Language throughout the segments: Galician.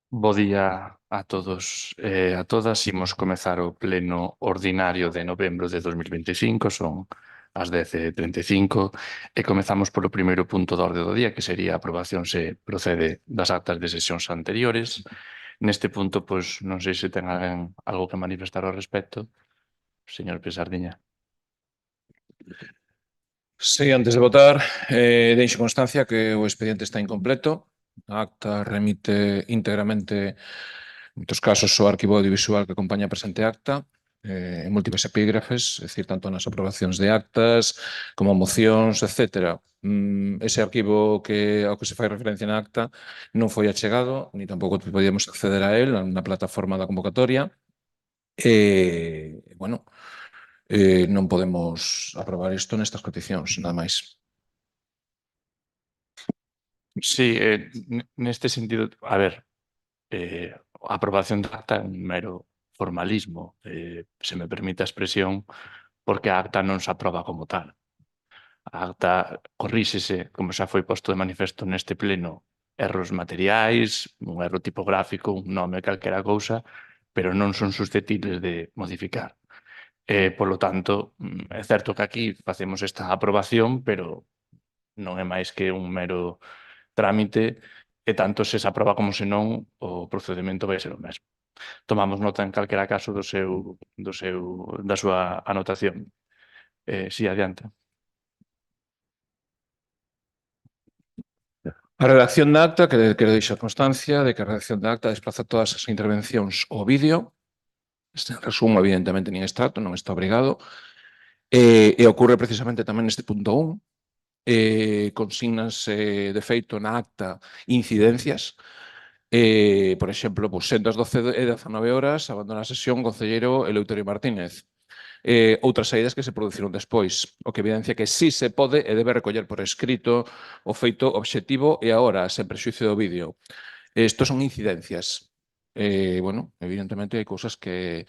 Bo día a todos e a todas. Imos comezar o pleno ordinario de novembro de 2025, son as 10:35, e comezamos polo primeiro punto da orde do día, que sería a aprobación se procede das actas de sesións anteriores. Neste punto, pois, non sei se ten alguén algo que manifestar ao respecto. Señor Pesardiña. Sí, antes de votar, deixo constancia que o expediente está incompleto. A acta remite íntegramente, en moitos casos, o arquivo audiovisual que acompaña a presente acta, en múltiples epígrafes, é dicir, tanto nas aprobacións de actas como mocións, etc. Ese arquivo ao que se fai referencia na acta non foi achegado, ni tampouco podíamos acceder a él na plataforma da convocatoria. Bueno, non podemos aprobar isto nestas condicións, nada máis. Sí, neste sentido, a ver, a aprobación da acta é un mero formalismo, se me permite a expresión, porque a acta non se aproba como tal. A acta corríxese, como xa foi posto de manifesto neste pleno, erros materiais, un erro tipográfico, un nome, calquera cousa, pero non son susceptibles de modificar. Polo tanto, é certo que aquí facemos esta aprobación, pero non é máis que un mero trámite, e tanto se aproba como se non, o procedimento vai ser o mesmo. Tomamos nota en calquera caso da súa anotación. Si, adiante. A redacción da acta, que quero deixar constancia de que a redacción da acta desplaza todas as intervencións ao vídeo. Este resumo, evidentemente, nin extracto, non está obrigado. E ocorre precisamente tamén neste punto 1. Consígnanse, de feito, na acta incidencias. Por exemplo, sendo as 12 e 19 horas, abandona a sesión o concelleiro Eleuterio Martínez. Outras saídas que se produciron despois, o que evidencia que sí se pode e debe recoller por escrito o feito obxectivo e a hora, sen prexuicio do vídeo. Isto son incidencias. Bueno, evidentemente hai cousas que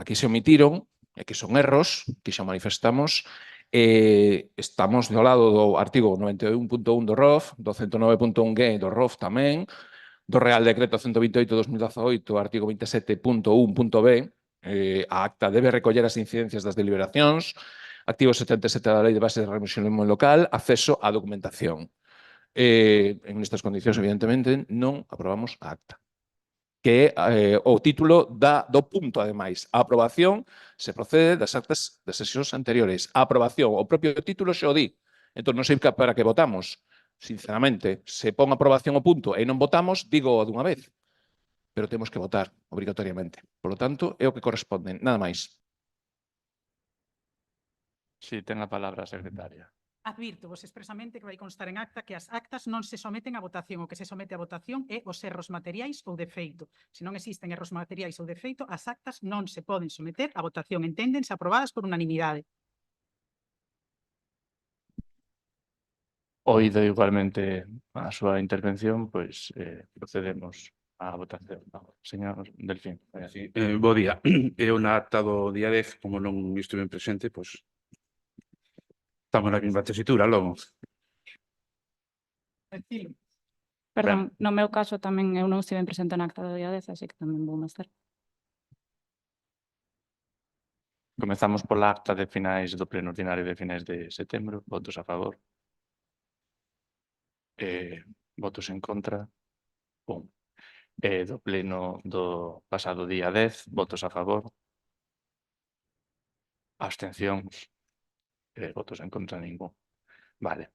aquí se omitiron e que son erros, que xa manifestamos. Estamos do lado do artigo 91.1 do ROF, do 109.1G do ROF tamén, do Real Decreto 128/2018, artigo 27.1.b, a acta debe recoller as incidencias das deliberacións, artigo 77 da Lei de Bases de Réximen Local, acceso á documentación. En estas condicións, evidentemente, non aprobamos a acta, que é o título do punto, ademais. A aprobación se procede das actas de sesións anteriores. A aprobación, o propio título xe o di. Entón, non sei para que votamos. Sinceramente, se pon aprobación o punto e non votamos, digo dunha vez, pero temos que votar obrigatoriamente. Por lo tanto, é o que corresponde, nada máis. Si, ten a palabra a secretaria. Advirto-vos expresamente que vai constar en acta que as actas non se someten a votación. O que se somete a votación é os erros materiais ou de feito. Se non existen erros materiais ou de feito, as actas non se poden someter a votación. Enténdense aprobadas por unanimidade. Oído igualmente a súa intervención, pois procedemos á votación. Señor Delfín. Sí, bo día. Eu na acta do día 10, como non estuve presente, pois estamos na mesma tesitura, logo. Perdón, no meu caso tamén eu non estive presente na acta do día 10, así que tamén vou estar. Comezamos pola acta de finais do pleno ordinario de finais de setembro. Votos a favor. Votos en contra. Do pleno do pasado día 10, votos a favor. Abstencións. Votos en contra, ningún. Vale.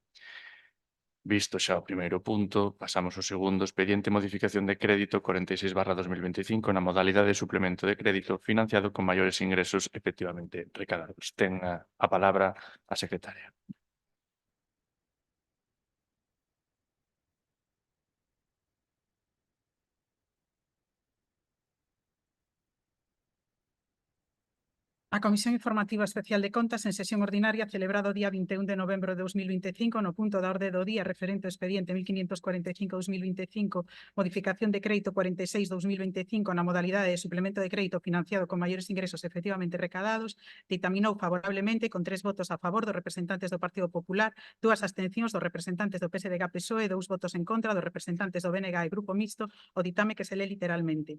Visto xa o primeiro punto, pasamos ao segundo. Expediente modificación de crédito 46/2025 na modalidade de suplemento de crédito financiado con maiores ingresos efectivamente recadados. Ten a palabra a secretaria. A Comisión Informativa Especial de Contas, en sesión ordinaria celebrado o día 21 de novembro de 2025, no punto da orde do día referente ao expediente 1545-2025, modificación de crédito 46-2025 na modalidade de suplemento de crédito financiado con maiores ingresos efectivamente recadados, ditaminou favorablemente con 3 votos a favor dos representantes do Partido Popular, 2 abstencións dos representantes do PSDG-PSOE, 2 votos en contra dos representantes do BNG e Grupo Mixto, o ditame que se lé literalmente.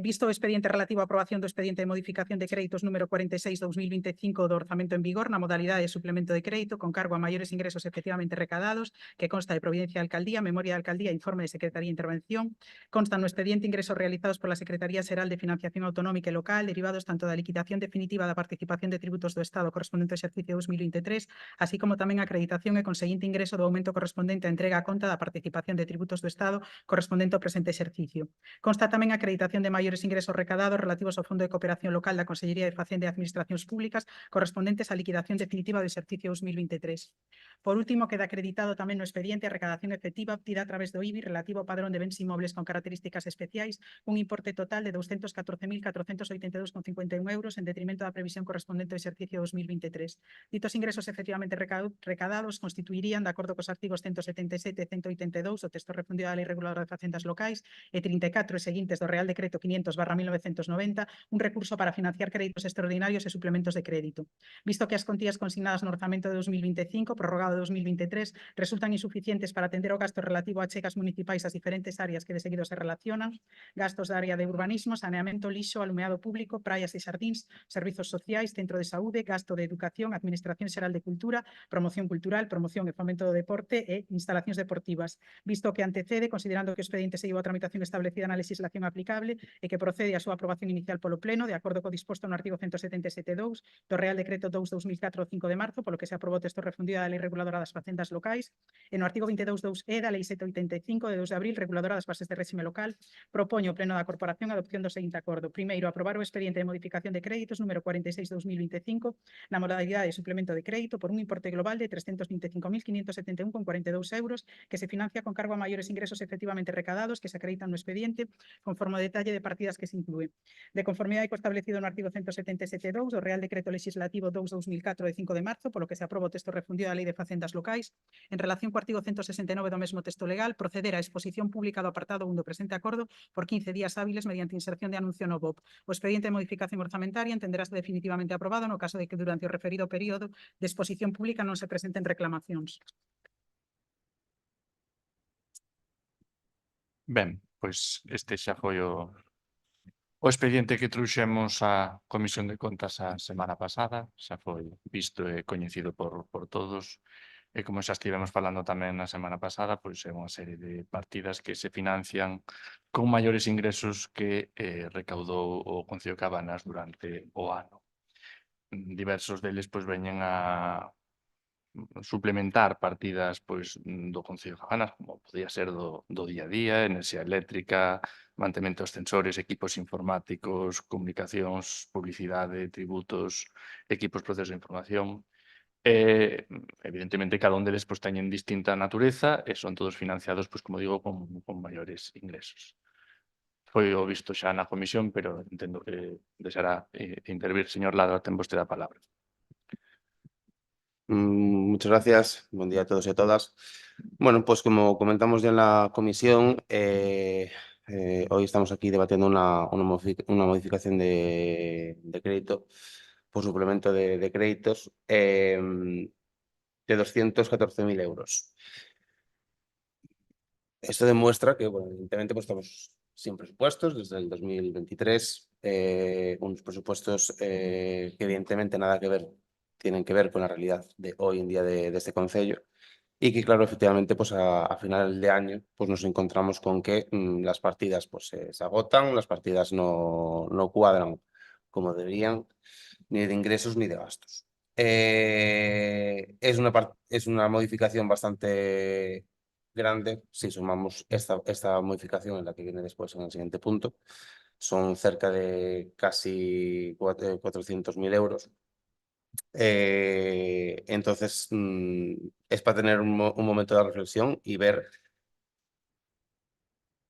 Visto o expediente relativo á aprobación do expediente de modificación de créditos número 46-2025 do orzamento en vigor na modalidade de suplemento de crédito con cargo a maiores ingresos efectivamente recadados, que consta de Providencia de Alcaldía, Memoria de Alcaldía e Informe de Secretaría de Intervención, consta no expediente ingresos realizados por la Secretaría Xeral de Financiación Autonómica e Local, derivados tanto da liquidación definitiva da participación de tributos do Estado correspondente ao exercicio 2023, así como tamén a acreditación e conseguinte ingreso do aumento correspondente á entrega a conta da participación de tributos do Estado correspondente ao presente exercicio. Consta tamén a acreditación de maiores ingresos recadados relativos ao Fondo de Cooperación Local da Consellería de Facenda e Administracións Públicas correspondentes á liquidación definitiva do exercicio 2023. Por último, queda acreditado tamén no expediente a recadación efectiva obtida a través do IBI relativo ao padrón de bens inmobles con características especiais, un importe total de 214.482,51 euros en detrimento da previsión correspondente ao exercicio 2023. Ditos ingresos efectivamente recadados constituirían, de acordo cos artigos 177 e 182 do texto refundido da Lei Reguladora de Facendas Locais e 34 e seguintes do Real Decreto 500/1990, un recurso para financiar créditos extraordinarios e suplementos de crédito. Visto que as contías consignadas no orzamento de 2025, prorrogado de 2023, resultan insuficientes para atender o gasto relativo a chegas municipais ás diferentes áreas que de seguido se relacionan, gastos da área de urbanismo, saneamento, lixo, alumeado público, praias e xardíns, servizos sociais, centro de saúde, gasto de educación, Administración Xeral de Cultura, promoción cultural, promoción e fomento do deporte e instalacións deportivas. Visto que antecede, considerando que o expediente se llevou a tramitación establecida na legislación aplicable e que procede a súa aprobación inicial polo Pleno, de acordo co disposto no artigo 177.2 do Real Decreto 2/2004 5 de marzo, polo que se aprobou o texto refundido da Lei Reguladora das Facendas Locais, e no artigo 22.2e da Lei 785 de 2 de abril, reguladora das bases de réxime local, propoño o Pleno da Corporación a adopción do seguinte acordo. Primeiro, aprobar o expediente de modificación de créditos número 46/2025 na modalidade de suplemento de crédito por un importe global de 325.571,42 euros que se financia con cargo a maiores ingresos efectivamente recadados que se acreditan no expediente conforme o detalle de partidas que se inclúe. De conformidade co establecido no artigo 177.2 do Real Decreto Legislativo 2/2004 de 5 de marzo, polo que se aproba o texto refundido da Lei de Facendas Locais, en relación co artigo 169 do mesmo texto legal, proceder á exposición pública do apartado 1 do presente acordo por 15 días hábiles mediante inserción de anuncio no BOP. O expediente de modificación orzamentaria entenderase definitivamente aprobado no caso de que durante o referido período de exposición pública non se presenten reclamacións. Ben, pois este xa foi o expediente que trouxemos á Comisión de Contas a semana pasada, xa foi visto e coñecido por todos, e como xa estivemos falando tamén na semana pasada, pois é unha serie de partidas que se financian con maiores ingresos que recaudou o Concello de Cabanas durante o ano. Diversos deles pois veñen a suplementar partidas pois do Concello de Cabanas, como podía ser do día a día, enerxía eléctrica, mantemento dos sensores, equipos informáticos, comunicacións, publicidade, tributos, equipos procesos de información. Evidentemente, cada un deles pois teñen distinta natureza e son todos financiados, pois como digo, con maiores ingresos. Foi o visto xa na comisión, pero entendo que desará intervir. Señor Ladra, ten vostede a palabra. Muchas gracias. Buen día a todos y a todas. Bueno, pues como comentamos ya en la comisión, hoy estamos aquí debatiendo una modificación de crédito por suplemento de créditos de 214.000 euros. Esto demuestra que, bueno, evidentemente, pues estamos sin presupuestos desde el 2023, unos presupuestos que evidentemente nada que ver tienen que ver con la realidad de hoy en día de este concello y que, claro, efectivamente, pues a final de año pues nos encontramos con que las partidas pues se agotan, las partidas no cuadran como deberían, ni de ingresos ni de gastos. Es una modificación bastante grande si sumamos esta modificación en la que viene después en el siguiente punto. Son cerca de casi 400.000 euros. Entonces es para tener un momento de reflexión y ver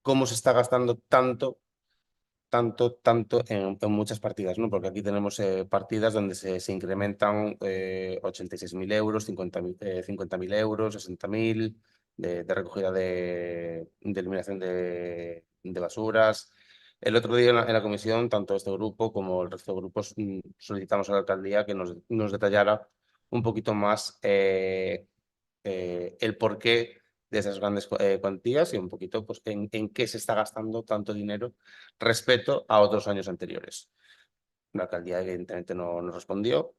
cómo se está gastando tanto tanto en muchas partidas, ¿no? Porque aquí tenemos partidas donde se incrementan 86.000 euros, 50.000 euros, 60.000 de recogida de eliminación de basuras. El otro día en la comisión, tanto este grupo como el resto de grupos, solicitamos a la alcaldía que nos detallara un poquito más el porqué de esas grandes cuantías y un poquito pues, en qué se está gastando tanto dinero respecto a otros años anteriores. La alcaldía evidentemente no nos respondió,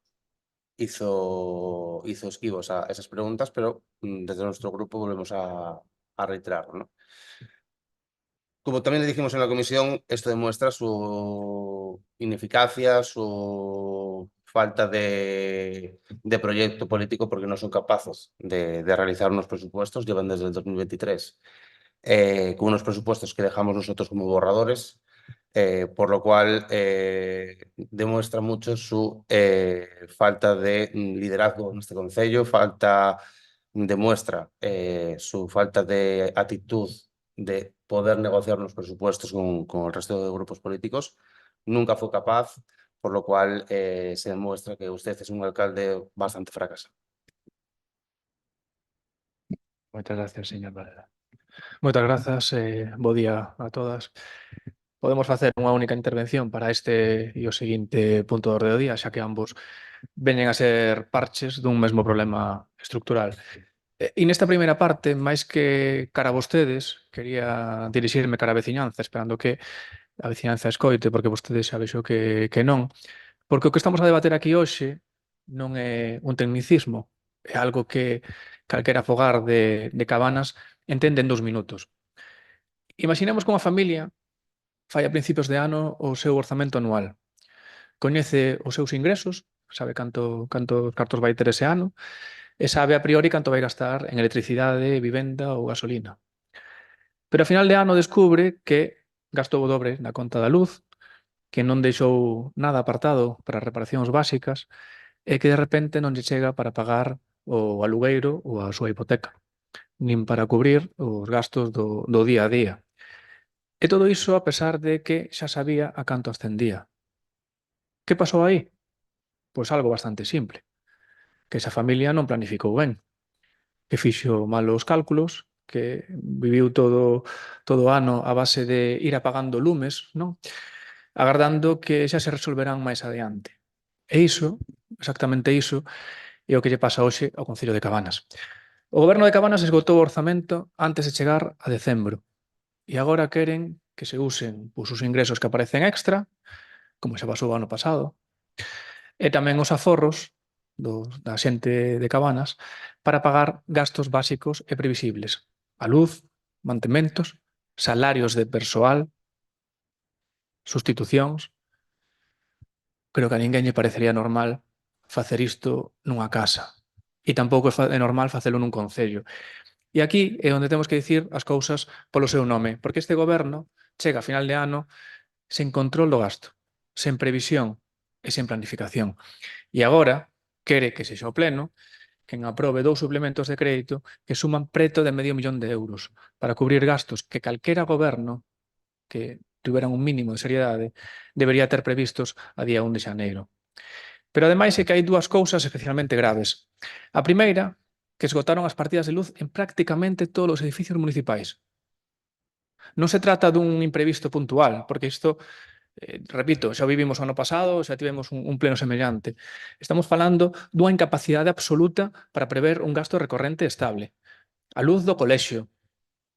hizo esquivos a esas preguntas, pero desde nuestro grupo volvemos a reiterarlo, ¿no? Como también le dijimos en la comisión, esto demuestra su ineficacia, su falta de proyecto político, porque no son capaces de realizar unos presupuestos. Llevan desde el 2023 con unos presupuestos que dejamos nosotros como borradores, por lo cual demuestra mucho su falta de liderazgo en este concello, demuestra su falta de actitud de poder negociar unos presupuestos con el resto de grupos políticos. Nunca fue capaz, por lo cual se demuestra que usted es un alcalde bastante fracasado. Moitas gracias, señor Varela. Moitas grazas, bo día a todas. Podemos facer unha única intervención para este e o seguinte punto de orde do día, xa que ambos veñen a ser parches dun mesmo problema estructural. E nesta primeira parte, máis que cara a vostedes, quería dirixirme cara a veciñanza, esperando que a veciñanza escoite, porque vostedes xa vexo que non, porque o que estamos a debater aquí hoxe non é un tecnicismo, é algo que calquera fogar de Cabanas entende en 2 minutos. Imaginemos que unha familia fai a principios de ano o seu orzamento anual. Coñece os seus ingresos, sabe cantos cartos vai ter ese ano, e sabe a priori canto vai gastar en electricidade, vivenda ou gasolina. Pero a final de ano descubre que gastou o dobre na conta da luz, que non deixou nada apartado para reparacións básicas e que de repente non lle chega para pagar o alugueiro ou a súa hipoteca, nin para cubrir os gastos do día a día. E todo iso a pesar de que xa sabía a canto ascendía. Que pasou aí? Pois algo bastante simple, que esa familia non planificou ben, que fixo mal os cálculos, que viviu todo o ano a base de ir apagando lumes, non? Agardando que xa se resolverán máis adiante. E iso, exactamente iso, é o que lle pasa hoxe ao Concello de Cabanas. O Goberno de Cabanas esgotou o orzamento antes de chegar a decembro e agora queren que se usen os ingresos que aparecen extra, como xa pasou o ano pasado, e tamén os aforros da xente de Cabanas para pagar gastos básicos e previsibles. A luz, mantementos, salarios de persoal, sustitucións. Creo que a ninguén lle parecería normal facer isto nunha casa. E tampouco é normal facelo nun concello. E aquí é onde temos que dicir as cousas polo seu nome, porque este goberno chega a final de ano sen control do gasto, sen previsión e sen planificación. E agora quere que sexa o pleno quen aprobe 2 suplementos de crédito que suman preto de €500.000 para cubrir gastos que calquera goberno que tuveran un mínimo de seriedade debería ter previstos a día 1 de xaneiro. Pero ademais é que hai 2 cousas especialmente graves. A primeira, que esgotaron as partidas de luz en prácticamente todos os edificios municipais. Non se trata dun imprevisto puntual, porque isto, repito, xa vivimos o ano pasado, xa tivemos un pleno semellante. Estamos falando dunha incapacidade absoluta para prever un gasto recorrente estable. A luz do colexio,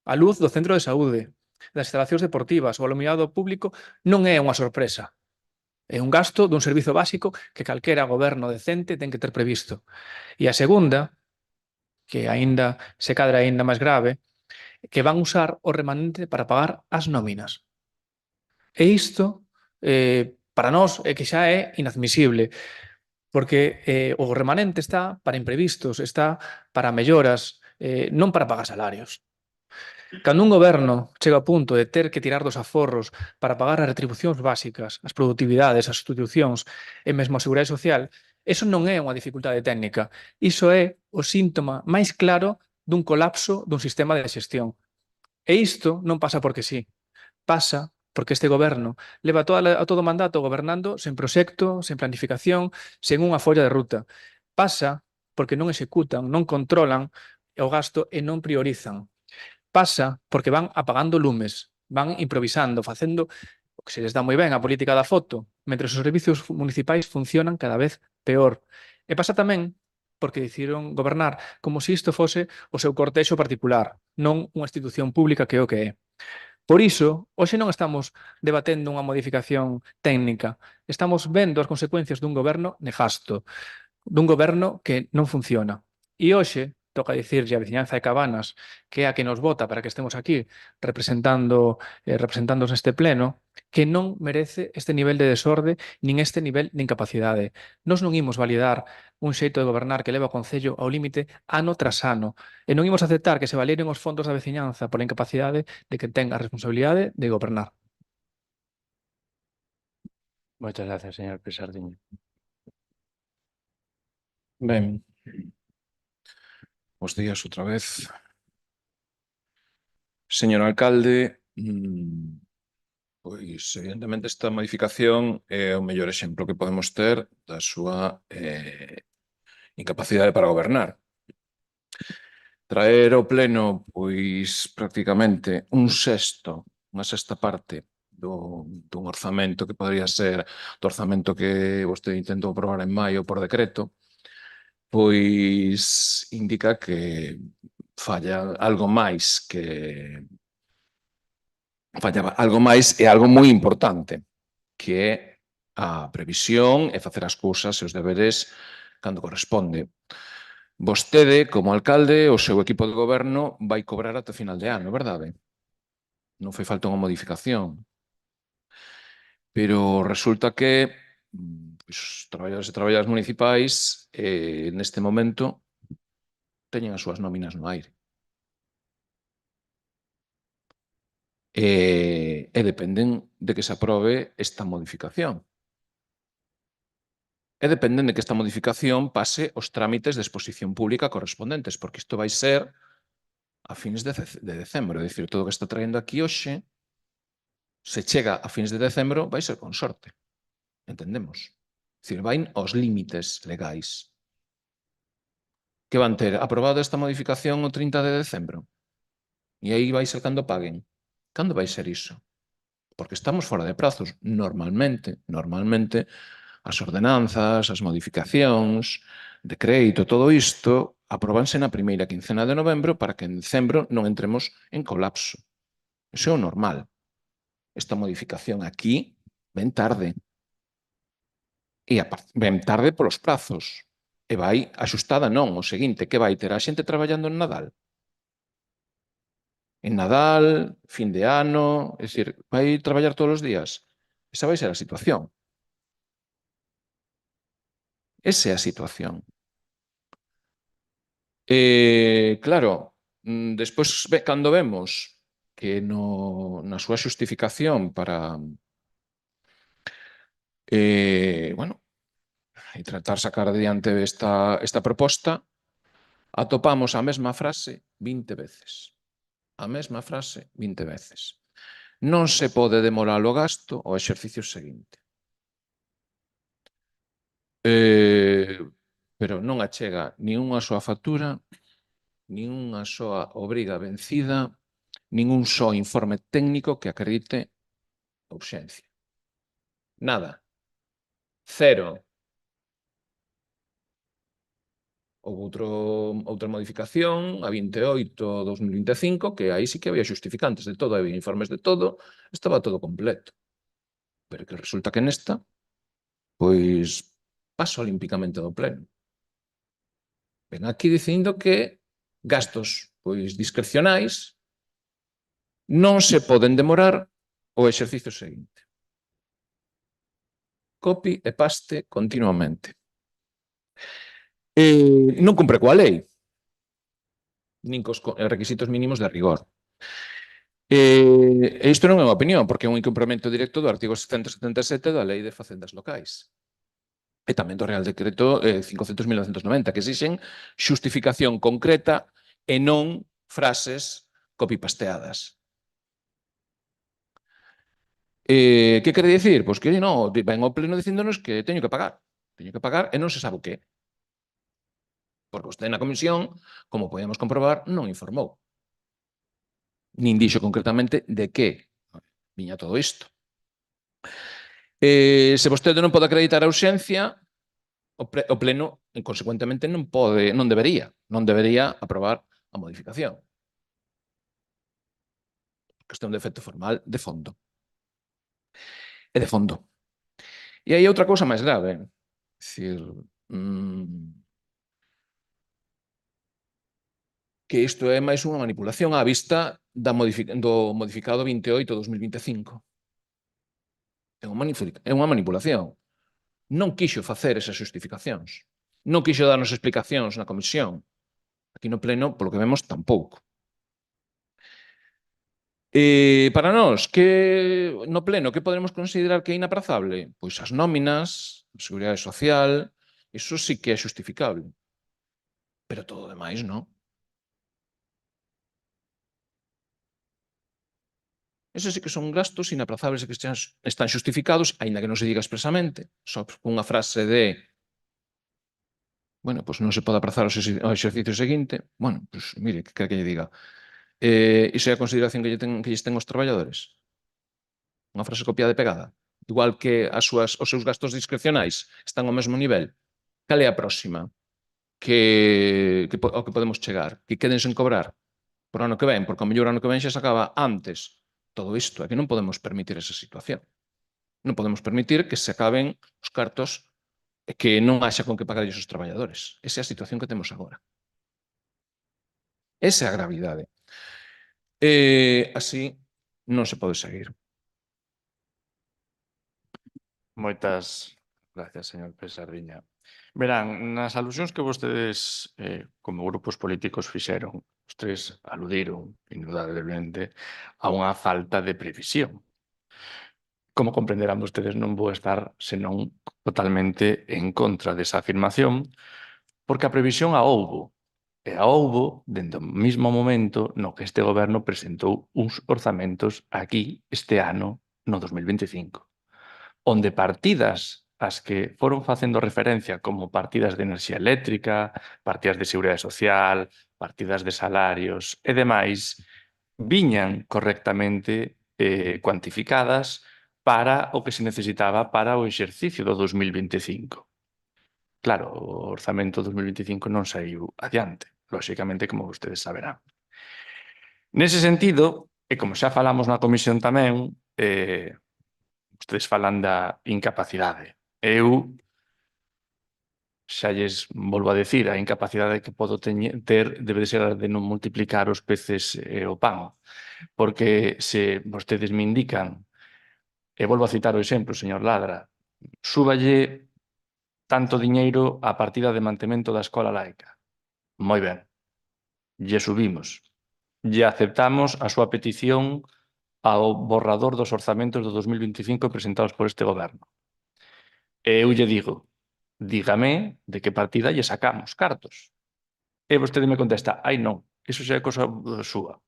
a luz do centro de saúde, das instalacións deportivas, o alumiado público non é unha sorpresa. É un gasto dun servizo básico que calquera goberno decente ten que ter previsto. E a segunda, que aínda se cadra aínda máis grave, que van usar o remanente para pagar as nóminas. E isto, para nós, é que xa é inadmisible, porque o remanente está para imprevistos, está para melloras, non para pagar salarios. Cando un goberno chega ao punto de ter que tirar dos aforros para pagar as retribucións básicas, as produtividades, as sustitucións e mesmo a seguridade social, eso non é unha dificultade técnica. Iso é o síntoma máis claro dun colapso dun sistema de xestión. E isto non pasa porque sí. Pasa porque este goberno leva a todo o mandato gobernando sen proxecto, sen planificación, sen unha folla de ruta. Pasa porque non executan, non controlan o gasto e non priorizan. Pasa porque van apagando lumes, van improvisando, facendo o que se les dá moi ben a política da foto, mentre os servicios municipais funcionan cada vez peor. E pasa tamén porque decidiron gobernar como se isto fose o seu cortexo particular, non unha institución pública que é o que é. Por iso, hoxe non estamos debatendo unha modificación técnica, estamos vendo as consecuencias dun goberno nefasto, dun goberno que non funciona. E hoxe toca dicirlle a veciñanza de Cabanas, que é a que nos vota para que estemos aquí representándonos neste pleno, que non merece este nivel de desorde nin este nivel de incapacidade. Nos non imos validar un xeito de gobernar que leva o Concello ao límite ano tras ano e non imos aceptar que se valiren os fondos da veciñanza pola incapacidade de que ten a responsabilidade de gobernar. Moitas gracias, señor Pisardiño. Ben. Bos días outra vez. Señor alcalde, pois evidentemente esta modificación é o mellor exemplo que podemos ter da súa incapacidade para gobernar. Traer ao pleno, pois, prácticamente unha sexta parte dun orzamento que podría ser do orzamento que vostede intentou aprobar en maio por decreto, pois indica que falla algo máis e algo moi importante, que é a previsión e facer as cousas e os deberes cando corresponde. Vostede, como alcalde, o seu equipo de goberno vai cobrar ata final de ano, verdade? Non foi falta unha modificación. Pero resulta que os traballadores e traballadoras municipais neste momento teñen as súas nóminas no aire. E dependen de que se aprobe esta modificación. E dependen de que esta modificación pase os trámites de exposición pública correspondentes, porque isto vai ser a fins de decembro. É dicir, todo o que está traendo aquí hoxe, se chega a fins de decembro, vai ser con sorte. Entendemos? É dicir, vai aos límites legais. Que van ter aprobado esta modificación o 30 de decembro? E aí vai ser cando paguen. Cando vai ser iso? Porque estamos fora de prazos. Normalmente, as ordenanzas, as modificacións, decreto, todo isto, apróbanse na primeira quincena de novembro para que en decembro non entremos en colapso. Iso é o normal. Esta modificación aquí ven tarde. E ven tarde polos prazos. E vai axustada non. O seguinte, que vai ter a xente traballando en Nadal? En Nadal, fin de ano, é dicir, vai traballar todos os días? Esa vai ser a situación. Esa é a situación. Claro, despois, cando vemos que na súa xustificación para tratar sacar adiante esta proposta, atopamos a mesma frase 20 veces. A mesma frase 20 veces. Non se pode demorar o gasto ao exercicio seguinte. Pero non achega nin unha soa factura, nin unha soa obriga vencida, nin un só informe técnico que acredite a urxencia. Nada. Cero. Houve outra modificación, a 28/2025, que aí sí que había xustificantes de todo, había informes de todo, estaba todo completo. Pero que resulta que nesta, pois, pasa olímpicamente do pleno. Ven aquí dicindo que gastos discrecionais non se poden demorar o exercicio seguinte. Copy e paste continuamente. Non cumpre coa lei, nin cos requisitos mínimos de rigor. E isto non é unha opinión, porque é un incumprimento directo do artigo 177 da Lei de Facendas Locais. E tamén do Real Decreto 500.990, que exixen xustificación concreta e non frases copipasteadas. Que quere dicir? Pois que non, ven ao pleno dicíndonos que teño que pagar. Teño que pagar e non se sabe o que. Porque vostede na comisión, como podíamos comprobar, non informou. Nin dixo concretamente de que viña todo isto. Se vostede non pode acreditar a urxencia, o pleno, consecuentemente, non debería aprobar a modificación. Porque este é un defecto formal de fondo. E de fondo. E hai outra cousa máis grave. É dicir, que isto é máis unha manipulación á vista do modificado 28/2025. É unha manipulación. Non quixo facer esas xustificacións. Non quixo darnos explicacións na comisión. Aquí no pleno, polo que vemos, tampouco. Para nós, no pleno, que podemos considerar que é inaprazable? Pois as nóminas, a seguridade social, iso sí que é xustificable. Pero todo o demais, non. Esos sí que son gastos inaprazables e que están xustificados, aínda que non se diga expresamente, só unha frase de pois non se pode aprazar ao exercicio seguinte. Pois mire, que quere que lle diga? Iso é a consideración que lles ten os traballadores? Unha frase copiada e pegada? Igual que os seus gastos discrecionais están ao mesmo nivel? Cal é a próxima ao que podemos chegar? Que queden sen cobrar por ano que ven, porque ao mellor ano que ven xa se acaba antes todo isto. É que non podemos permitir esa situación. Non podemos permitir que se acaben os cartos e que non haxa con que pagarlles os traballadores. Esa é a situación que temos agora. Esa é a gravidade. Así non se pode seguir. Moitas gracias, señor Pesardiña. Verán, nas alusións que vostedes, como grupos políticos, fixeron, os tres aludiron, indudablemente, a unha falta de previsión. Como comprenderán vostedes, non vou estar senón totalmente en contra desa afirmación, porque a previsión a houbo. E a houbo dende o mesmo momento no que este goberno presentou uns orzamentos aquí este ano, no 2025, onde partidas as que foron facendo referencia como partidas de enerxía eléctrica, partidas de seguridade social, partidas de salarios e demais, viñan correctamente cuantificadas para o que se necesitaba para o exercicio do 2025. Claro, o orzamento 2025 non saiu adiante, lóxicamente, como vostedes saberán. Nese sentido, e como xa falamos na comisión tamén, vostedes falan da incapacidade. Eu xa lles volvo a decir, a incapacidade que podo ter debe de ser a de non multiplicar os peces e o pan, porque se vostedes me indican, e volvo a citar o exemplo, señor Ladra, súballe tanto diñeiro á partida de mantemento da escola laica. Moi ben, lle subimos, lle aceptamos a súa petición ao borrador dos orzamentos do 2025 presentados por este goberno. E eu lle digo, dígame de que partida lle sacamos cartos. E vostede me contesta, ai non, iso xa é cosa súa.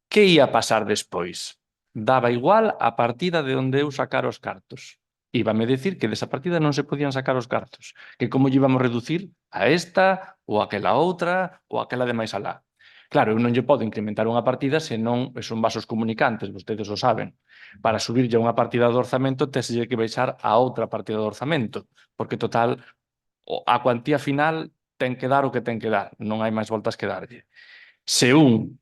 Que ia pasar despois? Daba igual a partida de onde eu sacar os cartos. Íbame dicir que desa partida non se podían sacar os cartos, que como lle íbamos reducir a esta, ou aquela outra, ou aquela de máis alá. Claro, eu non lle podo incrementar unha partida se non son vasos comunicantes, vostedes o saben. Para subirlle unha partida de orzamento, teselle que baixar a outra partida de orzamento, porque total, a cuantía final ten que dar o que ten que dar, non hai máis voltas que darlle. Se un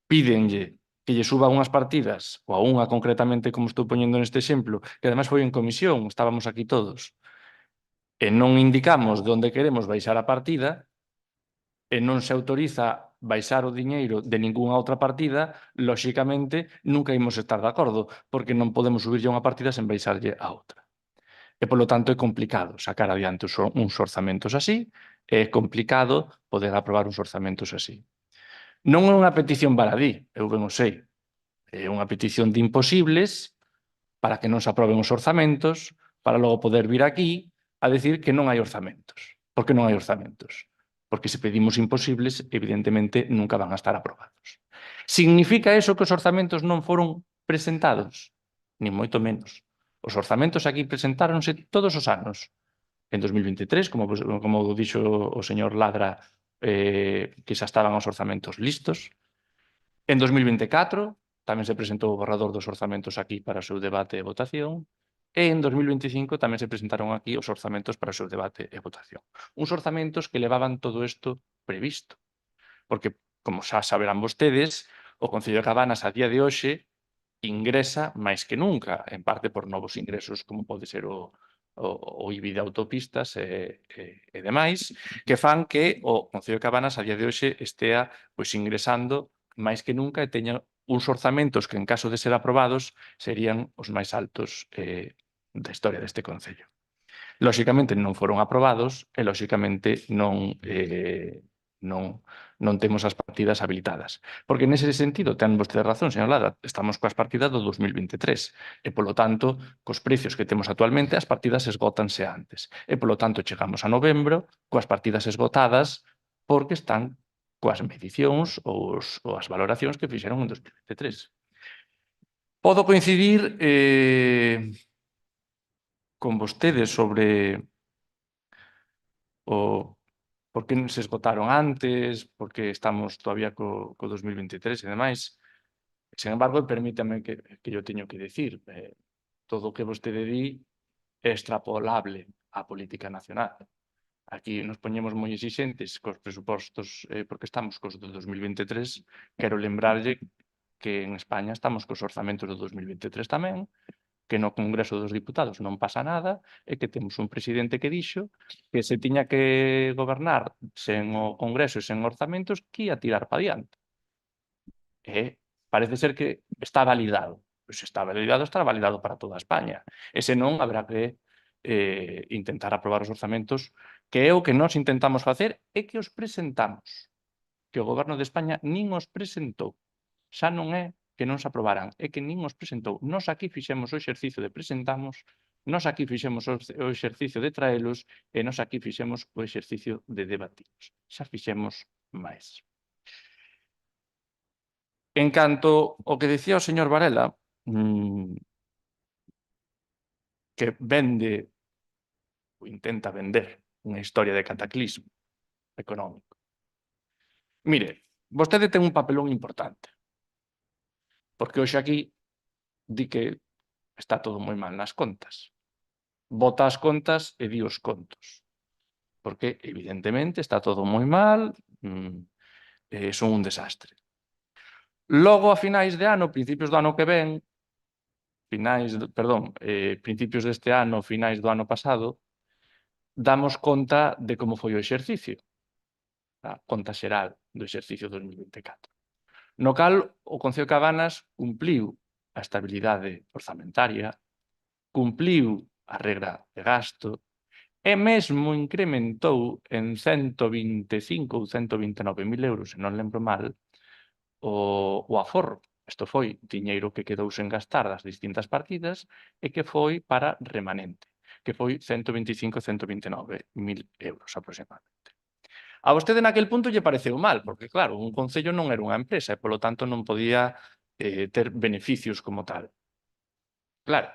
pídenlle que lle suba unhas partidas, ou a unha concretamente, como estou poñendo neste exemplo, que ademais foi en comisión, estábamos aquí todos, e non indicamos de onde queremos baixar a partida, e non se autoriza baixar o diñeiro de ningunha outra partida, lóxicamente nunca imos estar de acordo, porque non podemos subirlle unha partida sen baixarlle a outra. E, polo tanto, é complicado sacar adiante uns orzamentos así, é complicado poder aprobar uns orzamentos así. Non é unha petición baladí, eu ben o sei. É unha petición de imposibles para que non se aproben os orzamentos, para logo poder vir aquí a decir que non hai orzamentos. Por que non hai orzamentos? Porque se pedimos imposibles, evidentemente, nunca van a estar aprobados. Significa eso que os orzamentos non foron presentados? nin moito menos. Os orzamentos aquí presentáronse todos os anos. En 2023, como dixo o señor Ladra, que xa estaban os orzamentos listos. En 2024 tamén se presentou o borrador dos orzamentos aquí para o seu debate e votación. E en 2025 tamén se presentaron aquí os orzamentos para o seu debate e votación. Uns orzamentos que levaban todo isto previsto. Porque, como xa saberán vostedes, o Concello de Cabanas a día de hoxe ingresa máis que nunca, en parte por novos ingresos como pode ser o IBI de autopistas e demais, que fan que o Concello de Cabanas a día de hoxe estea ingresando máis que nunca e teña uns orzamentos que en caso de ser aprobados serían os máis altos da historia deste Concello. Lóxicamente non foron aprobados e lóxicamente non temos as partidas habilitadas. Porque nese sentido, ten vostede razón, señor Ladra, estamos coas partidas do 2023 e, polo tanto, cos precios que temos actualmente, as partidas esgótanse antes. E, polo tanto, chegamos a novembro coas partidas esgotadas porque están coas medicións ou as valoracións que fixeron en 2023. Podo coincidir con vostedes sobre o por que non se esgotaron antes, porque estamos todavía co 2023 e demais. Sen embargo, permítame que yo teño que decir, todo o que vostede di é extrapolable á política nacional. Aquí nos poñemos moi exixentes cos presupostos porque estamos cos do 2023. Quero lembrarlle que en España estamos cos orzamentos do 2023 tamén, que no Congreso dos Diputados non pasa nada e que temos un presidente que dixo que se tiña que gobernar sen o Congreso e sen orzamentos que ia tirar para diante. E parece ser que está validado. Pois está validado, estará validado para toda España. E senón, haberá que intentar aprobar os orzamentos, que é o que nós intentamos facer e que os presentamos. Que o Goberno de España nin os presentou. Xa non é que non se aprobaran, é que nin os presentou. Nós aquí fixemos o exercicio de presentamos, nós aquí fixemos o exercicio de traelos e nós aquí fixemos o exercicio de debatilos. Xa fixemos máis. En canto ao que decía o señor Varela, que vende ou intenta vender unha historia de cataclismo económico. Mire, vostede ten un papelón importante. Porque hoxe aquí di que está todo moi mal nas contas. Bota as contas e di os contos. Porque, evidentemente, está todo moi mal, son un desastre. Logo, a finais de ano, principios do ano que ven, principios deste ano, finais do ano pasado, damos conta de como foi o exercicio. A conta xeral do exercicio 2024. No cal, o Concello de Cabanas cumpliu a estabilidade orzamentaria, cumpliu a regra de gasto e mesmo incrementou en 125 ou 129.000 euros, se non lembro mal, o aforro. Isto foi diñeiro que quedou sen gastar das distintas partidas e que foi para remanente, que foi 125 ou 129.000 euros aproximadamente. A vostede naquel punto lle pareceu mal, porque claro, un concello non era unha empresa e polo tanto non podía ter beneficios como tal. Claro,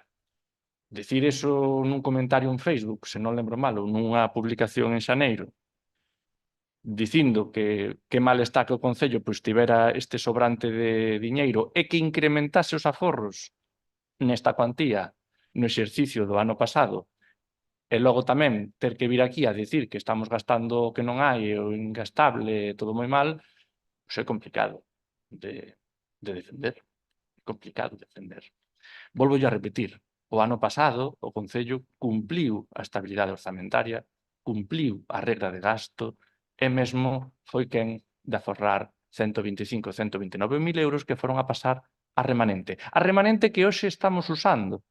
decir eso nun comentario en Facebook, se non lembro mal, ou nunha publicación en xaneiro, dicindo que mal está que o concello pois tivera este sobrante de diñeiro e que incrementase os aforros nesta cuantía no exercicio do ano pasado, e logo tamén ter que vir aquí a dicir que estamos gastando o que non hai, o ingastable, todo moi mal, pois é complicado de defender. É complicado defender. Volvo a repetir, o ano pasado o Concello cumpliu a estabilidade orzamentaria, cumpliu a regra de gasto e mesmo foi quen de aforrar 125 ou 129.000 euros que foron a pasar a remanente. A remanente que hoxe estamos usando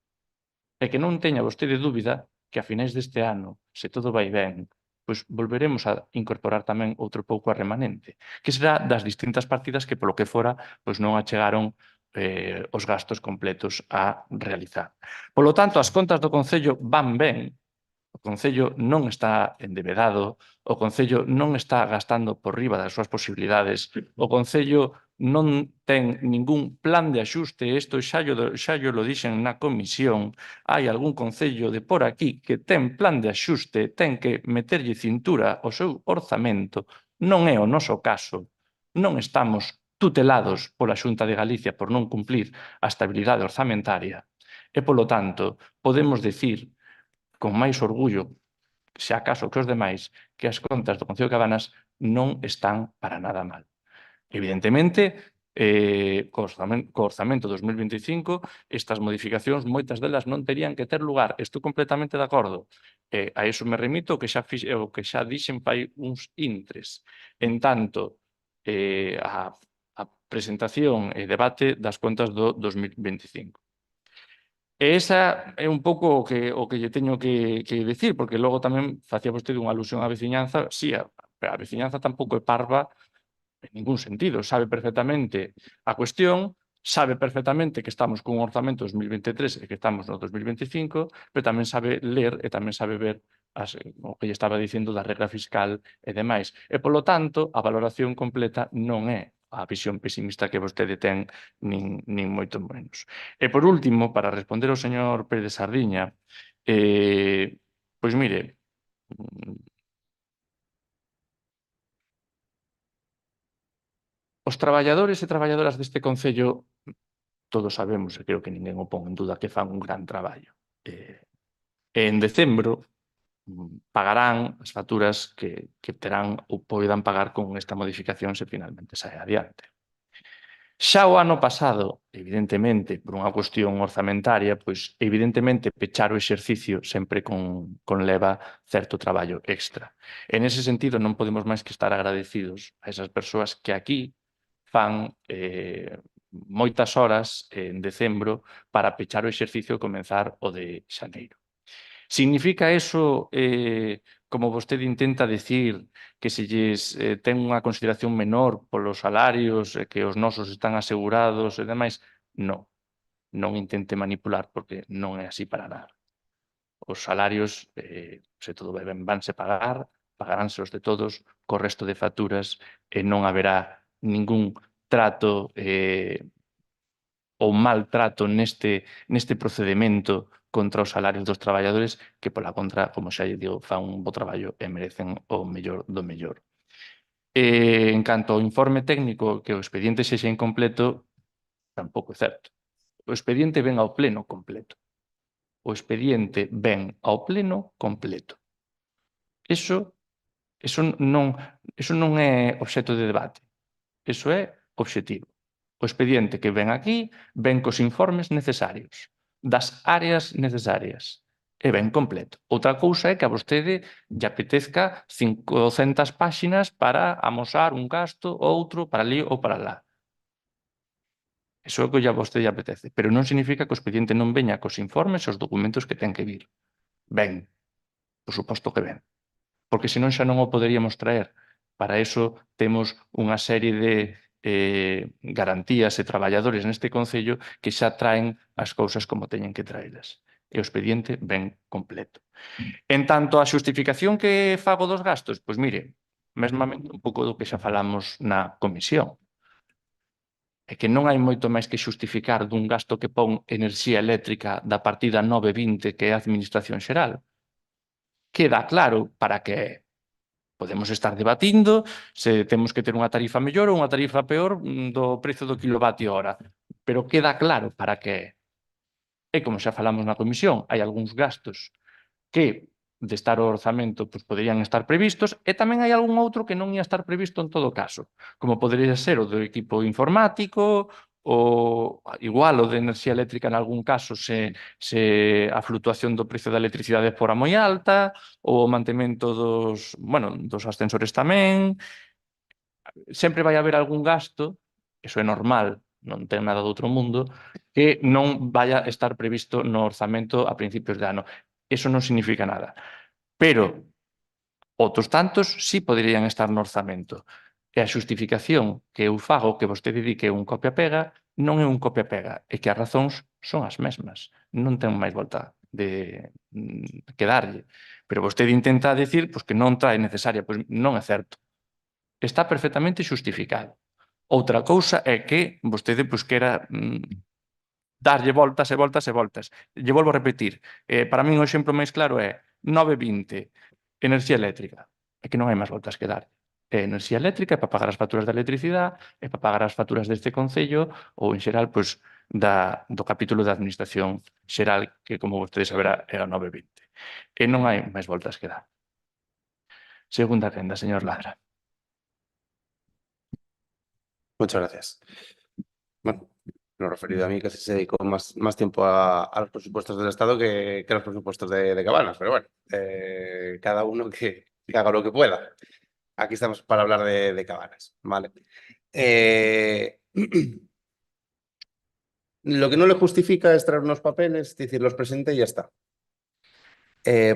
e que non teña vostede dúbida que a finais deste ano, se todo vai ben, pois volveremos a incorporar tamén outro pouco a remanente, que será das distintas partidas que, polo que fora, pois non achegaron os gastos completos a realizar. Polo tanto, as contas do Concello van ben, o Concello non está endebedado, o Concello non está gastando por riba das súas posibilidades, o Concello non ten ningún plan de axuste, isto xa lo dixen na comisión, hai algún concello de por aquí que ten plan de axuste, ten que meterlle cintura ao seu orzamento, non é o noso caso, non estamos tutelados pola Xunta de Galicia por non cumplir a estabilidade orzamentaria e, polo tanto, podemos decir con máis orgullo, se acaso que os demais, que as contas do Concello de Cabanas non están para nada mal. Evidentemente, co orzamento 2025, estas modificacións, moitas delas non terían que ter lugar. Estou completamente de acordo. A iso me remito o que xa dixen fai uns intres. En tanto, a presentación e debate das contas do 2025. E esa é un pouco o que lle teño que decir, porque logo tamén facía vostede unha alusión á veciñanza. Sí, a veciñanza tampouco é parva en ningún sentido. Sabe perfectamente a cuestión, sabe perfectamente que estamos cun orzamento 2023 e que estamos no 2025, pero tamén sabe ler e tamén sabe ver o que lle estaba dicindo da regra fiscal e demais. E, polo tanto, a valoración completa non é a visión pesimista que vostede ten, nin moito menos. E, por último, para responder ao señor Pérez Sardiña, pois mire, os traballadores e traballadoras deste Concello, todos sabemos, e creo que ninguén o pon en duda, que fan un gran traballo. En decembro pagarán as facturas que terán ou poidan pagar con esta modificación se finalmente sae adiante. Xa o ano pasado, evidentemente, por unha cuestión orzamentaria, pois evidentemente pechar o exercicio sempre conleva certo traballo extra. En ese sentido, non podemos máis que estar agradecidos a esas persoas que aquí fan moitas horas en decembro para pechar o exercicio e comenzar o de xaneiro. Significa eso, como vostede intenta decir, que se lles ten unha consideración menor polos salarios, que os nosos están asegurados e demais? Non, non intente manipular porque non é así para nada. Os salarios, se todo vai ben, vanse pagar, pagaránse os de todos, co resto de facturas, e non haberá ningún trato ou maltrato neste procedimento contra os salarios dos traballadores que, pola contra, como xa lle digo, fan un bo traballo e merecen o mellor do mellor. En canto ao informe técnico, que o expediente sexa incompleto, tampouco é certo. O expediente ven ao pleno completo. O expediente ven ao pleno completo. Eso non é obxecto de debate. Eso é obxectivo. O expediente que ven aquí ven cos informes necesarios, das áreas necesarias, e ben completo. Outra cousa é que a vostede lle apetezca 500 páxinas para amosar un gasto, outro para ali ou para lá. Eso é o que a vostede lle apetece, pero non significa que o expediente non veña cos informes e os documentos que ten que vir. Ben, por suposto que ben, porque senón xa non o poderíamos traer. Para iso temos unha serie de garantías e traballadores neste Concello que xa traen as cousas como teñen que traelas. E o expediente ben completo. En tanto a xustificación que fago dos gastos, pois mire, mesmamente un pouco do que xa falamos na comisión. É que non hai moito máis que xustificar dun gasto que pon enerxía eléctrica da partida 920 que é a Administración Xeral. Queda claro para que é. Podemos estar debatindo se temos que ter unha tarifa mellor ou unha tarifa peor do prezo do kilovatio hora, pero queda claro para que é. E como xa falamos na comisión, hai algúns gastos que, de estar o orzamento, poderían estar previstos e tamén hai algún outro que non ia estar previsto en todo caso, como podería ser o do equipo informático, ou igual o de enerxía eléctrica en algún caso se a flutuación do precio da electricidade fora moi alta, ou o mantemento dos ascensores tamén. Sempre vai haber algún gasto, eso é normal, non ten nada do outro mundo, que non vaya a estar previsto no orzamento a principios de ano. Eso non significa nada. Pero outros tantos sí poderían estar no orzamento. E a xustificación que eu fago, que vostede di que é un copia-pega, non é un copia-pega, é que as razóns son as mesmas. Non ten máis volta de que darlle. Pero vostede intenta decir que non trae necesaria. Pois non é certo. Está perfectamente xustificado. Outra cousa é que vostede pois, quera darlle voltas e voltas e voltas. Lle volvo a repetir, para min o exemplo máis claro é 9,20, enerxía eléctrica. É que non hai máis voltas que dar. É enerxía eléctrica, é para pagar as facturas da electricidade, é para pagar as facturas deste Concello ou, en xeral, pois, do capítulo da Administración Xeral, que, como vostede saberá, é o 9,20. E non hai máis voltas que dar. Segunda quenda, señor Ladra. Muchas gracias. Bueno, lo referido a mí casi se dedicó más tiempo a los presupuestos del Estado que a los presupuestos de Cabanas, pero bueno, cada uno que haga lo que pueda. Aquí estamos para hablar de Cabanas, ¿vale? Lo que no le justifica es traer unos papeles, decir, los presente y ya está.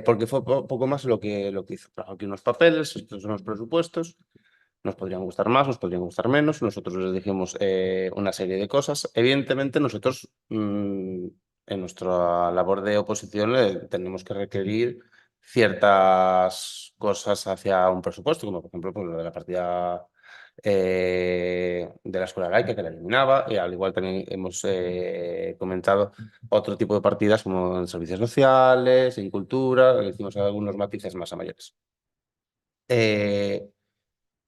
Porque fue poco más lo que hizo. Trajo aquí unos papeles, estos son los presupuestos. Nos podrían gustar más, nos podrían gustar menos. Nosotros les dijimos una serie de cosas. Evidentemente, nosotros en nuestra labor de oposición tenemos que requerir ciertas cosas hacia un presupuesto, como por ejemplo pues, lo de la partida de la escuela laica, que la eliminaba, y al igual también hemos comentado otro tipo de partidas como en servicios sociales, en cultura, le hicimos algunos matices más a mayores.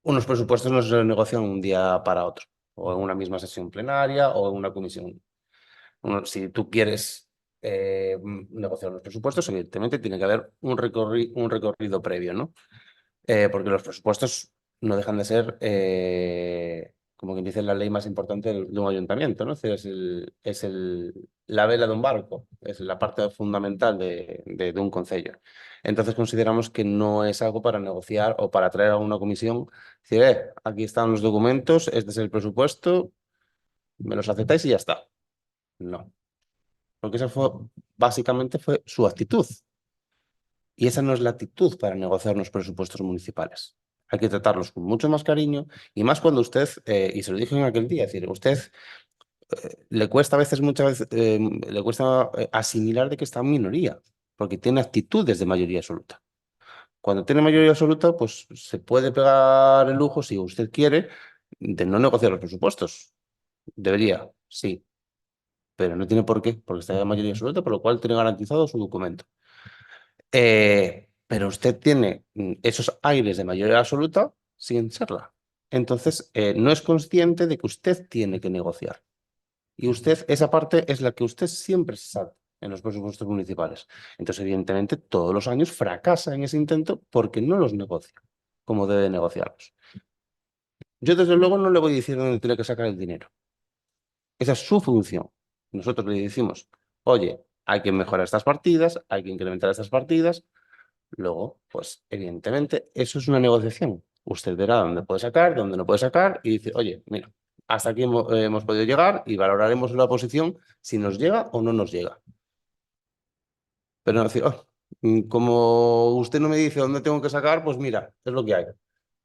Unos presupuestos no se negocian un día para otro, o en una misma sesión plenaria o en una comisión. Si tú quieres negociar los presupuestos, evidentemente tiene que haber un recorrido previo, ¿no? Porque los presupuestos no dejan de ser, como quien dice, la ley más importante de un ayuntamiento, ¿no? Es la vela de un barco, es la parte fundamental de un concello. Entonces consideramos que no es algo para negociar o para traer a una comisión, decir, aquí están los documentos, este es el presupuesto, me los aceptáis y ya está. No. Porque esa básicamente fue su actitud. Y esa no es la actitud para negociar los presupuestos municipales. Hay que tratarlos con mucho más cariño y más cuando usted, y se lo dije en aquel día, es decir, usted le cuesta a veces, muchas veces, le cuesta asimilar de que está en minoría, porque tiene actitudes de mayoría absoluta. Cuando tiene mayoría absoluta, pues se puede pegar el lujo, si usted quiere, de no negociar los presupuestos. Debería, sí, pero no tiene por qué, porque está en mayoría absoluta, por lo cual tiene garantizado su documento. Pero usted tiene esos aires de mayoría absoluta sin serla. Entonces, no es consciente de que usted tiene que negociar. Y usted, esa parte es la que usted siempre se salta en los presupuestos municipales. Entonces, evidentemente, todos los años fracasa en ese intento porque no los negocia como debe negociarlos. Yo, desde luego, no le voy a decir dónde tiene que sacar el dinero. Esa es su función. Nosotros le decimos, oye, hay que mejorar estas partidas, hay que incrementar estas partidas. Luego, pues evidentemente, eso es una negociación. Usted verá dónde puede sacar, dónde no puede sacar y dice, oye, mira, hasta aquí hemos podido llegar y valoraremos la posición si nos llega o no nos llega. Pero no decir, como usted no me dice dónde tengo que sacar, pues mira, es lo que hay.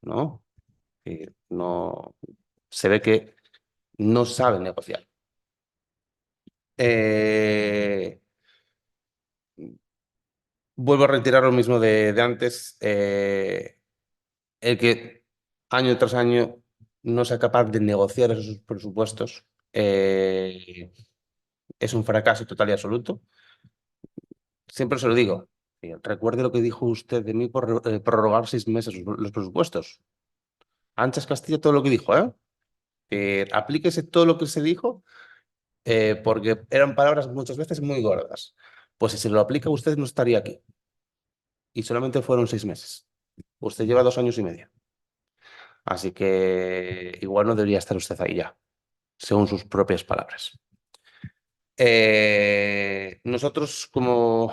No, no se ve que no sabe negociar. Vuelvo a retirar lo mismo de antes. El que año tras año no sea capaz de negociar esos presupuestos es un fracaso total y absoluto. Siempre se lo digo. Recuerde lo que dijo usted de mí por prorrogar 6 meses los presupuestos. Anchas Castilla todo lo que dijo, aplíquese todo lo que se dijo, porque eran palabras muchas veces muy gordas. Pues si se lo aplica usted no estaría aquí. Y solamente fueron 6 meses. Usted lleva 2 años y medio. Así que igual no debería estar usted ahí ya, según sus propias palabras. Nosotros como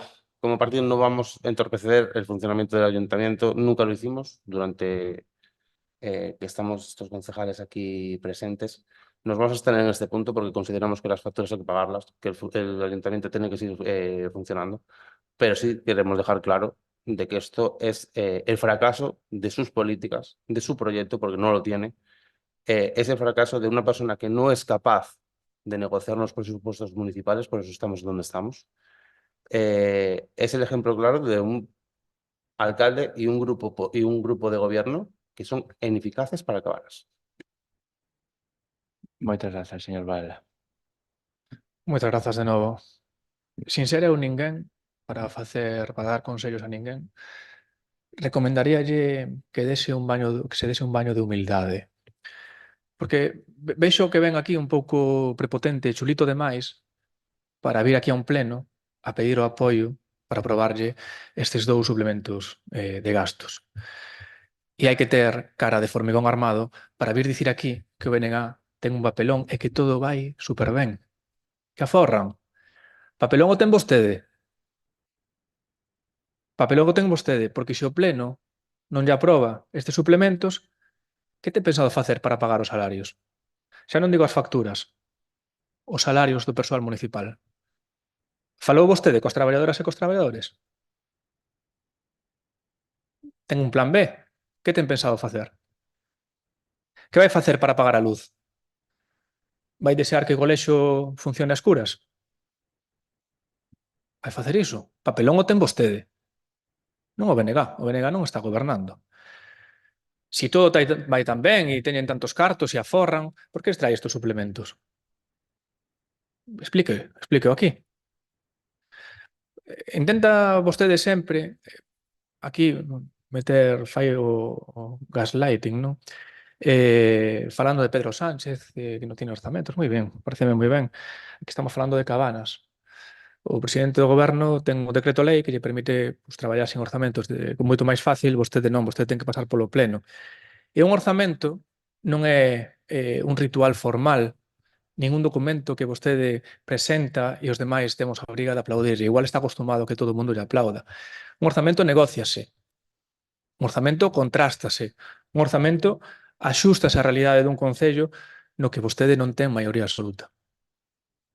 partido no vamos a entorpecer el funcionamiento del ayuntamiento, nunca lo hicimos durante que estamos estos concejales aquí presentes. Nos vamos a estar en este punto porque consideramos que las facturas hay que pagarlas, que el ayuntamiento tiene que seguir funcionando, pero sí queremos dejar claro de que esto es el fracaso de sus políticas, de su proyecto, porque no lo tiene, es el fracaso de una persona que no es capaz de negociar los presupuestos municipales, por eso estamos donde estamos. Es el ejemplo claro de un alcalde y un grupo de gobierno que son ineficaces para acabarlas. Moitas grazas, señor Varela. Moitas grazas de novo. Sin ser eu ninguén para dar consellos a ninguén, recomendaríalle que se dese un baño de humildade. Porque vexo que ven aquí un pouco prepotente e chulito demais para vir aquí a un pleno a pedir o apoio para aprobarlle estes 2 suplementos de gastos. E hai que ter cara de formigón armado para vir dicir aquí que o BNG ten un papelón e que todo vai super ben. Que aforran. Papelón o ten vostede. Papelón o ten vostede, porque se o pleno non lle aproba estes suplementos, que ten pensado facer para pagar os salarios? Xa non digo as facturas, os salarios do persoal municipal. Falou vostede cos traballadoras e cos traballadores? Ten un plan B? Que ten pensado facer? Que vai facer para pagar a luz? Vai desear que o colexo funcione a escuras? Vai facer iso? Papelón o ten vostede. Non o BNG. O BNG non está gobernando. Si todo vai tan ben e teñen tantos cartos e aforran, por que extrae estes suplementos? Explíqueo aquí. Intenta vostede sempre aquí fai o gaslighting, non? Falando de Pedro Sánchez, que non tiene orzamentos, moi ben, pareceme moi ben. Aquí estamos falando de Cabanas. O presidente do goberno ten o decreto lei que lle permite traballar sin orzamentos moito máis fácil, vostede non, vostede ten que pasar polo pleno. E un orzamento non é un ritual formal, ningún documento que vostede presenta e os demais temos a obriga de aplaudir. Igual está acostumado que todo o mundo lle aplauda. Un orzamento negóciase. Un orzamento contrástase. Un orzamento axústase á realidade dun concello no que vostede non ten maioría absoluta.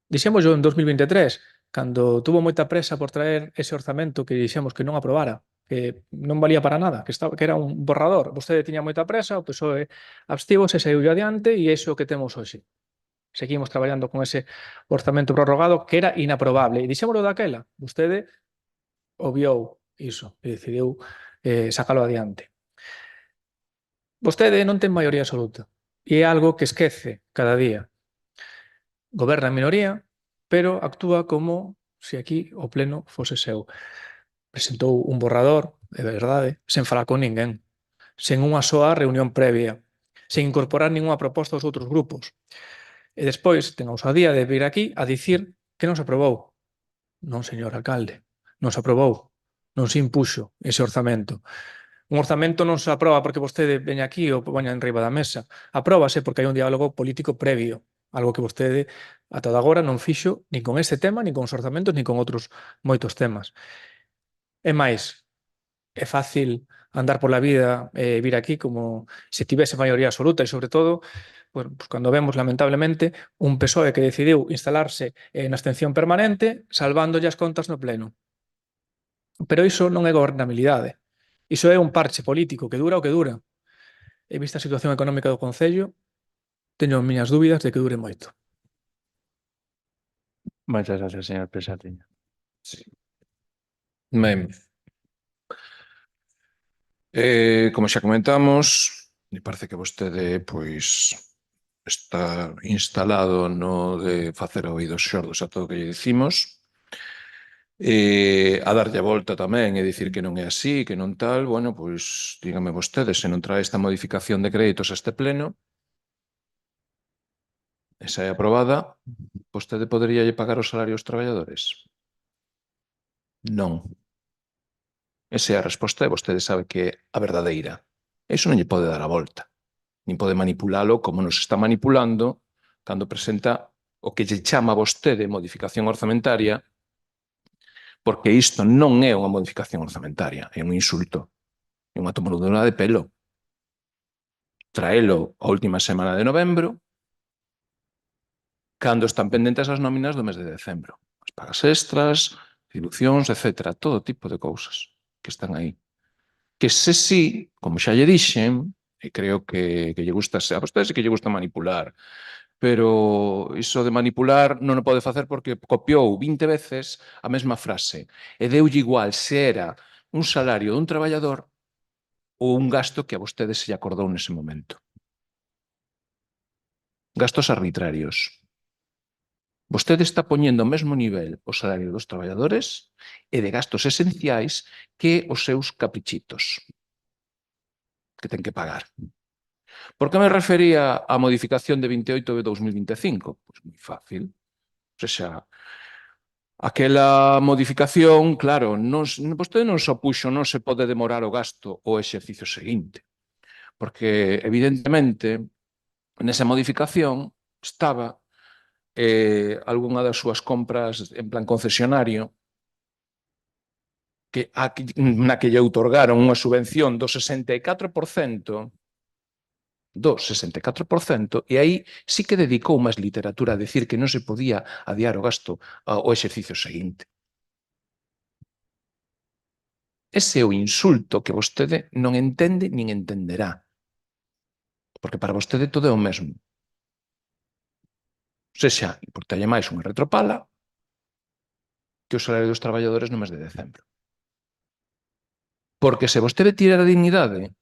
Dixémoslo en 2023, cando tuvo moita presa por traer ese orzamento que dixemos que non aprobara, que non valía para nada, que era un borrador. Vostede tiña moita presa, o PSOE abstívose, saiu adiante e iso que temos hoxe. Seguimos traballando con ese orzamento prorrogado que era inaprobable. E dixémoslo daquela, vostede obviou iso e decidiu sacalo adiante. Vostede non ten maioría absoluta e é algo que esquece cada día. Goberna en minoría, pero actúa como se aquí o pleno fose seu. Presentou un borrador, de verdade, sen falar con ninguén, sen unha soa reunión previa, sen incorporar ninguna proposta aos outros grupos. E despois ten a ousadía de vir aquí a dicir que non se aprobou. Non, señor alcalde, non se aprobou. Non se impuxo ese orzamento. Un orzamento non se aproba porque vostede veña aquí ou poña en riba da mesa. Apróbase porque hai un diálogo político previo, algo que vostede ata agora non fixo nin con este tema, nin con os orzamentos, nin con outros moitos temas. É máis, é fácil andar pola vida e vir aquí como se tivese maioría absoluta e, sobre todo, pues cando vemos, lamentablemente, un PSOE que decidiu instalarse na abstención permanente salvándolle as contas no pleno. Pero iso non é gobernabilidade. Iso é un parche político que dura o que dura. E vista a situación económica do Concello, teño miñas dúbidas de que dure moito. Moitas grazas, señor Pesatiño. Sí. Ben. Como xa comentamos, me parece que vostede pois está instalado no de facer oídos xordos a todo o que lle dicimos, a darlle a volta tamén e dicir que non é así, que non tal. Bueno, pois dígame vostede, se non trae esta modificación de créditos a este pleno, esa é aprobada, vostede poderíalle pagar os salarios aos traballadores? Non. Esa é a resposta e vostede sabe que é a verdadeira. Iso non lle pode dar a volta. Nin pode manipulalo como nos está manipulando cando presenta o que lle chama a vostede modificación orzamentaria, porque isto non é unha modificación orzamentaria, é un insulto, é unha tomadura de pelo. Traelo a última semana de novembro, cando están pendentes as nóminas do mes de decembro. As pagas extras, dilucións, etc. Todo tipo de cousas que están aí. Que se sí, como xa lle dixen, e creo que lle gusta, a vostede que lle gusta manipular, pero iso de manipular non o pode facer porque copiou 20 veces a mesma frase e deulle igual se era un salario dun traballador ou un gasto que a vostede se lle acordou nese momento. gastos arbitrarios. Vostede está poñendo ao mesmo nivel o salario dos traballadores e de gastos esenciais que os seus caprichitos que ten que pagar. Por que me refería á modificación de 28 de 2025? Pois moi fácil. O sea, aquela modificación, claro, vostede non se opuxo, non se pode demorar o gasto o exercicio seguinte. Porque, evidentemente, nesa modificación estaba algunha das súas compras en plan concesionario na que lle outorgaron unha subvención do 64%, e aí sí que dedicou máis literatura a decir que non se podía adiar o gasto ao exercicio seguinte. Ese é o insulto que vostede non entende nin entenderá. Porque para vostede todo é o mesmo. Sexa, importalle máis unha retropala que o salario dos traballadores no mes de decembro. Porque se vostede tira a dignidade,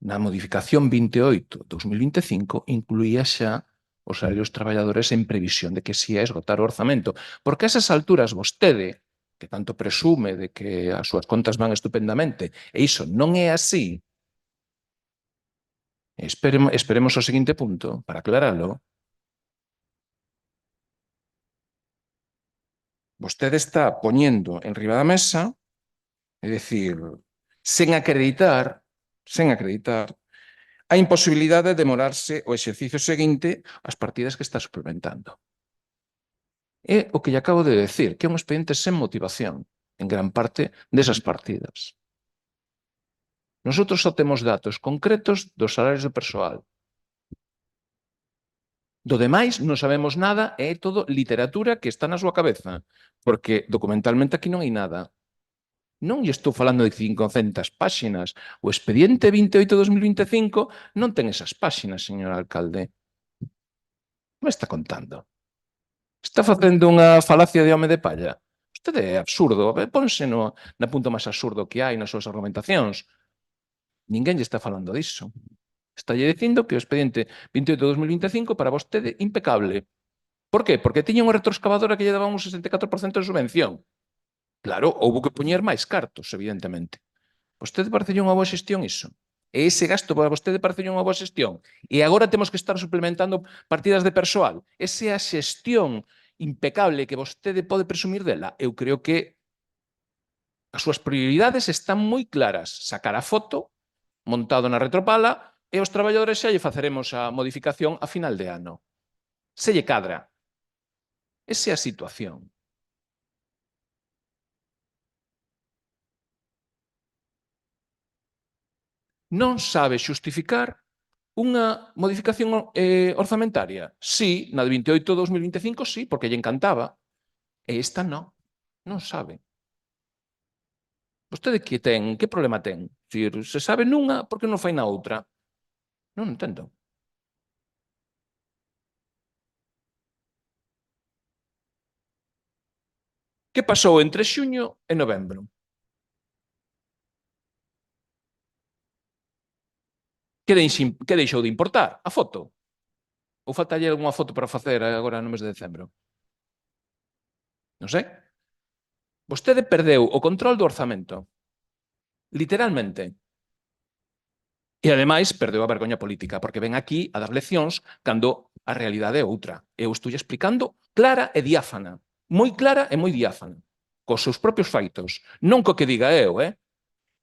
na modificación 28/2025 incluía xa os salarios dos traballadores en previsión de que se ia esgotar o orzamento. Porque a esas alturas vostede, que tanto presume de que as súas contas van estupendamente, e iso non é así, esperemos o seguinte punto para aclaralo. Vostede está poñendo en riba da mesa, é dicir, sen acreditar a imposibilidade de demorarse o exercicio seguinte as partidas que está suplementando. É o que lle acabo de decir, que é un expediente sen motivación en gran parte desas partidas. Nosotros só temos datos concretos dos salarios do persoal. Do demais non sabemos nada e é todo literatura que está na súa cabeza, porque documentalmente aquí non hai nada. Non lle estou falando de 500 páxinas. O expediente 28/2025 non ten esas páxinas, señor alcalde. Me está contando? Está facendo unha falacia de home de palla? Vostede é absurdo. Ponse na punto máis absurdo que hai nas súas argumentacións. Ninguén lle está falando disso. Estalle dicindo que o expediente 28/2025 para vostede impecable. Por qué? Porque tiña unha retroexcavadora que lle daba un 64% de subvención. Claro, houbo que poñer máis cartos, evidentemente. Vostede parece unha boa xestión iso? E ese gasto para vostede parece unha boa xestión? E agora temos que estar suplementando partidas de persoal? Esa é a xestión impecable que vostede pode presumir dela? Eu creo que as súas prioridades están moi claras. Sacar a foto, montado na retropala, e os traballadores xa lle faceremos a modificación a final de ano. Se lle cadra. Esa é a situación. Non sabe xustificar unha modificación orzamentaria? Sí, na de 28/2025 sí, porque lle encantaba. E esta non. Non sabe. Vostede que ten? Que problema ten? Se sabe nunha, por que non fai na outra? Non entendo. Que pasou entre xuño e novembro? Que deixou de importar? A foto? Ou faltalle algunha foto para facer agora no mes de decembro? Non sei. Vostede perdeu o control do orzamento. Literalmente. E, ademais, perdeu a vergoña política, porque ven aquí a dar leccións cando a realidade é outra. Eu estou explicando clara e diáfana. Moi clara e moi diáfana. Cos seus propios feitos. Non co que diga eu,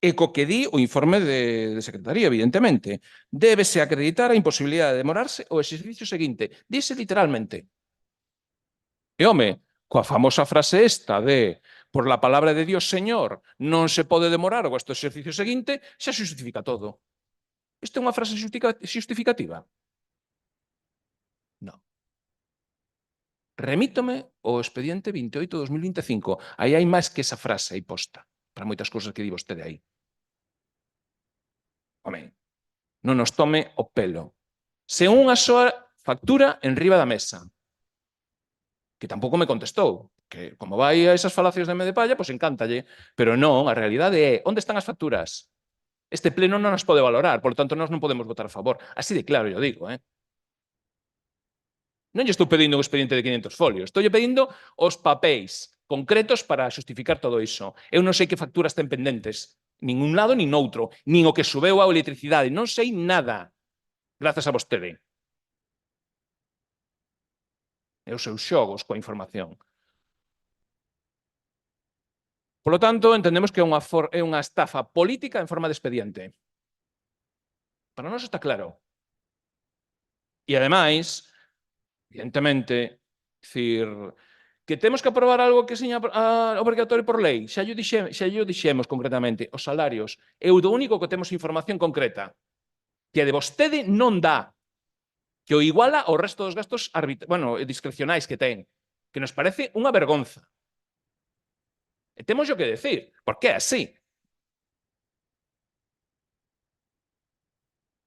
E co que di o informe de Secretaría, evidentemente. Débese acreditar a imposibilidade de demorarse o exercicio seguinte. Dice literalmente. E, home, coa famosa frase esta de por la palabra de Dios, Señor, non se pode demorar o este exercicio seguinte, xa se justifica todo. Isto é unha frase justificativa? Non. Remítome ao expediente 28/2025. Aí hai máis que esa frase aí posta, para moitas cousas que di vostede aí. Home, non nos tome o pelo. Sen unha soa factura en riba da mesa. Que tampouco me contestou. Que como vai a esas falacias de home de palla, pois encántalle. Pero non, a realidade é, onde están as facturas? Este pleno non as pode valorar, por lo tanto, nós non podemos votar a favor. Así de claro, yo digo, Non lle estou pedindo un expediente de 500 folios, estou lle pedindo os papéis concretos para xustificar todo iso. Eu non sei que facturas ten pendentes, nin un lado nin noutro, nin o que subeu a electricidade, non sei nada, grazas a vostede. E os seus xogos coa información. Por lo tanto, entendemos que é unha estafa política en forma de expediente. Para nós está claro. E, ademais, evidentemente, dicir, que temos que aprobar algo que seña obrigatorio por lei. Xa llo dixemos concretamente, os salarios. Eu do único que temos información concreta, que a de vostede non dá, que o iguala ao resto dos gastos discrecionais que ten, que nos parece unha vergonza. E temos o que decir, porque é así.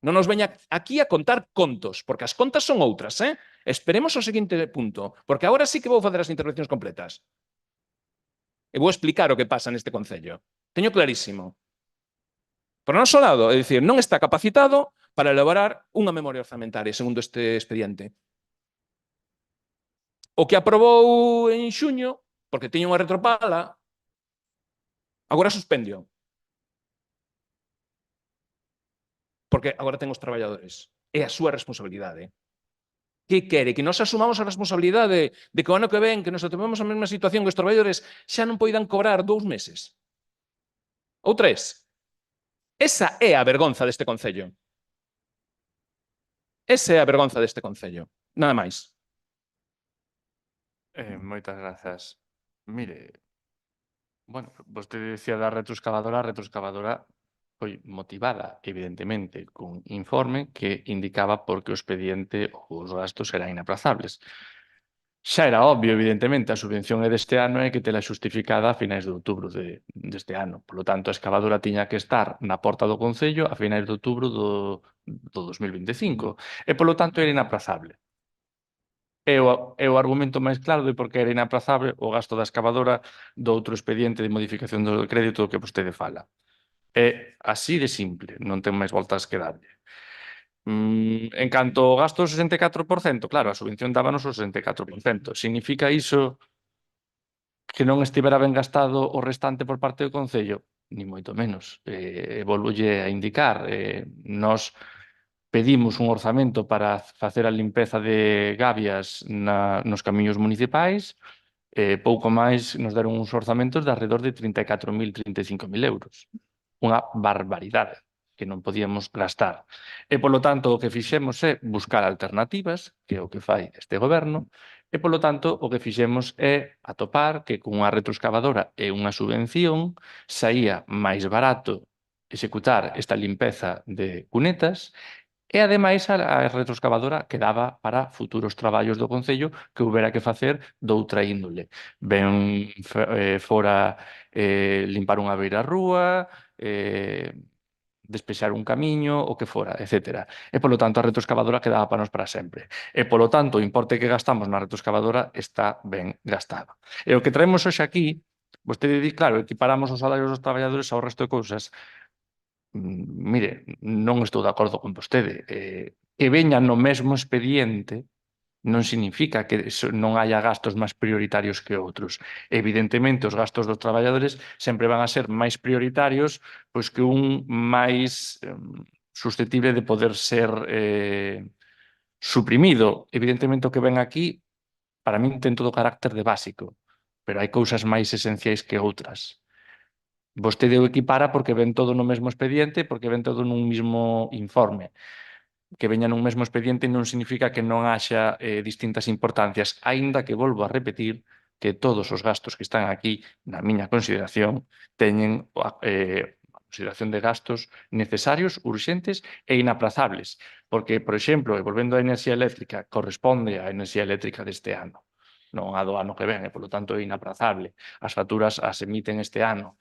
Non nos veña aquí a contar contos, porque as contas son outras, eh? Esperemos ao seguinte punto, porque agora sí que vou facer as intervencións completas. E vou explicar o que pasa neste concello. Teño clarísimo. Por noso lado, é dicir, non está capacitado para elaborar unha memoria orzamentaria, segundo este expediente. O que aprobou en xuño, porque tiña unha retropala, agora suspendio. Porque agora ten os traballadores. É a súa responsabilidade. Que quere? Que nos asumamos a responsabilidade de que o ano que ven, que nos atopemos a mesma situación que os traballadores xa non poidan cobrar 2 meses? Ou 3? Esa é a vergonza deste concello. Esa é a vergonza deste concello. Nada máis. Moitas grazas. Mire, bueno, vostede decía da retroexcavadora, a retroexcavadora foi motivada, evidentemente, cun informe que indicaba por que o expediente ou os gastos eran inaprazables. Xa era obvio, evidentemente, a subvención é deste ano e que tela xustificada a finais de outubro deste ano. Por lo tanto, a excavadora tiña que estar na porta do Concello a finais de outubro do 2025 e, polo tanto, era inaprazable. É o argumento máis claro de por que era inaprazable o gasto da excavadora do outro expediente de modificación do crédito que vostede fala. É así de simple, non ten máis voltas que darlle. En canto ao gasto do 64%, claro, a subvención dábanos o 64%. Significa iso que non estivera ben gastado o restante por parte do Concello? Ni moito menos. Volvolle a indicar, nos pedimos un orzamento para facer a limpeza de gabias nos camiños municipais, pouco máis nos deron uns orzamentos de alrededor de 34.000, 35.000 euros. Unha barbaridade que non podíamos gastar. E, polo tanto, o que fixemos é buscar alternativas, que é o que fai este goberno, e, polo tanto, o que fixemos é atopar que cunha retroexcavadora e unha subvención saía máis barato executar esta limpeza de cunetas e, ademais, a retroexcavadora quedaba para futuros traballos do Concello que houbera que facer doutra índole. Ben fora limpar unha beirarrúa, despexar un camiño, o que fora, etc. E, polo tanto, a retroexcavadora quedaba para nos para sempre. E, polo tanto, o importe que gastamos na retroexcavadora está ben gastado. E o que traemos hoxe aquí, vostede di, claro, equiparamos os salarios dos traballadores ao resto de cousas. Mire, non estou de acordo con vostede. Que veña no mesmo expediente non significa que non haya gastos máis prioritarios que outros. Evidentemente, os gastos dos traballadores sempre van a ser máis prioritarios pois que un máis susceptible de poder ser suprimido. Evidentemente, o que ven aquí, para min, ten todo o carácter de básico, pero hai cousas máis esenciais que outras. Vostede o equipara porque ven todo no mesmo expediente, porque ven todo nun mismo informe. Que veña nun mesmo expediente non significa que non haxa distintas importancias, aínda que volvo a repetir que todos os gastos que están aquí, na miña consideración, teñen a consideración de gastos necesarios, urxentes e inaprazables. Porque, por exemplo, volvendo á enerxía eléctrica, corresponde á enerxía eléctrica deste ano, non a do ano que ven, e, polo tanto, é inaprazable. As facturas as emiten este ano.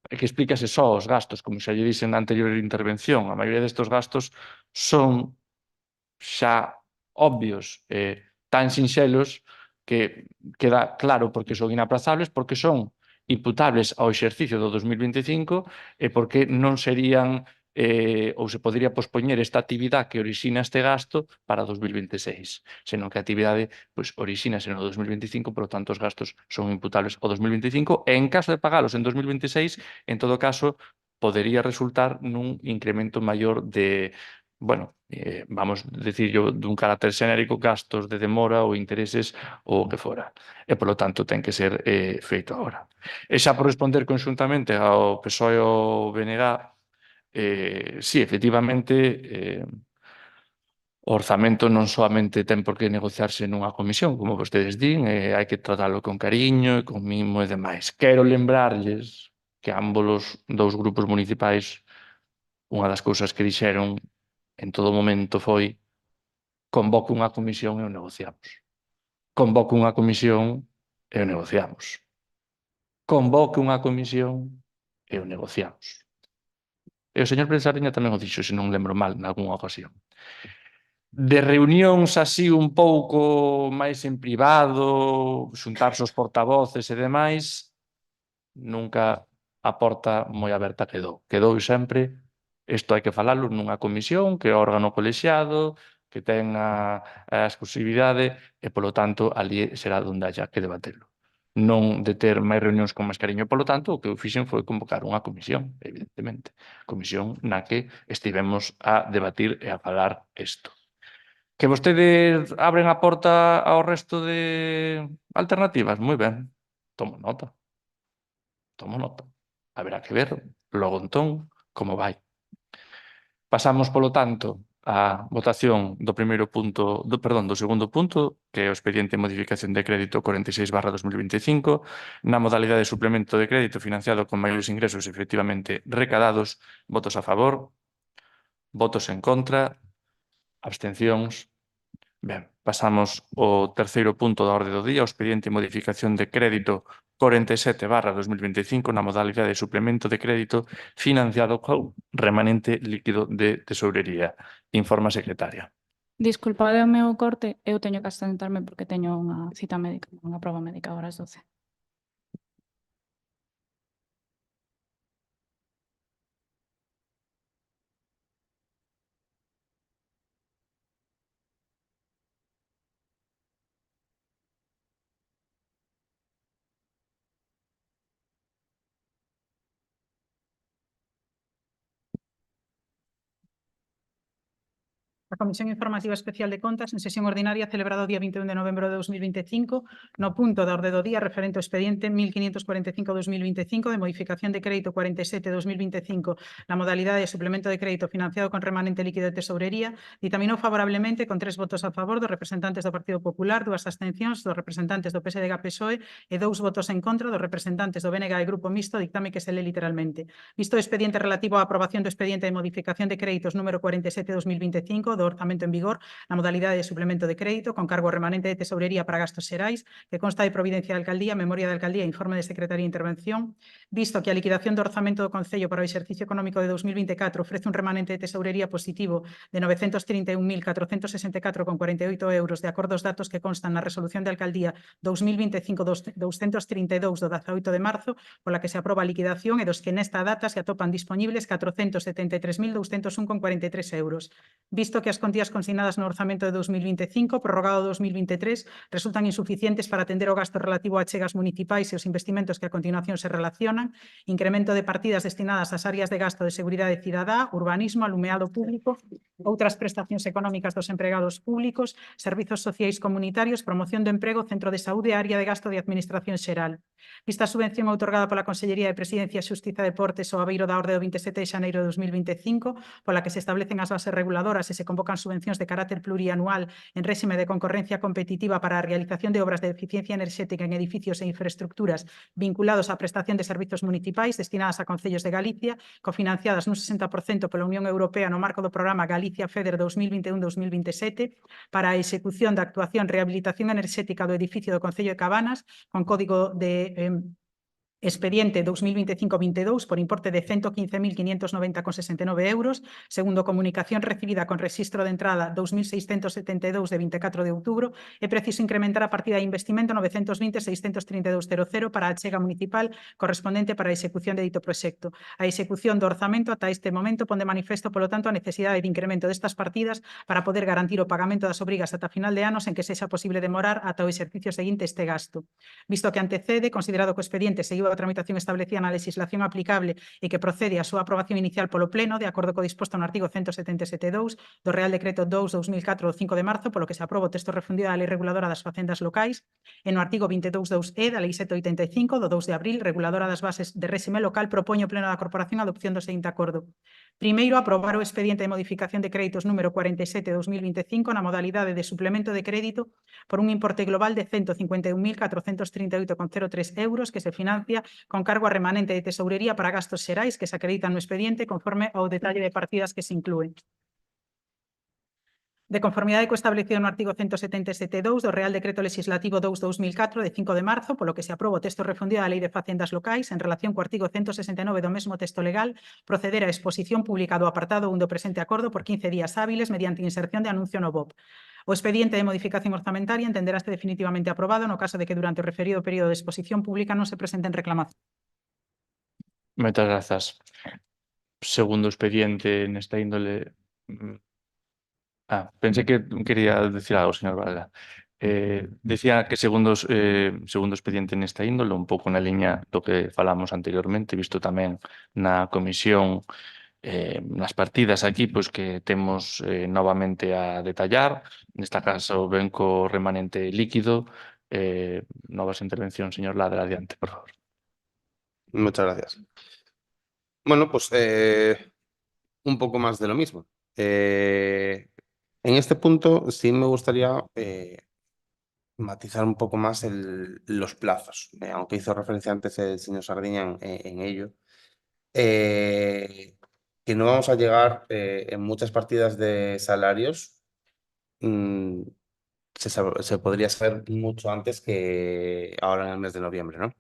É que explícase só os gastos, como xa lle dixen na anterior intervención. A maioría destes gastos son xa obvios, tan sinxelos que queda claro porque son inaprazables, porque son imputables ao exercicio do 2025 e porque non serían ou se podría pospoñer esta actividade que orixina este gasto para 2026, senón que a actividade pois, orixínase no 2025, por lo tanto os gastos son imputables ao 2025 e en caso de pagalos en 2026, en todo caso, podería resultar nun incremento maior de, bueno, vamos decirlo dun carácter xenérico, gastos de demora ou intereses ou o que fora. E, polo tanto, ten que ser feito agora. E xa por responder conxuntamente ao PSOE e ao BNG, sí, efectivamente, o orzamento non solamente ten por que negociarse nunha comisión, como vostedes din, hai que tratalo con cariño, con mimo e demais. Quero lembrarlles que ambos os dous grupos municipais, unha das cousas que dixeron en todo momento foi convoque unha comisión e o negociamos. Convoque unha comisión e o negociamos. Convoque unha comisión e o negociamos. E o señor Pérez Sariña tamén o dixo, se non lembro mal, nalgúnha ocasión. De reunións así un pouco máis en privado, xuntarse os portavoces e demais, nunca a porta moi aberta quedou. Quedou sempre, isto hai que falalo nunha comisión, que é órgano colexiado, que ten a exclusividade e, polo tanto, ali será onde haya que debaterlo. Non de ter máis reunións con máis cariño. Polo tanto, o que eu fixen foi convocar unha comisión, evidentemente. Comisión na que estivemos a debatir e a falar isto. Que vostedes abren a porta ao resto de alternativas, moi ben. Tomo nota. Tomo nota. Haberá que ver logo entón como vai. Pasamos, polo tanto, a votación do primeiro punto, do segundo punto, que é o expediente de modificación de crédito 46/2025, na modalidade de suplemento de crédito financiado con maiores ingresos efectivamente recadados. Votos a favor, votos en contra, abstencións. Ben, pasamos ao terceiro punto da orde do día, o expediente de modificación de crédito 47/2025 na modalidade de suplemento de crédito financiado con remanente líquido de tesourería. Informa a secretaria. Disculpade o meu corte, eu teño que asentarme porque teño unha cita médica, unha proba médica agora ás 12. A Comisión Informativa Especial de Contas, en sesión ordinaria celebrada o día 21 de novembro de 2025, no punto da orde do día referente ao expediente 1545/2025 de modificación de crédito 47/2025 na modalidade de suplemento de crédito financiado con remanente líquido de tesourería, ditaminou favorablemente con 3 votos a favor dos representantes do Partido Popular, 2 abstencións dos representantes do PSDG-PSOE e 2 votos en contra dos representantes do BNG e Grupo Mixto, dictame que se lê literalmente. Visto o expediente relativo á aprobación do expediente de modificación de créditos número 47/2025 do orzamento en vigor na modalidade de suplemento de crédito con cargo remanente de tesourería para gastos xerais, que consta de providencia da Alcaldía, memoria da Alcaldía e informe de Secretaría de Intervención, visto que a liquidación do orzamento do Concello para o exercicio económico de 2024 ofrece un remanente de tesourería positivo de 931.464,48 euros de acordo aos datos que constan na resolución de Alcaldía 2025-232 do 18 de marzo, pola que se aproba a liquidación e dos que nesta data se atopan dispoñibles 473.201,43 euros. Visto que as contías consignadas no orzamento de 2025, prorrogado 2023, resultan insuficientes para atender o gasto relativo a achegas municipais e os investimentos que a continuación se relacionan, incremento de partidas destinadas ás áreas de gasto de seguridade cidadá, urbanismo, alumeado público, outras prestacións económicas dos empregados públicos, servizos sociais comunitarios, promoción do emprego, centro de saúde e área de gasto de administración xeral. Vista a subvención outorgada pola Consellería de Presidencia, Xustiza e Deportes ao abeiro da orde do 27 de xaneiro de 2025, pola que se establecen as bases reguladoras e se convocan subvencións de carácter plurianual en réxime de concorrencia competitiva para a realización de obras de eficiencia enerxética en edificios e infraestructuras vinculados á prestación de servizos municipais destinadas a concellos de Galicia, cofinanciadas nun 60% pola Unión Europea no marco do programa Galicia FEDER 2021-2027 para a execución da actuación rehabilitación enerxética do edificio do Concello de Cabanas con código de Expediente 2025-22 por importe de 115.590,69 euros. Segundo, comunicación recibida con registro de entrada 2.672 de 24 de outubro. É preciso incrementar a partida de investimento 920.632,00 para a achega municipal correspondente para a execución de dito proxecto. A execución do orzamento ata este momento pon de manifesto, polo tanto, a necesidade de incremento destas partidas para poder garantir o pagamento das obrigas ata final de ano sen que sexa posible demorar ata o exercicio seguinte este gasto. Visto que antecede, considerado que o expediente seguiu a tramitación establecida na legislación aplicable e que procede a súa aprobación inicial polo Pleno, de acordo co disposto no artigo 177.2 do Real Decreto 2/2004 do 5 de marzo, polo que se aproba o texto refundido da Lei Reguladora das Facendas Locais, e no artigo 22.2e da Lei 785 do 2 de abril, reguladora das bases de réxime local, propoño o Pleno da Corporación a adopción do seguinte acordo. Primeiro, aprobar o expediente de modificación de créditos número 47/2025 na modalidade de suplemento de crédito por un importe global de 151.438,03 euros que se financia con cargo a remanente de tesourería para gastos xerais que se acreditan no expediente conforme ao detalle de partidas que se inclúen. De conformidade co establecido no artigo 177.2 do Real Decreto Legislativo 2/2004 de 5 de marzo, polo que se aproba o texto refundido da Lei de Facendas Locais en relación co artigo 169 do mesmo texto legal, proceder á exposición pública do apartado 1 do presente acordo por 15 días hábiles mediante inserción de anuncio no BOP. O expediente de modificación orzamentaria entenderáse definitivamente aprobado no caso de que durante o referido período de exposición pública non se presenten reclamacións. Moitas grazas. Segundo expediente nesta índole... pensei que quería decir algo, señor Varela. Decía que segundo expediente nesta índole, un pouco na liña do que falamos anteriormente, visto tamén na comisión nas partidas aquí, pois que temos novamente a detallar, nesta caso ven co remanente líquido. Novas intervencións, señor Ladra, adiante, por favor. Muchas gracias. Bueno, pues un poco más de lo mismo. En este punto sí me gustaría matizar un poco más los plazos, aunque hizo referencia antes el señor Sardiña en ello. Que no vamos a llegar en muchas partidas de salarios, se podría saber mucho antes que ahora en el mes de noviembre, ¿no?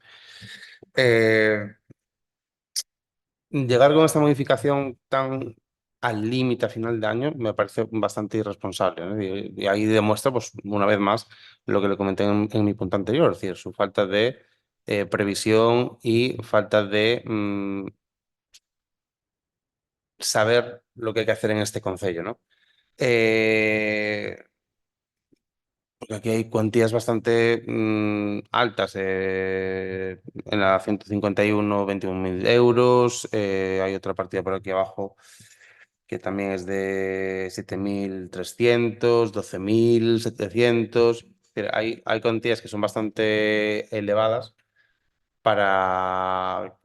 Llegar con esta modificación tan al límite a final de año me parece bastante irresponsable, ¿no? Y ahí demuestra, pues, una vez más, lo que le comenté en mi punto anterior, es decir, su falta de previsión y falta de saber lo que hay que hacer en este concello, ¿no? Porque aquí hay cuantías bastante altas, en la 151, 21.000 euros, hay otra partida por aquí abajo que también es de 7.300, 12.700, hay cuantías que son bastante elevadas para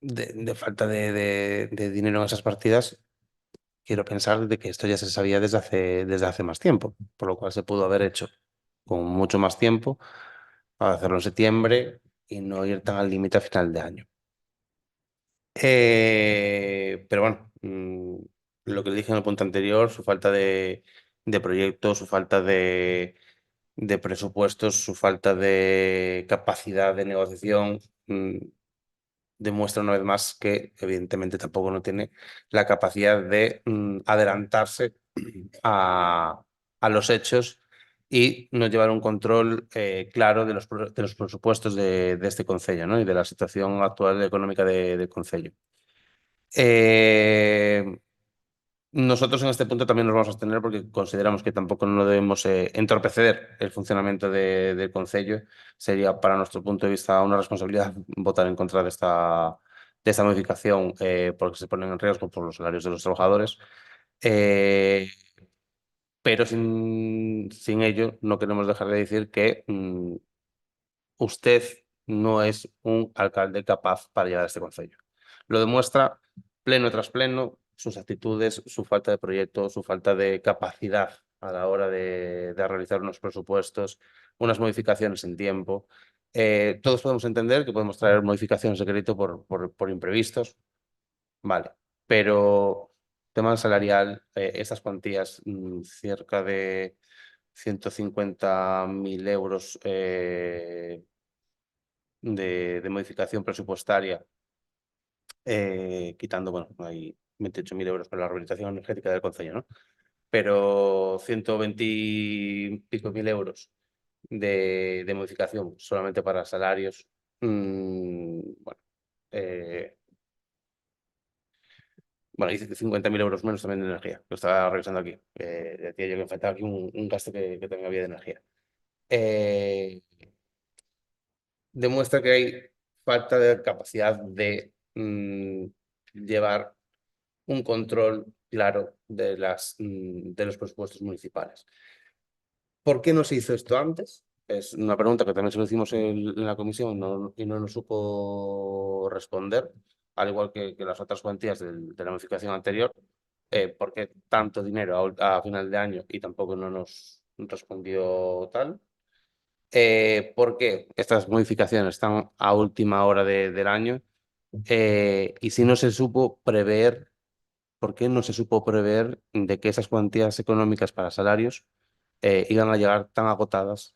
de falta de dinero en esas partidas. Quiero pensar de que esto ya se sabía desde hace más tiempo, por lo cual se pudo haber hecho con mucho más tiempo para hacerlo en septiembre y no ir tan al límite a final de año. Pero bueno, lo que le dije en el punto anterior, su falta de proyectos, su falta de presupuestos, su falta de capacidad de negociación, demuestra una vez más que evidentemente tampoco no tiene la capacidad de adelantarse a los hechos y no llevar un control claro de los presupuestos de este concello, ¿no? Y de la situación actual económica del concello. Nosotros en este punto también nos vamos a abstener porque consideramos que tampoco no debemos entorpecer el funcionamiento del concello. Sería, para nuestro punto de vista, una responsabilidad votar en contra de esta modificación porque se ponen en riesgo por los salarios de los trabajadores. Pero sin ello no queremos dejar de decir que usted no es un alcalde capaz para llevar a este concello. Lo demuestra pleno tras pleno sus actitudes, su falta de proyecto, su falta de capacidad a la hora de realizar unos presupuestos, unas modificaciones en tiempo. Todos podemos entender que podemos traer modificaciones de crédito por imprevistos, vale, pero tema salarial, estas cuantías, cerca de 150.000 euros de modificación presupuestaria, quitando, bueno, hay 28.000 euros para la rehabilitación energética del concello, ¿no? Pero 120 y pico mil euros de modificación solamente para salarios, bueno, bueno, y 50.000 euros menos también de energía. Lo estaba revisando aquí. Decía yo que me faltaba aquí un gasto que también había de energía. Demuestra que hay falta de capacidad de llevar un control claro de los presupuestos municipales. ¿Por qué no se hizo esto antes? Es una pregunta que también se lo hicimos en la comisión y no nos supo responder, al igual que las otras cuantías de la modificación anterior. ¿Por qué tanto dinero a final de año y tampoco no nos respondió tal? ¿Por qué estas modificaciones están a última hora del año? Y si no se supo prever, ¿por qué no se supo prever de que esas cuantías económicas para salarios iban a llegar tan agotadas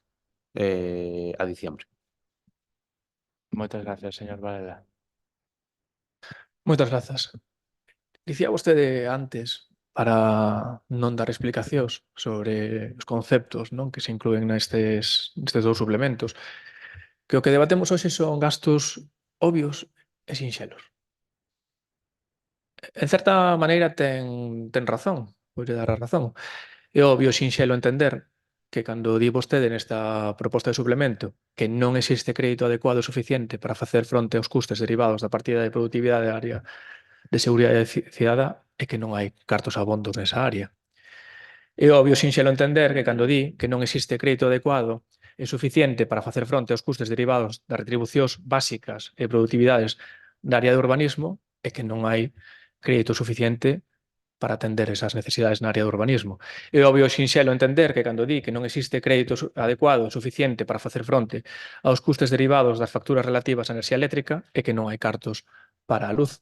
a diciembre? Moitas gracias, señor Varela. Moitas grazas. Dicía vostede antes, para non dar explicacións sobre os conceptos, non, que se incluen nestes dous suplementos, que o que debatemos hoxe son gastos obvios e sinxelos. En certa maneira ten razón, voulle dar a razón. É obvio e sinxelo entender que cando di vostede nesta proposta de suplemento que non existe crédito adecuado e suficiente para facer fronte aos custes derivados da partida de produtividade da área de seguridade cidadá é que non hai cartos abondos nesa área. É obvio e sinxelo entender que cando di que non existe crédito adecuado e suficiente para facer fronte aos custes derivados das retribucións básicas e produtividades da área de urbanismo é que non hai crédito suficiente para atender esas necesidades na área do urbanismo. É obvio e sinxelo entender que cando di que non existe crédito adecuado e suficiente para facer fronte aos custes derivados das facturas relativas á enerxía eléctrica é que non hai cartos para a luz.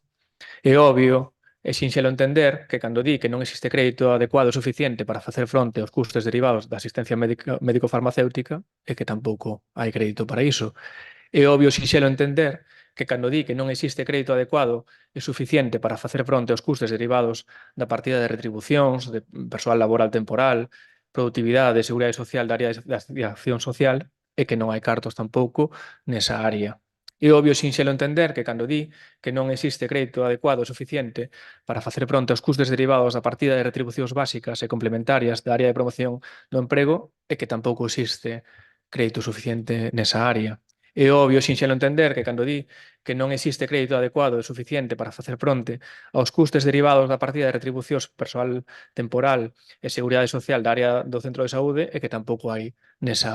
É obvio e sinxelo entender que cando di que non existe crédito adecuado e suficiente para facer fronte aos custes derivados da asistencia médico-farmacéutica é que tampouco hai crédito para iso. É obvio e sinxelo entender que cando di que non existe crédito adecuado e suficiente para facer fronte aos custes derivados da partida de retribucións, de persoal laboral temporal, produtividade e seguridade social da área de acción social, e que non hai cartos tampouco nesa área. É obvio e sinxelo entender que cando di que non existe crédito adecuado e suficiente para facer fronte aos custes derivados da partida de retribucións básicas e complementarias da área de promoción do emprego, é que tampouco existe crédito suficiente nesa área. É obvio e sinxelo entender que cando di que non existe crédito adecuado e suficiente para facer fronte aos custes derivados da partida de retribucións persoal temporal e seguridade social da área do centro de saúde e que tampouco hai nese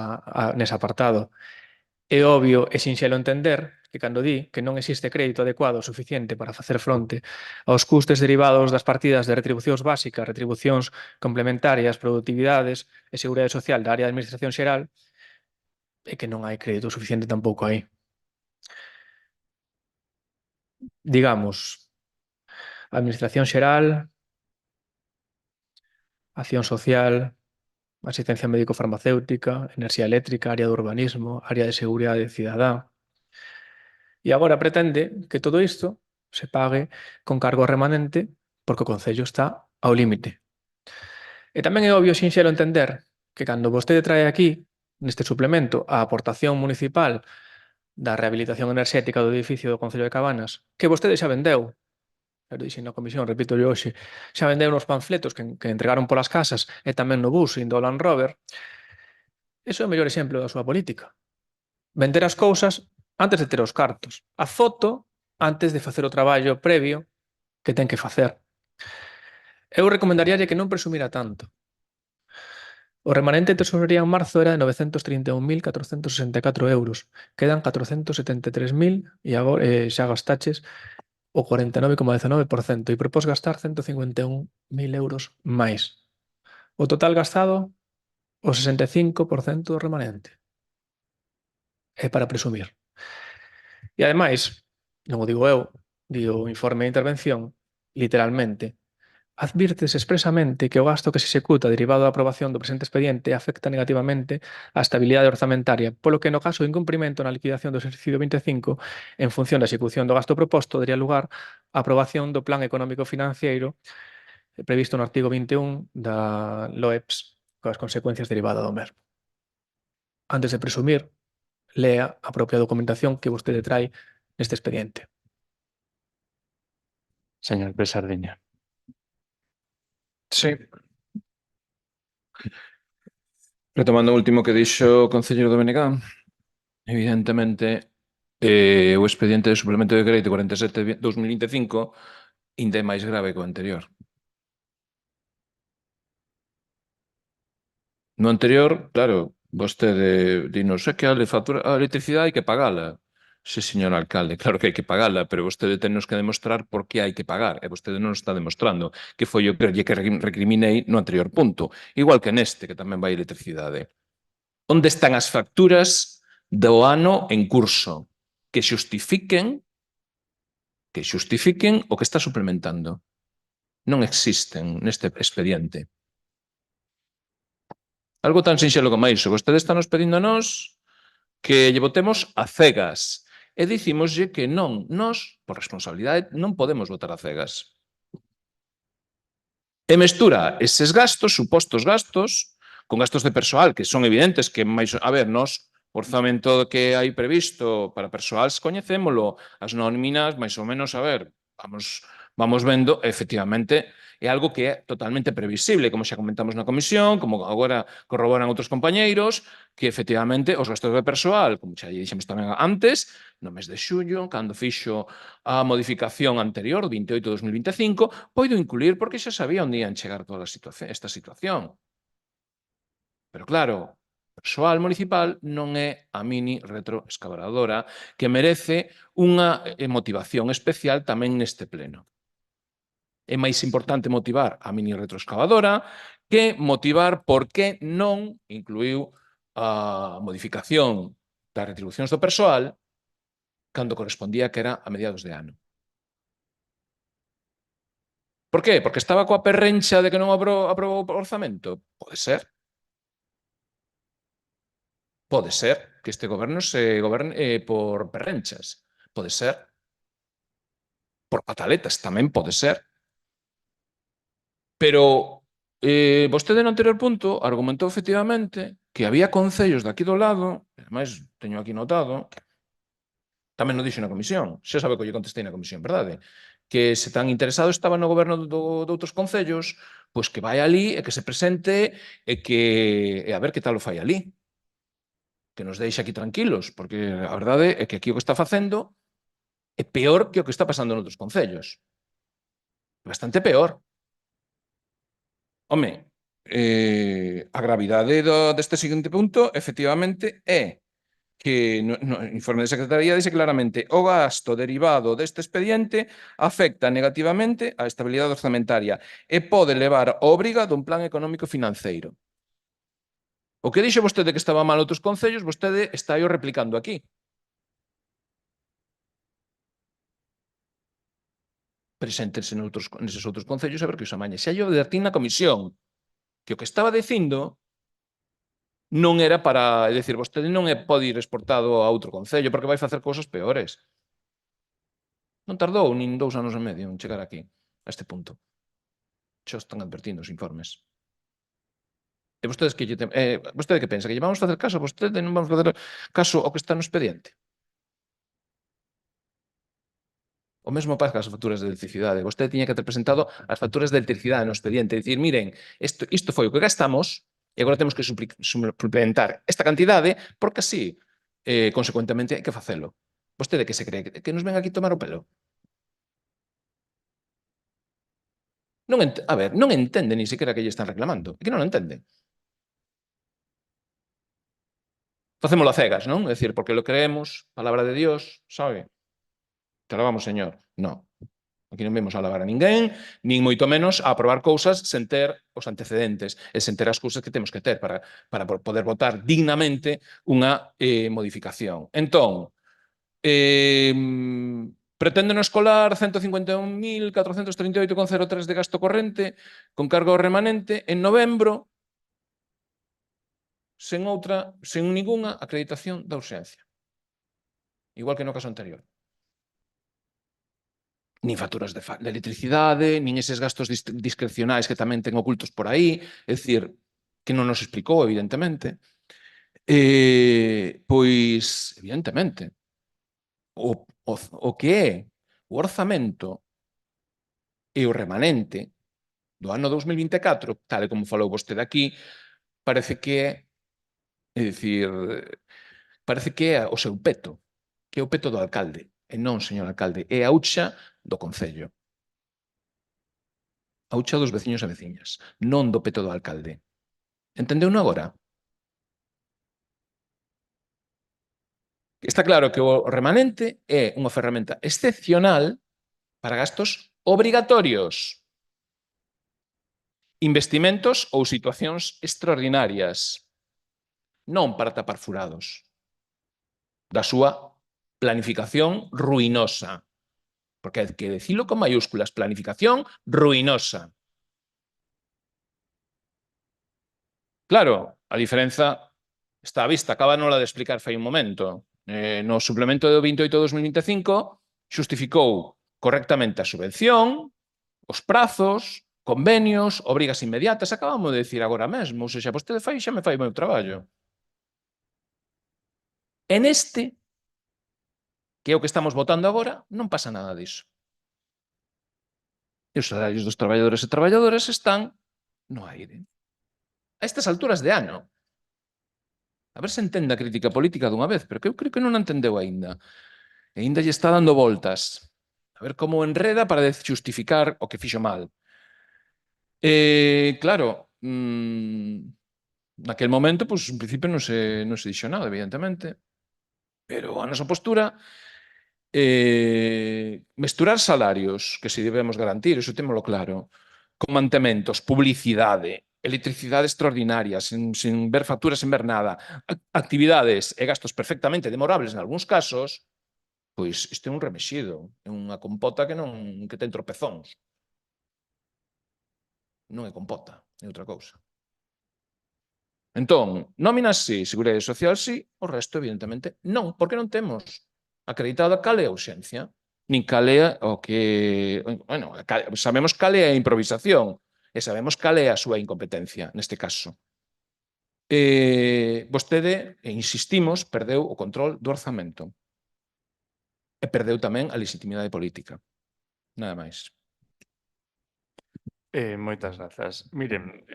apartado. É obvio e sinxelo entender que cando di que non existe crédito adecuado o suficiente para facer fronte aos custes derivados das partidas de retribucións básicas, retribucións complementarias, produtividades e seguridade social da área de administración xeral, é que non hai crédito suficiente tampouco aí. Digamos, Administración xeral, Acción social, Asistencia médico-farmacéutica, Enerxía eléctrica, área do urbanismo, área de seguridade cidadá. E agora pretende que todo isto se pague con cargo remanente porque o Concello está ao límite. E tamén é obvio sinxelo entender que cando vostede trae aquí, neste suplemento, a aportación municipal da rehabilitación enerxética do edificio do Concello de Cabanas, que vostede xa vendeu, pero dixen na comisión, repito yo hoxe, xa vendeu nos panfletos que entregaron polas casas e tamén no bus indo ao Land Rover. Iso é o mellor exemplo da súa política. Vender as cousas antes de ter os cartos. A foto antes de facer o traballo previo que ten que facer. Eu recomendaríalle que non presumira tanto. O remanente de tesorería en marzo era de 931.464 euros. Quedan 473.000 e agora xa gastaches o 49,19% e propós gastar 151.000 euros máis. O total gastado, o 65% do remanente. É para presumir. E ademais, non o digo eu, digo o informe de intervención, literalmente, Advírtese expresamente que o gasto que se executa derivado da aprobación do presente expediente afecta negativamente a estabilidade orzamentaria, polo que no caso de incumprimento na liquidación do exercicio 25, en función da execución do gasto proposto, daría lugar á aprobación do Plan Económico Financiero previsto no artigo 21 da LOEPS, coas consecuencias derivadas do mesmo. Antes de presumir, lea a propia documentación que vostede trae neste expediente. Señor Besardiña. Sí. Retomando o último que dixo o concelleiro do BNG, evidentemente, o expediente de suplemento de crédito 47/2025 ainda é máis grave que o anterior. No anterior, claro, vostede dinos que a electricidade hai que pagala. Sí, señor alcalde, claro que hai que pagala, pero vostede tennos que demostrar por que hai que pagar, e vostede non está demostrando, que foi o que recriminei no anterior punto, igual que neste, que tamén vai electricidade. Onde están as facturas do ano en curso que xustifiquen o que está suplementando? Non existen neste expediente. Algo tan sinxelo como iso. Vostede está nos pedindo a nós que lle votemos a cegas. E dicímoslle que non, nós, por responsabilidade, non podemos votar a cegas. E mestura eses gastos, supostos gastos, con gastos de persoal que son evidentes que máis... A ver, nós, o orzamento que hai previsto para persoal, coñecémolo, as nóminas, máis ou menos, a ver, vamos vendo, efectivamente, é algo que é totalmente previsible, como xa comentamos na comisión, como agora corroboran outros compañeiros, que efectivamente os gastos de persoal, como xa dixemos tamén antes, no mes de xullo, cando fixo a modificación anterior, 28/2025, poido incluir porque xa sabía onde ian chegar toda esta situación. Pero claro, persoal municipal non é a mini retroexcavadora que merece unha motivación especial tamén neste pleno. É máis importante motivar a mini retroexcavadora que motivar por que non incluiu a modificación das retribucións do persoal cando correspondía que era a mediados de ano. Por qué? Porque estaba coa perrencha de que non aprobou o orzamento? Pode ser. Pode ser que este goberno se goberne por perrenchas. Pode ser. Por pataletas tamén pode ser. Pero vostede no anterior punto argumentou efectivamente que había concellos de aquí do lado, e ademais teño aquí notado, tamén non dixo na comisión, xa sabe que lle contestei na comisión, verdade? Que se tan interesado estaba no goberno de outros concellos, pois que vai ali e que se presente e a ver que tal o fai ali. Que nos deixe aquí tranquilos, porque a verdade é que aquí o que está facendo é peor que o que está pasando noutros concellos. Bastante peor. Home, a gravidade deste seguinte punto, efectivamente, é que no informe de Secretaría dice claramente o gasto derivado deste expediente afecta negativamente a estabilidade orzamentaria e pode levar a obriga dun plan económico financeiro. O que dixo vostede que estaba mal outros concellos, vostede está aí replicando aquí. Preséntense neses outros concellos a ver que os amañe. Xa yo advertín na comisión que o que estaba dicindo non era para... É dicir, vostede non pode ir exportado a outro concello porque vai facer cousas peores. Non tardou nin 2 anos e medio en chegar aquí, a este punto. Xa están advertindo os informes. E vostedes que vostede que pensa? Que lle vamos facer caso a vostede? Non vamos facer caso ao que está no expediente? O mesmo pasa as facturas de electricidade. Vostede tiña que ter presentado as facturas de electricidade no expediente. Dicir, miren, isto foi o que gastamos e agora temos que suplementar esta cantidade porque así, consecuentemente, hai que facelo. Vostede que se cree? Que nos ven aquí tomar o pelo? A ver, non entende ni siquiera que lle están reclamando. É que non o entende. Facémolo a cegas, non? É dicir, porque lo creemos, palabra de Dios, sabe? Te alabamos, Señor. Non. Aquí non vemos a alabar a ninguén, nin moito menos a aprobar cousas sen ter os antecedentes e sen ter as cousas que temos que ter para poder votar dignamente unha modificación. Entón, Pretende no escolar 151.438,03 de gasto corrente con cargo remanente en novembro sen ningunha acreditación da urxencia. Igual que no caso anterior. Nin facturas de electricidade, nin eses gastos discrecionais que tamén ten ocultos por aí, é dicir, que non nos explicou, evidentemente. Pois, evidentemente, o que é o orzamento e o remanente do ano 2024, tal e como falou vostede aquí, parece que é o seu peto, que é o peto do alcalde. E non, señor alcalde, é a hucha do concello. A hucha dos veciños e veciñas, non do peto do alcalde. Entendeu-no agora? Está claro que o remanente é unha ferramenta excepcional para gastos obrigatorios, investimentos ou situacións extraordinarias, non para tapar furados da súa planificación ruinosa. Porque hai que dicilo con mayúsculas, planificación ruinosa. Claro, a diferenza está á vista, acaba nola de explicar fai un momento. No suplemento do 28/2025 xustificou correctamente a subvención, os prazos, convenios, obrigas inmediatas, acabamos de decir agora mesmo, ou seja, vostede xa me fai o meu traballo. E neste, que é o que estamos votando agora, non pasa nada diso. E os salarios dos traballadores e traballadoras están no aire. A estas alturas de ano. A ver se entende a crítica política dunha vez, pero que eu creo que non a entendeu aínda. E aínda lle está dando voltas. A ver como enreda para justificar o que fixo mal. Claro, naquel momento, pues, en principio non se dixo nada, evidentemente. Pero a nosa postura mesturar salarios, que se debemos garantir, iso témolo claro, con mantementos, publicidade, electricidade extraordinaria, sin ver facturas, sin ver nada, actividades e gastos perfectamente demorables en algúns casos, pois isto é un remexido, é unha compota que ten tropezóns. Non é compota, é outra cousa. Entón, nóminas sí, seguridade social sí, o resto, evidentemente, non, porque non temos acreditada cal é a urxencia, nin cal é o que... Bueno, sabemos cal é a improvisación e sabemos cal é a súa incompetencia, neste caso. Vostede, insistimos, perdeu o control do orzamento e perdeu tamén a legitimidade política. Nada máis. Moitas grazas. Miren,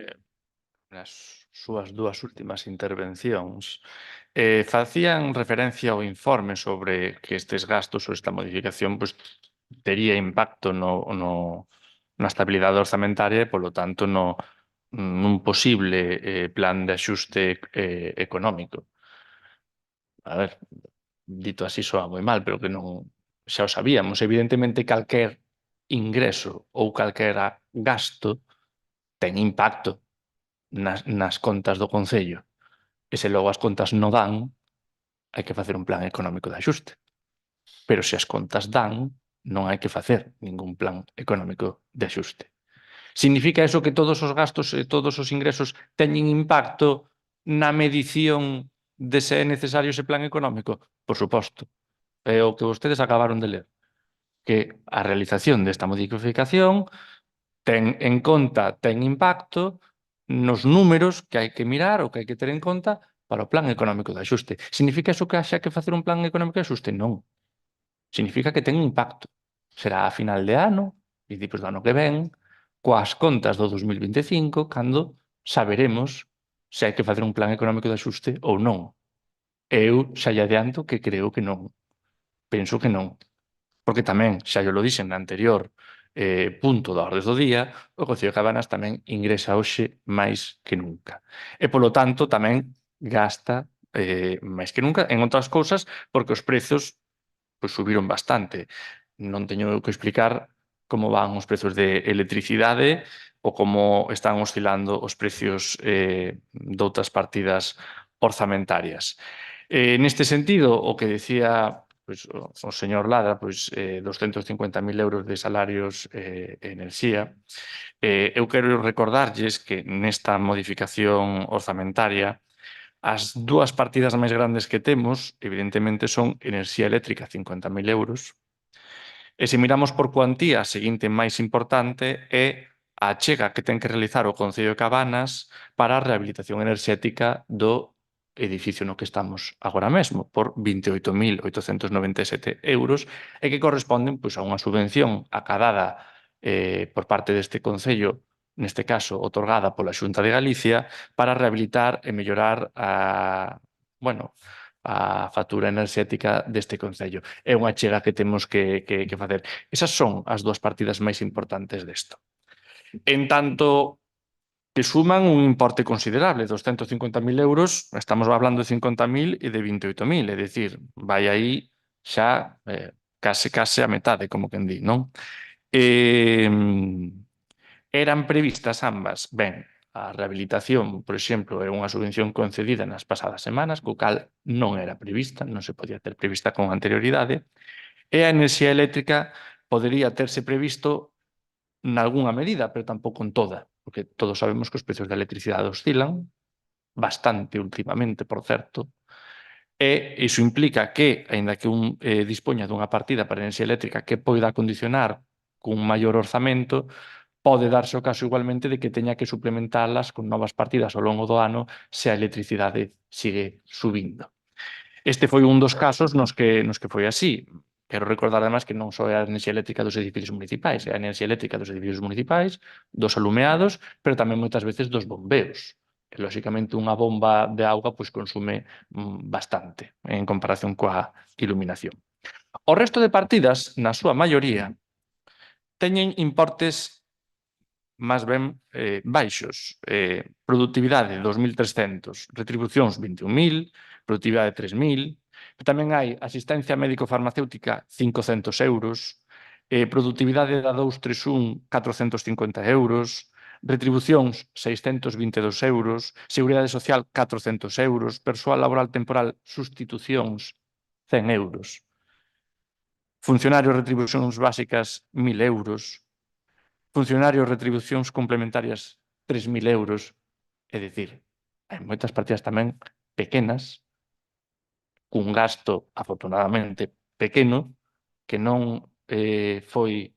nas súas dúas últimas intervencións facían referencia ao informe sobre que estes gastos ou esta modificación pues, tería impacto na estabilidade orzamentaria e, polo tanto, nun posible plan de axuste económico. A ver, dito así soa moi mal, pero que non xa o sabíamos. Evidentemente, calquer ingreso ou calquera gasto ten impacto nas contas do Concello. E se logo as contas non dan, hai que facer un plan económico de axuste. Pero se as contas dan, non hai que facer ningún plan económico de axuste. Significa eso que todos os gastos e todos os ingresos teñen impacto na medición de se é necesario ese plan económico? Por suposto. É o que vostedes acabaron de ler. Que a realización desta modificación ten en conta, ten impacto nos números que hai que mirar ou que hai que ter en conta para o plan económico de axuste. Significa eso que haxa que facer un plan económico de axuste? Non. Significa que ten impacto. Será a final de ano, principios do ano que ven, coas contas do 2025, cando saberemos se hai que facer un plan económico de axuste ou non. Eu xa lle adianto que creo que non. Penso que non. Porque tamén, xa yo lo dixen na anterior punto da orde do día, o Concello de Cabanas tamén ingresa hoxe máis que nunca. E, polo tanto, tamén gasta máis que nunca en outras cousas porque os prezos pues, subiron bastante. Non teño que explicar como van os prezos de electricidade ou como están oscilando os precios doutras partidas orzamentarias. Neste sentido, o que decía pois, o señor Ladra, pois, 250.000 euros de salarios e enerxía. Eu quero recordarlles que nesta modificación orzamentaria as dúas partidas máis grandes que temos, evidentemente, son enerxía eléctrica, 50.000 euros, e se miramos por cuantía, a seguinte máis importante é a achega que ten que realizar o Concello de Cabanas para a rehabilitación enerxética do edificio no que estamos agora mesmo, por 28.897 euros, e que corresponden pois, a unha subvención acadada por parte deste Concello, neste caso, otorgada pola Xunta de Galicia, para rehabilitar e mellorar a factura enerxética deste Concello. É unha achega que temos que facer. Esas son as dúas partidas máis importantes desto. En tanto que suman un importe considerable, 250.000 euros, estamos hablando de 50.000 e de 28.000, é dicir, vai aí xa case a metade, como quen di, non? Eran previstas ambas? Ben, a rehabilitación, por exemplo, é unha subvención concedida nas pasadas semanas, co cal non era prevista, non se podía ter prevista con anterioridade, e a enerxía eléctrica podería terse previsto nalgúnha medida, pero tampouco en toda, porque todos sabemos que os precios da electricidade oscilan bastante últimamente, por certo, e iso implica que, aínda que un dispoña dunha partida para enerxía eléctrica que poida condicionar cun maior orzamento, pode darse o caso igualmente de que teña que suplementalas con novas partidas ao longo do ano se a electricidade sigue subindo. Este foi un dos casos nos que foi así. Quero recordar, además, que non só é a enerxía eléctrica dos edificios municipais, é a enerxía eléctrica dos edificios municipais, dos alumeados, pero tamén moitas veces dos bombeos. E, lóxicamente, unha bomba de auga pois, consume bastante en comparación coa iluminación. O resto de partidas, na súa maioría, teñen importes máis ben baixos. Productividade 2.300, retribucións 21.000, productividade 3.000, pero tamén hai asistencia médico-farmacéutica 500 euros, productividade da 231 450 euros, retribucións 622 euros, seguridade social 400 euros, persoal laboral temporal sustitucións 100 euros, funcionarios retribucións básicas 1.000 euros, funcionarios retribucións complementarias 3.000 euros, é dicir, hai moitas partidas tamén pequenas, cun gasto afortunadamente pequeno, que non foi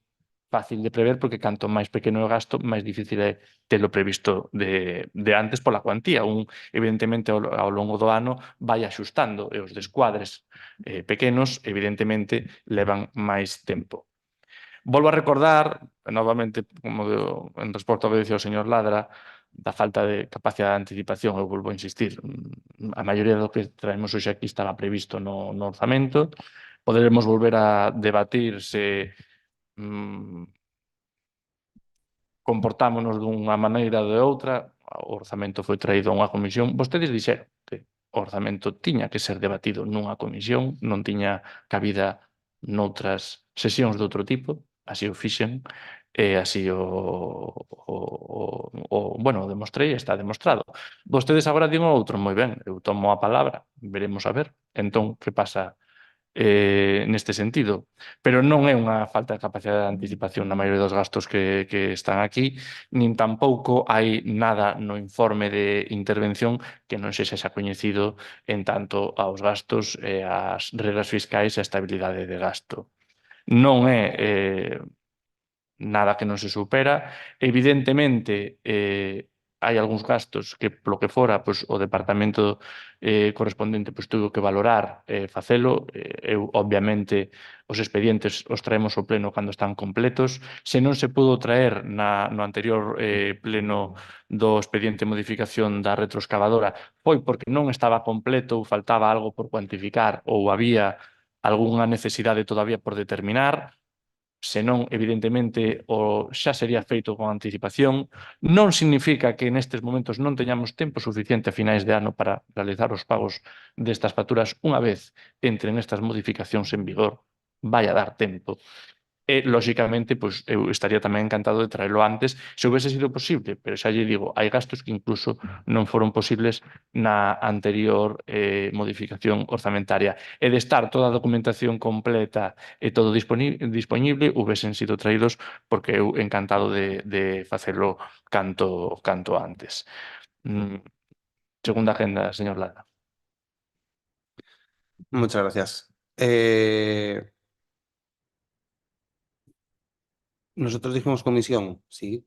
fácil de prever, porque canto máis pequeno o gasto, máis difícil é telo previsto de antes pola cuantía. Evidentemente, ao longo do ano vai axustando, e os descuadres pequenos, evidentemente, levan máis tempo. Volvo a recordar, novamente, como en resposta ao que dicía o señor Ladra, da falta de capacidade de anticipación, eu volvo a insistir, a maioría do que traemos hoxe aquí estaba previsto no orzamento, poderemos volver a debatir se comportámonos dunha maneira ou de outra. O orzamento foi traído a unha comisión. Vostedes dixeron que o orzamento tiña que ser debatido nunha comisión, non tiña cabida noutras sesións de outro tipo, así o fixen, e así demostrei, está demostrado. Vostedes agora din o outro, moi ben, eu tomo a palabra, veremos a ver. Entón, que pasa neste sentido? Pero non é unha falta de capacidade de anticipación na maioría dos gastos que están aquí, nin tampouco hai nada no informe de intervención que non sexa xa coñecido en tanto aos gastos, as regras fiscais e a estabilidade de gasto. Non é nada que non se supera. Evidentemente, hai algúns gastos que, polo que fora, pois, o departamento correspondente pois, tuvo que valorar facelo. Eu, obviamente, os expedientes os traemos ao pleno cando están completos. Se non se pudo traer no anterior pleno do expediente de modificación da retroexcavadora foi porque non estaba completo ou faltaba algo por cuantificar ou había algunha necesidade todavía por determinar. Senón, evidentemente, xa sería feito con anticipación. Non significa que nestes momentos non teñamos tempo suficiente a finais de ano para realizar os pagos destas facturas. Unha vez entren estas modificacións en vigor, vai a dar tempo. E, lóxicamente, pois, eu estaría tamén encantado de traelo antes, se houvese sido posible, pero xa lle digo, hai gastos que incluso non foron posibles na anterior modificación orzamentaria. E de estar toda a documentación completa e todo disponible, houvesen sido traídos porque eu encantado de facelo canto antes. Segunda agenda, señor Lara. Muchas gracias. Nosotros dijimos comisión, sí,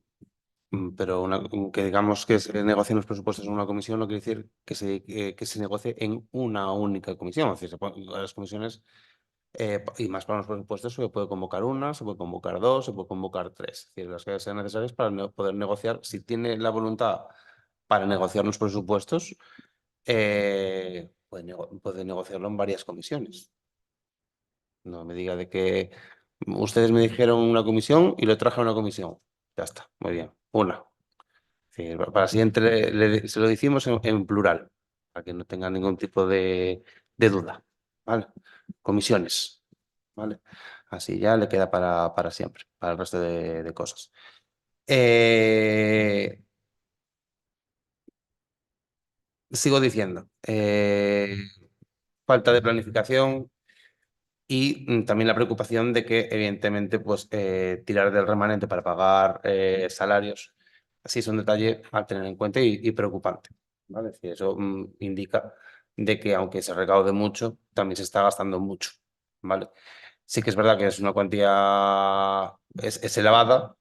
pero que digamos que se negocien los presupuestos en una comisión no quiere decir que se negocie en una única comisión. Es decir, las comisiones, y más para los presupuestos, se puede convocar una, se puede convocar dos, se puede convocar tres. Es decir, las que sean necesarias para poder negociar. Si tiene la voluntad para negociar los presupuestos, puede negociarlo en varias comisiones. No me diga de que ustedes me dijeron una comisión y lo traje a una comisión. Ya está, muy bien. Una. Sí, para siempre se lo decimos en plural, para que no tenga ningún tipo de duda. ¿Vale? Comisiones. ¿Vale? Así ya le queda para siempre, para el resto de cosas. Sigo diciendo, falta de planificación. Y también la preocupación de que, evidentemente, pues tirar del remanente para pagar salarios, así es un detalle a tener en cuenta y preocupante. ¿Vale? Es decir, eso indica de que aunque se recaude mucho, también se está gastando mucho. ¿Vale? Sí que es verdad que es una cuantía es elevada,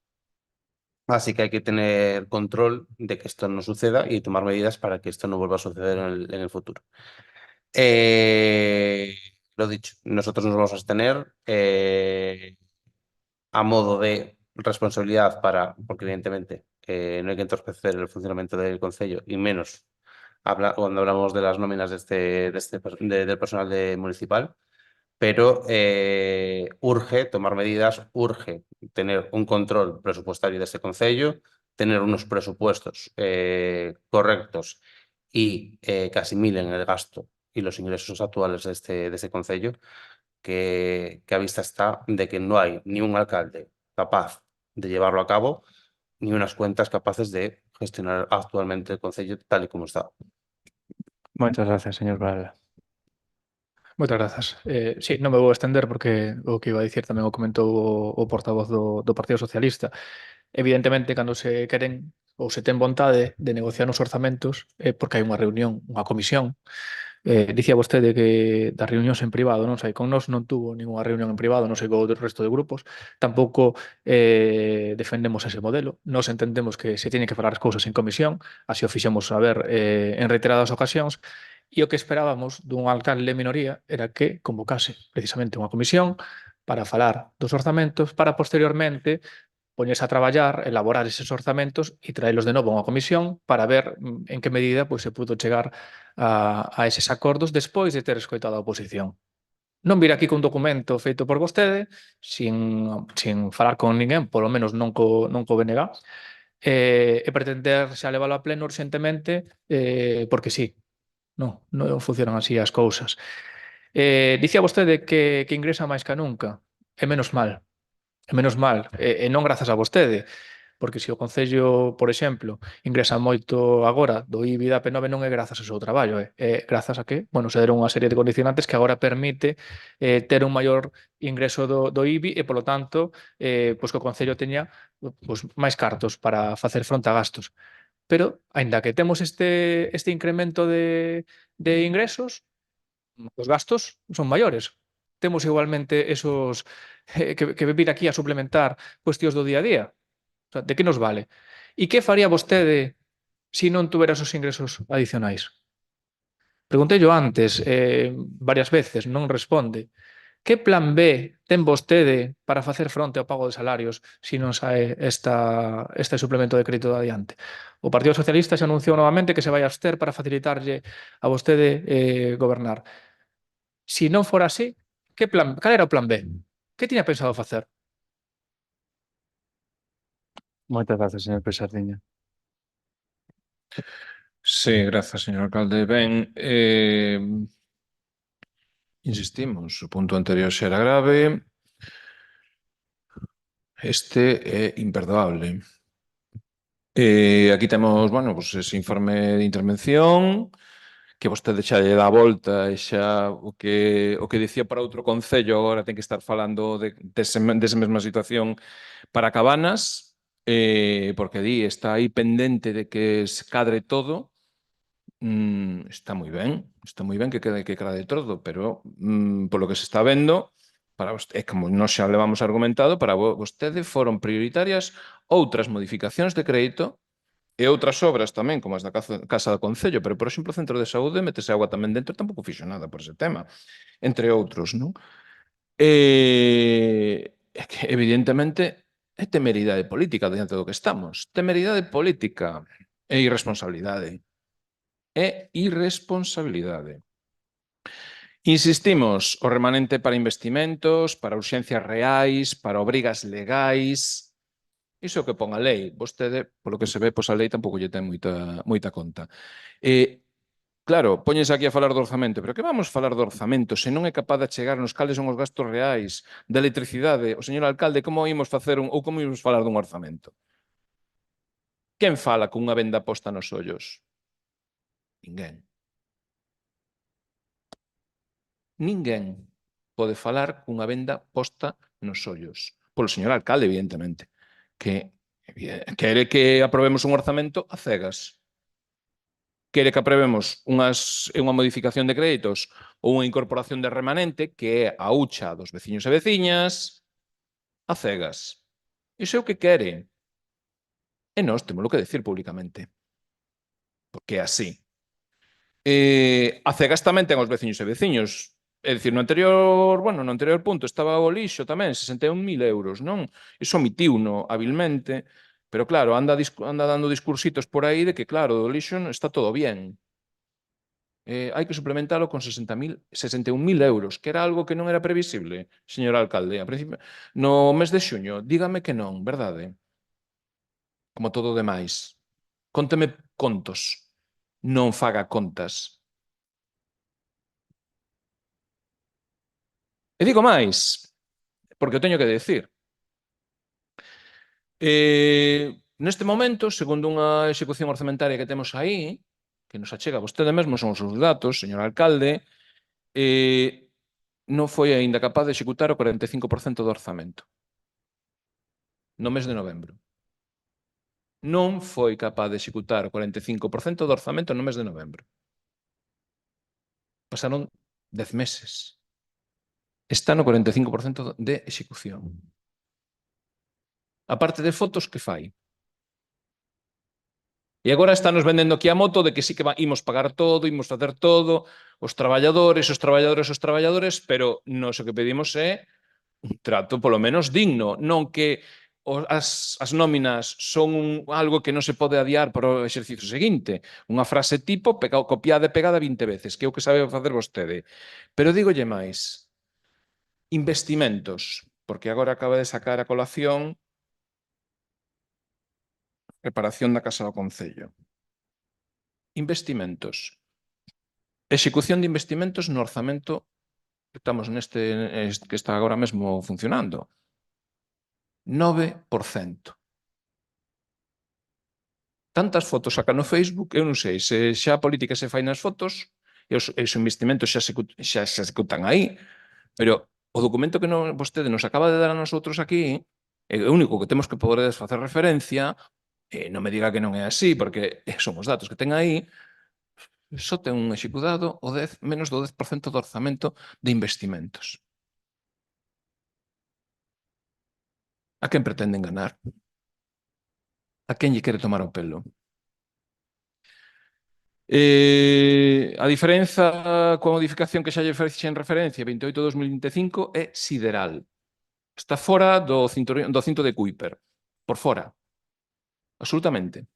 así que hay que tener control de que esto no suceda y tomar medidas para que esto no vuelva a suceder en el futuro. Lo dicho, nosotros nos vamos a abstener a modo de responsabilidad porque evidentemente no hay que entorpecer el funcionamiento del Concello y menos cuando hablamos de las nóminas del personal municipal, pero urge tomar medidas, urge tener un control presupuestario de este Concello, tener unos presupuestos correctos y que asimilen el gasto y los ingresos actuales de este Concello, que a vista está de que no hay ni un alcalde capaz de llevarlo a cabo, ni unas cuentas capaces de gestionar actualmente el Concello tal y como está. Moitas gracias, señor Varela. Moitas grazas. Sí, non me vou estender porque o que iba a dicir tamén o comentou o portavoz do Partido Socialista. Evidentemente, cando se queren ou se ten vontade de negociar os orzamentos é porque hai unha reunión, unha comisión. Dicía vostede que das reunións en privado, non sei, con nós non tuvo ninguna reunión en privado, non sei co resto de grupos, tampouco defendemos ese modelo. Nos entendemos que se teñen que falar as cousas en comisión, así o fixemos saber en reiteradas ocasións, e o que esperábamos dun alcalde de minoría era que convocase precisamente unha comisión para falar dos orzamentos, para posteriormente poñerse a traballar, elaborar eses orzamentos e traelos de novo a unha comisión para ver en que medida pois, se pudo chegar a eses acordos despois de ter escoitado a oposición. Non vir aquí cun documento feito por vostede, sin falar con ninguén, polo menos non co BNG, e pretender xa leválo a pleno urxentemente porque sí. Non funcionan así as cousas. Dicía vostede que ingresa máis que nunca, e menos mal. E menos mal, e non grazas a vostede, porque se o Concello, por exemplo, ingresa moito agora do IBI da P9 non é grazas ao seu traballo, é grazas a que, bueno, se deron unha serie de condicionantes que agora permite ter un maior ingreso do IBI e, polo tanto, pois que o Concello teña pois, máis cartos para facer fronte a gastos. Pero, aínda que temos este incremento de ingresos, os gastos son maiores. Temos igualmente esos que vir aquí a suplementar cuestións do día a día. O sea, de que nos vale? E que faría vostede se non tuvera esos ingresos adicionais? Preguntei yo antes, varias veces, non responde. Que plan B ten vostede para facer fronte ao pago de salarios se non sae este suplemento de crédito de adiante? O Partido Socialista se anunciou novamente que se vai abster para facilitarlle a vostede gobernar. Se non fora así, cal era o plan B? Que tiña pensado facer? Moitas gracias, señor Pesardiña. Sí, grazas, señor alcalde. Ben, insistimos, o punto anterior xa era grave. Este é imperdoable. Aquí temos, bueno, pues ese informe de intervención que vostede xa lle dá a volta e xa o que dicía para outro concello agora ten que estar falando desa mesma situación para Cabanas, porque di está aí pendente de que se cadre todo. Está moi ben que cadre todo, pero polo que se está vendo, para vostede, como nós xa levamos argumentado, para vostede foron prioritarias outras modificacións de crédito e outras obras tamén, como as da Casa do Concello, pero, por exemplo, o Centro de Saúde, metese agua tamén dentro, tampouco fixo nada por ese tema, entre outros, non? É que, evidentemente, é temeridade política diante do que estamos. Temeridade política e irresponsabilidade. É irresponsabilidade. Insistimos, o remanente para investimentos, para urxencias reais, para obrigas legais. Iso é o que pon a lei. Vostede, polo que se ve, pois a lei tampouco lle ten moita conta. Claro, póñense aquí a falar do orzamento, pero que vamos falar do orzamento se non é capaz de chegarnos cales son os gastos reais da electricidade? O señor alcalde, como imos facer ou como imos falar dun orzamento? Quen fala cunha venda posta nos ollos? Ninguén. Ninguén pode falar cunha venda posta nos ollos. Polo señor alcalde, evidentemente, que quere que aprobemos un orzamento a cegas. Quere que aprobemos unha modificación de créditos ou unha incorporación de remanente que é a hucha dos veciños e veciñas a cegas. Iso é o que quere. E nós temos que decir públicamente. Porque é así. A cegas tamén ten os veciños e veciños. É dicir, no anterior punto estaba o lixo tamén, 61.000 euros, non? Iso omitiuno habilmente, pero claro, anda dando discursitos por aí de que, claro, do lixo está todo bien. Hai que suplementalo con 61.000 euros, que era algo que non era previsible, señor alcalde. A principio, no mes de xuño, dígame que non, verdade? Como todo o demais. Cónteme contos, non faga contas. E digo máis, porque o teño que decir. Neste momento, segundo unha execución orzamentaria que temos aí, que nos achega vostede mesmo, son os seus datos, señor alcalde, non foi aínda capaz de executar o 45% do orzamento no mes de novembro. Non foi capaz de executar o 45% do orzamento no mes de novembro. Pasaron 10 meses. Está no 45% de execución. A parte de fotos, que fai? E agora nos vendendo aquí a moto de que sí que imos pagar todo, imos facer todo, os traballadores, pero nós o que pedimos é un trato polo menos digno, non que as nóminas son algo que non se pode adiar para o exercicio seguinte. Unha frase tipo copiada e pegada 20 veces, que é o que sabe facer vostede. Pero dígolle máis. Investimentos, porque agora acaba de sacar a colación reparación da Casa do Concello. Investimentos. Execución de investimentos no orzamento que estamos que está agora mesmo funcionando. 9%. Tantas fotos saca no Facebook, eu non sei se xa a política se fai nas fotos e os investimentos xa se executan aí, pero o documento que vostede nos acaba de dar a nosotros aquí é o único que temos que poder facer referencia, non me diga que non é así, porque son os datos que ten aí, só ten un executado menos do 10% do orzamento de investimentos. A quen pretende enganar? A quen lle quere tomar o pelo? A diferenza coa modificación que xa lle ofrece en referencia 28/2025 é sideral. Está fora do cinto de Kuiper. Por fora. Absolutamente.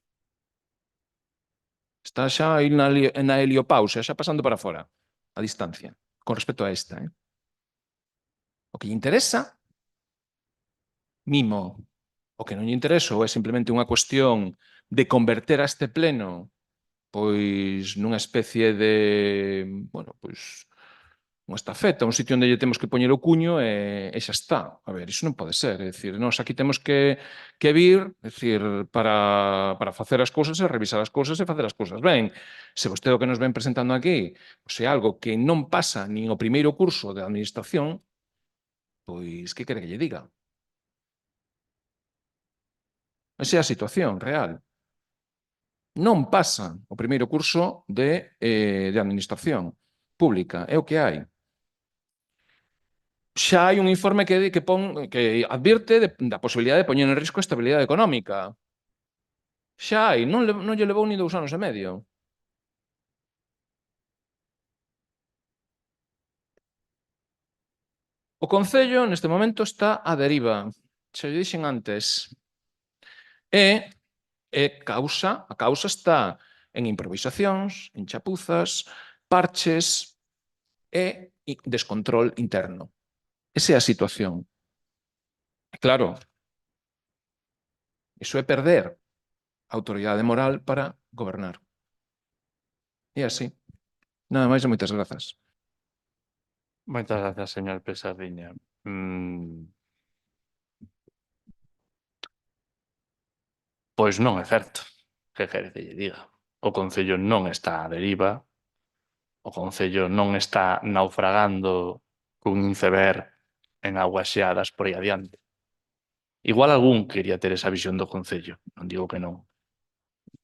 Está xa aí na heliopausa, xa pasando para fora. A distancia. Con respecto a esta. O que lle interesa, mimo. O que non lle interesa é simplemente unha cuestión de converter a este pleno pois nunha especie de, unha estafeta, un sitio onde lle temos que poñer o cuño e xa está. A ver, iso non pode ser. É dicir, nós aquí temos que vir, é dicir, para facer as cousas e revisar as cousas e facer as cousas ben. Se vostede o que nos ven presentando aquí pois é algo que non pasa nin o primeiro curso de administración, pois que quere que lle diga? Esa é a situación real. Non pasa o primeiro curso de administración pública, é o que hai. Xa hai un informe que advirte da posibilidade de poñer en risco a estabilidade económica. Xa hai, non lle levou ni 2 anos e medio. O Concello neste momento está á deriva. Xa lle dixen antes. A causa está en improvisacións, en chapuzas, parches e descontrol interno. Esa é a situación. E claro, iso é perder a autoridade moral para gobernar. E así. Nada máis e moitas grazas. Moitas gracias, señor Pesadriña. Pois non é certo. Que quere que lle diga? O Concello non está á deriva. O Concello non está naufragando cun iceberg en aguas xeadas por aí adiante. Igual algún quería ter esa visión do Concello. Non digo que non.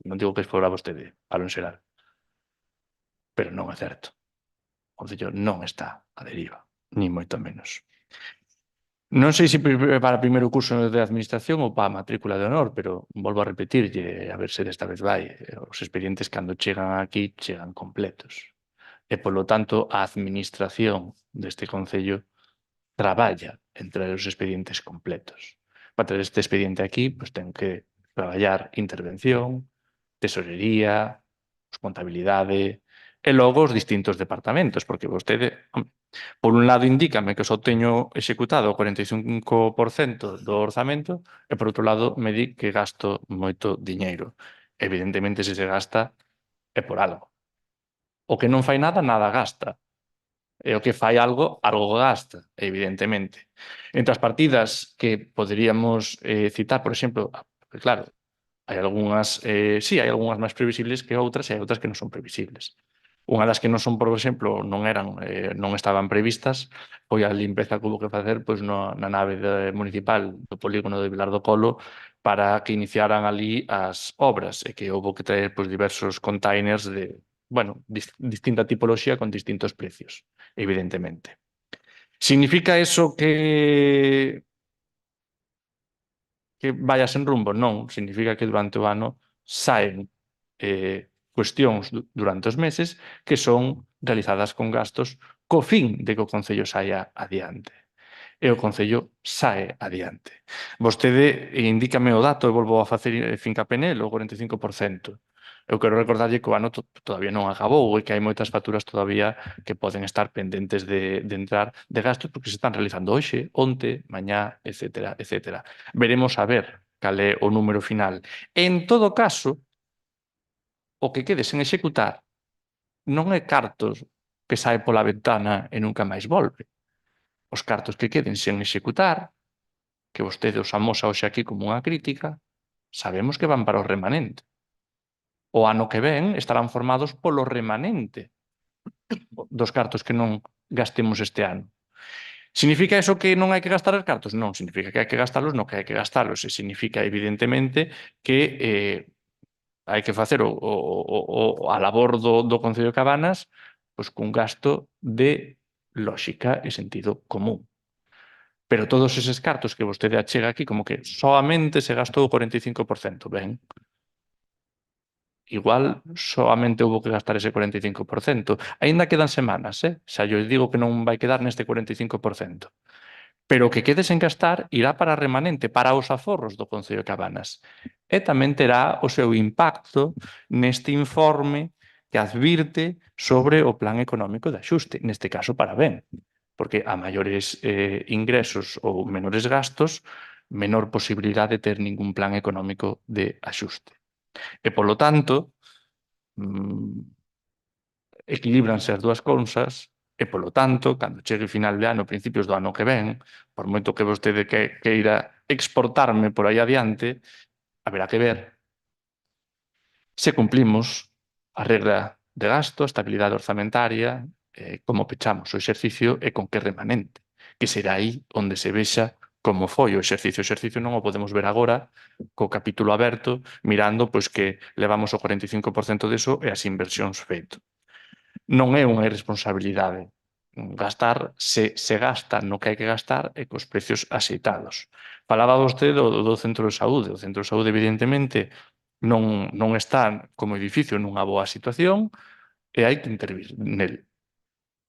Non digo que fora vostede, falo en xeral. Pero non é certo. O Concello non está á deriva, ni moito menos. Non sei se para o primeiro curso de administración ou para a matrícula de honor, pero volvo a repetirlle, a ver se desta vez vai. Os expedientes cando chegan aquí chegan completos. E, polo tanto, a administración deste Concello traballa en traer os expedientes completos. Para traer este expediente aquí, pois ten que traballar intervención, tesorería, contabilidade e logo os distintos departamentos, porque vostede, por un lado, indícame que só teño executado o 45% do orzamento e, por outro lado, me di que gasto moito diñeiro. Evidentemente, se gasta é por algo. O que non fai nada, nada gasta. E o que fai algo, algo gasta, evidentemente. Entre as partidas que poderíamos citar, por exemplo, claro, hai algunhas, sí, hai algunhas máis previsibles que outras e hai outras que non son previsibles. Unha das que non son, por exemplo, non estaban previstas, foi a limpeza que hubo que facer pois, na nave municipal do polígono de Vilar do Colo para que iniciaran ali as obras e que houve que traer pois, diversos containers de, bueno, distinta tipoloxía con distintos precios, evidentemente. Significa eso que vaya sen rumbo? Non, significa que durante o ano saen cuestións durante os meses que son realizadas con gastos co fin de que o Concello saia adiante. E o Concello sae adiante. Vostede indícame o dato e volvo a facer fincapé nel, o 45%. Eu quero recordarlle que o ano todavía non acabou e que hai moitas facturas todavía que poden estar pendentes de entrar de gastos porque se están realizando hoxe, onte, mañá, etcétera, etcétera. Veremos a ver cal é o número final. En todo caso, o que quede sen executar non é cartos que sae pola ventana e nunca máis volve. Os cartos que queden sen executar, que vostede os amosa hoxe aquí como unha crítica, sabemos que van para o remanente. O ano que ven estarán formados polo remanente dos cartos que non gastemos este ano. Significa eso que non hai que gastar os cartos? Non, significa que hai que gastalos no que hai que gastalos. E significa, evidentemente, que hai que facer a labor do Concello de Cabanas pois, cun gasto de lógica e sentido común. Pero todos eses cartos que vostede achega aquí como que soamente se gastou o 45%, ben, igual soamente houve que gastar ese 45%. Aínda quedan semanas, xa yo digo que non vai quedar neste 45%. Pero o que quede sen gastar irá para remanente, para os aforros do Concello de Cabanas. E tamén terá o seu impacto neste informe que advirte sobre o plan económico de axuste, neste caso para ben, porque a maiores ingresos ou menores gastos, menor posibilidade de ter ningún plan económico de axuste. E, polo tanto, equilibranse as dúas cousas E, polo tanto, cando chegue final de ano, principios do ano que ven, por moito que vostede queira exportarme por aí adiante, haberá que ver se cumplimos a regra de gasto, a estabilidade orzamentaria, como pechamos o exercicio e con que remanente, que será aí onde se vexa como foi o exercicio. O exercicio non o podemos ver agora co capítulo aberto, mirando pois que levamos o 45% deso e as inversións feito. Non é unha irresponsabilidade gastar, se gasta no que hai que gastar e cos precios axeitados. Falaba vostede do centro de saúde. O centro de saúde, evidentemente, non está como edificio nunha boa situación e hai que intervir nel.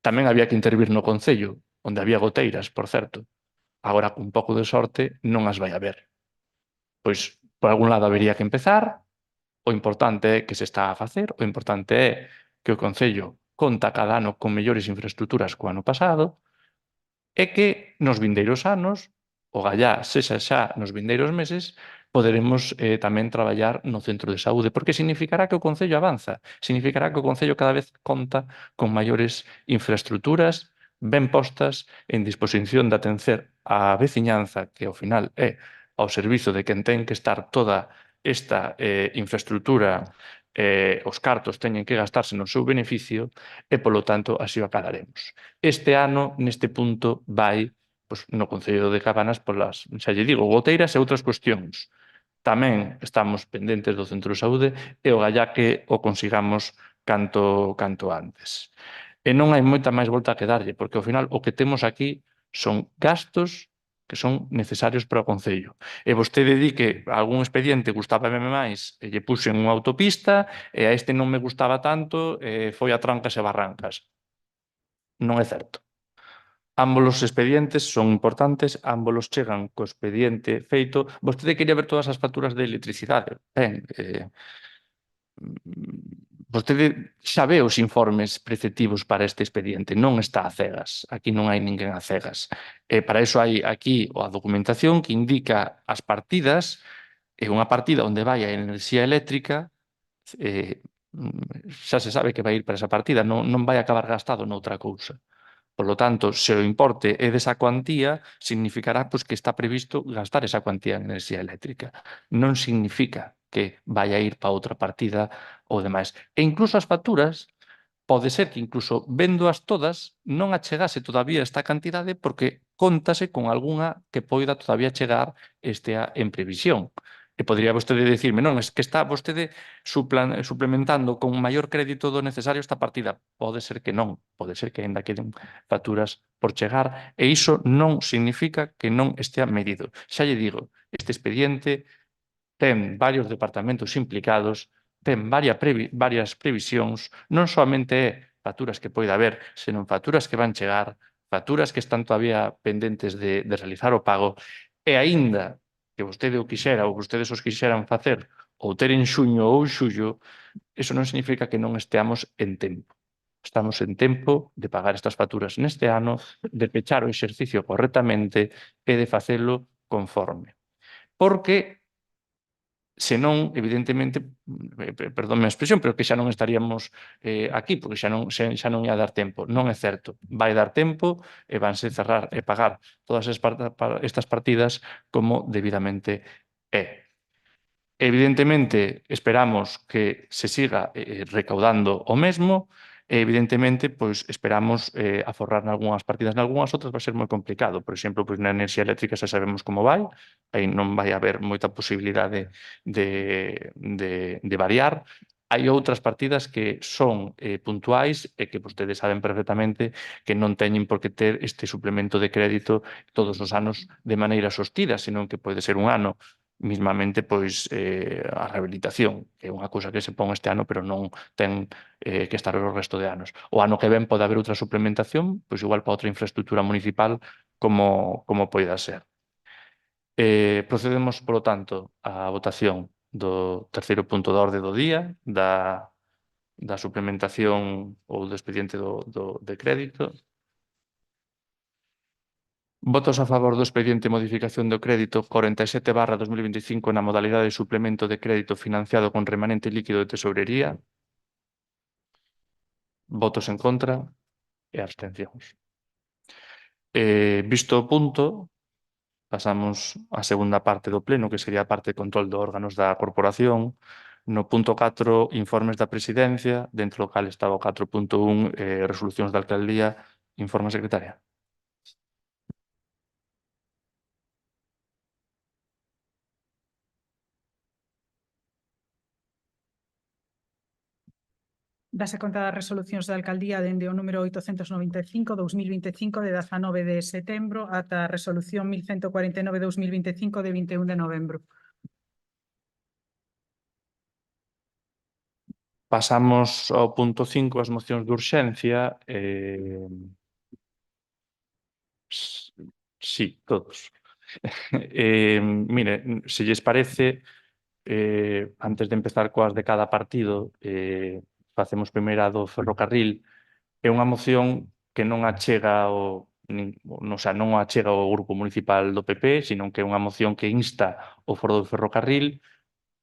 Tamén había que intervir no Concello, onde había goteiras, por certo. Agora, con pouco de sorte, non as vai haber. Pois, por algún lado, habería que empezar. O importante é que se está a facer, o importante é que o Concello conta cada ano con mellores infraestructuras co ano pasado e que nos vindeiros anos, o gallá sexa xa nos vindeiros meses, poderemos tamén traballar no centro de saúde, porque significará que o Concello avanza, significará que o Concello cada vez conta con maiores infraestructuras ben postas en disposición de atencer a veciñanza, que ao final é ao servizo de quen ten que estar toda esta infraestructura, os cartos teñen que gastarse no seu beneficio e, polo tanto, así o acadaremos. Este ano, neste punto, vai pois, no Concello de Cabanas polas, xa lle digo, goteiras e outras cuestións. Tamén estamos pendentes do centro de saúde e o gallá que o consigamos canto antes. E non hai moita máis volta que darlle, porque ao final o que temos aquí son gastos que son necesarios para o Concello. E vostede di que algún expediente gustábame máis e lle puxen unha autopista e a este non me gustaba tanto e foi a trancas e barrancas. Non é certo. Ambos os expedientes son importantes, ambos chegan co expediente feito. Vostede quería ver todas as facturas de electricidade. Ben, vostede xa ve os informes preceptivos para este expediente, non está a cegas, aquí non hai ninguén a cegas. E para iso hai aquí a documentación que indica as partidas, e unha partida onde vai a enerxía eléctrica, xa se sabe que vai ir para esa partida, non vai acabar gastado noutra cousa. Por lo tanto, se o importe é desa cuantía, significará pois, que está previsto gastar esa cuantía en enerxía eléctrica. Non significa que vai a ir para outra partida ou demais. E incluso as facturas, pode ser que incluso véndoas todas non achegase todavía esta cantidade porque contase con algunha que poida todavía chegar estea en previsión. E podría vostede dicirme, non, é que está vostede suplementando con maior crédito do necesario esta partida. Pode ser que non, pode ser que ainda queden facturas por chegar e iso non significa que non estea medido. Xa lle digo, este expediente ten varios departamentos implicados, ten varias previsións, non soamente é facturas que poida haber, senón facturas que van chegar, facturas que están todavía pendentes de realizar o pago, e aínda que vostede o quixera ou vostedes os quixeran facer ou ter en xuño ou xullo, iso non significa que non esteamos en tempo. Estamos en tempo de pagar estas facturas neste ano, de pechar o exercicio correctamente e de facelo conforme. Porque senón, evidentemente, perdónme a expresión, pero que xa non estaríamos aquí, porque xa non ia dar tempo. Non é certo. Vai dar tempo e vanse cerrar e pagar todas estas partidas como debidamente é. Evidentemente, esperamos que se siga recaudando o mesmo e, evidentemente, pois, esperamos aforrar nalgúnas partidas, nalgúnas outras vai ser moi complicado. Por exemplo, pois, na enerxía eléctrica xa sabemos como vai, aí non vai haber moita posibilidade de variar. Hai outras partidas que son puntuais e que vostedes saben perfectamente que non teñen por que ter este suplemento de crédito todos os anos de maneira sostida, senón que pode ser un ano mismamente pois a rehabilitación, que é unha cousa que se pon este ano, pero non ten que estar o resto de anos. O ano que ven pode haber outra suplementación, pois igual para outra infraestructura municipal como poida ser. Procedemos, polo tanto, á votación do terceiro punto da orde do día, da suplementación ou do expediente de crédito. Votos a favor do expediente de modificación do crédito 47/2025 na modalidade de suplemento de crédito financiado con remanente líquido de tesourería. Votos en contra. e abstencións. Visto o punto, pasamos á segunda parte do pleno, que sería a parte de control de órganos da corporación. No punto 4, informes da presidencia, dentro do cal estaba o 4.1, resolucións da alcaldía. Informa a secretaria. Dase conta das resolucións da alcaldía dende o número 895/2025 de 19 de setembro ata a resolución 1149/2025 de 21 de novembro. Pasamos ao punto 5, as mocións de urxencia. Sí, todos. Mire, se lles parece, antes de empezar coas de cada partido, facemos primeiro a do ferrocarril. É unha moción que non achega o Grupo Municipal do PP, sino que é unha moción que insta o Foro do Ferrocarril,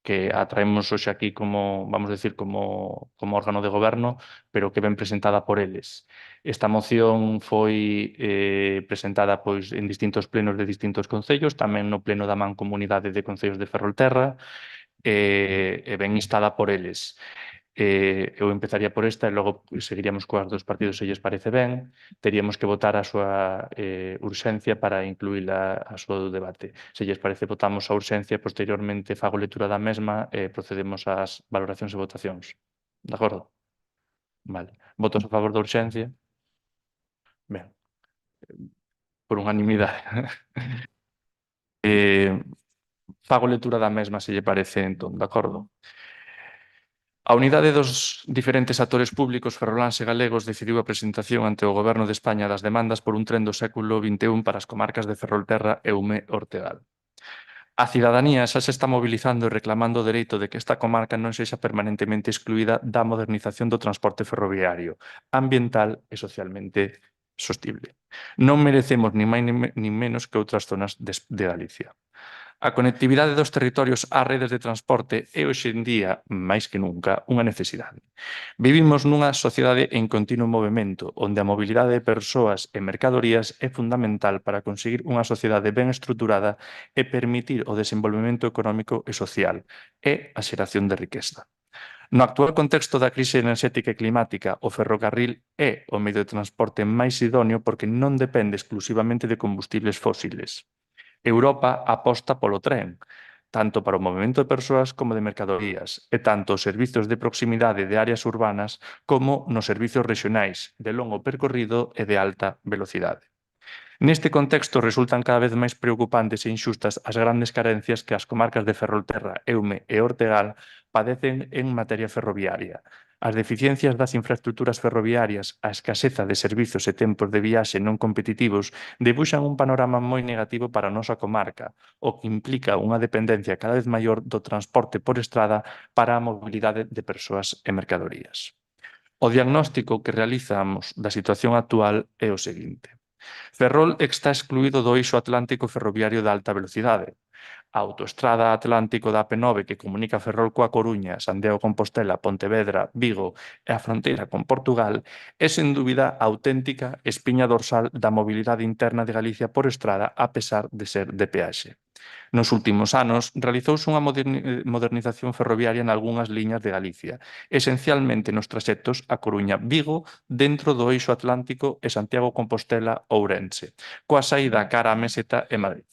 que a traemos hoxe aquí como, vamos a decir, como órgano de goberno, pero que ven presentada por eles. Esta moción foi presentada pois en distintos plenos de distintos concellos, tamén no pleno da Mancomunidade de Concellos de Ferrolterra, e ben instada por eles. Eu empezaría por esta e logo seguiríamos coas dos partidos se lles parece ben. Teríamos que votar a súa urxencia para incluíla a súa debate. Se lles parece, votamos a urxencia, posteriormente fago lectura da mesma e procedemos ás valoracións e votacións. De acordo? Vale. Votos a favor da urxencia? Ben. Por unanimidade. Fago lectura da mesma se lle parece, entón, de acordo? A unidade dos diferentes actores públicos ferroláns e galegos decidiu a presentación ante o Goberno de España das demandas por un tren do século XXI para as comarcas de Ferrolterra, Eume e Ortegal. A cidadanía xa se está mobilizando e reclamando o dereito de que esta comarca non sexa permanentemente excluída da modernización do transporte ferroviario, ambiental e socialmente sostible. Non merecemos ni máis ni menos que outras zonas de Galicia. A conectividade dos territorios ás redes de transporte é hoxe en día, máis que nunca, unha necesidade. Vivimos nunha sociedade en continuo movimento, onde a mobilidade de persoas e mercadorías é fundamental para conseguir unha sociedade ben estruturada e permitir o desenvolvemento económico e social e a xeración de riqueza. No actual contexto da crise enerxética e climática, o ferrocarril é o medio de transporte máis idóneo porque non depende exclusivamente de combustibles fósiles. Europa aposta polo tren, tanto para o movimento de persoas como de mercadorías, e tanto os servizos de proximidade de áreas urbanas como nos servizos rexionais de longo percorrido e de alta velocidade. Neste contexto resultan cada vez máis preocupantes e inxustas as grandes carencias que as comarcas de Ferrolterra, Eume e Ortegal padecen en materia ferroviaria. As deficiencias das infraestructuras ferroviarias, a escaseza de servizos e tempos de viaxe non competitivos debuxan un panorama moi negativo para a nosa comarca, o que implica unha dependencia cada vez maior do transporte por estrada para a mobilidade de persoas e mercadorías. O diagnóstico que realizamos da situación actual é o seguinte. Ferrol está excluído do eixo atlántico ferroviario de alta velocidade. A autoestrada atlántico da AP9 que comunica Ferrol coa Coruña, Santiago Compostela, Pontevedra, Vigo e a fronteira con Portugal é sen dúbida a auténtica espiña dorsal da mobilidade interna de Galicia por estrada a pesar de ser de peaxe. Nos últimos anos realizouse unha modernización ferroviaria en algunhas liñas de Galicia, esencialmente nos traxectos a Coruña-Vigo dentro do eixo atlántico e Santiago Compostela-Ourense, coa saída cara a Meseta e Madrid.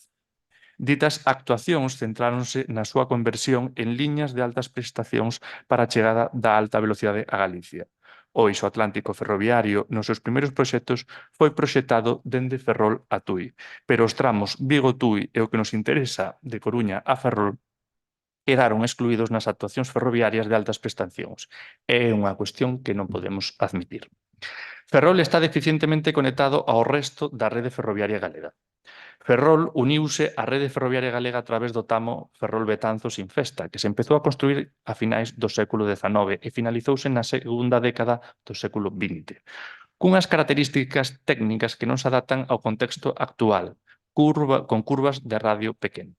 Ditas actuacións centráronse na súa conversión en liñas de altas prestacións para a chegada da alta velocidade a Galicia. O eixo atlántico ferroviario nos seus primeiros proxectos foi proxectado dende Ferrol a Tui, pero os tramos Vigo-Tui e o que nos interesa de Coruña a Ferrol quedaron excluídos nas actuacións ferroviarias de altas prestacións. É unha cuestión que non podemos admitir. Ferrol está deficientemente conectado ao resto da rede ferroviaria galega. Ferrol uniuse á rede ferroviaria galega a través do tramo Ferrol-Betanzos-Infesta, que se empezou a construir a finais do século XIX e finalizouse na segunda década do século XX, cunhas características técnicas que non se adaptan ao contexto actual, con curvas de radio pequeno.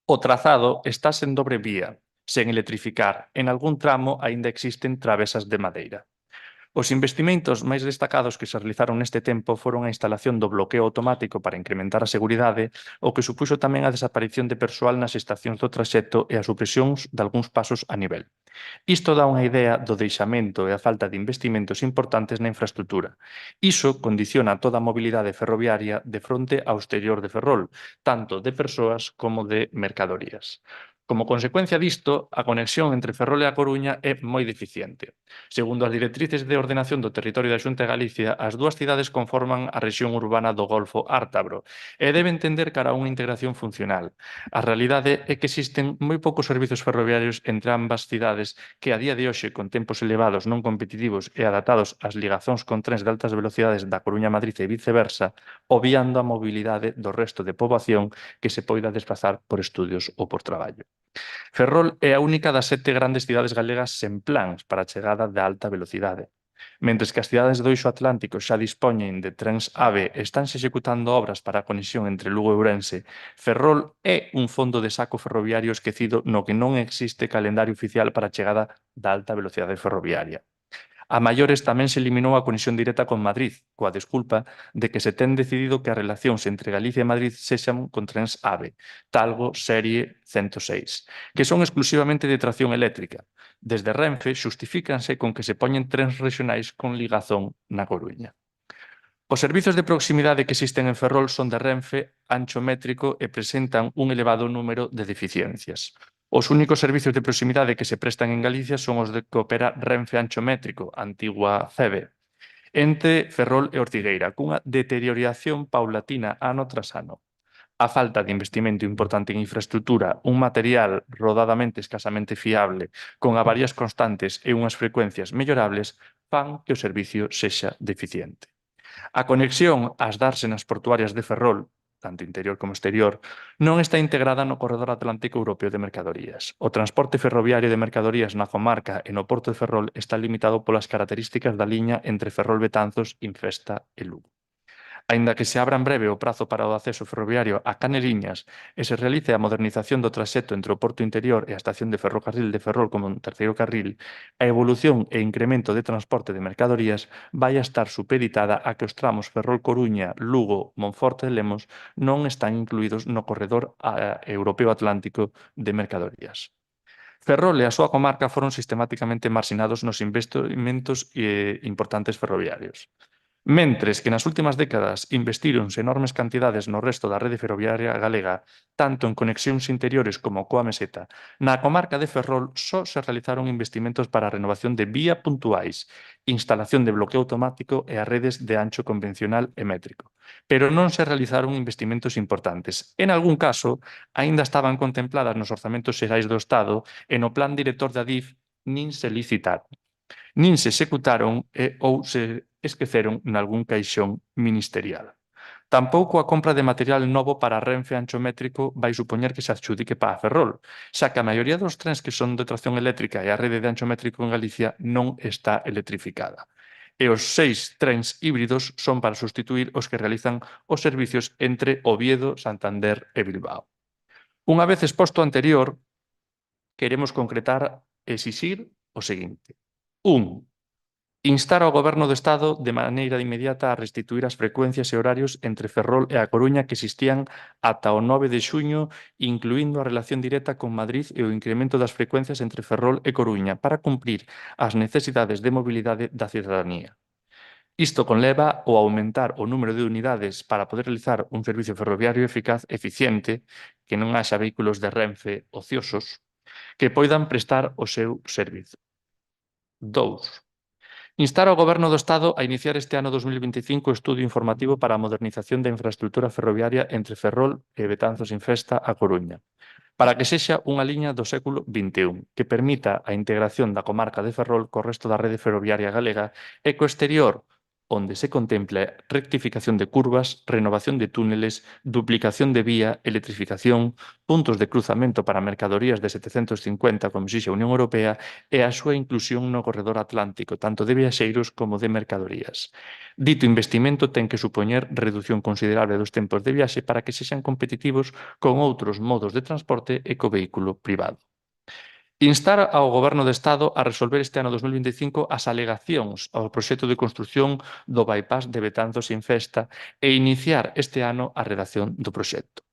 O trazado está sen dobre vía, sen electrificar, en algún tramo aínda existen travesas de madeira. Os investimentos máis destacados que se realizaron neste tempo foron a instalación do bloqueo automático para incrementar a seguridade, o que supuxo tamén a desaparición de persoal nas estacións do traxecto e a supresións de algúns pasos a nivel. Isto dá unha idea do deixamento e a falta de investimentos importantes na infraestrutura. Iso condiciona toda a mobilidade ferroviaria de fronte ao exterior de Ferrol, tanto de persoas como de mercadorías. Como consecuencia disto, a conexión entre Ferrol e A Coruña é moi deficiente. Segundo as directrices de ordenación do territorio da Xunta de Galicia, as dúas cidades conforman a rexión urbana do Golfo Ártabro e deben tender cara a unha integración funcional. A realidade é que existen moi poucos servizos ferroviarios entre ambas cidades que a día de hoxe, con tempos elevados non competitivos e adaptados ás ligazóns con trens de altas velocidades da Coruña a Madrid e viceversa, obviando a mobilidade do resto de poboación que se poida desplazar por estudios ou por traballo. Ferrol é a única das 7 grandes cidades galegas sen plans para a chegada da alta velocidade. Mentres que as cidades do Eixo Atlántico xa dispoñen de trens AVE e estánse executando obras para a conexión entre Lugo e Ourense, Ferrol é un fondo de saco ferroviario esquecido no que non existe calendario oficial para a chegada da alta velocidade ferroviaria. A maiores tamén se eliminou a conexión directa con Madrid, coa desculpa de que se ten decidido que as relacións entre Galicia e Madrid sexan con trens AVE, Talgo Serie 106, que son exclusivamente de tracción eléctrica. Desde Renfe xustifícanse con que se poñen trens regionais con ligazón na Coruña. Os servizos de proximidade que existen en Ferrol son de Renfe, ancho métrico e presentan un elevado número de deficiencias. Os únicos servizos de proximidade que se prestan en Galicia son os de que opera Renfe Ancho Métrico, antigua CEBE, entre Ferrol e Ortigueira, cunha deterioración paulatina ano tras ano. A falta de investimento importante en infraestrutura, un material rodadamente escasamente fiable, con avarías constantes e unhas frecuencias mellorables, fan que o servicio sexa deficiente. A conexión ás dársenas portuarias de Ferrol, tanto interior como exterior, non está integrada no Corredor Atlántico Europeo de Mercadorías. O transporte ferroviario de mercadorías na comarca e no porto de Ferrol está limitado polas características da liña entre Ferrol, Betanzos, Infesta e Lugo. Aínda que se abra en breve o prazo para o acceso ferroviario a Caneliñas e se realice a modernización do traxecto entre o porto interior e a estación de ferrocarril de Ferrol como un terceiro carril, a evolución e incremento de transporte de mercadorías vai a estar supeditada a que os tramos Ferrol-Coruña, Lugo, Monforte e Lemos non están incluídos no Corredor Europeo Atlántico de Mercadorías. Ferrol e a súa comarca foron sistemáticamente marxinados nos investimentos importantes ferroviarios. Mentres que nas últimas décadas investíronse enormes cantidades no resto da rede ferroviaria galega, tanto en conexións interiores como coa meseta, na comarca de Ferrol só se realizaron investimentos para a renovación de vía puntuais, instalación de bloqueo automático e as redes de ancho convencional e métrico. Pero non se realizaron investimentos importantes. En algún caso, aínda estaban contempladas nos orzamentos xerais do Estado e no plan director da DIF nin se licitaron, nin se executaron ou se esqueceron nalgún caixón ministerial. Tampouco a compra de material novo para Renfe Ancho Métrico vai supoñer que se adxudique para Ferrol, xa que a maioría dos trens que son de tracción eléctrica e a rede de ancho métrico en Galicia non está electrificada. E os 6 trens híbridos son para sustituir os que realizan os servicios entre Oviedo, Santander e Bilbao. Unha vez exposto o anterior, queremos concretar e exixir o seguinte. 1. Instar ao Goberno do Estado de maneira inmediata a restituir as frecuencias e horarios entre Ferrol e A Coruña que existían ata o 9 de xuño, incluindo a relación directa con Madrid e o incremento das frecuencias entre Ferrol e Coruña para cumprir as necesidades de mobilidade da cidadanía. Isto conleva o aumentar o número de unidades para poder realizar un servicio ferroviario eficaz, eficiente, que non haxa vehículos de Renfe ociosos, que poidan prestar o seu servizo. 2. Instar ao Goberno do Estado a iniciar este ano 2025 o estudio informativo para a modernización da infraestrutura ferroviaria entre Ferrol e Betanzos Infesta a Coruña, para que sexa unha liña do século XXI, que permita a integración da comarca de Ferrol co resto da rede ferroviaria galega e co exterior, onde se contempla rectificación de curvas, renovación de túneles, duplicación de vía, electrificación, puntos de cruzamento para mercadorías de 750 como exixe a Unión Europea e a súa inclusión no corredor atlántico, tanto de viaxeiros como de mercadorías. Dito investimento ten que supoñer reducción considerable dos tempos de viaxe para que sexan competitivos con outros modos de transporte e co vehículo privado. Instar ao Goberno do Estado a resolver este ano 2025 as alegacións ao proxecto de construción do bypass de Betanzos en Festa e iniciar este ano a redacción do proxecto.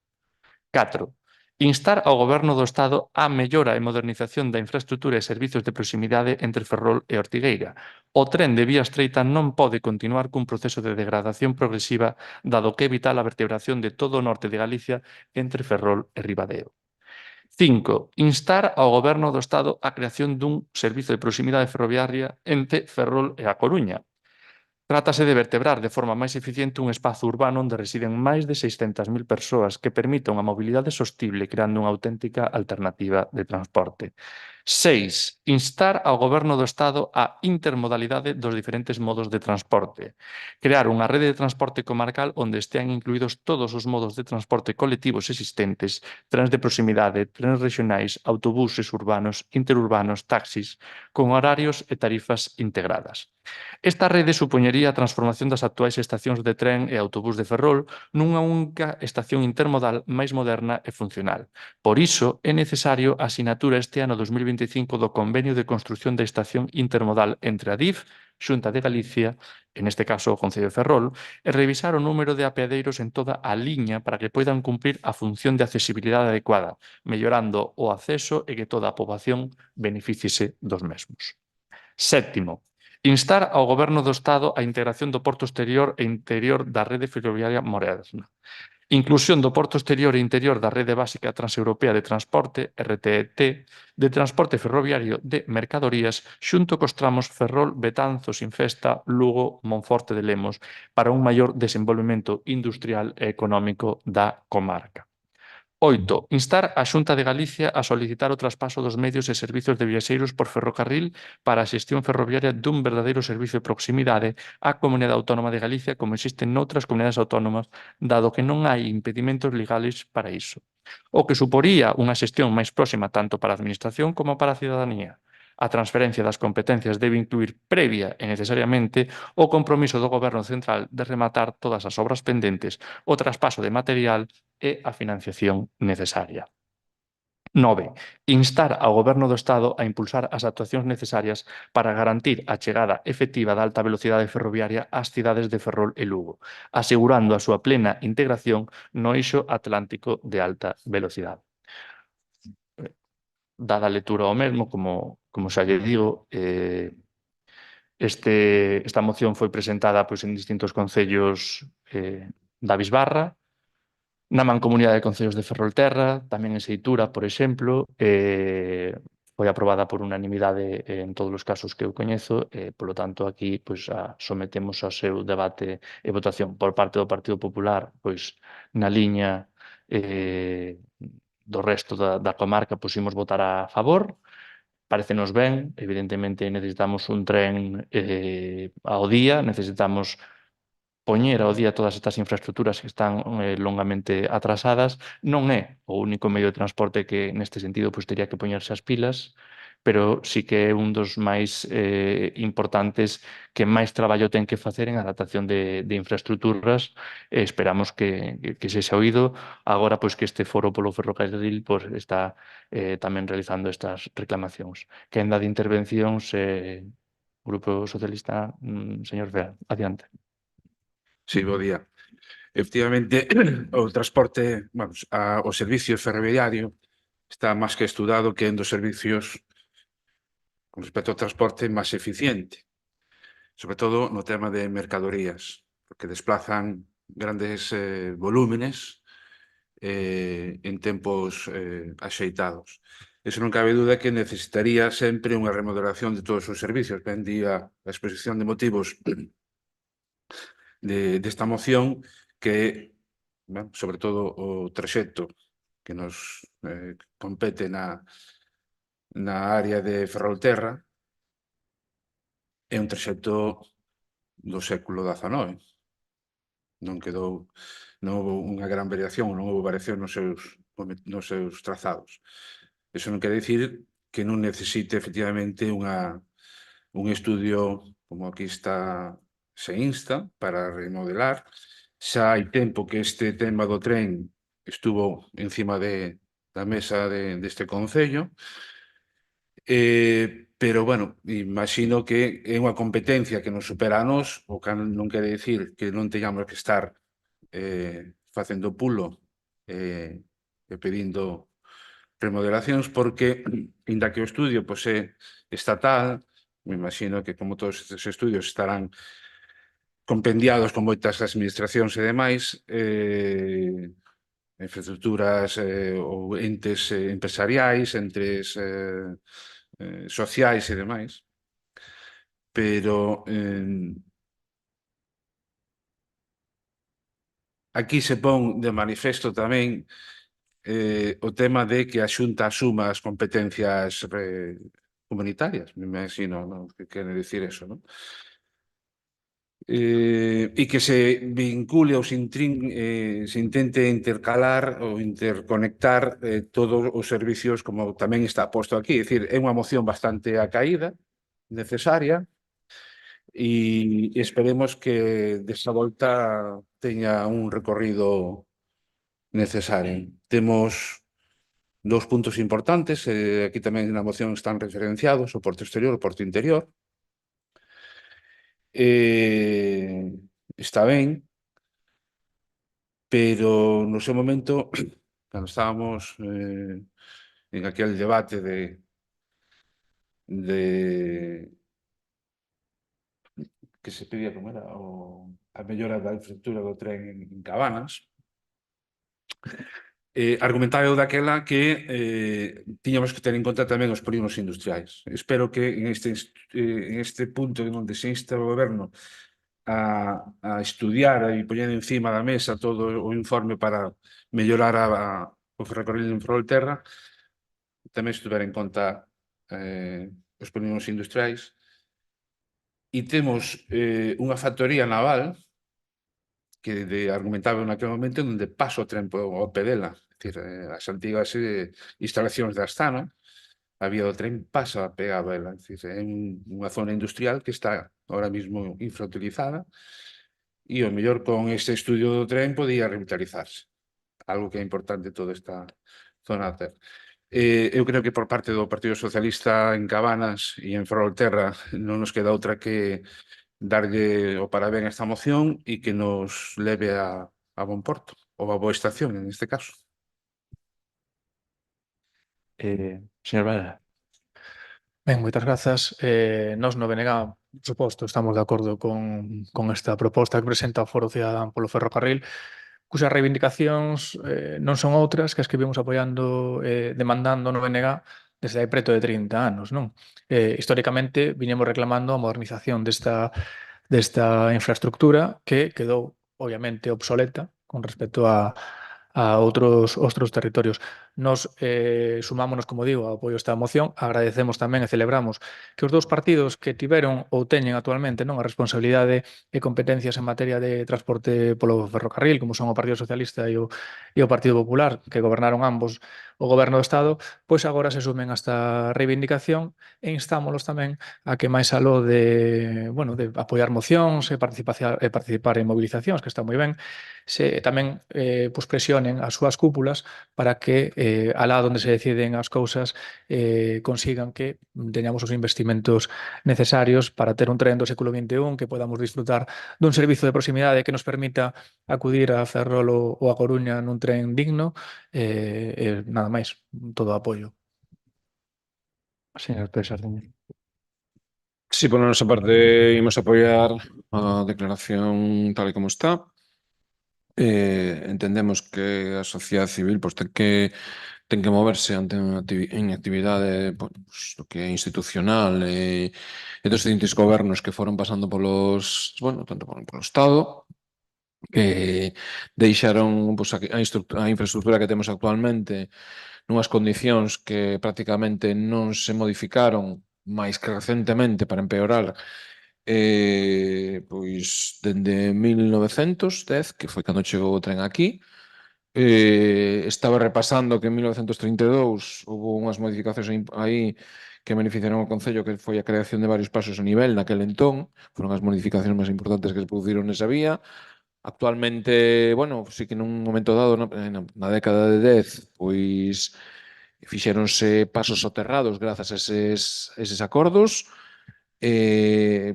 4. Instar ao Goberno do Estado a mellora e modernización da infraestrutura e servizos de proximidade entre Ferrol e Ortigueira. O tren de vía estreita non pode continuar cun proceso de degradación progresiva dado que é vital a vertebración de todo o norte de Galicia entre Ferrol e Ribadeo. 5. Instar ao Goberno do Estado a creación dun servizo de proximidade ferroviaria entre Ferrol e A Coruña. Trátase de vertebrar de forma máis eficiente un espazo urbano onde residen máis de 600.000 persoas que permita unha mobilidade sostible creando unha auténtica alternativa de transporte. 6. Instar ao Goberno do Estado a intermodalidade dos diferentes modos de transporte. Crear unha rede de transporte comarcal onde estean incluídos todos os modos de transporte colectivos existentes, trens de proximidade, trens regionais, autobuses urbanos, interurbanos, taxis, con horarios e tarifas integradas. Esta rede supoñería a transformación das actuais estacións de tren e autobús de Ferrol nunha única estación intermodal máis moderna e funcional. Por iso, é necesario a asinatura este ano 2025 do convenio de construción da estación intermodal entre a DIF, Xunta de Galicia, en este caso o Concello de Ferrol, e revisar o número de apeadeiros en toda a liña para que poidan cumprir a función de accesibilidade adecuada, mellorando o acceso e que toda a poboación beneficise dos mesmos. 7. Instar ao Goberno do Estado a integración do porto exterior e interior da rede ferroviaria moderna. Inclusión do porto exterior e interior da rede básica transeuropea de transporte, RTT, de transporte ferroviario de mercadorías xunto cos tramos Ferrol, Betanzos, Infesta, Lugo, Monforte de Lemos para un maior desenvolvemento industrial e económico da comarca. 8. Instar a Xunta de Galicia a solicitar o traspaso dos medios e servizos de viaxeiros por ferrocarril para a xestión ferroviaria dun verdadeiro servizo de proximidade á Comunidade Autónoma de Galicia como existen noutras comunidades autónomas, dado que non hai impedimentos legales para iso. O que suporía unha xestión máis próxima tanto para a Administración como para a cidadanía. A transferencia das competencias debe incluir previa e necesariamente o compromiso do Goberno central de rematar todas as obras pendentes, o traspaso de material e a financiación necesaria. 9. Instar ao Goberno do Estado a impulsar as actuacións necesarias para garantir a chegada efectiva da alta velocidade ferroviaria ás cidades de Ferrol e Lugo, asegurando a súa plena integración no eixo atlántico de alta velocidade. Dada a lectura ao mesmo, como xa lle digo, esta moción foi presentada en distintos concellos da Bisbarra, na Mancomunidade de Concellos de Ferrolterra, tamén en Seitura, por exemplo, foi aprobada por unanimidade en todos os casos que eu coñezo, polo tanto, aquí sometemos ao seu debate e votación por parte do Partido Popular, na liña do resto da comarca, imos votar a favor. Parécenos ben, evidentemente necesitamos un tren ao día, necesitamos poñer ao día todas estas infraestructuras que están longamente atrasadas. Non é o único medio de transporte que neste sentido teria que poñerse as pilas, pero sí que é un dos máis importantes que máis traballo ten que facer en adaptación de infraestructuras. Esperamos que sexa oído agora que este foro polo ferrocarril está tamén realizando estas reclamacións. Quenda de intervencións, Grupo Socialista, señor Vea, adiante. Sí, bo día. Efectivamente, o transporte, o servicio ferroviario está máis que estudado que é un dos servicios con respecto ao transporte máis eficiente, sobre todo no tema de mercadorías, porque desplazan grandes volúmenes en tempos axeitados. Eso non cabe duda que necesitaría sempre unha remodelación de todos os servicios. Ben día a exposición de motivos desta moción que, sobre todo o traxecto que nos compete na área de Ferrolterra, é un traxecto do século XIX. Non houve unha gran variación, non houve variación nos seus trazados. Eso non quere dicir que non necesite efectivamente un estudio como aquí se insta para remodelar. Xa hai tempo que este tema do tren estuvo encima da mesa deste Concello Pero, bueno, imagino que é unha competencia que nos supera a nós, o que non quere dicir que non teñamos que estar facendo pulo e pedindo remodelacións, porque, inda que o estudio pois, é estatal, me imagino que como todos estes estudios estarán compendiados con moitas administracións e demais, infraestructuras ou entes empresariais, entes sociais e demais, pero aquí se pon de manifesto tamén o tema de que a Xunta asuma as competencias comunitarias, me imagino, non? Que quere dicir eso, non? E que se vincule ou se intente intercalar ou interconectar todos os servicios como tamén está posto aquí. É dicir, é unha moción bastante acaída, necesaria, e esperemos que desta volta teña un recorrido necesario. Temos dous puntos importantes, aquí tamén na moción están referenciados, o porto exterior e o porto interior. Está ben, pero no seu momento, cando estábamos en aquel debate de que se pedía como era a mellora da infraestructura do tren en Cabanas, argumentaba eu daquela que tiñamos que ter en conta tamén os polígonos industriais. Espero que en este punto en onde se insta o goberno a estudiar e poñer encima da mesa todo o informe para mellorar o ferrocarril en Ferrolterra, tamén estudiar en conta os polígonos industriais. E temos unha factoría naval que argumentaba naquele momento onde pasa o tren ao pé dela. É dicir, as antigas instalacións da Astana, a vía do tren pasa a pé a vela. É dicir, é unha zona industrial que está ahora mismo infrautilizada e o mellor con este estudio do tren podía revitalizarse. Algo que é importante toda esta zona da terra. Eu creo que por parte do Partido Socialista en Cabanas e en Ferrolterra non nos queda outra que darlle o parabén a esta moción e que nos leve a bon porto, ou a boa estación, en este caso. Señor Vara. Ben, moitas grazas. Nós no BNG, por suposto, estamos de acordo con esta proposta que presenta o Foro Cidadán polo Ferrocarril, cusas reivindicacións non son outras que as que vimos apoiando, demandando no BNG desde hai preto de 30 anos, non? Históricamente, viñemos reclamando a modernización desta infraestructura que quedou, obviamente, obsoleta con respecto a outros territorios. Nos sumámonos, como digo, ao apoio a esta moción, agradecemos tamén e celebramos que os dous partidos que tiveron ou teñen actualmente non a responsabilidade e competencias en materia de transporte polo ferrocarril, como son o Partido Socialista e o Partido Popular, que gobernaron ambos o Goberno do Estado, pois agora se sumen a esta reivindicación e instámolos tamén a que máis aló de apoiar mocións e participar en movilizacións, que está moi ben, se tamén pois presionen as súas cúpulas para que alá onde se deciden as cousas consigan que teñamos os investimentos necesarios para ter un tren do século XXI que podamos disfrutar dun servizo de proximidade que nos permita acudir a Ferrol ou a Coruña nun tren digno nada máis, todo o apoio. Señor Pérez Sardiña. Sí, por nosa parte, imos apoiar a declaración tal e como está. Entendemos que a sociedade civil pois, ten que moverse ante en actividade pois, do que é institucional e dos distintos gobernos que foron pasando tanto polo Estado, que deixaron pois, a infraestructura que temos actualmente nunhas condicións que prácticamente non se modificaron máis que recentemente para empeorar pois dende 1910, que foi cando chegou o tren aquí. Estaba repasando que en 1932 houve unhas modificacións aí que beneficiaron o Concello, que foi a creación de varios pasos a nivel naquel entón. Foron as modificacións máis importantes que se produciron nesa vía. Actualmente, sí que nun momento dado, na década de 10, pois Fixéronse pasos soterrados grazas a eses acordos.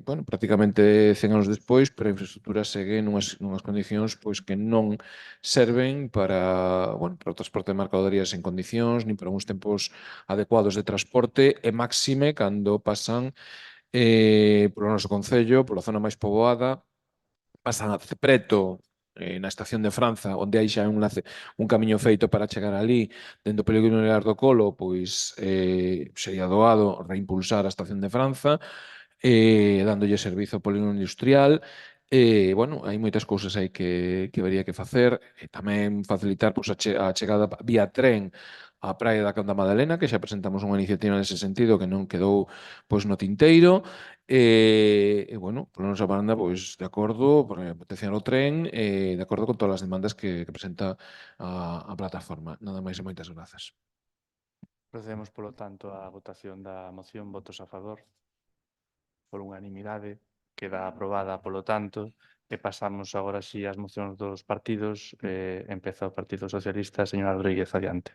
Bueno, prácticamente 100 anos despois, pero a infraestructura segue nunhas condicións pois que non serven para, bueno, para o transporte de mercadorías en condicións, nin para uns tempos adecuados de transporte, e máxime cando pasan polo noso concello, pola zona máis poboada, pasan a preto na estación de Franza, onde hai xa un camiño feito para chegar ali, dentro do polígono de do Colo, pois sería doado reimpulsar a estación de Franza, dándolle servizo ao polígono industrial. Bueno, hai moitas cousas aí que habería que facer, e tamén facilitar pois, a chegada vía tren á praia da Canda Madalena, que xa presentamos unha iniciativa nese sentido que non quedou pois, no tinteiro. Bueno, pola nosa banda, pois, de acordo, por potenciar o tren, de acordo con todas as demandas que presenta a plataforma. Nada máis e moitas grazas. Procedemos, polo tanto, á votación da moción. Votos a favor. Por unanimidade. Queda aprobada, polo tanto, e pasamos agora si ás mocións dos partidos. Empeza o Partido Socialista. Señora Rodríguez, adiante.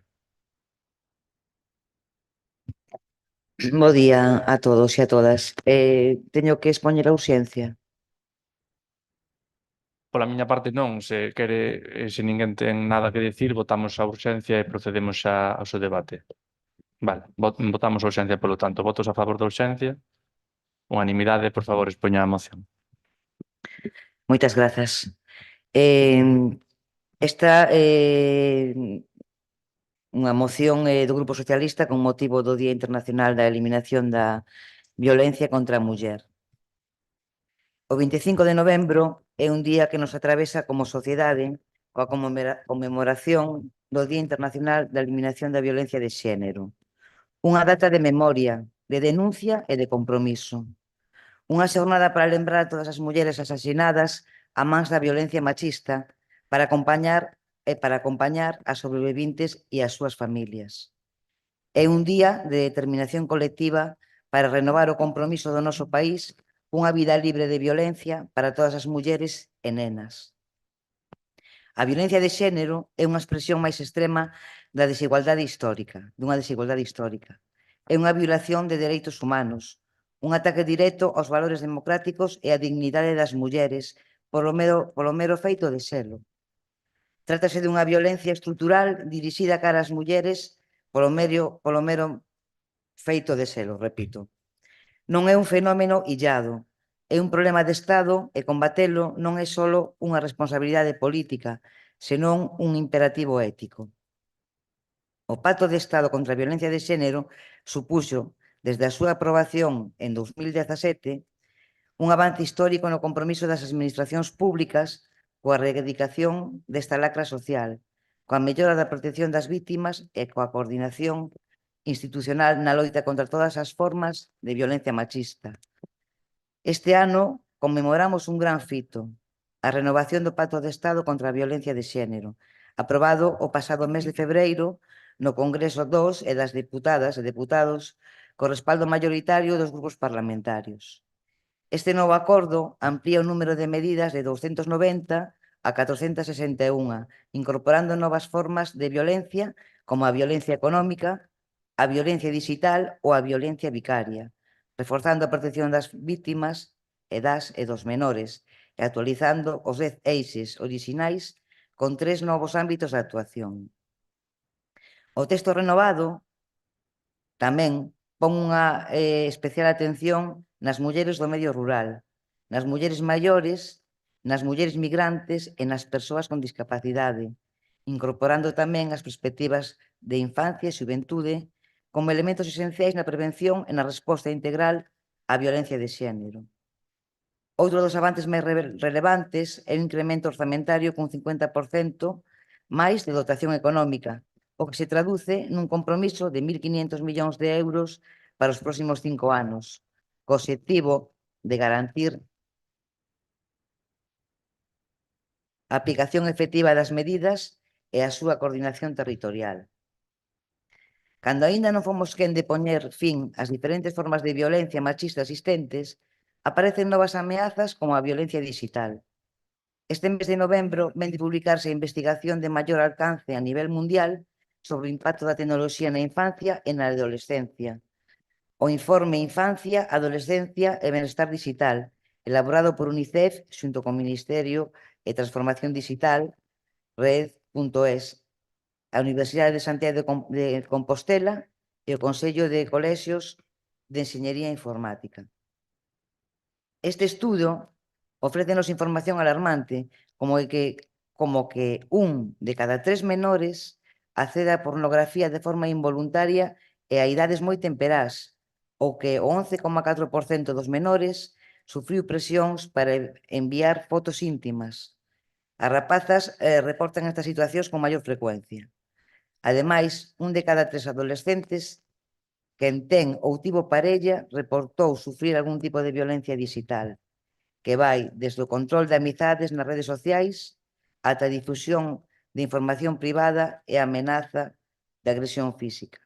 Bo día a todos e a todas. Teño que expoñer a urxencia. Pola miña parte non, se quere, se ninguén ten nada que decir, votamos a urxencia e procedemos xa ao seu debate. Vale, votamos a urxencia, polo tanto, votos a favor da urxencia. Unanimidade, por favor, expoña a moción. Moitas grazas. Esta unha moción do Grupo Socialista con motivo do Día Internacional da Eliminación da Violencia contra a Muller. O 25 de novembro é un día que nos atravesa como sociedade coa conmemoración do Día Internacional da Eliminación da Violencia de Xénero. Unha data de memoria, de denuncia e de compromiso. Unha xornada para lembrar a todas as mulleres asasinadas a mans da violencia machista para acompañar as sobreviventes e as súas familias. É un día de determinación colectiva para renovar o compromiso do noso país cunha vida libre de violencia para todas as mulleres e nenas. A violencia de xénero é unha expresión máis extrema da desigualdade histórica, dunha desigualdade histórica. É unha violación de dereitos humanos, un ataque directo aos valores democráticos e á dignidade das mulleres polo mero feito de selo. Trátase dunha violencia estrutural dirixida cara ás mulleres polo mero feito de selo, repito. Non é un fenómeno illado, é un problema de Estado e combatelo non é só unha responsabilidade política, senón un imperativo ético. O Pacto de Estado contra a Violencia de Xénero supuxo, desde a súa aprobación en 2017, un avance histórico no compromiso das administracións públicas coa erradicación desta lacra social, coa mellora da protección das vítimas e coa coordinación institucional na loita contra todas as formas de violencia machista. Este ano conmemoramos un gran fito, a renovación do Pacto de Estado contra a Violencia de Xénero, aprobado o pasado mes de febreiro no Congreso dos e das Deputadas e Deputados co respaldo maioritario dos grupos parlamentarios. Este novo acordo amplía o número de medidas de 290 a 461, incorporando novas formas de violencia como a violencia económica, a violencia digital ou a violencia vicaria, reforzando a protección das vítimas e dos menores e actualizando os 10 eixes orixinais con 3 novos ámbitos de actuación. O texto renovado tamén pon unha especial atención nas mulleres do medio rural, nas mulleres maiores, nas mulleres migrantes e nas persoas con discapacidade, incorporando tamén as perspectivas de infancia e xuventude como elementos esenciais na prevención e na resposta integral á violencia de xénero. Outro dos avances máis relevantes é o incremento orzamentario cun 50% máis de dotación económica, o que se traduce nun compromiso de 1.500 millóns de euros para os próximos 5 anos, co obxectivo de garantir a aplicación efectiva das medidas e a súa coordinación territorial. Cando aínda non fomos quen de poñer fin ás diferentes formas de violencia machista existentes, aparecen novas ameazas como a violencia digital. Este mes de novembro ven de publicarse a investigación de maior alcance a nivel mundial sobre o impacto da tecnoloxía na infancia e na adolescencia. O informe Infancia, Adolescencia e Benestar Digital, elaborado por UNICEF xunto co Ministerio de Transformación Digital, Red.es, a Universidade de Santiago de Compostela e o Consello de Colexios de Enxeñería Informática. Este estudo ofrécenos información alarmante como que 1 de cada 3 menores accede a pornografía de forma involuntaria e a idades moi temperás, ou que o 11,4% dos menores sufriu presións para enviar fotos íntimas. As rapazas reportan estas situacións con maior frecuencia. Ademais, 1 de cada 3 adolescentes quen ten ou tivo parella reportou sufrir algún tipo de violencia digital, que vai desde o control de amizades nas redes sociais ata a difusión de información privada e a amenaza de agresión física.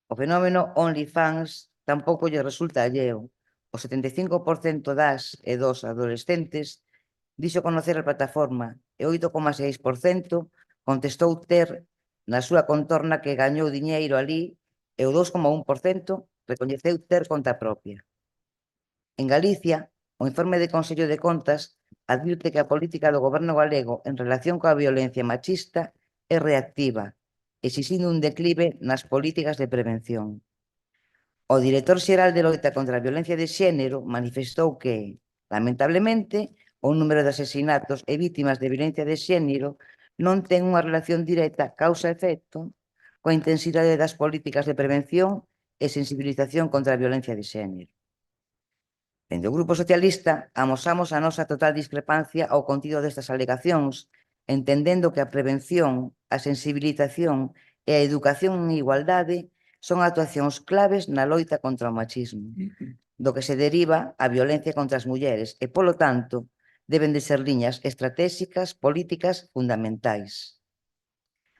O fenómeno OnlyFans tampouco lle resulta alleo. O 75% das e dos adolescentes dixo conocer a plataforma e 8,6% contestou ter na súa contorna que gañou diñeiro ali e o 2,1% recoñeceu ter conta propia. En Galicia, o informe de Consello de Contas advirte que a política do goberno galego en relación coa violencia machista é reactiva, exixindo un declive nas políticas de prevención. O director xeral de loita contra a violencia de xénero manifestou que, lamentablemente, o número de asesinatos e vítimas de violencia de xénero non ten unha relación directa causa-efecto coa intensidade das políticas de prevención e sensibilización contra a violencia de xénero. Dende o Grupo Socialista, amosamos a nosa total discrepancia ao contido destas alegacións, entendendo que a prevención, a sensibilización e a educación en igualdade son actuacións claves na loita contra o machismo, do que se deriva a violencia contra as mulleres e, polo tanto, deben de ser liñas estratégicas, políticas fundamentais.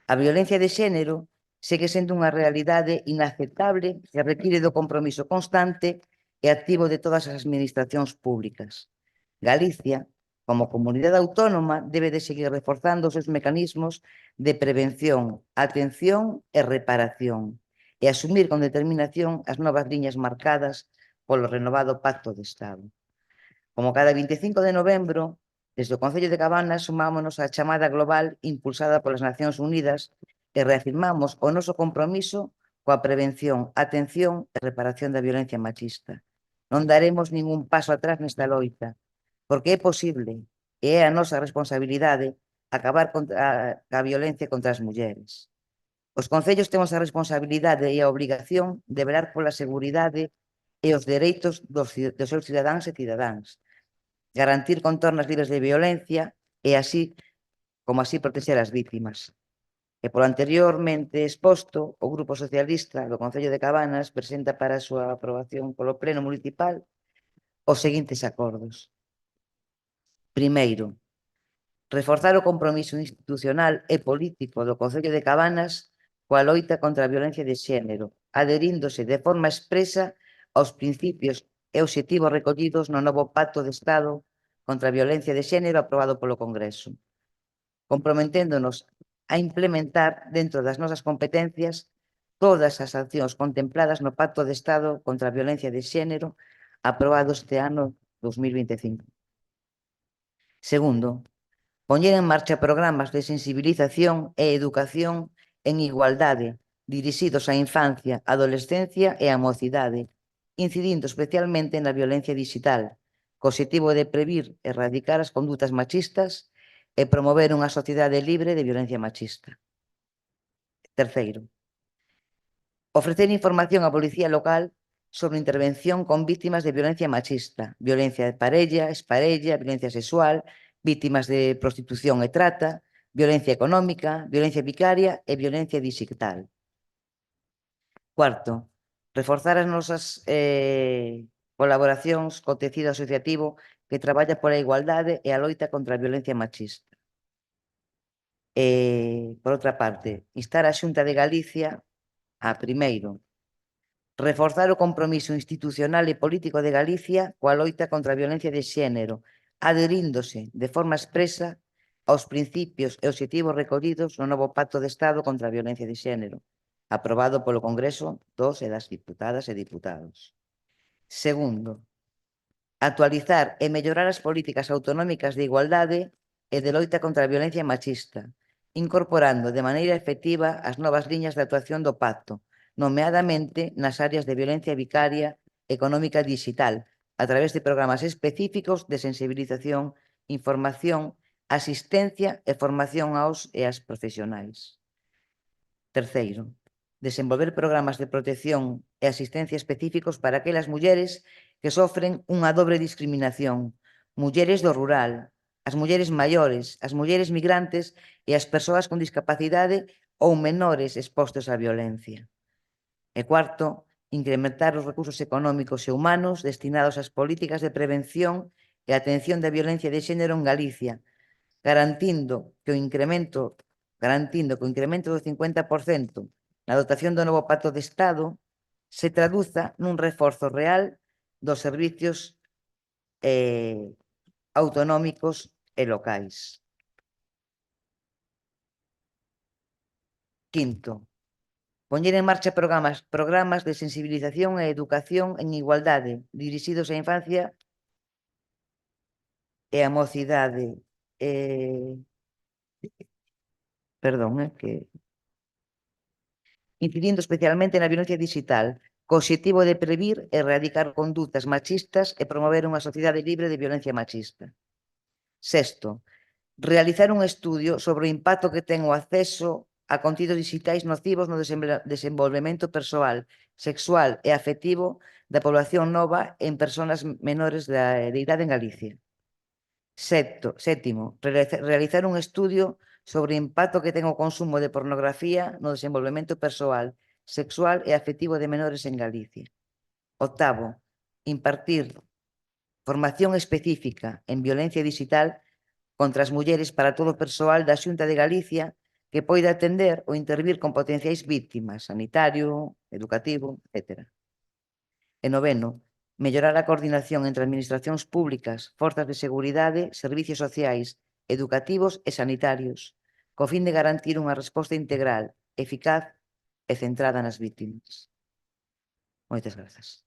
A violencia de xénero segue sendo unha realidade inaceptable que require do compromiso constante e activo de todas as administracións públicas. Galicia, como comunidade autónoma, debe de seguir reforzando os seus mecanismos de prevención, atención e reparación e asumir con determinación as novas liñas marcadas polo renovado Pacto de Estado. Como cada 25 de novembro, desde o Concello de Cabanas sumámonos á chamada global impulsada polas Nacións Unidas e reafirmamos o noso compromiso coa prevención, atención e reparación da violencia machista. Non daremos ningún paso atrás nesta loita, porque é posible e é a nosa responsabilidade acabar contra a violencia contra as mulleres. Os concellos temos a responsabilidade e a obrigación de velar pola seguridade e os dereitos dos seus cidadáns e cidadáns, garantir contornas libres de violencia e así protexer as vítimas. E polo anteriormente exposto, o Grupo Socialista do Concello de Cabanas presenta para a súa aprobación polo Pleno Municipal os seguintes acordos. Primeiro, reforzar o compromiso institucional e político do Concello de Cabanas coa loita contra a violencia de xénero, adheríndose de forma expresa aos principios e obxectivos recollidos no novo Pacto de Estado contra a violencia de xénero aprobado polo Congreso, comprometéndonos a implementar dentro das nosas competencias todas as accións contempladas no Pacto de Estado contra a violencia de xénero aprobado este ano 2025. Segundo, poñer en marcha programas de sensibilización e educación en igualdade dirixidos á infancia, adolescencia e á mocidade, incidindo especialmente na violencia digital, co obxectivo de previr e erradicar as condutas machistas e promover unha sociedade libre de violencia machista. Terceiro, ofrecer información á policía local sobre intervención con vítimas de violencia machista, violencia de parella, exparella, violencia sexual, vítimas de prostitución e trata, violencia económica, violencia vicaria e violencia digital. Cuarto, reforzar as nosas colaboracións co tecido asociativo que traballa pola igualdade e a loita contra a violencia machista. Por outra parte, instar a Xunta de Galicia a, primeiro, reforzar o compromiso institucional e político de Galicia coa loita contra a violencia de xénero, adheríndose de forma expresa aos principios e obxectivos recollidos no novo Pacto de Estado contra a Violencia de Xénero, aprobado polo Congreso dos e das Diputadas e Diputados. Segundo, actualizar e mellorar as políticas autonómicas de igualdade e de loita contra a violencia machista, incorporando de maneira efectiva as novas liñas de actuación do pacto, nomeadamente nas áreas de violencia vicaria, económica e digital, a través de programas específicos de sensibilización, información, asistencia e formación aos e ás profesionais. Terceiro, desenvolver programas de protección e asistencia específicos para aquelas mulleres que sofren unha dobre discriminación, mulleres do rural, as mulleres maiores, as mulleres migrantes e as persoas con discapacidade ou menores expostos á violencia. E cuarto, incrementar os recursos económicos e humanos destinados ás políticas de prevención e atención da violencia de xénero en Galicia, garantindo que o incremento do 50% na dotación do novo Pacto de Estado se traduza nun reforzo real dos servicios autonómicos e locais. Quinto, poñer en marcha programas de sensibilización e educación en igualdade dirixidos á infancia e á mocidade. Incidindo especialmente na violencia digital, co obxectivo de previr e erradicar condutas machistas e promover unha sociedade libre de violencia machista. Sexto, realizar un estudio sobre o impacto que ten o acceso a contidos digitais nocivos no desenvolvemento persoal, sexual e afectivo da población nova en persoas menores de idade en Galicia. Sétimo, realizar un estudio sobre o impacto que ten o consumo de pornografía no desenvolvemento persoal, sexual e afectivo de menores en Galicia. Octavo, impartir formación específica en violencia digital contra as mulleres para todo o persoal da Xunta de Galicia que poida atender ou intervir con potenciais víctimas, sanitario, educativo, etc. E noveno, mellorar a coordinación entre administracións públicas, forzas de seguridade, servicios sociais, educativos e sanitarios, co fin de garantir unha resposta integral, eficaz e centrada nas víctimas. Moitas grazas.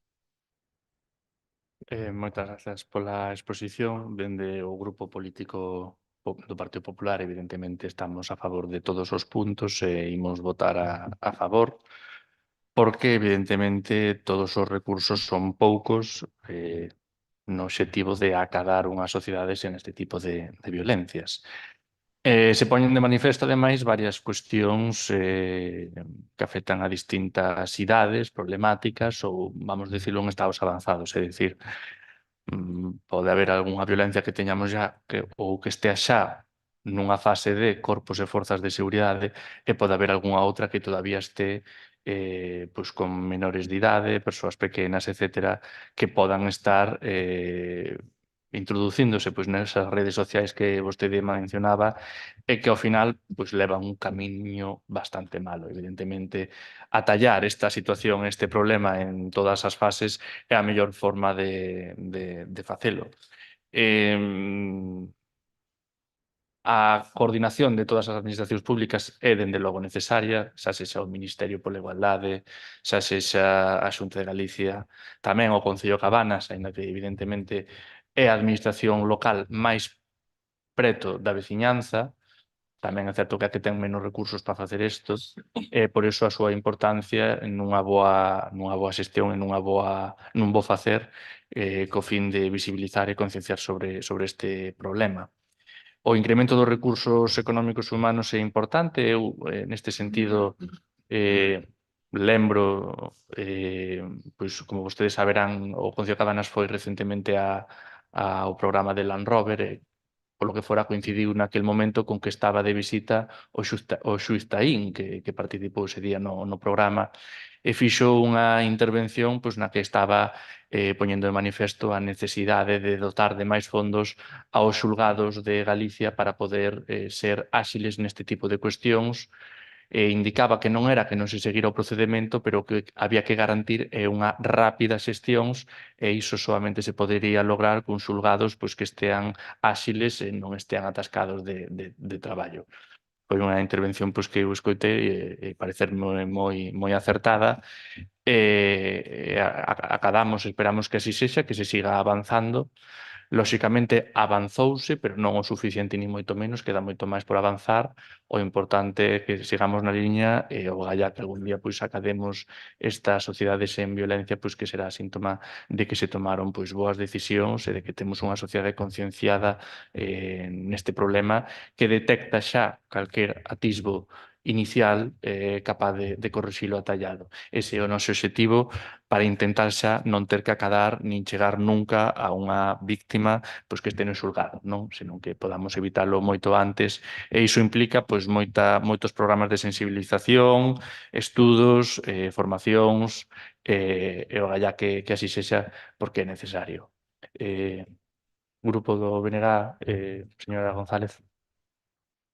Moitas grazas pola exposición. Dende o Grupo Político do Partido Popular, evidentemente, estamos a favor de todos os puntos e imos votar a favor, porque, evidentemente, todos os recursos son poucos no obxectivo de acadar unha sociedade sen este tipo de violencias. Se poñen de manifesto, ademais, varias cuestións que afectan a distintas idades, problemáticas ou, vamos dicirlo, en estados avanzados. É dicir, pode haber algunha violencia que teñamos xa ou que estea xa nunha fase de corpos e forzas de seguridade e pode haber algunha outra que todavía este pois con menores de idade, persoas pequenas, etcétera, que podan estar introducíndose pois nesas redes sociais que vostede mencionaba e que ao final pois levan un camiño bastante malo. Evidentemente, atallar esta situación, este problema en todas as fases é a mellor forma de facelo. A coordinación de todas as administracións públicas é, dende logo, necesaria, xa sexa o Ministerio pola Igualdade, xa sexa a Xunta de Galicia, tamén o Concello Cabanas, aínda que, evidentemente, é a administración local máis preto da veciñanza, tamén é certo que a que ten menos recursos para facer isto, e por iso a súa importancia nunha boa xestión e nun bo facer co fin de visibilizar e concienciar sobre este problema. O incremento dos recursos económicos humanos é importante. Eu, neste sentido, lembro, pois, como vostedes saberán, o Concello de Cabanas foi recentemente ao programa de Land Rover e, polo que fora, coincidiu naquel momento con que estaba de visita o xuiz Taín, que participou ese día no programa, e fixo unha intervención pois, na que estaba poñendo de manifesto a necesidade de dotar de máis fondos aos xulgados de Galicia para poder ser áxiles neste tipo de cuestións indicaba que non era que non se seguira o procedimento, pero que había que garantir unha rápida xestións e iso solamente se podería lograr con xulgados pois, que estean áxiles e non estean atascados de traballo. Foi unha intervención pois, que eu escoitei e parecerme moi acertada e acadamos, esperamos que así sexa, que se siga avanzando. Lóxicamente avanzouse, pero non o suficiente ni moito menos, queda moito máis por avanzar. O importante é que sigamos na liña e o galla que algún día pois academos esta sociedade sen violencia, pois que será síntoma de que se tomaron pois boas decisións e de que temos unha sociedade concienciada neste problema que detecta xa calquer atisbo inicial capaz de corrixilo atallado. Ese é o noso obxectivo para intentar xa non ter que acadar nin chegar nunca a unha víctima pois, que este no xulgado, non? Senón que podamos evitalo moito antes e iso implica pois, moitos programas de sensibilización, estudos, formacións e o galla que así sexa porque é necesario. Grupo do BNG, señora González.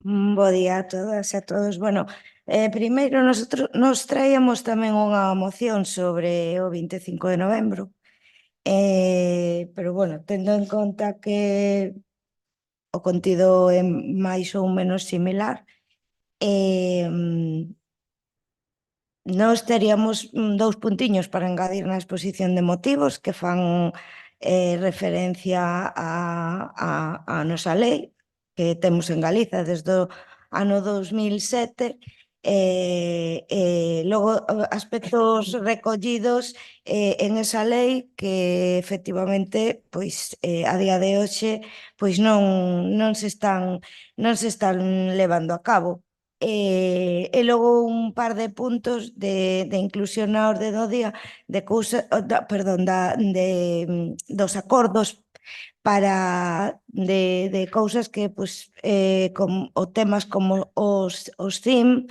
Bo día a todas e a todos. Bueno, primeiro nos traíamos tamén unha moción sobre o 25 de novembro, pero bueno, tendo en conta que o contido é máis ou menos similar, nós teríamos dous puntiños para engadir na exposición de motivos que fan referencia a nosa lei que temos en Galiza desde o ano 2007 logo aspectos recollidos en esa lei que efectivamente pois a día de hoxe pois non se están levando a cabo. E logo un par de puntos de inclusión na orde do día de cousa, dos acordos de cousas que o temas como os CIM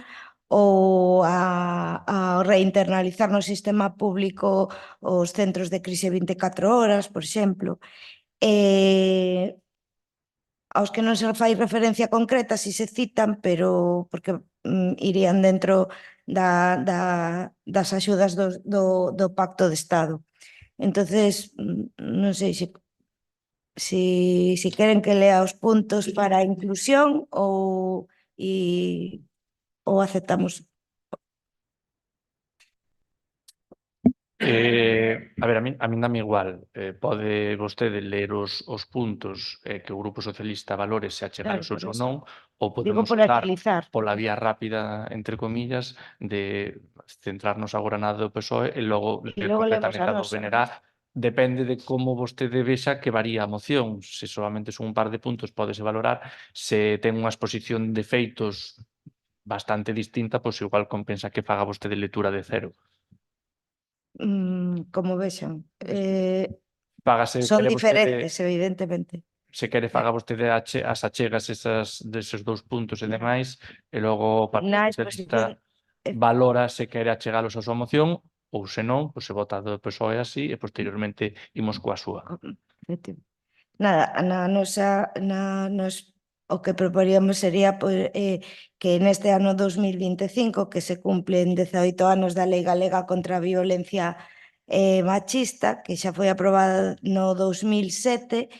ou a reinternalizar no sistema público os centros de crise 24 horas, por exemplo. Aos que non se fai referencia concreta si se citan, pero porque irían dentro das axudas do Pacto de Estado. Entonces, non sei se queren que lea os puntos para a inclusión ou aceptamos. A ver, a min dame igual. Pode vostede ler os puntos que o Grupo Socialista valore se achegados ou non, ou podemos usar pola vía rápida, entre comillas, de centrarnos agora na do PSOE e logo completamente a do BNG. Depende de como vostede vexa que varía a moción. Se solamente son un par de puntos, pódese valorar. Se ten unha exposición de feitos bastante distinta, pois igual compensa que faga vostede lectura de cero. Como vexan. Son diferentes, evidentemente. Se quere faga vostede as achegas deses dous puntos e demais, e logo o Partido Socialista valora se quere achegalos a súa moción ou se non, pois se vota do PSOE así e posteriormente imos coa súa. Nada, o que proporíamos sería que neste ano 2025, que se cumplen 18 anos da Lei Galega contra a Violencia Machista, que xa foi aprobada no 2007,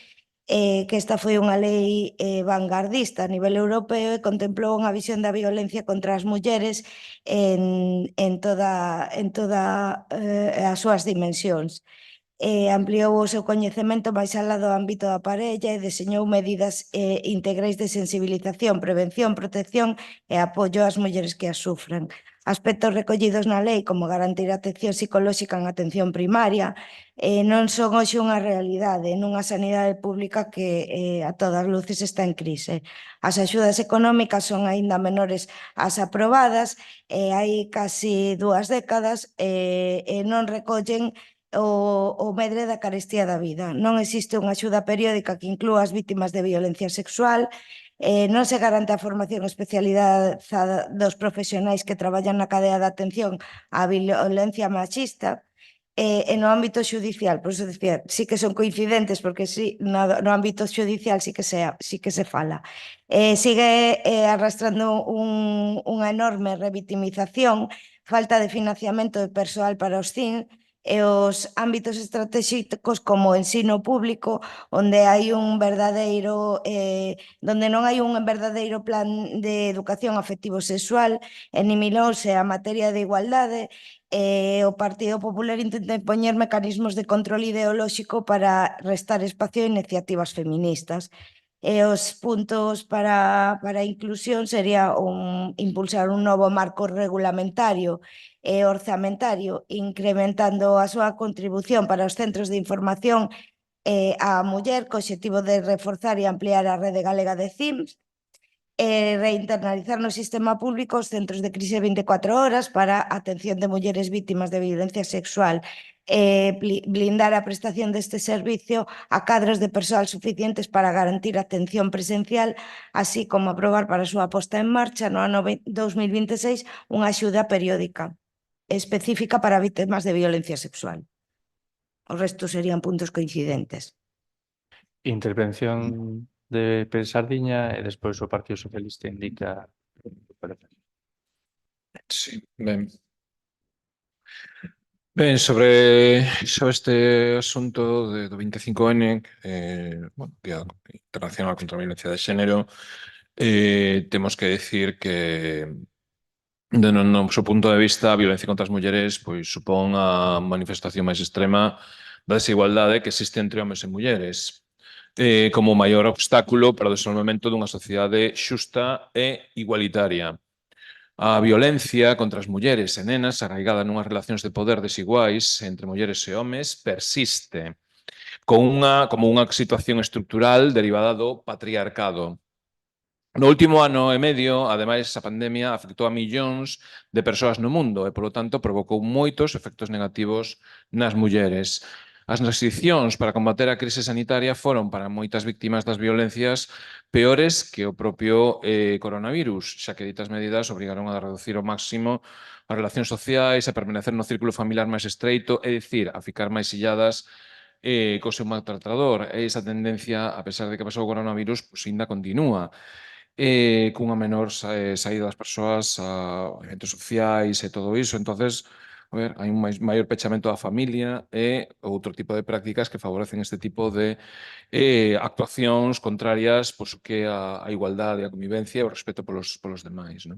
que esta foi unha lei vanguardista a nivel europeo e contemplou unha visión da violencia contra as mulleres en toda as súas dimensións. Ampliou o seu coñecemento máis alá do ámbito da parella e deseñou medidas integrais de sensibilización, prevención, protección e apoio ás mulleres que as sufran. Aspectos recollidos na lei como garantir a atención psicolóxica en atención primaria non son hoxe unha realidade nunha sanidade pública que a todas luces está en crise. As axudas económicas son aínda menores ás aprobadas hai casi 2 décadas e non recollen o medre da carestía da vida. Non existe unha axuda periódica que inclúa as vítimas de violencia sexual, non se garante a formación especializada dos profesionais que traballan na cadea de atención á violencia machista E no ámbito xudicial, por eso decía, sí que son coincidentes, porque sí, no ámbito xudicial sí que se fala. Sigue arrastrando unha enorme revitimización, falta de financiamento de persoal para os CIN, e os ámbitos estratégicos como o ensino público, onde non hai un verdadeiro plan de educación afectivo-sexual, enimilouse a materia de igualdade. O Partido Popular intenta impoñer mecanismos de control ideolóxico para restar espacio a iniciativas feministas. E os puntos para a inclusión sería impulsar un novo marco regulamentario e orzamentario, incrementando a súa contribución para os centros de información á muller, co obxectivo de reforzar e ampliar a rede galega de CIMS, reinternalizar no sistema público os centros de crise 24 horas para a atención de mulleres vítimas de violencia sexual, blindar a prestación deste servicio a cadros de persoal suficientes para garantir a atención presencial, así como aprobar para a súa posta en marcha no ano 2026 unha axuda periódica específica para vítimas de violencia sexual. O resto serían puntos coincidentes. Intervención de Pérez Sardiña e despois o Partido Socialista indica. Sí, ben. Ben, sobre este asunto do 25N, bueno, Día Internacional contra a Violencia de Xénero, temos que decir que do noso punto de vista a violencia contra as mulleres pois supón a manifestación máis extrema da desigualdade que existe entre homes e mulleres como o maior obstáculo para o desenvolvemento dunha sociedade xusta e igualitaria. A violencia contra as mulleres e nenas arraigada nunhas relacións de poder desiguais entre mulleres e homes persiste como unha situación estructural derivada do patriarcado. No último ano e medio, ademais, a pandemia afectou a millóns de persoas no mundo e, polo tanto, provocou moitos efectos negativos nas mulleres. As restriccións para combater a crise sanitaria foron para moitas víctimas das violencias peores que o propio coronavirus, xa que ditas medidas obrigaron a reducir ao máximo as relacións sociais, a permanecer no círculo familiar máis estreito, é dicir, a ficar máis illadas co seu maltratador. E esa tendencia, a pesar de que pasou o coronavirus, pois ainda continúa. Cunha menor saída das persoas a eventos sociais e todo iso. Entonces, a ver, hai un maior pechamento da familia e outro tipo de prácticas que favorecen este tipo de actuacións contrarias pois, que a igualdade, a convivencia e o respeto polos demais. Non?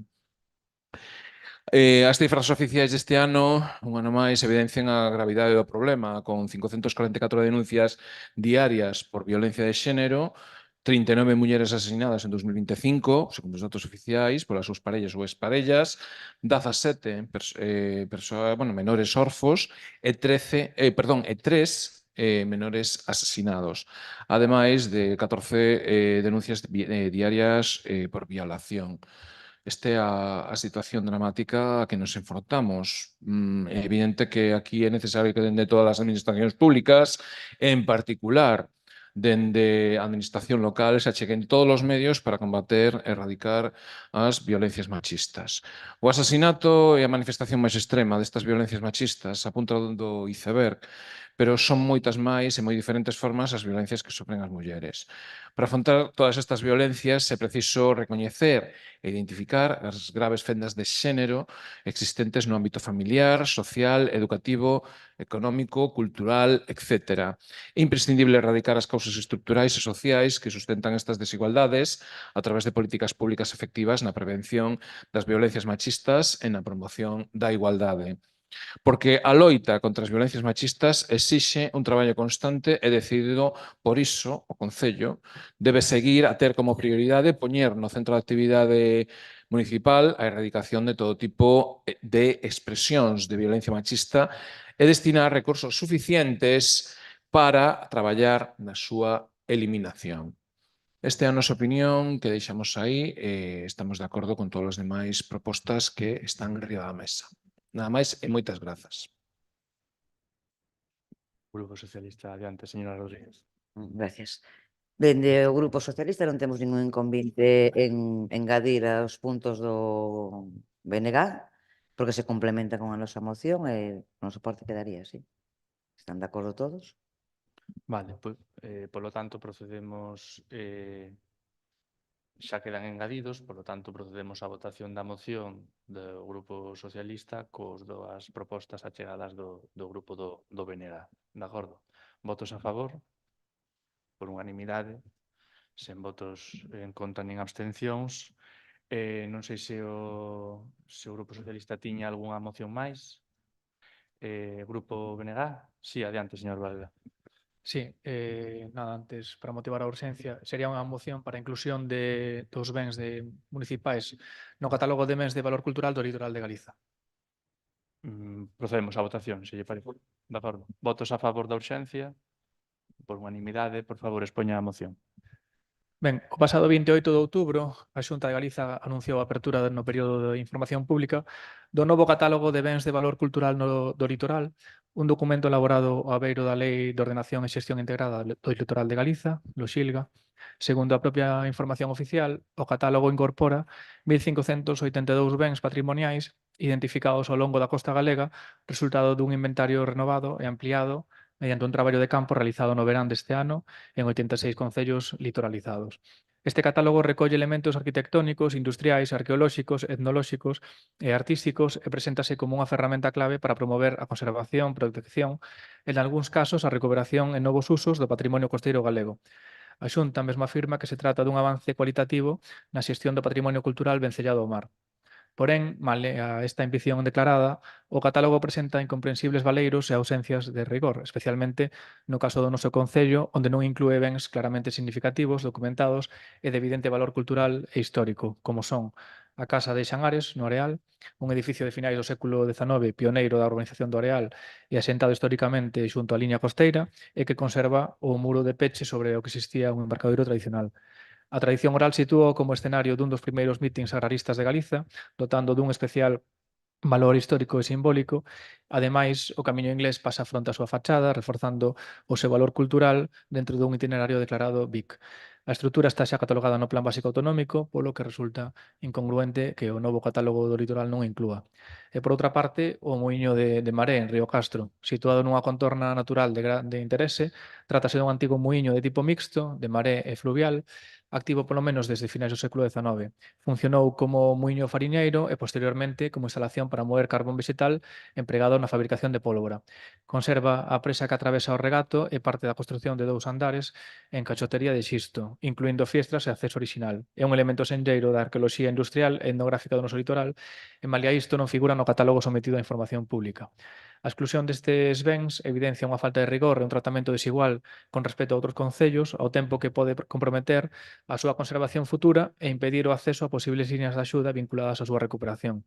As cifras oficiais deste ano, un ano máis, evidencian a gravidade do problema, con 544 denuncias diarias por violencia de xénero, 39 mulleres asesinadas en 2025, segundo os datos oficiais, polas súas parellas ou exparellas, 17 menores orfos e 3 menores asesinados, ademais de 14 denuncias diarias por violación. Esta é a situación dramática a que nos enfrontamos. É evidente que aquí é necesario que dende todas as administracións públicas, en particular dende a administración local, se acheguen todos os medios para combater e erradicar as violencias machistas. O asasinato é a manifestación máis extrema destas violencias machistas, a punta do iceberg, pero son moitas máis e moi diferentes formas as violencias que sofren as mulleres. Para afrontar todas estas violencias é preciso recoñecer e identificar as graves fendas de xénero existentes no ámbito familiar, social, educativo, económico, cultural, etc. É imprescindible erradicar as causas estructurais e sociais que sustentan estas desigualdades a través de políticas públicas efectivas na prevención das violencias machistas e na promoción da igualdade. Porque a loita contra as violencias machistas exixe un traballo constante e decidido. Por iso, o Concello debe seguir a ter como prioridade poñer no centro de actividade municipal a erradicación de todo tipo de expresións de violencia machista e destinar recursos suficientes para traballar na súa eliminación. Esta é a nosa opinión que deixamos aí e estamos de acordo con todas as demais propostas que están enriba da mesa. Nada máis e moitas grazas. Grupo Socialista, adiante, señora Rodríguez. Gracias. Dende o Grupo Socialista non temos ningún inconvinte en engadir aos puntos do BNG, porque se complementa con a nosa moción e o noso parte quedaría, sí. Están de acordo todos? Vale, pois, polo tanto, procedemos, xa quedan engadidos, polo tanto, procedemos á votación da moción do Grupo Socialista cos das propostas achegadas do grupo do BNG. De acordo? Votos a favor, por unanimidade, sen votos en contra nin abstencións. Non sei se o Grupo Socialista tiña algunha moción máis. Grupo BNG? Sí, adiante, señor Valga. Sí, nada, antes, para motivar a urxencia, sería unha moción para a inclusión dos bens municipais no catálogo de bens de valor cultural do litoral de Galiza. Procedemos á votación, se lle parece. De acordo. Votos a favor da urxencia. Por unanimidade, por favor, expoña a moción. Ben, o pasado 28 de outubro, a Xunta de Galiza anunciou a apertura no período de información pública do novo catálogo de bens de valor cultural do litoral, un documento elaborado ao abeiro da Lei de Ordenación e Xestión Integrada do Litoral de Galiza, LOXILGA. Segundo a propia información oficial, o catálogo incorpora 1.582 bens patrimoniais identificados ao longo da costa galega, resultado dun inventario renovado e ampliado mediante un traballo de campo realizado no verán deste ano en 86 concellos litoralizados. Este catálogo recolle elementos arquitectónicos, industriais, arqueolóxicos, etnolóxicos e artísticos e preséntase como unha ferramenta clave para promover a conservación, protección e, en algúns casos, a recuperación e novos usos do patrimonio costeiro galego. A Xunta mesmo afirma que se trata dun avance cualitativo na xestión do patrimonio cultural vencellado ao mar. Porén, male a esta ambición declarada, o catálogo presenta incomprensibles valeiros e ausencias de rigor, especialmente no caso do noso concello, onde non inclúe bens claramente significativos, documentados e de evidente valor cultural e histórico, como son a Casa de Xangares, no Areal, un edificio de finais do século XIX, pioneiro da urbanización do Areal e asentado históricamente xunto á liña costeira, e que conserva o muro de peche sobre o que existía un embarcadoiro tradicional. A tradición oral sitúa como escenario dun dos primeiros mítins agraristas de Galiza, dotando dun especial valor histórico e simbólico. Ademais, o Camiño Inglés pasa fronte á súa fachada, reforzando o seu valor cultural dentro dun itinerario declarado BIC. A estrutura está xa catalogada no Plan Básico Autonómico, polo que resulta incongruente que o novo catálogo do litoral non inclúa. E, por outra parte, o muiño de Maré, en Río Castro, situado nunha contorna natural de grande interese, trátase dun antigo muiño de tipo mixto, de maré e fluvial, activo polo menos desde finais do século XIX. Funcionou como muiño fariñeiro e posteriormente como instalación para moer carbón vegetal empregado na fabricación de pólvora. Conserva a presa que atravesa o regato e parte da construción de 2 andares en cachotería de xisto, incluindo fiestras e acceso orixinal. É un elemento senlleiro da arqueoloxía industrial e etnográfica do noso litoral e, malia isto, non figura no catálogo sometido á información pública. A exclusión destes bens evidencia unha falta de rigor e un tratamento desigual con respecto a outros concellos, ao tempo que pode comprometer a súa conservación futura e impedir o acceso a posibles liñas de axuda vinculadas á súa recuperación.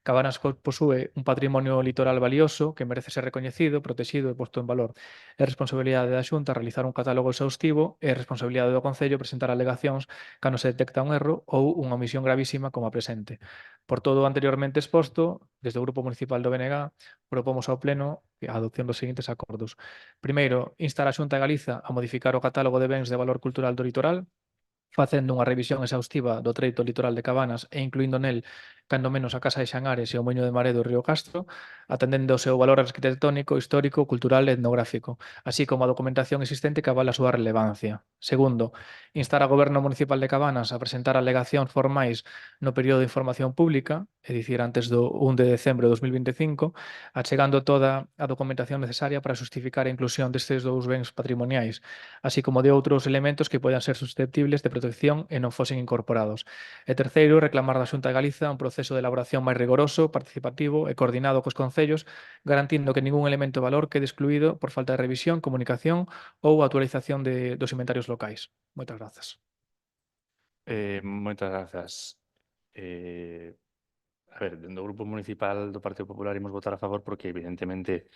Cabanas posúe un patrimonio litoral valioso que merece ser recoñecido, protegido e posto en valor. É responsabilidade da Xunta realizar un catálogo exhaustivo e é responsabilidade do Concello presentar alegacións cando se detecta un erro ou unha omisión gravísima como a presente. Por todo o anteriormente exposto, desde o Grupo Municipal do BNG, propomos ao Pleno a adopción dos seguintes acordos. Primeiro, instar a Xunta de Galiza a modificar o catálogo de bens de valor cultural do litoral, facendo unha revisión exhaustiva do treito litoral de Cabanas e incluindo nel cando menos a Casa de Xangares e o Moiño de Maré do Río Castro, atendendo o seu valor arquitectónico, histórico, cultural e etnográfico, así como a documentación existente que avala a súa relevancia. Segundo, instar ao Goberno Municipal de Cabanas a presentar alegacións formais no período de información pública, é dicir, antes do 1 de decembro de 2025, achegando toda a documentación necesaria para justificar a inclusión destes 2 bens patrimoniais, así como de outros elementos que poidan ser susceptibles de protección e non fosen incorporados. E terceiro, reclamar da Xunta de Galiza un proceso de elaboración máis rigoroso, participativo e coordinado cos concellos, garantindo que ningún elemento de valor quede excluído por falta de revisión, comunicación ou actualización dos inventarios locais. Moitas grazas. Moitas grazas. A ver, dentro do Grupo Municipal do Partido Popular imos votar a favor porque, evidentemente,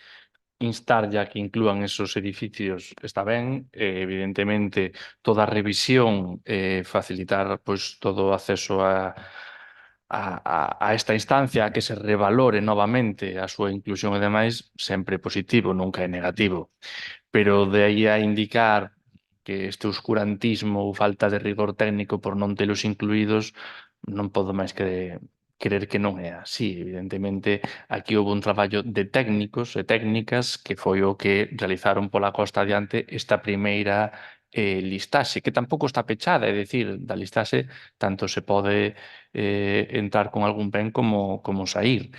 instar ya que inclúan esos edificios está ben, evidentemente toda a revisión, facilitar pois todo o acceso a esta instancia, a que se revalore novamente a súa inclusión e demais, sempre positivo, nunca é negativo. Pero de aí a indicar que este oscurantismo ou falta de rigor técnico por non telos incluídos non podo máis que querer que non é así. Evidentemente, aquí houve un traballo de técnicos e técnicas que foi o que realizaron pola costa adiante esta primeira listaxe, que tampouco está pechada, é dicir, da listaxe tanto se pode entrar con algún ben como sair.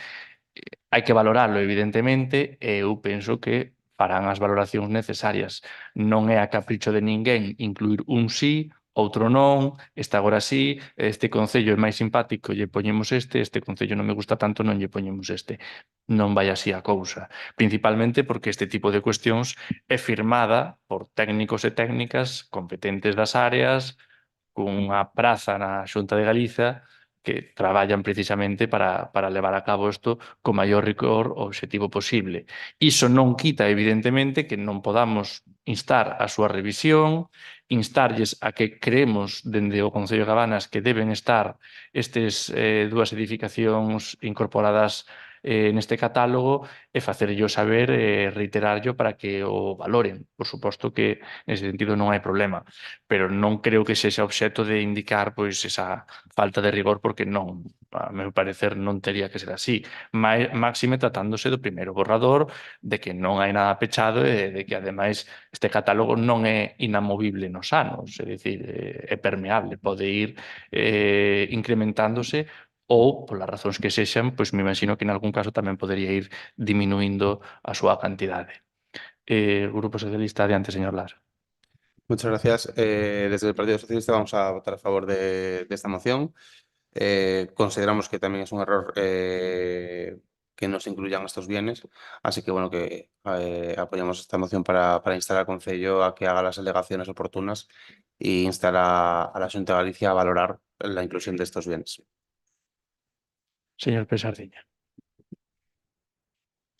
Hai que valorarlo, evidentemente, e eu penso que farán as valoracións necesarias. Non é a capricho de ninguén incluir un sí, outro non, este agora sí, este concello é máis simpático, lle poñemos este concello non me gusta tanto, non lle poñemos este. Non vai así a cousa. Principalmente porque este tipo de cuestións é firmada por técnicos e técnicas competentes das áreas, cunha praza na Xunta de Galiza, que traballan precisamente para levar a cabo isto co maior rigor obxectivo posible. Iso non quita, evidentemente, que non podamos instar a súa revisión, instarlles a que creemos dende o Concello de Cabanas que deben estar estes dúas edificacións incorporadas neste catálogo e facerllo saber e reiterarllo para que o valoren. Por suposto que nese sentido non hai problema, pero non creo que sexa obxecto de indicar pois esa falta de rigor porque non, a meu parecer non tería que ser así. Máxime tratándose do primeiro borrador, de que non hai nada pechado e de que ademais este catálogo non é inamovible nos anos, é dicir, é permeable, pode ir incrementándose ou, polas razóns que sexan, pois me imagino que en algún caso tamén podería ir diminuindo a súa cantidade. Grupo Socialista, adiante, señor Lar. Muchas gracias. Desde el Partido Socialista vamos a votar a favor de esta moción. Consideramos que también es un error que no se incluyan estos bienes, así que bueno, que apoyamos esta moción para instar al Concello a que haga las alegaciones oportunas e instar a la Xunta de Galicia a valorar la inclusión de estos bienes. Señor Pesardiña.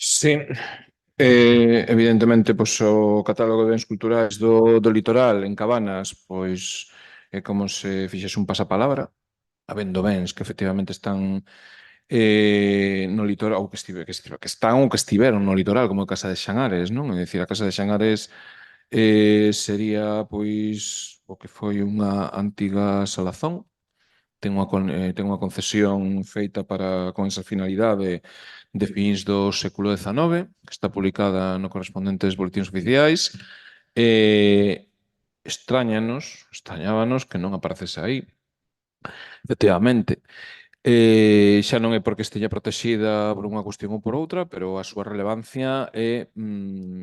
Sí, evidentemente, pois o catálogo de bens culturais do litoral en Cabanas, pois é como se fixese un pasapalabra, habendo bens que efectivamente están no litoral, ou que están ou que estiveron no litoral, como a Casa de Xangares, non? É dicir, a Casa de Xangares sería, pois, o que foi unha antiga salazón, ten unha concesión feita con esa finalidade de fins do século XIX, que está publicada no correspondentes boletíns oficiais. Extrañábanos que non aparecese aí. Efectivamente, xa non é porque esteña protexida por unha cuestión ou por outra, pero a súa relevancia é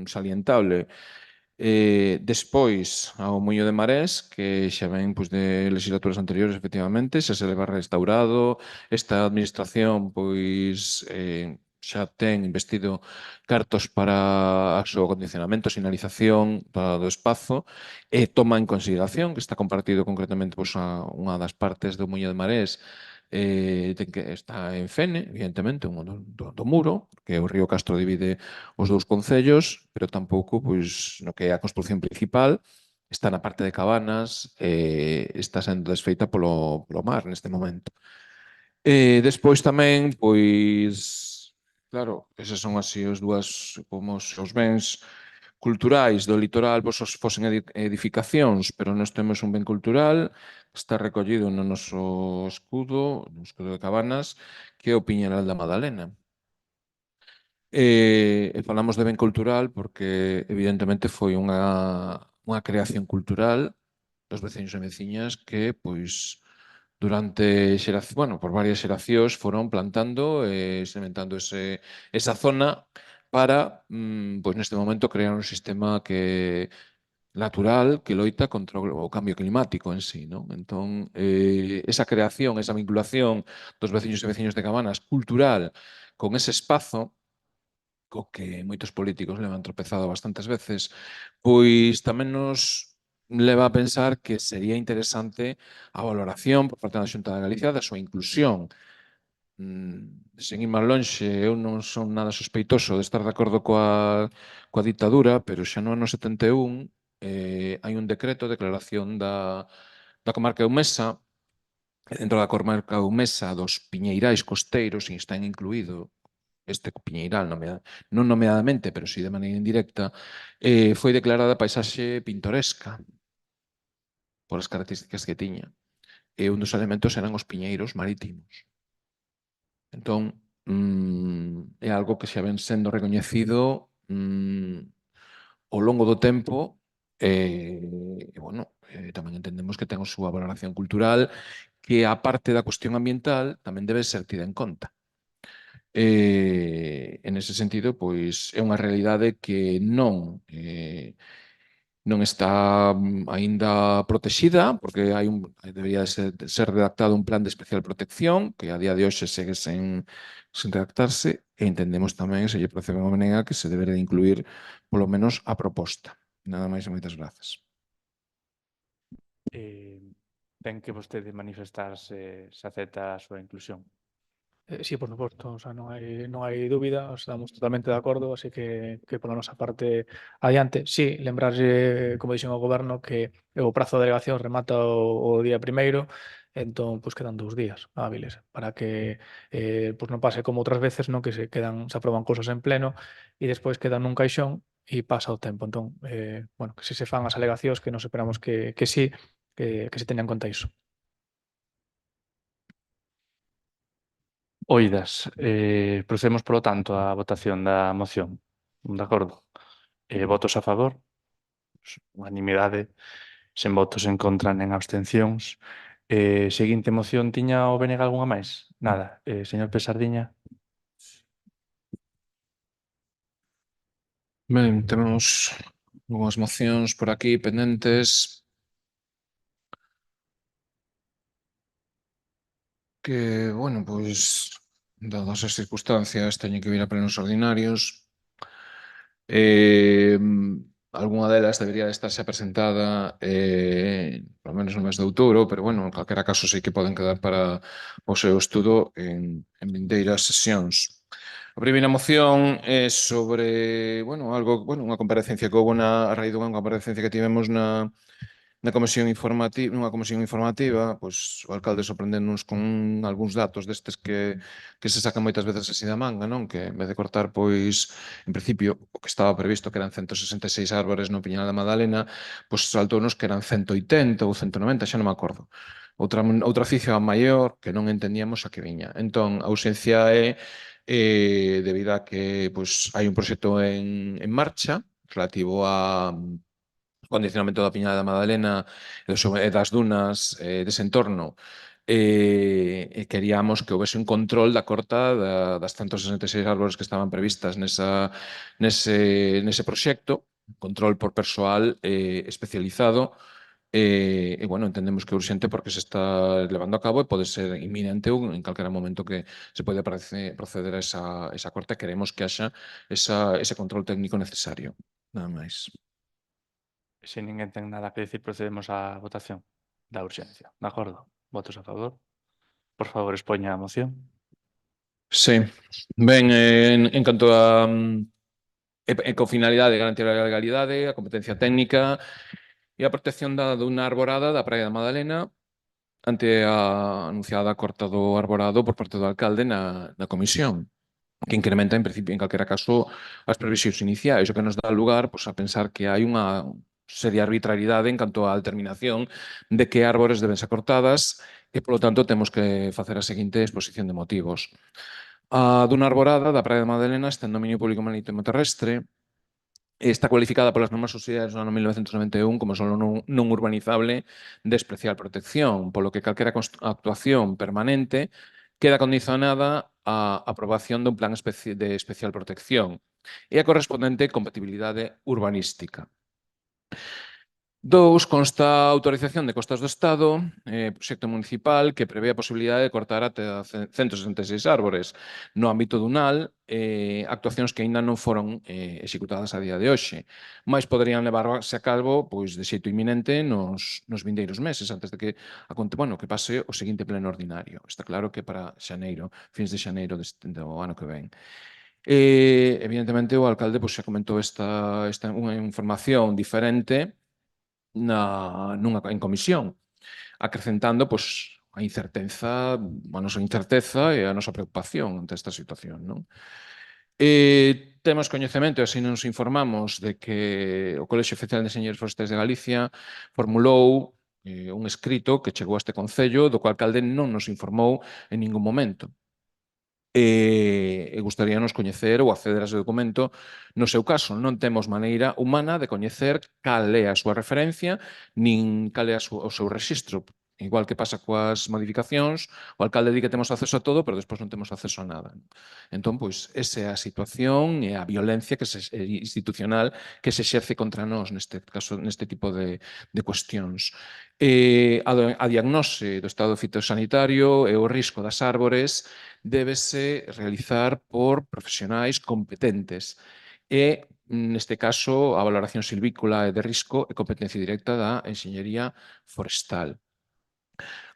salientable. Despois, ao Muiño de Marés, que xa ven pois, de legislaturas anteriores, efectivamente, xa se leva restaurado. Esta administración pois xa ten investido cartos para o seu acondicionamento, sinalización do espazo e toma en consideración que está compartido concretamente pois, unha das partes do Muiño de Marés que está en Fene, evidentemente, do muro, que o río Castro divide os dous concellos, pero tampouco pois, no que é a construción principal, está na parte de Cabanas, está sendo desfeita polo mar neste momento. Despois tamén, pois, claro, esas son así os dúas, como os bens culturais do litoral, pois fosen edificacións, pero nós temos un ben cultural que está recollido no noso escudo, no escudo de Cabanas, que é o Piñeral da Madalena. E falamos de ben cultural porque evidentemente foi unha creación cultural dos veciños e veciñas que, pois, durante por varias xeracións foron plantando e sementando esa zona para, pois neste momento, crear un sistema natural que loita contra o cambio climático en sí, non? Entón, esa creación, esa vinculación dos veciños e veciños de Cabanas cultural con ese espazo, co que moitos políticos levan tropezado bastantes veces, pois tamén nos leva a pensar que sería interesante a valoración por parte da Xunta de Galicia da súa inclusión. Sen ir máis lonxe, eu non son nada sospeitoso de estar de acordo coa ditadura, pero xa no ano 71 hai un decreto de declaración da comarca de Eumesa, e dentro da comarca de Eumesa dos piñeirais costeiros, e están incluído este piñeiral, non nomeadamente, pero sí de maneira indirecta, foi declarada paisaxe pintoresca por as características que tiña. E un dos elementos eran os piñeiros marítimos. Entón, é algo que xa ven sendo recoñecido ao longo do tempo e, bueno, tamén entendemos que ten a súa valoración cultural que a parte da cuestión ambiental tamén debe ser tida en conta. En ese sentido, pois, é unha realidade que non está aínda protexida, porque debería ser redactado un plan de especial protección, que a día de hoxe segue sen redactarse, e entendemos tamén, se lle procede unha maneira, que se debería incluir, polo menos, a proposta. Nada máis e moitas grazas. Ten que vostede manifestar se acepta a súa inclusión. Sí, por suposto, o sea, non hai dúbida, estamos totalmente de acordo, así que pola nosa parte adiante. Sí, lembrarlle, como dixen ao Goberno, que o prazo de delegación remata o día 1º, entón, pois quedan 2 días hábiles para que pois non pase como outras veces, non, que se aproban cousas en pleno e despois quedan nun caixón e pasa o tempo. Entón, bueno, que se fan as alegacións, que nos esperamos que sí, que se teña en conta iso. Oídas, procedemos, polo tanto, á votación da moción. De acordo? Votos a favor? Unanimidade, sen votos en contra nen abstencións. Seguinte moción, tiña o BNG algunha máis? Nada. Señor Pesardiña. Ben, temos algunhas mocións por aquí pendentes que, bueno, pois, dadas as circunstancias, teñen que vir a plenos ordinarios. Algúna delas debería de estarse presentada polo menos no mes de outubro, pero, bueno, en calquera caso sei que poden quedar para o seu estudo en vindeiras sesións. A primeira moción é sobre, unha comparecencia que houve a raíz dunha comparecencia que tivemos nunha comisión informativa, pois o alcalde sorprendennos con algúns datos destes que se sacan moitas veces así da manga, non? Que en vez de cortar, pois, en principio, o que estaba previsto que eran 166 árbores no Piñal da Madalena, pois saltounos que eran 180 ou 190, xa non me acordo. Outra cifra maior que non entendíamos a que viña. Entón, a ausencia é debido a que pois, hai un proxecto en marcha relativo a condicionamento da Piñada da Madalena e das dunas dese entorno, e queríamos que houvese un control da corta das 166 árbores que estaban previstas nese proxecto, control por persoal especializado, e, bueno, entendemos que é urxente porque se está levando a cabo e pode ser inminente ou en calquera momento que se pode proceder a esa corta. Queremos que haxa ese control técnico necesario. Nada máis. Se ninguén ten nada que decir, procedemos á votación da urxencia. De acordo? Votos a favor? Por favor, expoña a moción. Sí. Ben, en canto a con finalidade de garantir a legalidade, a competencia técnica e a protección da duna arborada da Praia da Madalena ante a anunciada corta do arborado por parte do alcalde na comisión, que incrementa, en principio, en calquera caso, as previsións iniciais, o que nos dá lugar pois, a pensar que hai unha seria arbitrariedade en canto á determinación de que árbores deben ser cortadas e, polo tanto, temos que facer a seguinte exposición de motivos. A duna arborada da Praia de Madalena está en dominio público marítimo terrestre, está cualificada polas normas sociedades no ano 1991 como solo non urbanizable de especial protección, polo que calquera actuación permanente queda condicionada á aprobación dun plan de especial protección e a correspondente compatibilidade urbanística. 2. Consta a autorización de costas do Estado, proxecto municipal que prevé a posibilidade de cortar até 166 árbores no ámbito dunal, actuacións que aínda non foron executadas a día de hoxe, mais poderían levarse a cabo pois, de xeito inminente nos vindeiros meses, antes de que pase o seguinte pleno ordinario. Está claro que para xaneiro, fins de xaneiro do ano que ven. Evidentemente, o alcalde xa comentou esta unha información diferente en comisión, acrecentando a incerteza, a nosa incerteza e a nosa preocupación ante esta situación. Non? Temos coñecemento, e así nos informamos, de que o Colexio Oficial de Enxeñeiros Forestais de Galicia formulou un escrito que chegou a este Concello, do cual o alcalde non nos informou en ningún momento. E gustaríanos coñecer ou acceder a ese documento. No seu caso, non temos maneira humana de coñecer cal é a súa referencia, nin cal é o seu rexistro. Igual que pasa coas modificacións, o alcalde di que temos acceso a todo, pero despois non temos acceso a nada. Entón, pois, esa é a situación e a violencia institucional que se exerce contra nós neste caso, neste tipo de cuestións. A diagnose do estado fitosanitario e o risco das árbores débese realizar por profesionais competentes e, neste caso, a valoración silvícola e de risco é competencia directa da Enxeñería Forestal.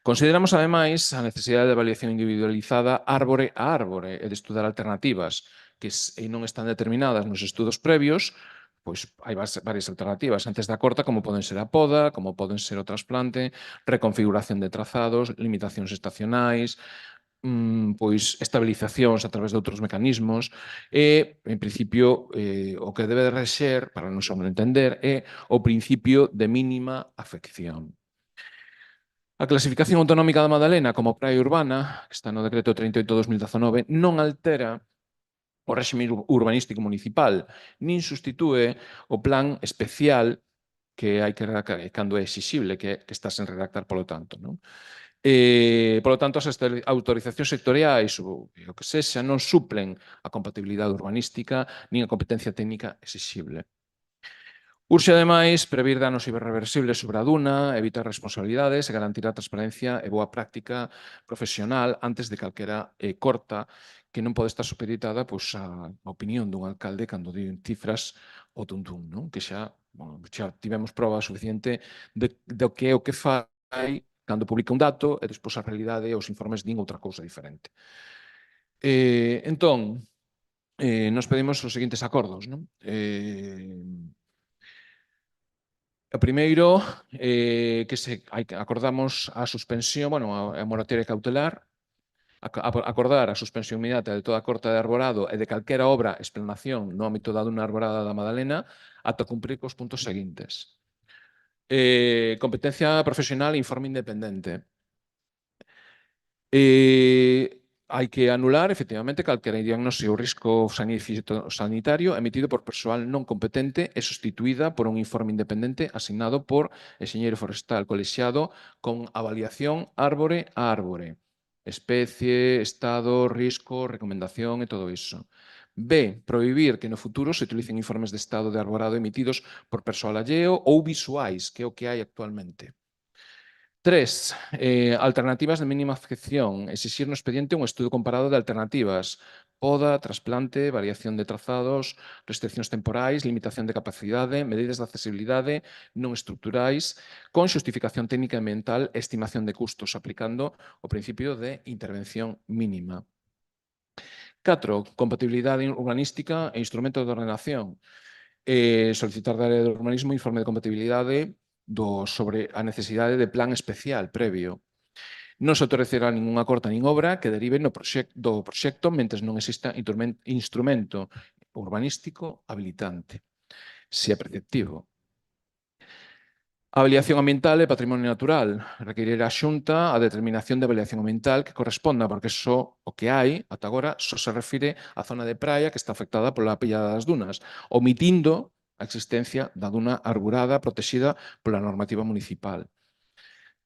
Consideramos, ademais, a necesidade de avaliación individualizada árbore a árbore e de estudar alternativas que non están determinadas nos estudos previos. Pois hai varias alternativas antes da corta, como poden ser a poda, como poden ser o trasplante, reconfiguración de trazados, limitacións estacionais, pois estabilizacións a través de outros mecanismos e, en principio, o que debe de rexer, para non só entender, é o principio de mínima afección. A clasificación autonómica da Madalena como praia urbana, que está no decreto 38/2019, non altera o réxime urbanístico municipal, nin sustitúe o plan especial que hai que redactar cando é exixible, que está sen redactar polo tanto. Non? Polo tanto, as autorizacións sectoriais ou o que sexa non suplen a compatibilidade urbanística nin a competencia técnica exixible. Urxe, ademais, previr danos irreversibles sobre a duna, evitar responsabilidades e garantir a transparencia e boa práctica profesional antes de calquera corta que non pode estar supeditada pois, a opinión dun alcalde cando di cifras o tuntún, non? Que xa tivemos prova suficiente do que é o que fai cando publica un dato e despois a realidade e os informes din outra cousa diferente. Entón, nos pedimos os seguintes acordos, non? O primeiro, acordamos a suspensión, a moratoria cautelar, acordar a suspensión inmediata de toda a corta de arborado e de calquera obra explanación no ámbito da duna arborada da Madalena ata cumprir cos puntos seguintes. Competencia profesional e informe independente. Hai que anular, efectivamente, calquera diagnose ou risco sanitario emitido por persoal non competente e sustituída por un informe independente asignado por enxeñeiro forestal colexiado con avaliación árbore a árbore. Especie, estado, risco, recomendación e todo iso. B. Prohibir que no futuro se utilicen informes de estado de arborado emitidos por persoal alleo ou visuais, que é o que hai actualmente. 3. Alternativas de mínima afección. Exixir no expediente un estudo comparado de alternativas. Poda, trasplante, variación de trazados, restriccións temporais, limitación de capacidade, medidas de accesibilidade non estruturais, con xustificación técnica e ambiental e estimación de custos, aplicando o principio de intervención mínima. 4. Compatibilidade urbanística e instrumento de ordenación. Solicitar da área de urbanismo informe de compatibilidade sobre a necesidade de plan especial previo. Non se autorizará ninguna corta nin obra que derive do proxecto mentres non exista instrumento urbanístico habilitante, se é preceptivo. Avaliación ambiental e patrimonio natural. Requerirá a Xunta a determinación de avaliación ambiental que corresponda, porque só o que hai, ata agora, só se refire á zona de praia que está afectada pola pillada das dunas, omitindo a existencia da duna arborada protexida pola normativa municipal.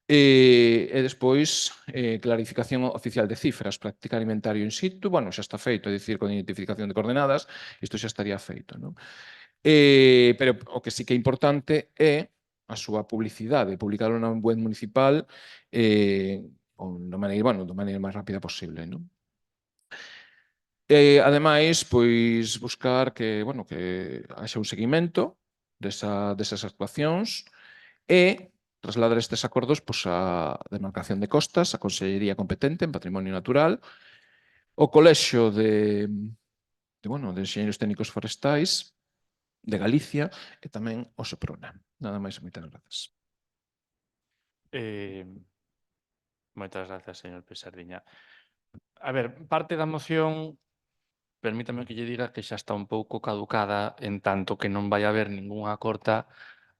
E despois, clarificación oficial de cifras, practicar inventario in situ, xa está feito, é dicir, con identificación de coordenadas, isto xa estaría feito. Non? Pero o que sí que é importante é a súa publicidade, publicarlo na web municipal da maneira máis rápida posible. Non? Ademais, pois, buscar que haxa un seguimento desas actuacións e trasladar estes acordos á demarcación de costas, a Consellería competente en Patrimonio Natural, o Colexio de Enxeñeiros Técnicos Forestais de Galicia e tamén o Seprona. Nada máis e moitas grazas. Moitas grazas, señor Pesardiña. A ver, parte da moción, permítame que lle diga que xa está un pouco caducada en tanto que non vai haber ningunha corta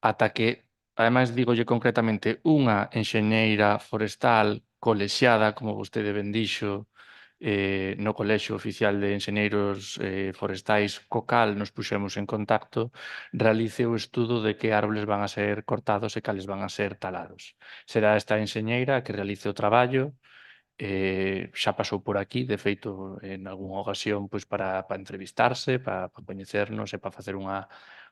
ata que, ademais, dígolle concretamente, unha enxeñeira forestal colexiada, como vostede ben dixo, no Colexio Oficial de Enxeñeiros Forestais, co cal nos puxemos en contacto, realice o estudo de que árboles van a ser cortados e cales van a ser talados. Será esta enxeñeira que realice o traballo, xa pasou por aquí, de feito, en algunha ocasión, pois, para entrevistarse, para coñecernos e para facer unha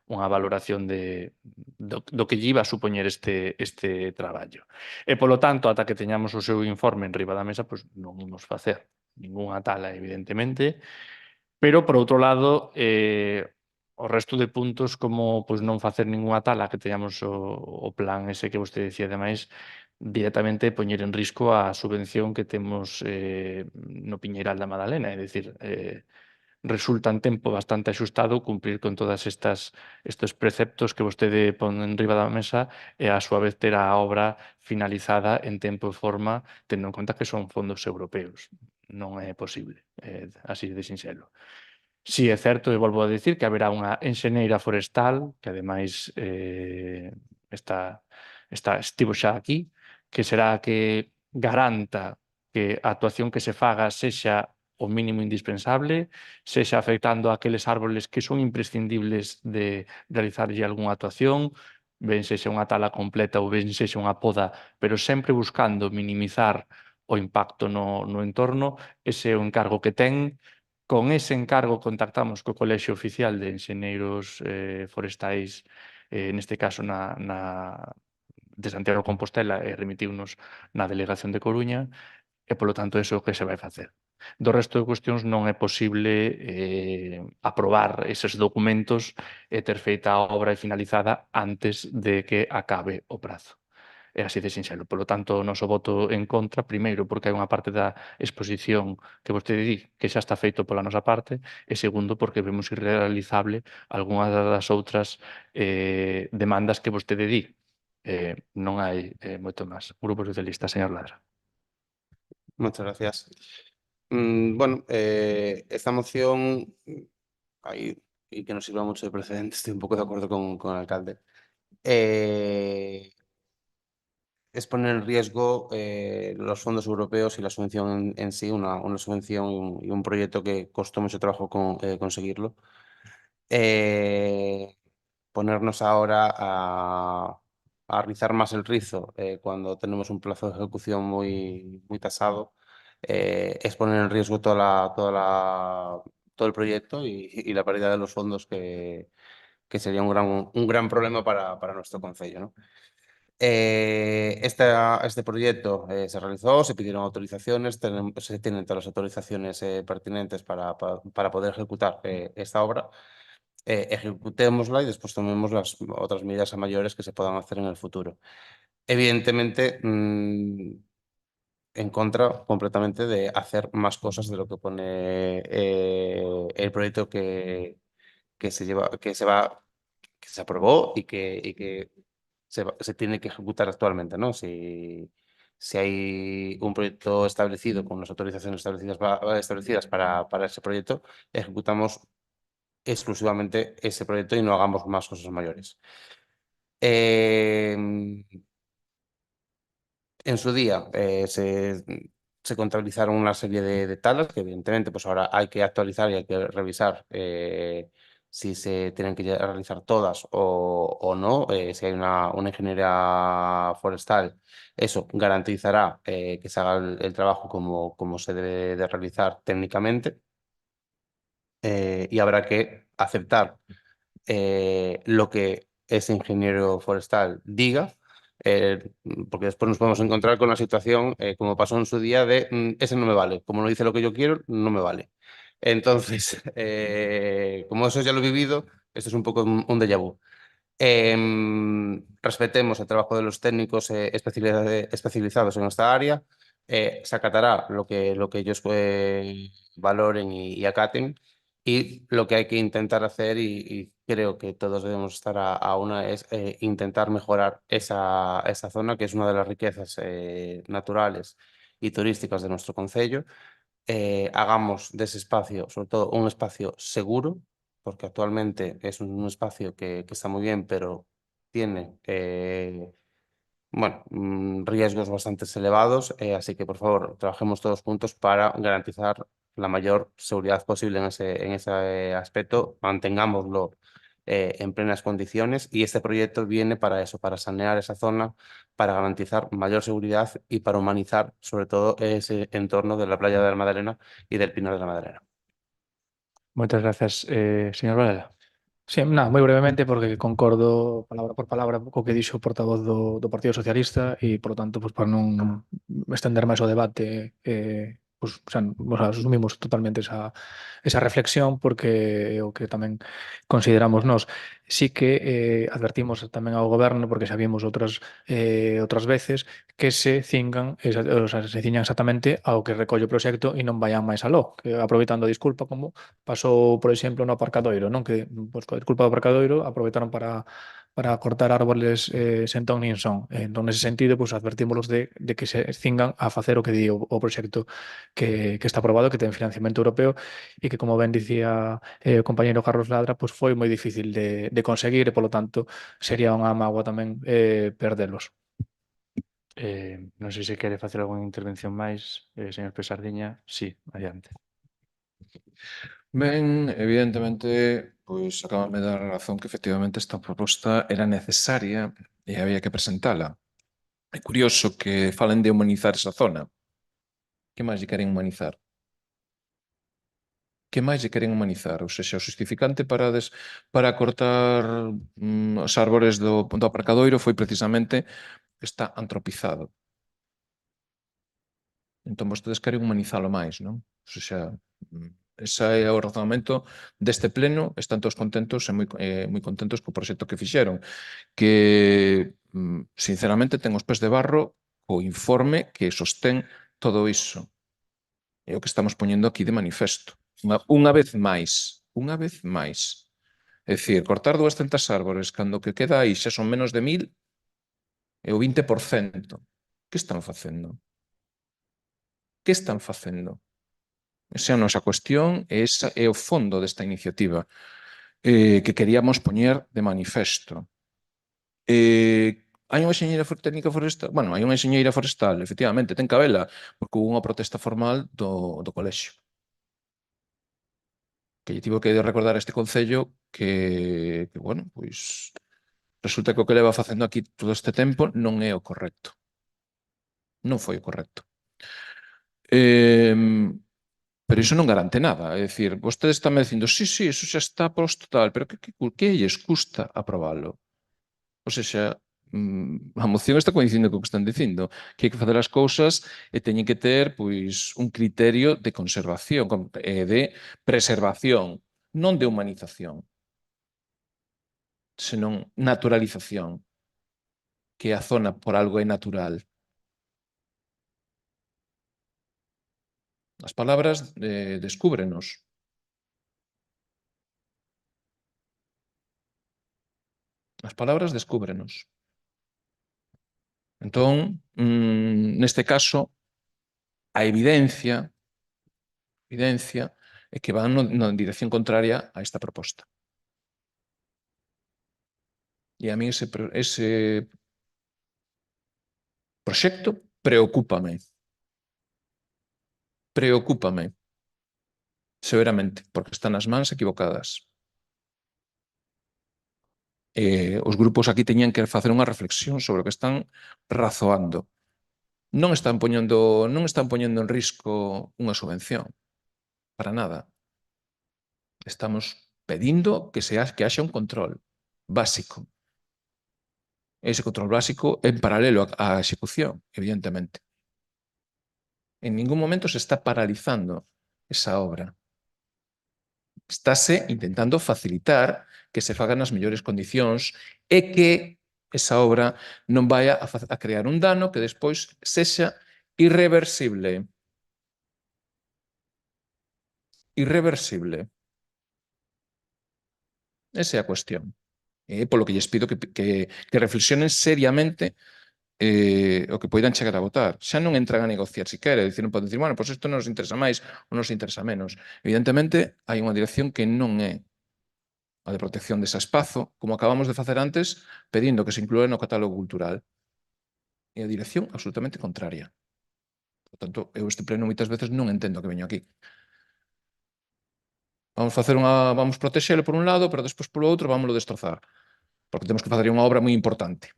valoración do que lle iba a supoñer este traballo. E, polo tanto, ata que teñamos o seu informe en riba da mesa, pois non imos facer ningunha tala, evidentemente, pero, por outro lado, o resto de puntos como pois, non facer ningunha tala, que teñamos o plan ese que vostede dicía, ademais, directamente poñer en risco a subvención que temos no Piñeiral da Madalena, é dicir, resulta en tempo bastante axustado cumprir con todas estes preceptos que vostede pon en riba da mesa e a súa vez ter a obra finalizada en tempo e forma, tendo en conta que son fondos europeos. Non é posible, así de sinxelo. Si é certo, e volvo a dicir, que haberá unha enxeneira forestal, que ademais estivo xa aquí, que será a que garanta que a actuación que se faga sexa o mínimo indispensable, sexa afectando a aqueles árboles que son imprescindibles de realizarlle algunha actuación, ben sexa unha tala completa ou ben sexa unha poda, pero sempre buscando minimizar o impacto no entorno. Ese é o encargo que ten. Con ese encargo contactamos co Colexio Oficial de Enxeñeiros Forestais, neste caso de Santiago de Compostela, e remitiunos na Delegación de Coruña, e, polo tanto, iso é o que se vai facer. Do resto de cuestións non é posible aprobar eses documentos e ter feita a obra finalizada antes de que acabe o prazo. É así de sinxelo. Polo tanto, o noso voto en contra, primeiro, porque hai unha parte da exposición que vostede di que xa está feito pola nosa parte, e segundo, porque vemos irrealizable algunhas das outras demandas que vostede di. Non hai moito máis. Grupo Socialista, señor Ladra. Muchas gracias. Bueno, esta moción, ahí, y que nos sirva mucho de precedente, estoy un poco de acuerdo con el alcalde. Es poner en riesgo los fondos europeos y la subvención en sí, una subvención y un proyecto que costó mucho trabajo conseguirlo. Ponernos ahora a rizar más el rizo cuando tenemos un plazo de ejecución muy tasado, es poner en riesgo todo el proyecto y la pérdida de los fondos que sería un gran problema para nuestro concello, ¿no? Este proyecto se realizó, se pidieron autorizaciones, se tienen todas las autorizaciones pertinentes para poder ejecutar esta obra. Ejecutémosla y después tomemos las otras medidas a mayores que se puedan hacer en el futuro. Evidentemente, en contra completamente de hacer más cosas de lo que pone el proyecto que se aprobó y que se tiene que ejecutar actualmente, ¿no? Si hay un proyecto establecido con las autorizaciones establecidas para ese proyecto, ejecutamos exclusivamente ese proyecto y no hagamos más cosas mayores. En su día se contabilizaron una serie de talas que evidentemente pues ahora hay que actualizar y hay que revisar si se tienen que realizar todas o no, si hay una ingeniería forestal, eso garantizará que se haga el trabajo como se debe de realizar técnicamente y habrá que aceptar lo que ese ingeniero forestal diga, porque después nos podemos encontrar con la situación, como pasó en su día, de ese no me vale, como no dice lo que yo quiero, no me vale. Entonces, como eso ya lo he vivido, esto es un poco un déjà vu. Respetemos el trabajo de los técnicos especializados en esta área, se acatará lo que ellos valoren y acaten, y lo que hay que intentar hacer, y creo que todos debemos estar a una, es intentar mejorar esa zona, que es una de las riquezas naturales y turísticas de nuestro concello. Hagamos de ese espacio, sobre todo, un espacio seguro, porque actualmente es un espacio que está muy bien, pero tiene bueno, riesgos bastante elevados, así que por favor trabajemos todos juntos para garantizar la mayor seguridad posible en ese aspecto, mantengámoslo en plenas condiciones y este proyecto viene para eso, para sanear esa zona, para garantizar mayor seguridad y para humanizar sobre todo ese entorno de la playa de la Madalena y del Pinar de la Madalena. Moitas gracias, señor Varela. Sí, nada, moi brevemente porque concordo palabra por palabra co que dixo o portavoz do Partido Socialista e, por lo tanto, pues, para non estender máis o debate, pues, o sea, asumimos totalmente esa reflexión porque é o que tamén consideramos nós. Sí que advertimos tamén ao Goberno, porque sabíamos outras veces, que se cingan, o sea, se ciñan exactamente ao que recolle o proxecto e non vayan máis aló, que aproveitando a disculpa como pasou, por exemplo, no aparcadoiro, non? Que, pois, coa desculpa do aparcadoiro, aproveitaron para cortar árboles sen ton nin son. Entón, nese sentido, pois, advertímolos de que se cingan a facer o que di o proxecto que está aprobado, que ten financiamento europeo e que, como ben dicía o compañeiro Carlos Ladra, pois, foi moi difícil de conseguir e, polo tanto, sería unha mágoa tamén perdelos. Non sei se quere facer algunha intervención máis, señor Pesardiña. Sí, adiante. Ben, evidentemente, pois acabame de dar a razón que efectivamente esta proposta era necesaria e había que presentala. É curioso que falen de humanizar esa zona. Que máis lle queren humanizar? Que máis lle queren humanizar? Ou seja, o justificante para cortar os árbores do aparcadoiro foi precisamente que está antropizado. Entón, vostedes queren humanizalo máis, non? O sea, ese é o razonamento deste pleno, están todos contentos e moi contentos co proxecto que fixeron, que, sinceramente, ten os pés de barro o informe que sostén todo iso. É o que estamos poñendo aquí de manifesto. Unha vez máis. É dicir, cortar 200 árbores cando que queda aí xa son menos de 1000 é o 20%. Que están facendo? Que están facendo? Esa é a nosa cuestión e esa é o fondo desta iniciativa que queríamos poñer de manifesto. Hai unha enxeñeira técnica forestal? Bueno, hai unha enxeñeira forestal, efectivamente, ten que habela, porque houve unha protesta formal do colexio. Que lle tivo que recordar a este concello que, bueno, pois resulta que o que leva facendo aquí todo este tempo non é o correcto. Non foi o correcto. Pero iso non garante nada. É dicir, vostedes están me dicindo, sí, iso xa está posto tal, pero que lles custa aprobalo? Ou seja, a moción está coincidindo co que están dicindo, que hai que facer as cousas e teñen que ter pois un criterio de conservación e de preservación, non de humanización, senón naturalización, que a zona por algo é natural. As palabras descúbrenos. As palabras descúbrenos. Entón, neste caso, a evidencia é que van na dirección contraria a esta proposta. E a mí ese proxecto preocúpame. Preocúpame severamente, porque está nas mans equivocadas. Os grupos aquí teñían que facer unha reflexión sobre o que están razoando. Non están poñendo en risco unha subvención. Para nada. Estamos pedindo que haxa un control básico. Ese control básico en paralelo á execución, evidentemente. En ningún momento se está paralizando esa obra. Estáse intentando facilitar que se fagan nas mellores condicións e que esa obra non vaya a crear un dano que despois sexa irreversible. Irreversible. Esa é a cuestión. Polo que lles pido que reflexionen seriamente o que poidan chegar a votar. Xa non entran a negociar siquera, non poden dicir, bueno, pois isto non nos interesa máis ou nos interesa menos. Evidentemente, hai unha dirección que non é a de protección dese espazo, como acabamos de facer antes, pedindo que se inclúa no catálogo cultural. e a dirección absolutamente contraria. Por tanto, eu este pleno moitas veces non entendo que veño aquí. Vamos protexelo por un lado, pero despois polo outro vámoslo destrozar, porque temos que facer unha obra moi importante.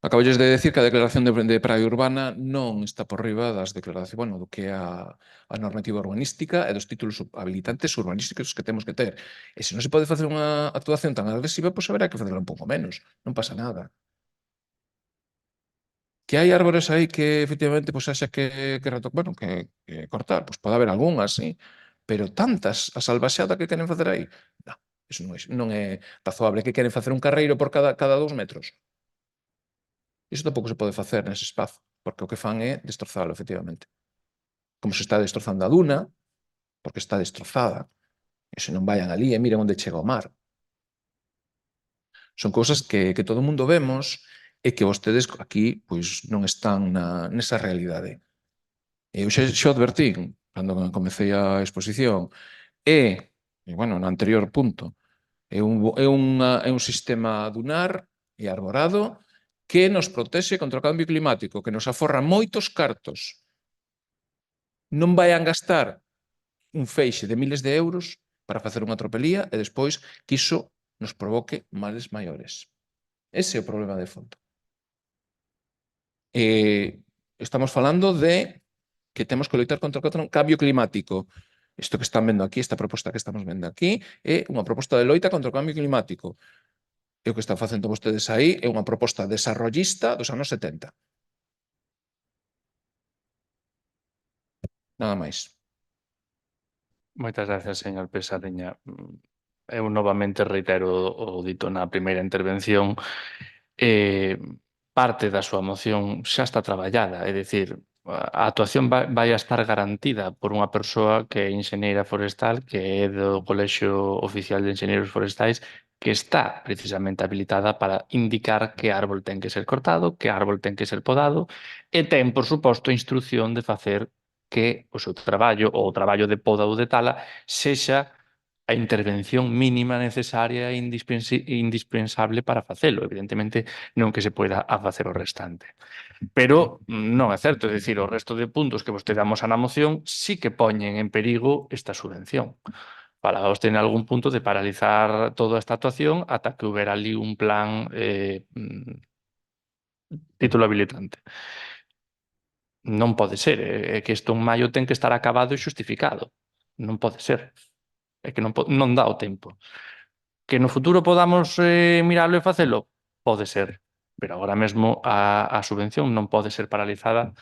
Acabolles de decir que a declaración de praia urbana non está por riba das declaracións, bueno, do que é a normativa urbanística e dos títulos habilitantes urbanísticos que temos que ter. E se non se pode facer unha actuación tan agresiva, pois haberá que facerla un pouco menos. Non pasa nada. Que hai árbores aí que efectivamente pois haxa que cortar, pois pode haber algunhas, sí, pero tantas, a salvaxada que queren facer aí, iso non é razoable. Que queren facer un carreiro por cada 2 metros. Iso tampouco se pode facer nese espazo, porque o que fan é destrozalo, efectivamente. Como se está destrozando a duna, porque está destrozada, e se non vayan ali e miren onde chega o mar. Son cousas que todo o mundo vemos e que vostedes aquí pois non están nesa realidade. Eu xa advertín, cando comecei a exposición, bueno, no anterior punto, é un sistema dunar e arborado que nos protexe contra o cambio climático, que nos aforra moitos cartos. Non vayan gastar un feixe de miles de euros para facer unha tropelía e despois que iso nos provoque males maiores. Ese é o problema de fondo. Estamos falando de que temos que loitar contra o cambio climático. Isto que están vendo aquí, esta proposta que estamos vendo aquí, é unha proposta de loita contra o cambio climático. E o que están facendo vostedes aí é unha proposta desarrollista dos anos 70. Nada máis. Moitas gracias, señor Pesadeña. Eu novamente reitero o dito na primeira intervención. Parte da súa moción xa está traballada, é dicir, a actuación vai a estar garantida por unha persoa que é enxeñeira forestal, que é do Colexio Oficial de Enxeñeiros Forestais, que está precisamente habilitada para indicar que árbol ten que ser cortado, que árbol ten que ser podado, e ten, por suposto, a instrucción de facer que o seu traballo, ou o traballo de poda ou de tala, sexa a intervención mínima necesaria e indispensable para facelo. Evidentemente, non que se poida a facer o restante. Pero non é certo, é dicir, o resto de puntos que vostede damos na moción sí que poñen en perigo esta subvención. Falaba vostede en algún punto de paralizar toda esta actuación ata que houbera ali un plan título habilitante. Non pode ser, é que isto en maio ten que estar acabado e xustificado. Non pode ser. É que non dá o tempo. Que no futuro podamos miralo e facelo? Pode ser, pero agora mesmo a subvención non pode ser paralizada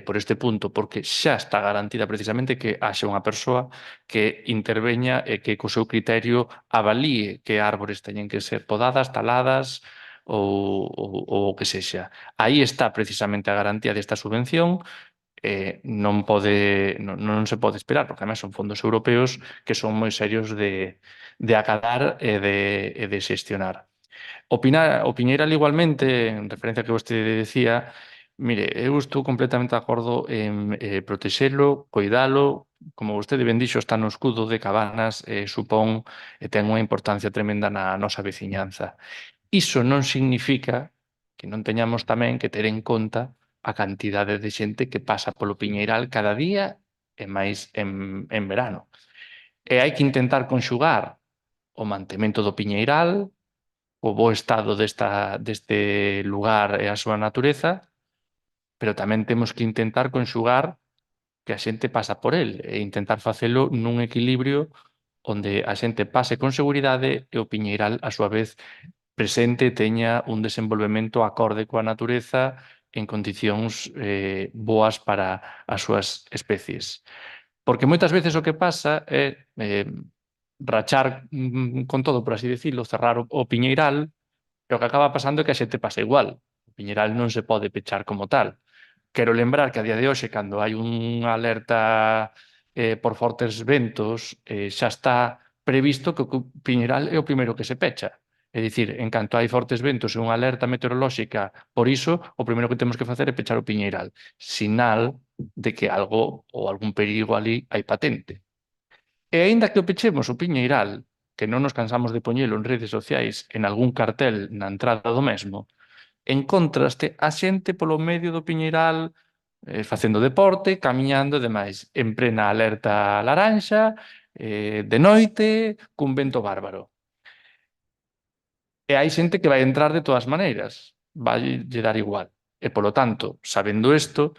por este punto, porque xa está garantida precisamente que haxa unha persoa que interveña e que co seu criterio avalíe que árbores teñen que ser podadas, taladas ou o que sexa. Aí está precisamente a garantía desta subvención. Non se pode esperar, porque además son fondos europeos que son moi serios de acadar e de xestionar. O Piñeiral igualmente, en referencia a que vostede decía, mire, eu estou completamente de acordo en protexelo, coidalo, como vostede ben dixo, está no escudo de Cabanas, supón e ten unha importancia tremenda na nosa veciñanza. Iso non significa que non teñamos tamén que ter en conta a cantidade de xente que pasa polo Piñeiral cada día e máis en verano. E hai que intentar conxugar o mantemento do Piñeiral, o bo estado deste lugar e a súa natureza, pero tamén temos que intentar conxugar que a xente pasa por el e intentar facelo nun equilibrio onde a xente pase con seguridade e o Piñeiral, a súa vez, presente teña un desenvolvemento acorde coa natureza en condicións boas para as súas especies. Porque moitas veces o que pasa é rachar con todo, por así decirlo, cerrar o Piñeiral, e o que acaba pasando é que a xente pasa igual. O Piñeiral non se pode pechar como tal. Quero lembrar que a día de hoxe, cando hai unha alerta por fortes ventos, xa está previsto que o Piñeiral é o primeiro que se pecha. É dicir, en canto hai fortes ventos e unha alerta meteorolóxica por iso, o primeiro que temos que facer é pechar o Piñeiral. Sinal de que algo ou algún perigo ali hai patente. E aínda que o pechemos o Piñeiral, que non nos cansamos de poñelo en redes sociais, en algún cartel na entrada do mesmo, encontraste a xente polo medio do Piñeiral facendo deporte, camiñando e demais, en plena alerta laranxa, de noite, cun vento bárbaro. E hai xente que vai entrar de todas maneiras, vai lle dar igual. E, polo tanto, sabendo isto,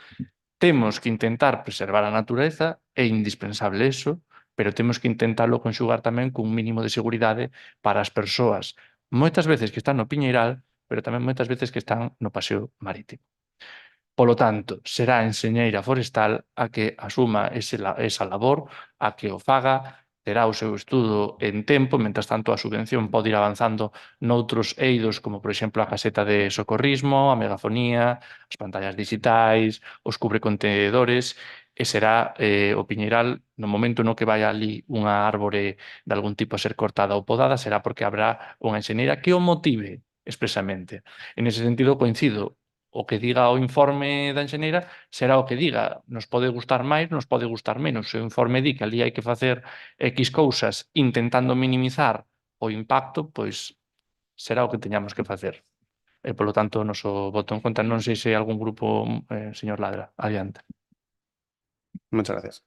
temos que intentar preservar a natureza, é indispensable eso, pero temos que intentarlo conxugar tamén cun mínimo de seguridade para as persoas, moitas veces que están no Piñeiral, pero tamén moitas veces que están no paseo marítimo. Polo tanto, será a enxeñeira forestal a que asuma esa labor, a que o faga, terá o seu estudo en tempo, mentras tanto a subvención pode ir avanzando noutros eidos, como por exemplo a caseta de socorrismo, a megafonía, as pantallas digitais, os cubrecontenedores, e será o Piñeiral, no momento no que vai ali unha árbore de algún tipo a ser cortada ou podada, será porque habrá unha enxeñeira que o motive expresamente. En ese sentido, coincido, o que diga o informe da enxeñeira será o que diga. Nos pode gustar máis, nos pode gustar menos. Se o informe di que ali hai que facer X cousas intentando minimizar o impacto, pois será o que teñamos que facer. E, polo tanto, o noso voto en contra. Non sei se algún grupo, señor Ladra, adiante. Muchas gracias.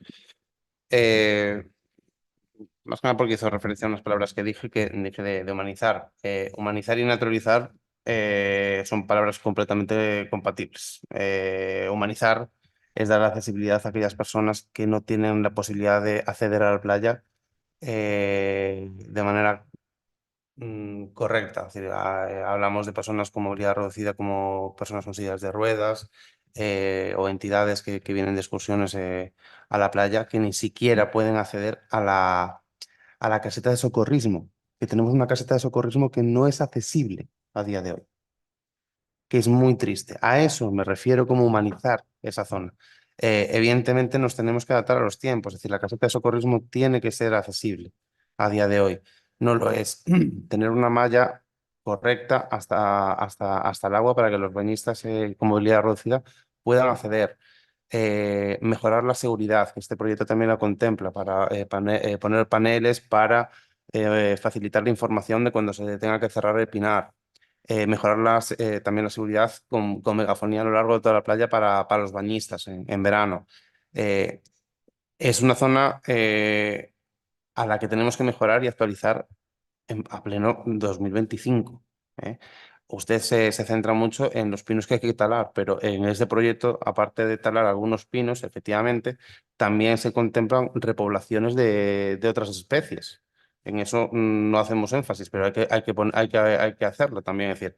Más que nada porque hizo referencia a unas palabras que dije de humanizar. Humanizar y naturalizar son palabras completamente compatibles. Humanizar es dar accesibilidad a aquellas personas que no tienen la posibilidad de acceder a la playa de manera correcta. Es decir, hablamos de personas con movilidad reducida como personas con sillas de ruedas o entidades que vienen de excursiones a la playa que ni siquiera pueden acceder a la caseta de socorrismo, que tenemos una caseta de socorrismo que no es accesible a día de hoy, que es muy triste. A eso me refiero como humanizar esa zona. Evidentemente nos tenemos que adaptar a los tiempos, es decir, la caseta de socorrismo tiene que ser accesible a día de hoy. No lo es tener una malla correcta hasta el agua para que los bañistas con movilidad reducida puedan acceder. Mejorar la seguridad, que este proyecto también lo contempla, para poner paneles para facilitar la información de cuando se tenga que cerrar el pinar. Mejorar también la seguridad con megafonía a lo largo de toda la playa para los bañistas en verano. Es una zona a la que tenemos que mejorar y actualizar a pleno 2025. Usted se centra mucho en los pinos que hay que talar, pero en este proyecto, aparte de talar algunos pinos, efectivamente, también se contemplan repoblaciones de otras especies. En eso no hacemos énfasis, pero hay que hacerlo también. Es decir,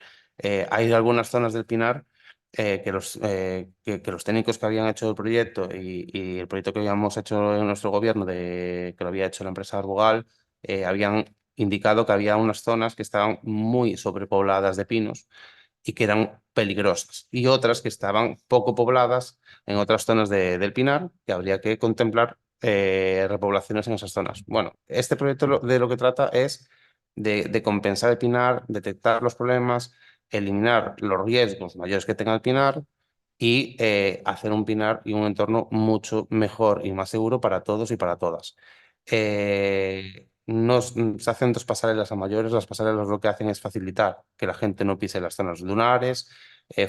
hay algunas zonas del pinar que los técnicos que habían hecho el proyecto y el proyecto que habíamos hecho en nuestro gobierno, que lo había hecho la empresa Arbogal, habían indicado que había unas zonas que estaban muy sobrepobladas de pinos y que eran peligrosas, y otras que estaban poco pobladas en otras zonas del pinar, que habría que contemplar repoblaciones en esas zonas. Bueno, este proyecto de lo que trata es de compensar el pinar, detectar los problemas, eliminar los riesgos mayores que tenga el pinar y hacer un pinar y un entorno mucho mejor y más seguro para todos y para todas. Se hacen 2 pasarelas a mayores. Las pasarelas lo que hacen es facilitar que la gente no pise las zonas dunares,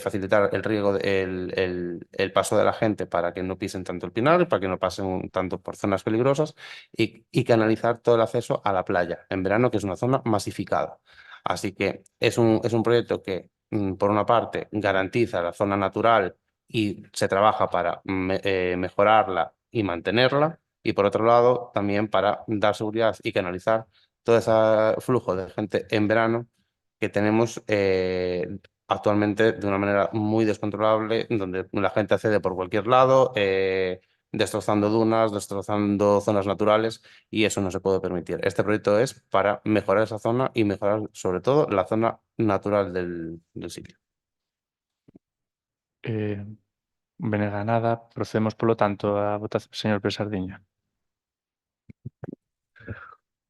facilitar el riego, el paso de la gente para que no pisen tanto el pinar, para que no pasen tanto por zonas peligrosas y canalizar todo el acceso a la playa en verano, que es una zona masificada. Así que es un proyecto que, por una parte, garantiza la zona natural y se trabaja para mejorarla y mantenerla, y por otro lado también para dar seguridad y canalizar todo ese flujo de gente en verano que tenemos actualmente de una manera muy descontrolable, donde la gente accede por cualquier lado, destrozando dunas, destrozando zonas naturales, y eso no se puede permitir. Este proyecto es para mejorar esa zona y mejorar sobre todo la zona natural del sitio. Nada, procedemos polo tanto a votación, señor Presardiña.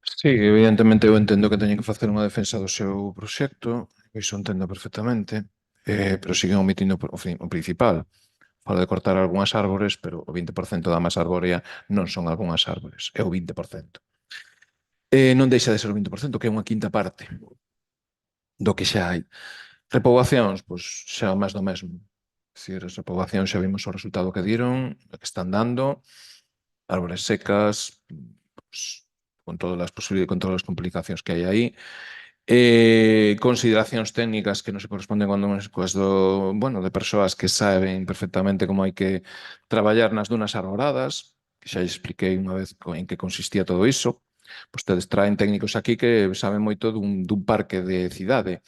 Sí, evidentemente eu entendo que teñen que facer unha defensa do seu proxecto, iso entendo perfectamente, pero siguen omitindo o principal. Falo de cortar algunhas árbores, pero o 20% da masa arbórea non son algunhas árbores, é o 20%. non deixa de ser o 20%, que é unha quinta parte do que xa hai. Repoboacións, pois xa máis do mesmo. É dicir, as repoboacións xa vimos o resultado que dieron, o que están dando, árbores secas, pois, con todas as posibilidades, con todas as complicacións que hai aí. Consideracións técnicas que non se corresponden coas de persoas que saben perfectamente como hai que traballar nas dunas arboradas, que xa expliquei unha vez en que consistía todo iso. Vostedes traen técnicos aquí que saben moito dun parque de cidade,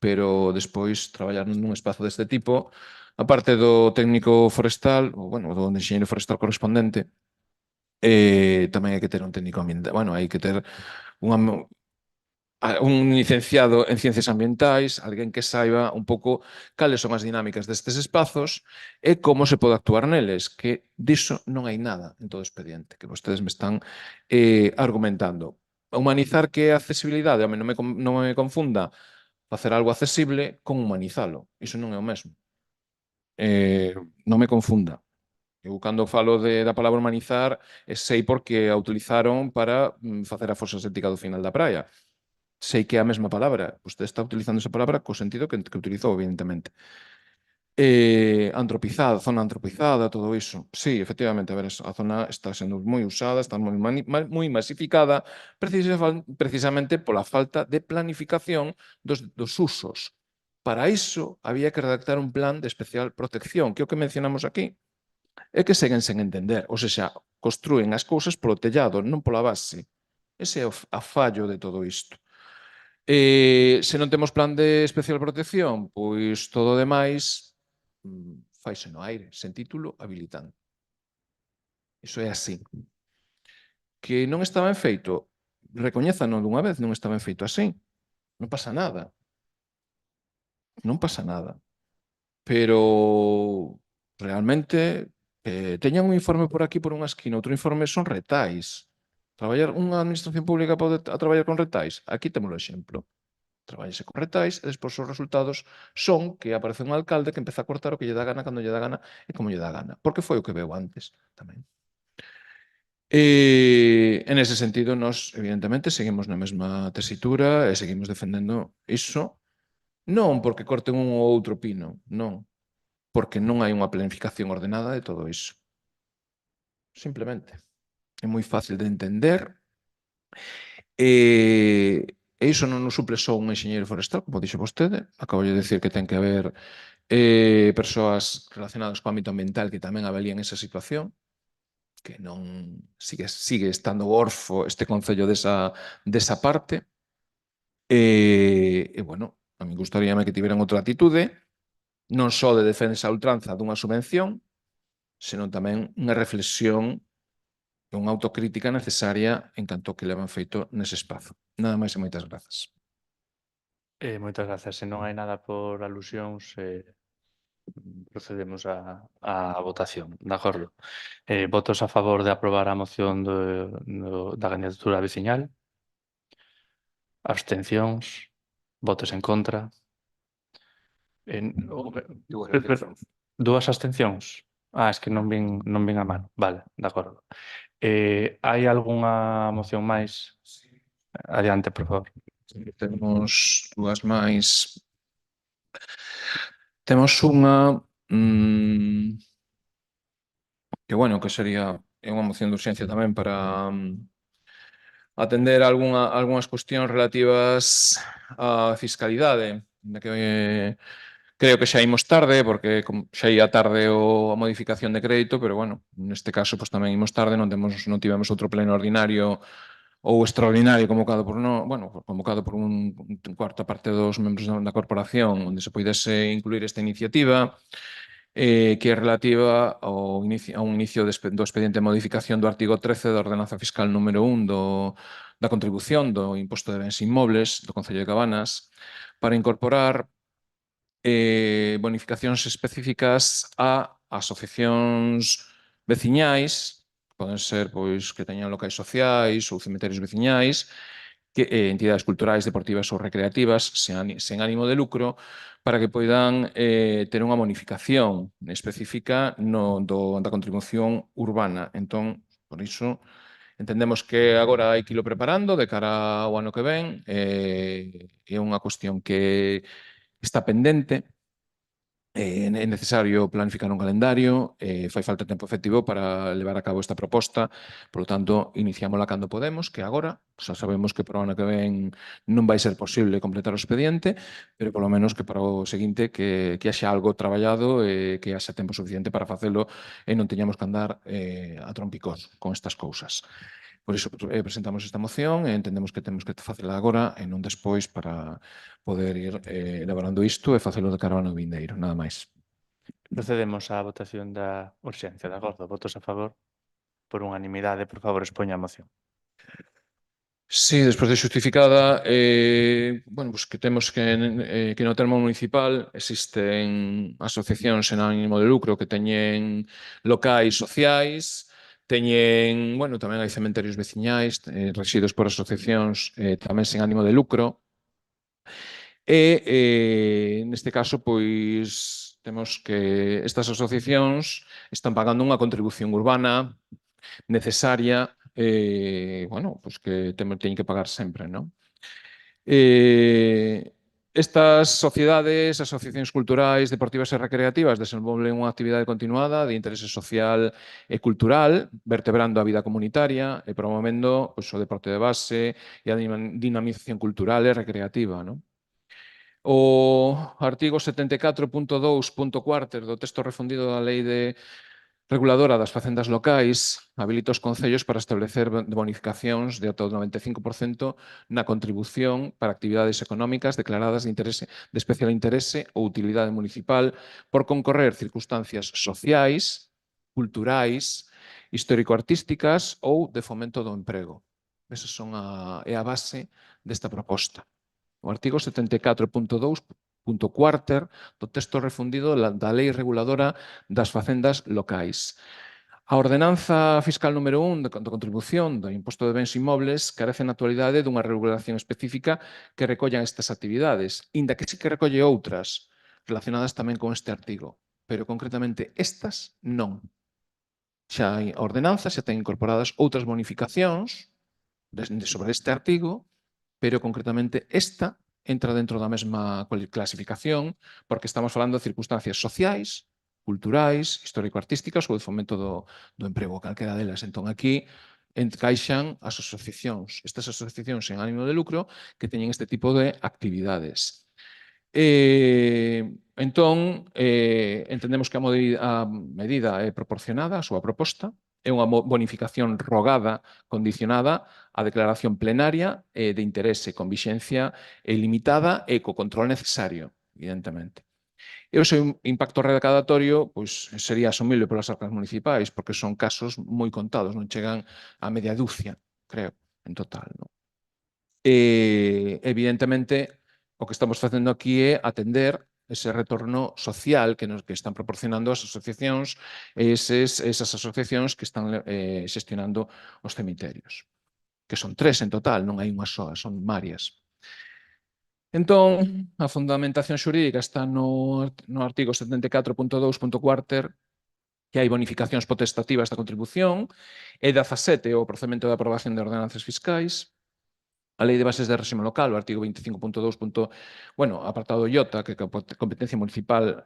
pero despois traballar nun espazo deste tipo, aparte do técnico forestal, ou, do enxeñeiro forestal correspondente, tamén hai que ter un técnico ambiental, hai que ter un licenciado en Ciencias Ambientais, alguén que saiba un pouco cales son as dinámicas destes espazos e como se pode actuar neles, que diso non hai nada en todo o expediente, que vostedes me están argumentando. Humanizar que é accesibilidade, non me confunda facer algo accesible con humanizalo. Iso non é o mesmo. Non me confunda. Eu, cando falo da palabra humanizar, sei porque a utilizaron para facer a fosa séptica do final da praia. Sei que é a mesma palabra. Vostede está utilizando esa palabra co sentido que utilizou, evidentemente. Antropizada, zona antropizada, todo iso. Sí, efectivamente, a ver, a zona está sendo moi usada, está moi masificada, precisamente pola falta de planificación dos usos. Para iso, había que redactar un plan de especial protección, que é o que mencionamos aquí. É que seguen sen entender, ou seja, construen as cousas polo tellado, non pola base. Ese é o fallo de todo isto. Se non temos plan de especial protección, pois todo o demais faise no aire, sen título habilitante. Iso é así. Que non está ben feito, recoñézano dunha vez, non está ben feito así. Non pasa nada. Non pasa nada. Pero realmente teñan un informe por aquí por unha esquina, outro informe son retais. Unha administración pública pode traballar con retais? Aquí temos o exemplo. Traballase con retais e despois os resultados son que aparece un alcalde que empeza a cortar o que lle dá gana, cando lle dá gana e como lle dá gana. Porque foi o que veu antes tamén. En ese sentido, nós, evidentemente, seguimos na mesma tesitura e seguimos defendendo iso, non porque corten un ou outro pino, non, porque non hai unha planificación ordenada de todo iso. Simplemente. É moi fácil de entender e iso non nos suple só un enxeñeiro forestal, como dixo vostede. Acabo de decir que ten que haber persoas relacionadas co ámbito ambiental que tamén avalían esa situación, que non sigue estando orfo este concello desa parte. A mí gustaríame que tiveran outra atitude, non só de defensa a ultranza dunha subvención, senón tamén unha reflexión e unha autocrítica necesaria en canto que levan feito nese espazo. Nada máis e moitas grazas. Moitas grazas. Se non hai nada por alusións, procedemos a votación. De acordo. Votos a favor de aprobar a moción da candidatura veciñal? Abstencións? Votos en contra? Dúas abstencións? Es que non vin a mano. Vale, de acordo. Hai algunha moción máis? Adiante, por favor. Temos dúas máis. Temos unha que sería unha moción de urxencia tamén para atender algunhas cuestións relativas á fiscalidade, que creo que xa imos tarde, porque xa ia tarde a modificación de crédito, pero neste caso tamén imos tarde, non tivemos outro pleno ordinario ou extraordinario convocado por un cuarta parte dos membros da corporación, onde se poidese incluir esta iniciativa, que é relativa ao inicio do expediente de modificación do artigo 13 da Ordenanza Fiscal número 1 da contribución do imposto de bens inmobles do Concello de Cabanas, para incorporar bonificacións específicas a asociacións veciñais, poden ser que teñan locais sociais ou cementerios veciñais, entidades culturais, deportivas ou recreativas sen ánimo de lucro, para que poidan ter unha bonificación específica da contribución urbana. Entón, por iso, Entendemos que agora hai que ilo preparando de cara ao ano que ven. É unha cuestión que está pendente. É necesario planificar un calendario, fai falta tempo efectivo para levar a cabo esta proposta, polo tanto, iniciámola cando podemos, que agora, xa sabemos que para o ano que ven non vai ser posible completar o expediente, pero polo menos que para o seguinte que haxa algo traballado e que haxa tempo suficiente para facelo e non teñamos que andar a trompicós con estas cousas. Por iso presentamos esta moción e entendemos que temos que facela agora e non despois para poder ir elaborando isto e facelo de cara ao ano vindeiro, nada máis. Procedemos á votación da urxencia. De acordo, votos a favor. Por unanimidade, por favor, expoña a moción. Sí, despois de xustificada, bueno, pues que temos que no termo municipal existen asociacións sen ánimo de lucro que teñen locais sociais, teñen, bueno, tamén hai cementerios veciñais rexidos por asociacións tamén sen ánimo de lucro. E, neste caso, pois, temos que estas asociacións están pagando unha contribución urbana necesaria, bueno, pues que teñen que pagar sempre, non? Estas sociedades, asociacións culturais, deportivas e recreativas desenvolven unha actividade continuada de interese social e cultural, vertebrando a vida comunitaria e promovendo pues, o deporte de base e a dinamización cultural e recreativa, non? O artigo 74.2.4 do texto refundido da Lei reguladora das facendas locais habilita os concellos para establecer bonificacións de ata o 95% na contribución para actividades económicas declaradas de especial interese ou utilidade municipal por concorrer circunstancias sociais, culturais, histórico-artísticas ou de fomento do emprego. Esa é a base desta proposta. O artigo 74.2.4 do texto refundido da Lei Reguladora das Facendas Locais. A ordenanza fiscal número 1 de contribución do imposto de bens inmobles carece na actualidade dunha regulación específica que recollan estas actividades, inda que sí que recolle outras relacionadas tamén con este artigo, pero concretamente estas non. Xa a ordenanza xa ten incorporadas outras bonificacións sobre este artigo, pero concretamente esta entra dentro da mesma clasificación porque estamos falando de circunstancias sociais, culturais, histórico-artísticas ou de fomento do emprego, calquera delas. Entón, aquí encaixan as asociacións, estas asociacións sen ánimo de lucro que teñen este tipo de actividades. Entón, entendemos que a medida é proporcionada, a súa proposta, é unha bonificación rogada, condicionada á declaración plenaria de interese con vixencia limitada e co control necesario, evidentemente. E o seu impacto recadatorio pois, sería asumible polas arcas municipais, porque son casos moi contados, non chegan a media dúcia, creo, en total. Non? Evidentemente, o que estamos facendo aquí é atender ese retorno social que están proporcionando as asociacións e esas asociacións que están xestionando os cemiterios, que son 3 en total, non hai unha soa, son varias. Entón, a fundamentación xurídica está no artigo 74.2.4 que hai bonificacións potestativas da contribución e 17 o procedimento de aprobación de ordenanzas fiscais. A Lei de Bases de Réxime Local, o artigo 25.2, bueno, apartado iota, que é competencia municipal,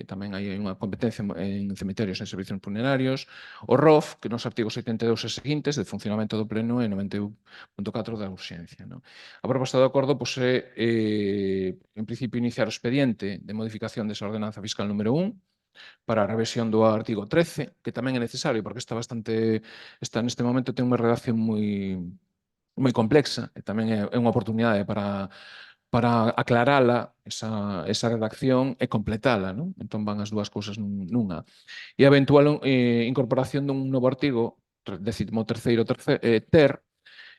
tamén hai unha competencia en cemiterios e servicios funerarios. O ROF, que nos artigos 82 e seguintes, de funcionamento do pleno, e 91.4 da urxencia. Non? A proposta de acordo é, en principio, iniciar o expediente de modificación desa ordenanza fiscal número 1, para a revisión do artigo 13, que tamén é necesario, porque está neste momento ten unha redacción moi complexa e tamén é unha oportunidade para aclarala esa redacción e completala. Non? Entón van as dúas cousas nunha. E a eventual incorporación dun novo artigo, 13º ter,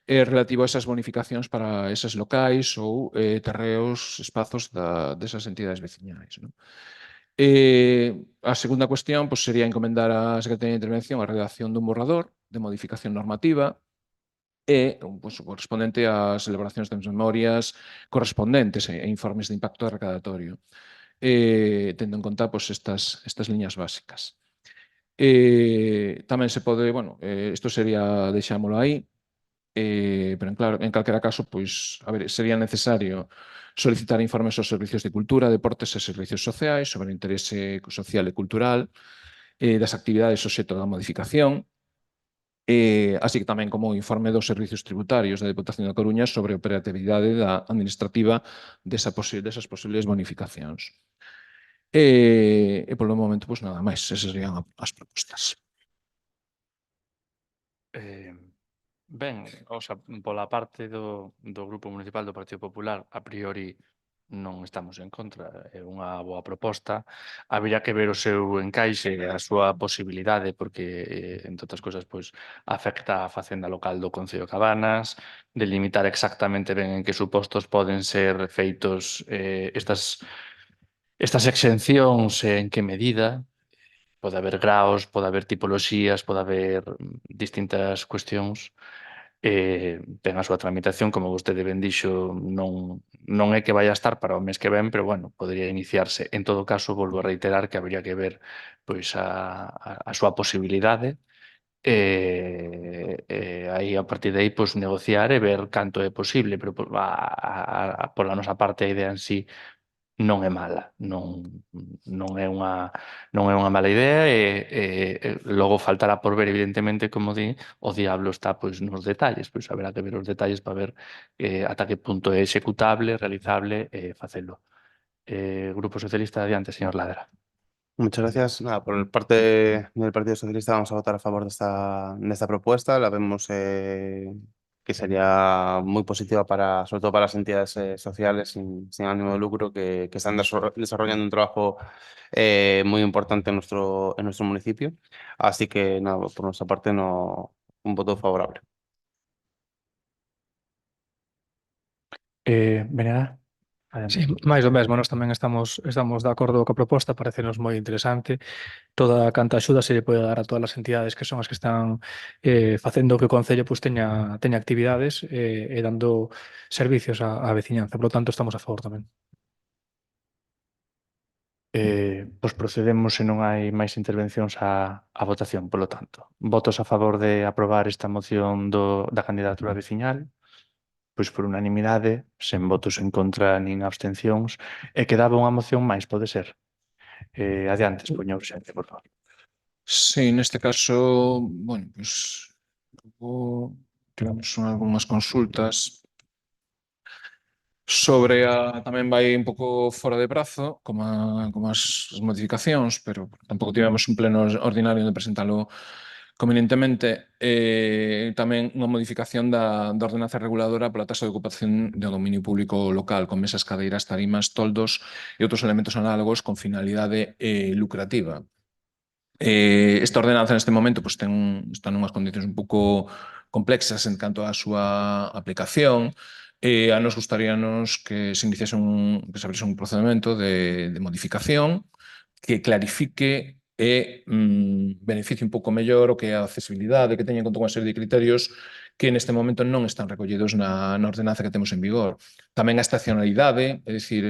relativo a esas bonificacións para eses locais ou terreos, espazos desas entidades veciñais. Non? A segunda cuestión sería encomendar á Secretaría de Intervención a redacción dun borrador de modificación normativa e correspondente ás elaboracións de memorias correspondentes e informes de impacto recadatorio, tendo en conta estas liñas básicas. Tamén se pode, bueno, isto sería, deixámolo aí, pero en calquera caso, pois, a ver, sería necesario solicitar informes aos servicios de cultura, deportes e servicios sociais sobre o interese social e cultural das actividades obxecto da modificación, así que tamén como o informe dos servicios tributarios da Deputación da Coruña sobre a operatividade da administrativa desas posibles bonificacións. E polo momento, pois nada máis, esas serían as propostas. Ben, o sea, pola parte do Grupo Municipal do Partido Popular, a priori non estamos en contra, é unha boa proposta. Habería que ver o seu encaixe, a súa posibilidade, porque, entre outras cousas, pois, afecta a facenda local do Concello de Cabanas, delimitar exactamente ben en que supostos poden ser feitos estas exencións e en que medida. Pode haber graos, pode haber tipoloxías, pode haber distintas cuestións. Ten a súa tramitación, como vostede ben dixo, non é que vai a estar para o mes que ven, pero bueno, podría iniciarse. En todo caso, volvo a reiterar que habría que ver pois a súa posibilidade aí a partir de aí pois negociar e ver canto é posible, pero pola nosa parte a idea en sí non é mala, non é unha mala idea e logo faltará por ver, evidentemente, como di, o diablo está pois nos detalles, pois haberá que ver os detalles para ver ata que punto é executable, realizable e facelo. Grupo Socialista, adiante, señor Ladra. Muchas gracias. Nada, por parte del Partido Socialista vamos a votar a favor de esta propuesta. La vemos que sería muy positiva sobre todo para las entidades sociales sin ánimo de lucro que están desarrollando un trabajo muy importante en nuestro municipio. Así que nada, por nuestra parte un voto favorable. Beneda? Sí, máis do mesmo, nós tamén estamos de acordo coa proposta, parecenos moi interesante. Toda canta axuda se lle pode dar a todas as entidades que son as que están facendo que o Concello pues, teña actividades e dando servicios á veciñanza. Por lo tanto, estamos a favor tamén. Pois procedemos se non hai máis intervencións á votación, polo tanto. Votos a favor de aprobar esta moción da candidatura veciñal, pois por unanimidade, sen votos en contra nin abstencións, e quedaba unha moción máis, pode ser. Adiante, expoña urxente, por favor. Sí, neste caso, bueno, pues tivemos algunhas consultas sobre tamén vai un pouco fora de prazo, como as modificacións, pero tampouco tivemos un pleno ordinario de presentalo convenientemente, tamén unha modificación da ordenanza reguladora pola taxa de ocupación do dominio público local, con mesas, cadeiras, tarimas, toldos e outros elementos análogos con finalidade lucrativa. Esta ordenanza neste momento pues, está nunhas condicións un pouco complexas en canto á súa aplicación. A nos gustaríanos que se iniciase que se abriese un procedimento de modificación que clarifique e beneficie un pouco mellor o que é a accesibilidade, que teña en conta unha serie de criterios que neste momento non están recollidos na ordenanza que temos en vigor. Tamén a estacionalidade, é dicir,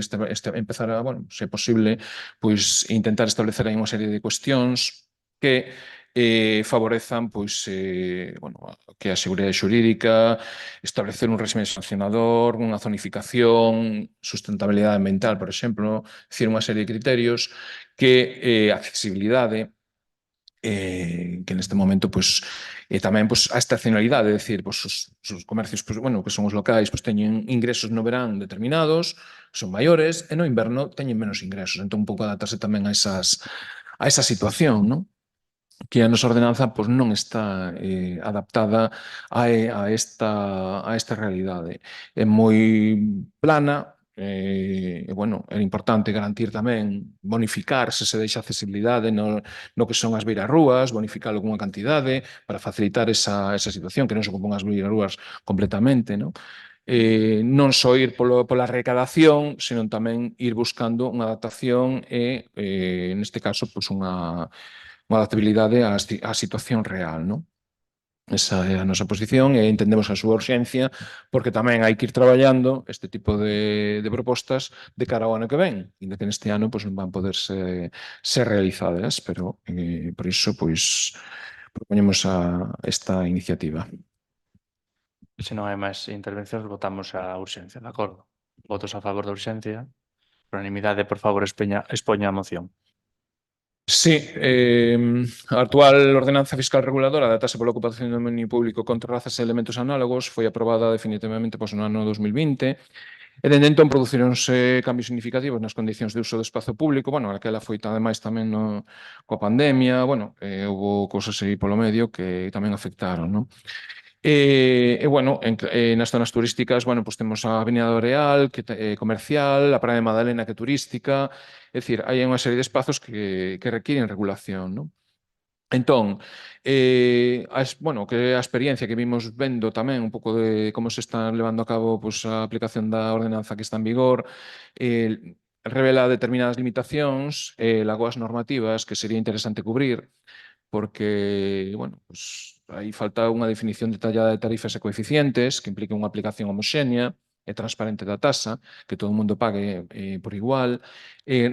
empezar a, bueno, se é posible, pois intentar establecer aí unha serie de cuestións que favorezan pois, bueno, que a seguridade xurídica, establecer un régimen sancionador, unha zonificación, sustentabilidade ambiental, por exemplo, dicir, unha serie de criterios que a accesibilidade, que neste momento pues, tamén pues, a estacionalidade, é dicir, pues, os comercios pues, bueno, que son os locais pues, teñen ingresos no verán determinados, son maiores, e no inverno teñen menos ingresos. Entón, un pouco adaptarse tamén a esa situación, non? Que a nosa ordenanza pues, non está adaptada a esta realidade. É moi plana, bueno, é importante garantir tamén bonificar se se deixa accesibilidade no que son as beirarrúas, bonificar algunha cantidade para facilitar esa situación, que non se compongan as beirarrúas completamente, non? Non só ir pola recadación, senón tamén ir buscando unha adaptación e, neste caso, pues, unha adaptabilidade á situación real, non? Esa é a nosa posición e entendemos a súa urxencia porque tamén hai que ir traballando este tipo de propostas de cara ao ano que ven, ainda que neste ano pois, non van poder ser realizadas, pero por iso pois, propoñemos esta iniciativa. Se non hai máis intervencións, votamos a urxencia, de acordo? Votos a favor da urxencia. Por unanimidade, por favor, expoña a moción. Sí, a actual ordenanza fiscal reguladora da tasa pola ocupación do dominio público contra razas e elementos análogos foi aprobada definitivamente pois, no ano 2020 e dende entón producironse cambios significativos nas condicións de uso do espazo público. Bueno, aquela foi ademais tamén coa pandemia, bueno, houve cousas aí polo medio que tamén afectaron, non? Bueno, nas zonas turísticas, bueno, pues temos a Avenida do Real, que comercial, a Praia de Madalena, que é turística, é dicir, hai unha serie de espazos que requiren regulación, non? Entón, bueno, que a experiencia que vimos vendo tamén un pouco de como se está levando a cabo pues, a aplicación da ordenanza que está en vigor, revela determinadas limitacións, lagoas normativas que sería interesante cubrir, porque, bueno, pues, aí falta unha definición detallada de tarifas e coeficientes que implique unha aplicación homoxénea e transparente da tasa, que todo o mundo pague por igual,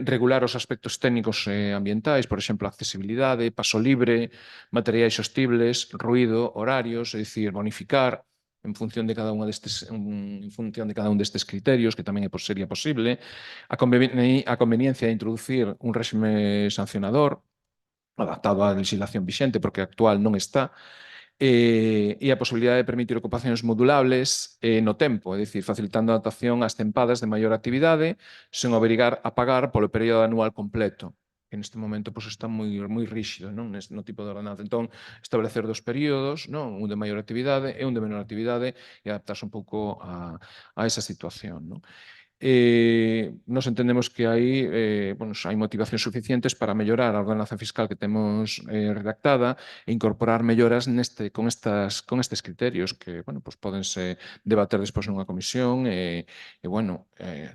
regular os aspectos técnicos e ambientais, por exemplo, accesibilidade, paso libre, materiais sostibles, ruído, horarios, é dicir, bonificar en función de cada un destes criterios, que tamén sería posible, a conveniencia de introducir un réxime sancionador, adaptado á legislación vixente, porque a actual non está, e a posibilidade de permitir ocupacións modulables no tempo, é dicir, facilitando a adaptación ás tempadas de maior actividade sen obrigar a pagar polo período anual completo, que neste momento pues, está moi ríxido non? No tipo de ordenanza. Entón, establecer dos períodos, non? Un de maior actividade e un de menor actividade e adaptarse un pouco a esa situación. Non? Nos entendemos que hai motivacións suficientes para mellorar a ordenanza fiscal que temos redactada e incorporar melloras con estes criterios que pues podense debater despois nunha comisión e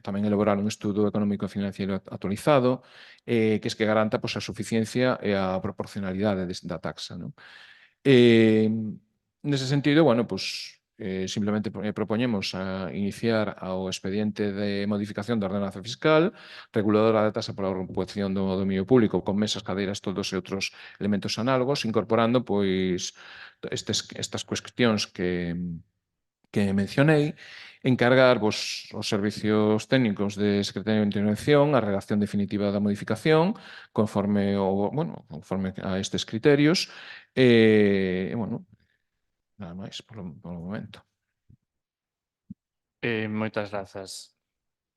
tamén elaborar un estudo económico e financiero actualizado que garanta pues, a suficiencia e a proporcionalidade da taxa. Non? Nese sentido, pues, simplemente propoñemos a iniciar o expediente de modificación da ordenanza fiscal, reguladora da tasa pola ocupación do dominio público con mesas, cadeiras, toldos e outros elementos análogos, incorporando pois estas cuestións que mencionei, encargar os servicios técnicos de Secretaría de Intervención a redacción definitiva da modificación conforme a estes criterios nada máis polo momento. Moitas grazas.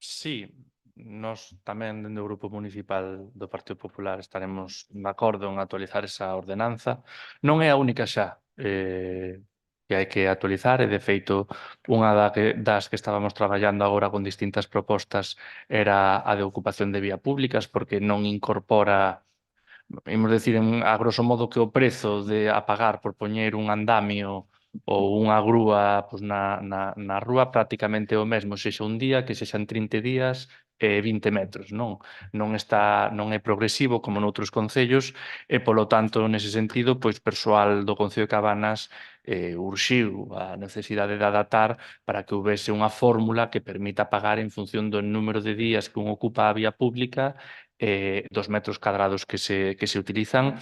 Sí, nós tamén dende o Grupo Municipal do Partido Popular estaremos de acordo en actualizar esa ordenanza. Non é a única xa que hai que actualizar e, de feito, unha das que estábamos traballando agora con distintas propostas era a de ocupación de vía públicas, porque non incorpora, imos decir, a grosso modo, que o prezo de a pagar por poñer un andamio ou unha grúa pois, na rúa prácticamente o mesmo, sexa un día, que sexan 30 días e 20 metros. Non é progresivo como noutros concellos e, polo tanto, nese sentido, pois persoal do Concello de Cabanas urxiu a necesidade de adaptar para que houvese unha fórmula que permita pagar en función do número de días que un ocupa a vía pública dos metros cadrados que se utilizan,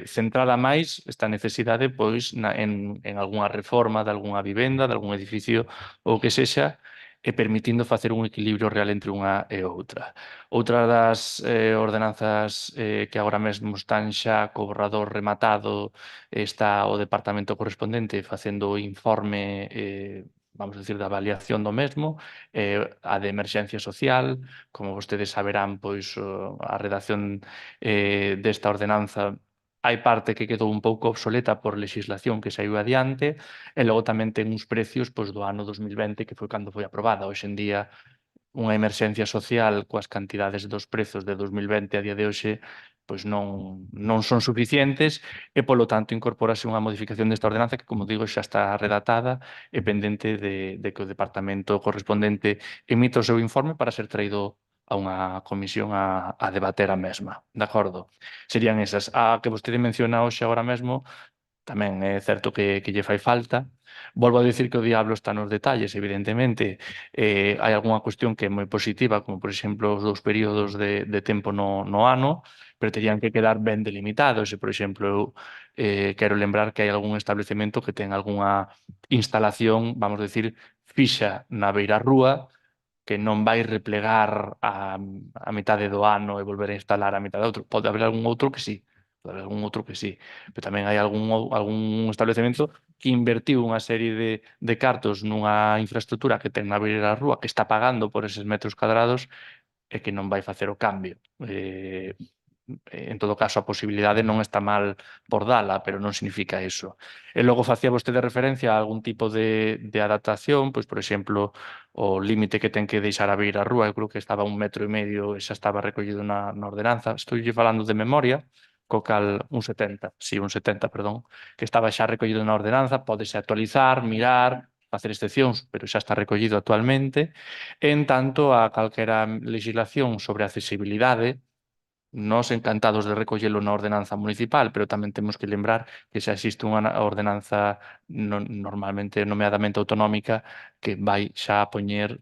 centrada máis esta necesidade pois en algunha reforma de algunha vivenda, de algún edificio ou que sexa, e permitindo facer un equilibrio real entre unha e outra. Outra das ordenanzas que agora mesmo están xa co borrador rematado está o departamento correspondente facendo o informe vamos a decir, da avaliación do mesmo, a de emerxencia social, como vostedes saberán, pois a redacción desta ordenanza hai parte que quedou un pouco obsoleta por legislación que saiu adiante e logo tamén ten uns precios pois, do ano 2020 que foi cando foi aprobada. Hoxe en día unha emerxencia social coas cantidades dos prezos de 2020 a día de hoxe pois non son suficientes e, polo tanto, incorporase unha modificación desta ordenanza que, como digo, xa está redactada e pendente de que o departamento correspondente emita o seu informe para ser traído a unha comisión a debater a mesma. De acordo? Serían esas. A que vostede menciona hoxe agora mesmo tamén é certo que lle fai falta. Volvo a dicir que o diablo está nos detalles, evidentemente. Hai algunha cuestión que é moi positiva, como, por exemplo, os 2 períodos de tempo no ano, pero terían que quedar ben delimitados. E, por exemplo, eu quero lembrar que hai algún establecemento que ten algunha instalación, vamos a decir, fixa na beira rúa, que non vai replegar a metade do ano e volver a instalar a metade do outro. Pode haber algún outro que sí, pode haber algún outro que sí, pero tamén hai algún establecemento que invertiu unha serie de cartos nunha infraestructura que ten na beira da rúa, que está pagando por eses metros cuadrados e que non vai facer o cambio. En todo caso, a posibilidade non está mal por dala, pero non significa eso. E logo facía vostede referencia a algún tipo de adaptación, pois, por exemplo, o límite que ten que deixar a beira a rúa, eu creo que estaba 1,5 metro e xa estaba recollido na ordenanza. Estou falando de memoria, co cal 1,70, sí, 1,70, perdón, que estaba xa recollido na ordenanza, pódese actualizar, mirar, facer excepcións, pero xa está recollido actualmente. En tanto a calquera legislación sobre accesibilidade, nós encantados de recollelo na ordenanza municipal, pero tamén temos que lembrar que xa existe unha ordenanza normalmente nomeadamente autonómica que vai xa a poñer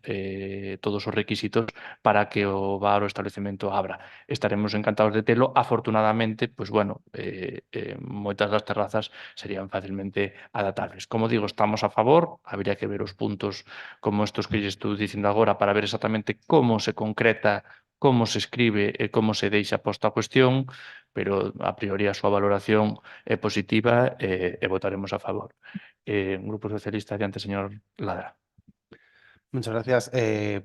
todos os requisitos para que o bar ou establecemento abra. Estaremos encantados de telo. Afortunadamente, pois bueno, moitas das terrazas serían facilmente adaptables. Como digo, estamos a favor, habría que ver os puntos como estos que lle estou dicindo agora para ver exactamente como se concreta, como se escribe e como se deixa posta a cuestión, pero a priori a súa valoración é positiva e votaremos a favor. Grupo Socialista, adiante, señor Ladra. Muchas gracias.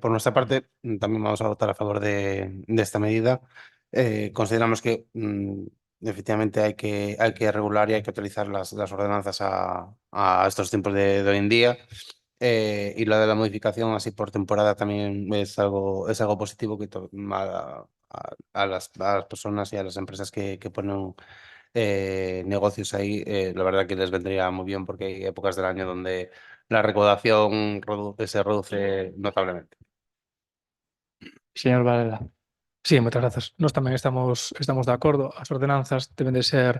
Por nuestra parte, también vamos a votar a favor de esta medida. Consideramos que efectivamente hay que regular y hay que utilizar las ordenanzas a estos tiempos de hoy en día. Y lo de la modificación así por temporada también es algo positivo que a las personas y a las empresas que ponen negocios ahí, la verdad que les vendría muy bien porque hay épocas del año donde la recaudación se reduce notablemente. Señor Varela. Sí, moitas grazas. Nós tamén estamos de acordo. As ordenanzas deben de ser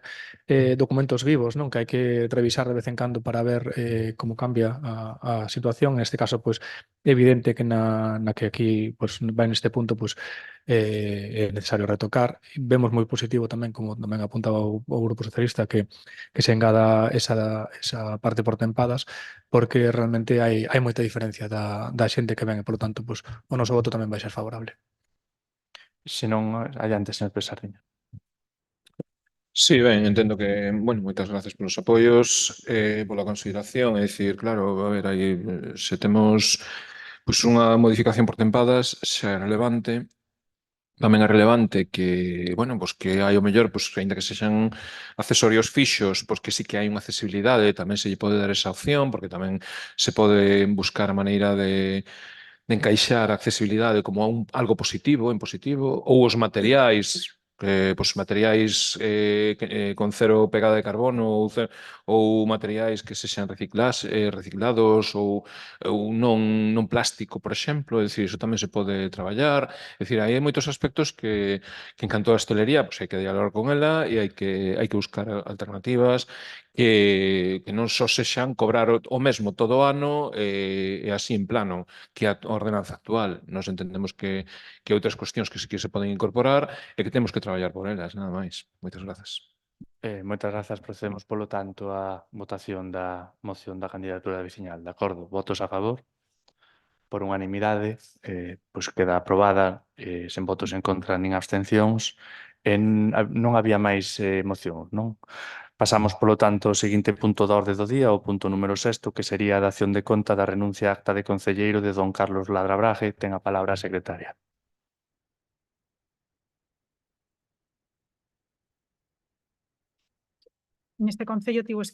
documentos vivos, non? Que hai que revisar de vez en cando para ver como cambia a situación. En este caso, pois, é evidente que na que aquí vai neste punto, pois, é necesario retocar. Vemos moi positivo tamén, como tamén apuntaba o Grupo Socialista, que se engada esa parte por tempadas, porque realmente hai moita diferencia da xente que ven e, polo tanto, pois, o noso voto tamén vai ser favorable. Se non, adiante, señor Pesardiña. Sí, ben, entendo que, bueno, moitas gracias polos apoios, pola consideración, é dicir, claro, a ver, aí, se temos pois unha modificación por tempadas, xa é relevante. Tamén é relevante que, bueno, pois que hai o mellor, pois, aínda que sexan accesorios fixos, pois que sí que hai unha accesibilidade, tamén se lle pode dar esa opción, porque tamén se pode buscar a maneira de encaixar a accesibilidade como algo positivo, en positivo, ou os materiais, pois materiais con cero pegada de carbono ou materiais que sexan reciclados ou non plástico, por exemplo, é dicir, iso tamén se pode traballar. É dicir, hai moitos aspectos que en canto a hostelería, pois hai que dialogar con ela e hai que buscar alternativas que non só sexan cobrar o mesmo todo o ano e así en plano que a ordenanza actual. Nos entendemos que outras cuestións que sí que se poden incorporar e que temos que traballar por elas, nada máis. Moitas grazas. Moitas grazas. Procedemos, polo tanto, á votación da moción da candidatura veciñal. De acordo? Votos a favor? Por unanimidade, pois queda aprobada, sen votos en contra nin abstencións. Non había máis mocións, non? Pasamos, polo tanto, ao seguinte punto da orde do día, o punto número 6, que sería a dación de conta da renuncia a acta de concelleiro de don Carlos Ladra Braje. Ten a palabra a secretaria. Neste concello tivo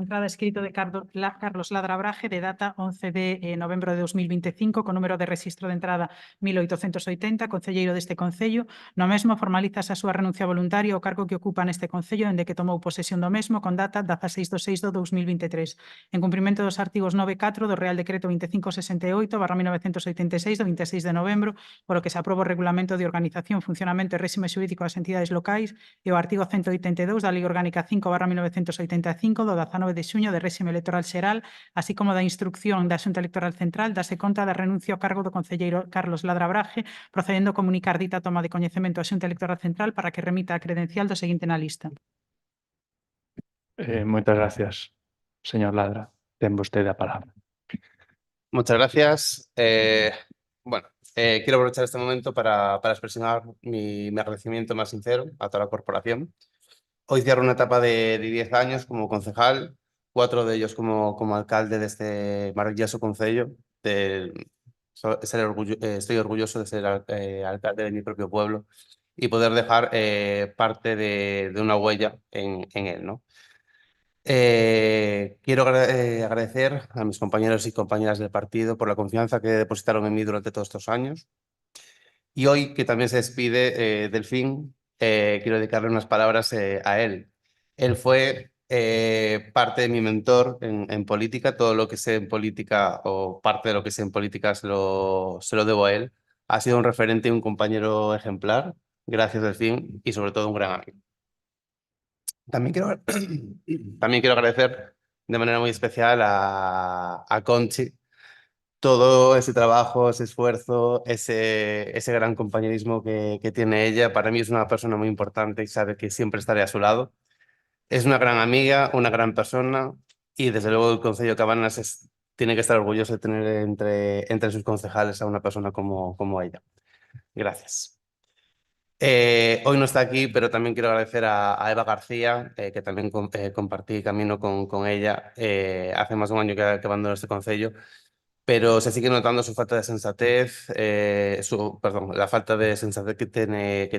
entrada escrito de Carlos Ladra Braje de data 11 de novembro de 2025 con número de registro de entrada 1880, concelleiro deste concello. No mesmo formalizas a súa renuncia voluntaria ao cargo que ocupa neste concello dende que tomou posesión do mesmo con data 16/6/2023. En cumprimento dos artigos 9 e 4 do Real Decreto 2568/1986 do 26 de novembro, por o que se aproba o Regulamento de Organización, Funcionamento e Réxime Xurídico das Entidades Locais e o artigo 182 da Lei Orgánica 5/2023 25/1985 do 19 de xuño de réxime electoral xeral, así como da instrucción da Xunta Electoral Central dase conta da renuncia ao cargo do concelleiro Carlos Ladra Braje, procedendo a comunicar dita toma de coñecemento á Xunta Electoral Central para que remita a credencial do seguinte na lista. Moitas gracias, señor Ladra. Ten vostede a palabra. Muchas gracias. Bueno, quiero aprovechar este momento para expresar mi agradecimiento más sincero a toda la corporación. Hoy cierro una etapa de 10 años como concejal, 4 de ellos como alcalde de este maravilloso concello. Estoy orgulloso de ser alcalde de mi propio pueblo y poder dejar parte de una huella en él, ¿no? Quiero agradecer a mis compañeros y compañeras del partido por la confianza que depositaron en mí durante todos estos años. Y hoy, que también se despide Delfín, quiero dedicarle unas palabras a él. Él fue parte de mi mentor en política. Todo lo que sé en política, o parte de lo que sé en política, se lo debo a él. Ha sido un referente y un compañero ejemplar. Gracias, Delfín, y sobre todo un gran amigo. También quiero agradecer de manera muy especial a Conchi todo ese trabajo, ese esfuerzo, ese gran compañerismo que tiene ella. Para mí es una persona muy importante y sabe que siempre estaré a su lado. Es una gran amiga, una gran persona, y desde luego el Concello de Cabanas tiene que estar orgulloso de tener entre sus concejales a una persona como ella. Gracias. Hoy no está aquí, pero también quiero agradecer a Eva García, que también compartí camino con ella. Hace más de un año que abandonó este concello, pero se sigue notando su falta de sensatez, la falta de sensatez que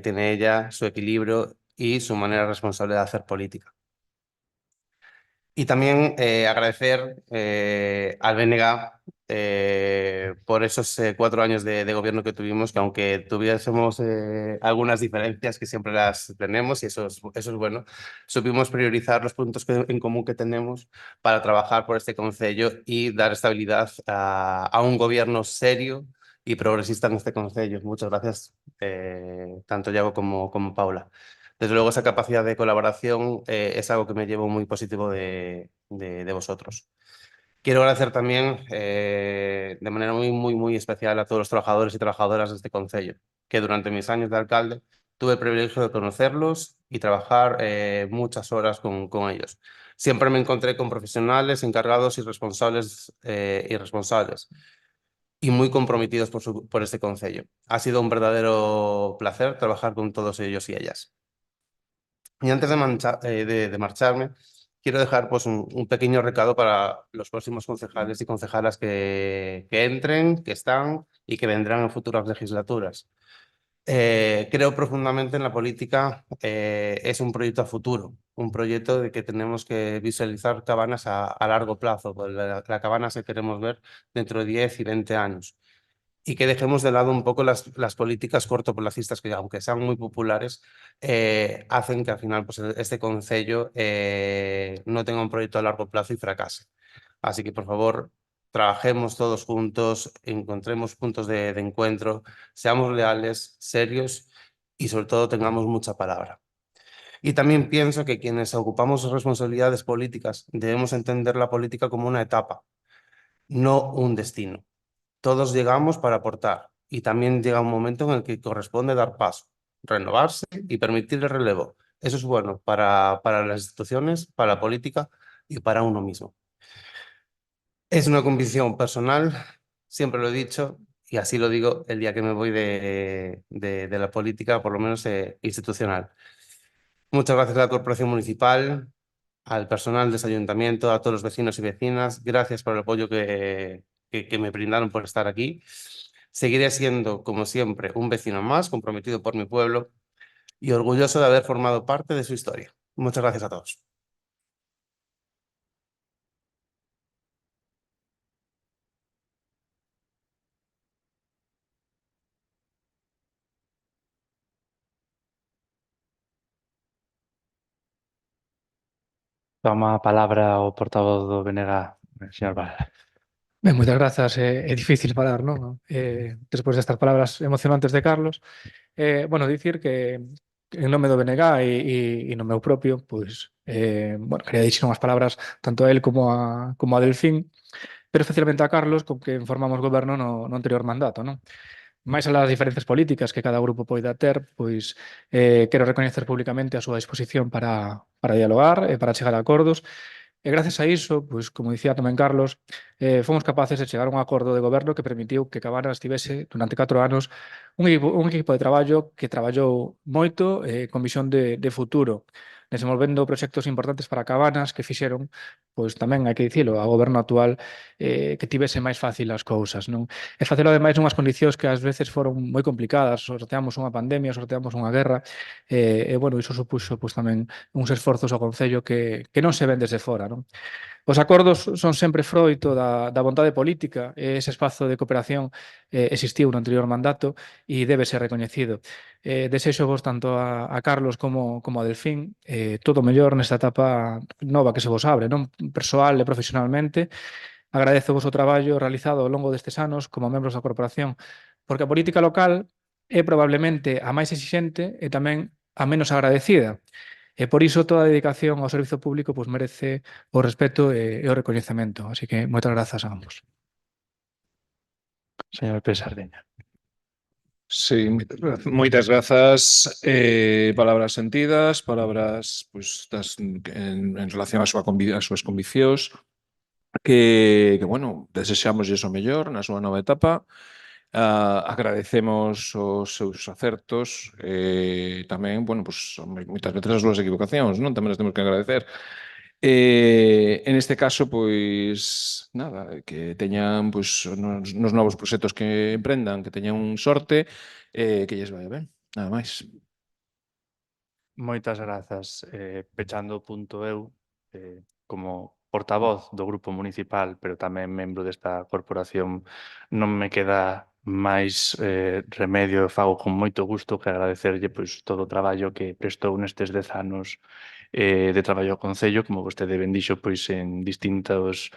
tiene ella, su equilibrio y su manera responsable de hacer política. Y también agradecer al BNG por esos 4 años de gobierno que tuvimos, que aunque tuviésemos algunas diferencias, que siempre las tenemos, y eso es bueno, supimos priorizar los puntos en común que tenemos para trabajar por este concello y dar estabilidad a un gobierno serio y progresista en este concello. Muchas gracias, tanto Yago como Paula. Desde luego, esa capacidad de colaboración es algo que me llevo muy positivo de vosotros. Quiero agradecer también de manera muy especial a todos los trabajadores y trabajadoras de este concello, que durante mis años de alcalde tuve el privilegio de conocerlos y trabajar muchas horas con ellos. Siempre me encontré con profesionales, encargados y responsables y muy comprometidos por este concello. Ha sido un verdadero placer trabajar con todos ellos y ellas. Y antes de marcharme, quiero dejar pues, un pequeño recado para los próximos concejales y concejalas que entren, que están y que vendrán en futuras legislaturas. Creo profundamente en la política. Es un proyecto a futuro, un proyecto de que tenemos que visualizar Cabanas a largo plazo, pues la Cabanas que queremos ver dentro de 10 y 20 años. Y que dejemos de lado un poco las políticas cortoplacistas que, aunque sean muy populares, hacen que al final pues, este concello no tenga un proyecto a largo plazo y fracase. Así que, por favor, trabajemos todos juntos, encontremos puntos de encuentro, seamos leales, serios y, sobre todo, tengamos mucha palabra. Y también pienso que quienes ocupamos responsabilidades políticas debemos entender la política como una etapa, no un destino. Todos llegamos para aportar y también llega un momento en el que corresponde dar paso, renovarse y permitir el relevo. Eso es bueno para las instituciones, para la política y para uno mismo. Es una convicción personal, siempre lo he dicho y así lo digo el día que me voy de la política, por lo menos institucional. Muchas gracias a la Corporación Municipal, al personal de ese ayuntamiento, a todos los vecinos y vecinas. Gracias por el apoyo que me brindaron por estar aquí. Seguiré siendo, como siempre, un vecino más comprometido por mi pueblo y orgulloso de haber formado parte de su historia. Muchas gracias a todos. Toma a palabra o portavoz do BNG, señor Val. Ben, moitas grazas. É difícil falar, non? Despois destas palabras emocionantes de Carlos. Bueno, dicir que en nome do BNG e no meu propio, pois, bueno, quería dixer unhas palabras tanto a él como a Delfín, pero especialmente a Carlos, con que formamos goberno no anterior mandato, non? Máis alá das diferenzas políticas que cada grupo poida ter, pois quero recoñecer públicamente a súa disposición para dialogar e para chegar a acordos. E gracias a iso, pois, como dicía tamén Carlos, fomos capaces de chegar a un acordo de goberno que permitiu que Cabanas tivese durante 4 anos un equipo de traballo que traballou moito con visión de futuro, desenvolvendo proxectos importantes para Cabanas que fixeron, pois tamén hai que dicilo, a goberno actual que tivese máis fácil as cousas, non? E facelo ademais nunhas condicións que ás veces foron moi complicadas, sorteamos unha pandemia, sorteamos unha guerra, bueno, iso supuxo pois tamén uns esforzos ao Concello que non se ven desde fora, non? Os acordos son sempre froito da vontade política e ese espazo de cooperación existiu no anterior mandato e debe ser recoñecido. Desexo vos tanto a Carlos como a Delfín todo o mellor nesta etapa nova que se vos abre, non? Persoal e profesionalmente. Agradezo vos o traballo realizado ao longo destes anos como membros da corporación, porque a política local é probablemente a máis exixente e tamén a menos agradecida. E por iso toda a dedicación ao servizo público pois merece o respeto e o recoñecemento. Así que moitas grazas a ambos. Señor Pérez Sardeña. Sí, moitas grazas. Palabras sentidas, palabras pois, en relación a as súas conviccións, que bueno, desexamos o mellor na súa nova etapa. Agradecemos os seus acertos tamén, bueno, pues, moitas veces as súas equivocacións, non? Tamén as temos que agradecer. En este caso, pois, nada, que teñan pois, nos novos proxectos que emprendan, que teñan sorte, que lles vaya ben, nada máis. Moitas grazas. Pechando o punto eu, como portavoz do Grupo Municipal, pero tamén membro desta corporación, non me queda máis remedio, fago con moito gusto que agradecerlle pois, todo o traballo que prestou nestes 10 anos de traballo ao Concello, como vostede ben dixo, pois en distintos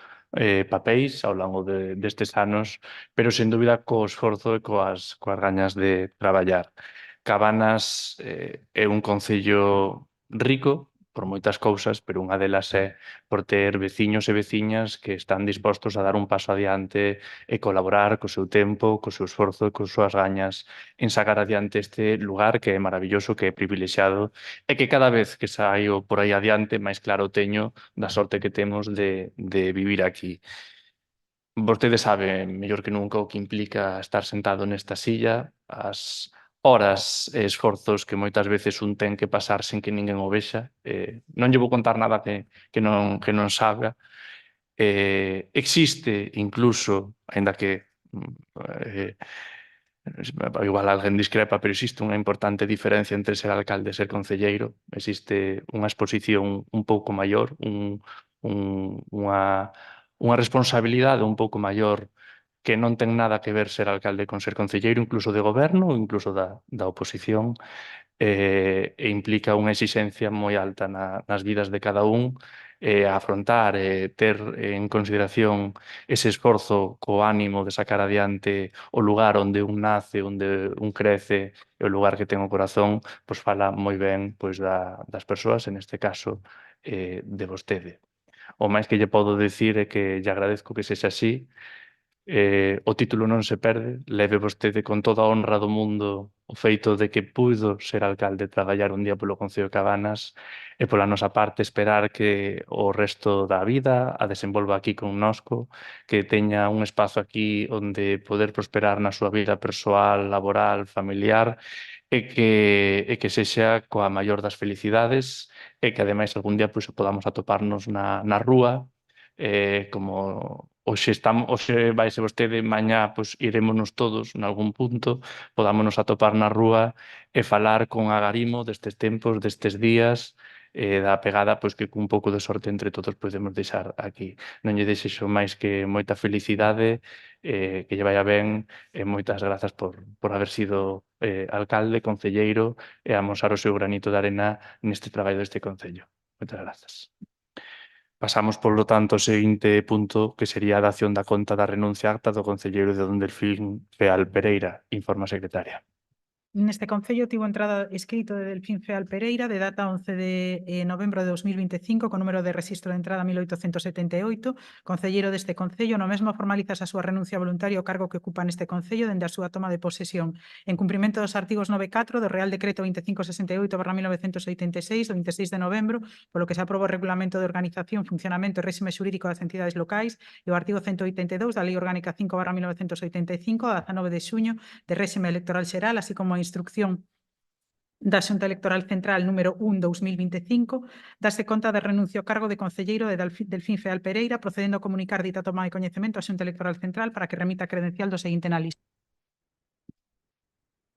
papéis ao longo destes anos, pero sen dúbida co esforzo e coas gañas de traballar. Cabanas é un concello rico por moitas cousas, pero unha delas é por ter veciños e veciñas que están dispostos a dar un paso adiante e colaborar co seu tempo, co seu esforzo e cos súas gañas en sacar adiante este lugar que é maravilloso, que é privilexiado e que cada vez que saio por aí adiante máis claro teño da sorte que temos de vivir aquí. Vostede sabe mellor que nunca o que implica estar sentado nesta silla, as horas e esforzos que moitas veces un ten que pasar sen que ninguén o vexa. Non lle vou contar nada que non sabe. Existe incluso, aínda que igual alguén discrepa, pero existe unha importante diferencia entre ser alcalde e ser concelleiro. Existe unha exposición un pouco maior, unha responsabilidade un pouco maior que non ten nada que ver ser alcalde con ser concelleiro, incluso de goberno ou incluso da oposición, e implica unha exigencia moi alta nas vidas de cada un, afrontar e ter en consideración ese esforzo co ánimo de sacar adiante o lugar onde un nace, onde un crece e o lugar que ten o corazón, pois fala moi ben pois das persoas, en este caso de vostede. O máis que lle podo dicir é que lle agradezco que sexa así. O título non se perde, leve vostede con toda a honra do mundo o feito de que puido ser alcalde e traballar un día polo Concello de Cabanas e pola nosa parte esperar que o resto da vida a desenvolva aquí connosco, que teña un espazo aquí onde poder prosperar na súa vida persoal, laboral, familiar e que sexa coa maior das felicidades e que ademais algún día pois, podamos atoparnos na rúa como hoxe vaise vostede, mañá pois, irémonos todos nalgún punto, podámonos atopar na rúa e falar con agarimo destes tempos, destes días, da pegada pois, que cun pouco de sorte entre todos podemos deixar aquí. Non lle desexo máis que moita felicidade, que lle vaya ben e moitas grazas por haber sido alcalde, concelleiro e amosar o seu granito de arena neste traballo deste Concello. Moitas grazas. Pasamos, polo tanto, ao seguinte punto, que sería a dación da conta da renuncia acta do concelleiro de Don Delfín Feal Pereira. Informa a secretaria. Neste concello tivo entrada escrito de Delfín Feal Pereira de data 11 de novembro de 2025 con número de registro de entrada 1878, concelleiro deste concello, no mesmo formalizas a súa renuncia voluntaria ao cargo que ocupa neste concello dende a súa toma de posesión. En cumprimento dos artigos 9.4 do Real Decreto 2568/1986 do 26 de novembro, polo que se aprobou o Regulamento de Organización, Funcionamento e Réxime Xurídico das Entidades Locais e o artigo 182 da Lei Orgánica 5/1985 da 19 de xuño de réxime electoral xeral, así como a instrucción da Xunta Electoral Central número 1/2025, dase conta de renuncio ao cargo de concelleiro de Delfín Feal Pereira, procedendo a comunicar dita toma de coñecemento á Xunta Electoral Central para que remita a credencial do seguinte na lista.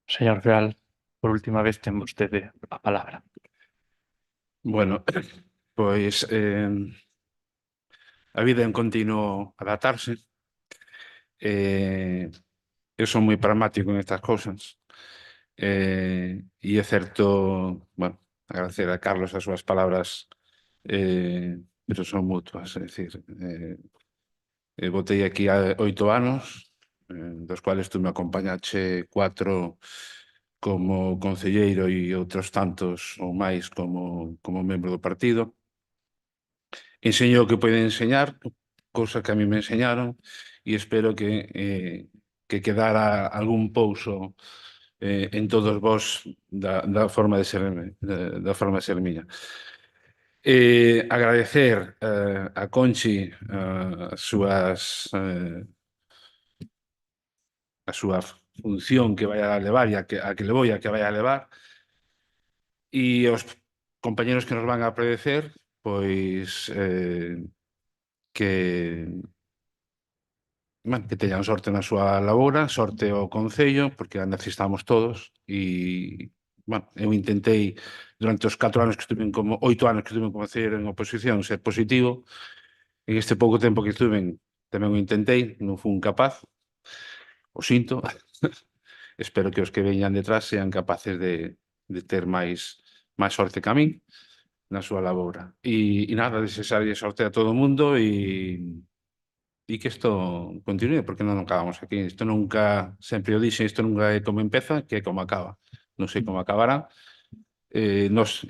Señor Feal, por última vez ten vostede a palabra. Bueno, pois a vida é un continuo adaptarse. Eu son moi pragmático en estas cousas. E é certo, bueno, agradecer a Carlos as súas palabras, pero son mutuas, é dicir, botei aquí 8 anos, dos cuales tú me acompañache 4 como concelleiro e outros tantos ou máis como membro do partido. Enseño o que poden enseñar, cousa que a mí me enseñaron, e espero que quedara algún pouso en todos vós da forma de ser miña. Agradecer a Conchi a súa función que vai a levar e a que levou e a que vai a levar, e os compañeros que nos van a agradecer, pois que teñan sorte na súa labora, sorte ao Concello, porque a necesitamos todos, e eu intentei durante os 8 anos que estuve como concelleiro en oposición ser positivo. En este pouco tempo que estuve tamén o intentei, non fui capaz, o sinto. Espero que os que veñan detrás sean capaces de ter máis sorte que a min na súa labora. E nada, desexarlle sorte a todo o mundo e que isto continúe, porque non acabamos aquí. Isto nunca, sempre o dixen, isto nunca é como empeza, que é como acaba. Non sei como acabará. Nos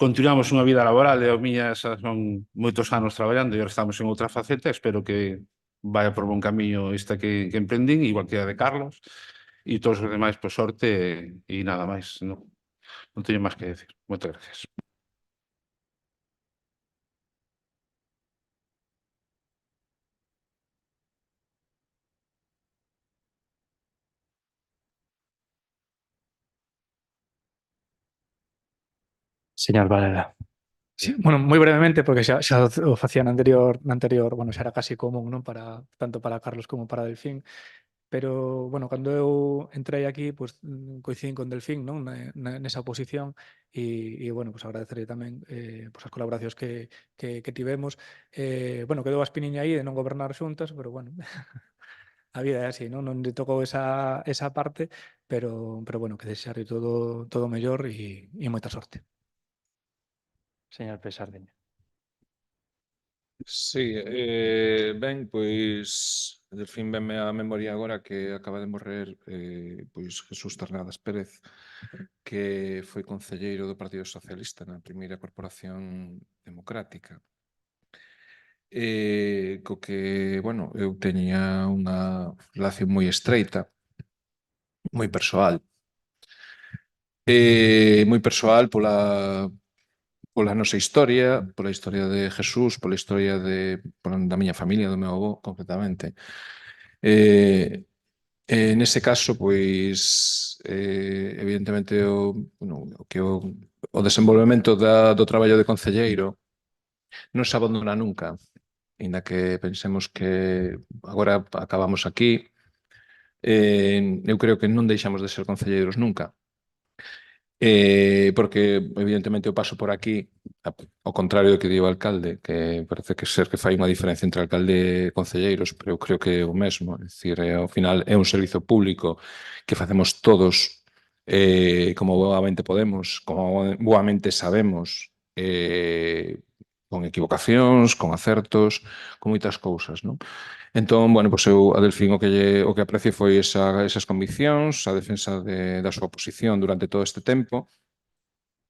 continuamos unha vida laboral, e as miñas son moitos anos traballando e agora estamos en outra faceta. Espero que vaya por bon camiño esta que emprendín, igual que a de Carlos, e todos os demais, por sorte, e nada máis. Non teño máis que decir. Moitas gracias. Señor Varela. Sí, bueno, moi brevemente, porque xa o facía na anterior, bueno, xa era casi común, non, tanto para Carlos como para Delfín, pero, bueno, cando eu entrei aquí, pues, coincidín con Delfín, non, nesa posición, e bueno, pues agradecerlle tamén pues as colaboracións que tivemos. Bueno, quedou a espiniña aí de non gobernar xuntas, pero, bueno, a vida é así, non lle tocou esa parte, pero bueno, que desexarlle todo mellor e moita sorte. Señor Pesardeña. Sí, ben, pois Delfín venme á memoria agora que acaba de morrer pois Jesús Ternadas Pérez, que foi concelleiro do Partido Socialista na primeira corporación democrática. Co que, bueno, eu teña unha relación moi estreita, moi persoal. Moi persoal pola nosa historia, pola historia de Jesús, pola historia da miña familia, do meu avó, concretamente. Nese caso, pois, evidentemente, o desenvolvemento do traballo de concelleiro non se abandona nunca, inda que pensemos que agora acabamos aquí. Eu creo que non deixamos de ser concelleiros nunca. Porque evidentemente o paso por aquí, ao contrario do que di o alcalde, que parece que fai unha diferencia entre alcalde e concelleiros, pero eu creo que é o mesmo, é dicir, ao final é un servizo público que facemos todos como boamente podemos, como boamente sabemos, con equivocacións, con acertos, con moitas cousas, non? Entón, bueno, pois eu a Delfín o que aprecio foi esas conviccións, a defensa da súa posición durante todo este tempo,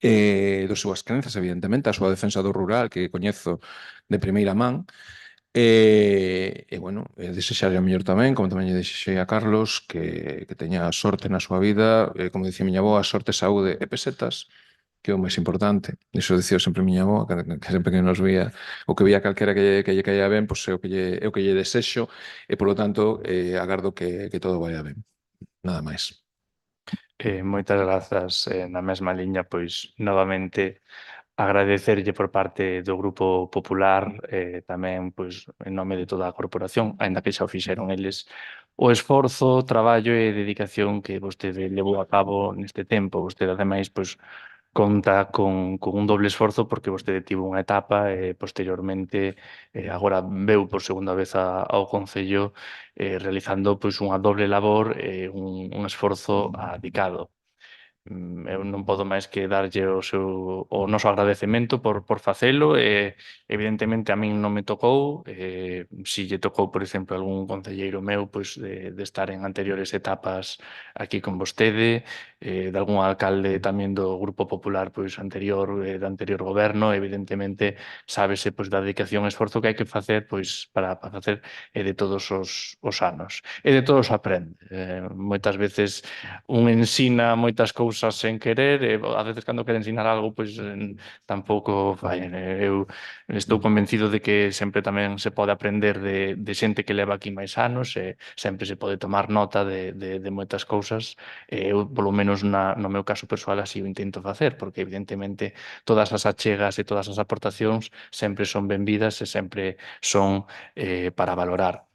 dos súas crenzas, evidentemente, a súa defensa do rural, que coñezo de primeira man, bueno, desexarlle o mellor tamén, como tamén lle desexei a Carlos, que teña sorte na súa vida, como dicía miña avó, a sorte, saúde e pesetas, que é o máis importante. Iso dicía sempre miña avó, que sempre que nos vía, o que vía calquera que lle caía ben, pois é o que lle desexo, e, polo tanto, agardo que todo vaya ben. Nada máis. Moitas grazas na mesma liña, pois novamente agradecerlle por parte do Grupo Popular tamén pois en nome de toda a corporación, aínda que xa o fixeron eles, o esforzo, traballo e dedicación que vostede levou a cabo neste tempo. Vostede ademais pois conta con un doble esforzo porque vostede tivo unha etapa e posteriormente agora veu por segunda vez ao Concello realizando pois unha doble labor e un esforzo adicado. Eu non podo máis que darlle o noso agradecemento por facelo e evidentemente a min non me tocou, si lle tocou, por exemplo, algún concelleiro meu pois de estar en anteriores etapas aquí con vostede, de algún alcalde tamén do Grupo Popular pois anterior, do anterior goberno, evidentemente sábese pois da dedicación e esforzo que hai que facer pois para facer de todos os anos. E de todos aprende. Moitas veces un ensina moitas cousas sen querer e a veces cando quere ensinar algo pois tampouco fai. Eu estou convencido de que sempre tamén se pode aprender de xente que leva aquí máis anos e sempre se pode tomar nota de moitas cousas. Eu, polo menos no meu caso persoal, así o intento facer, porque evidentemente todas as achegas e todas as aportacións sempre son benvidas e sempre son para valorar.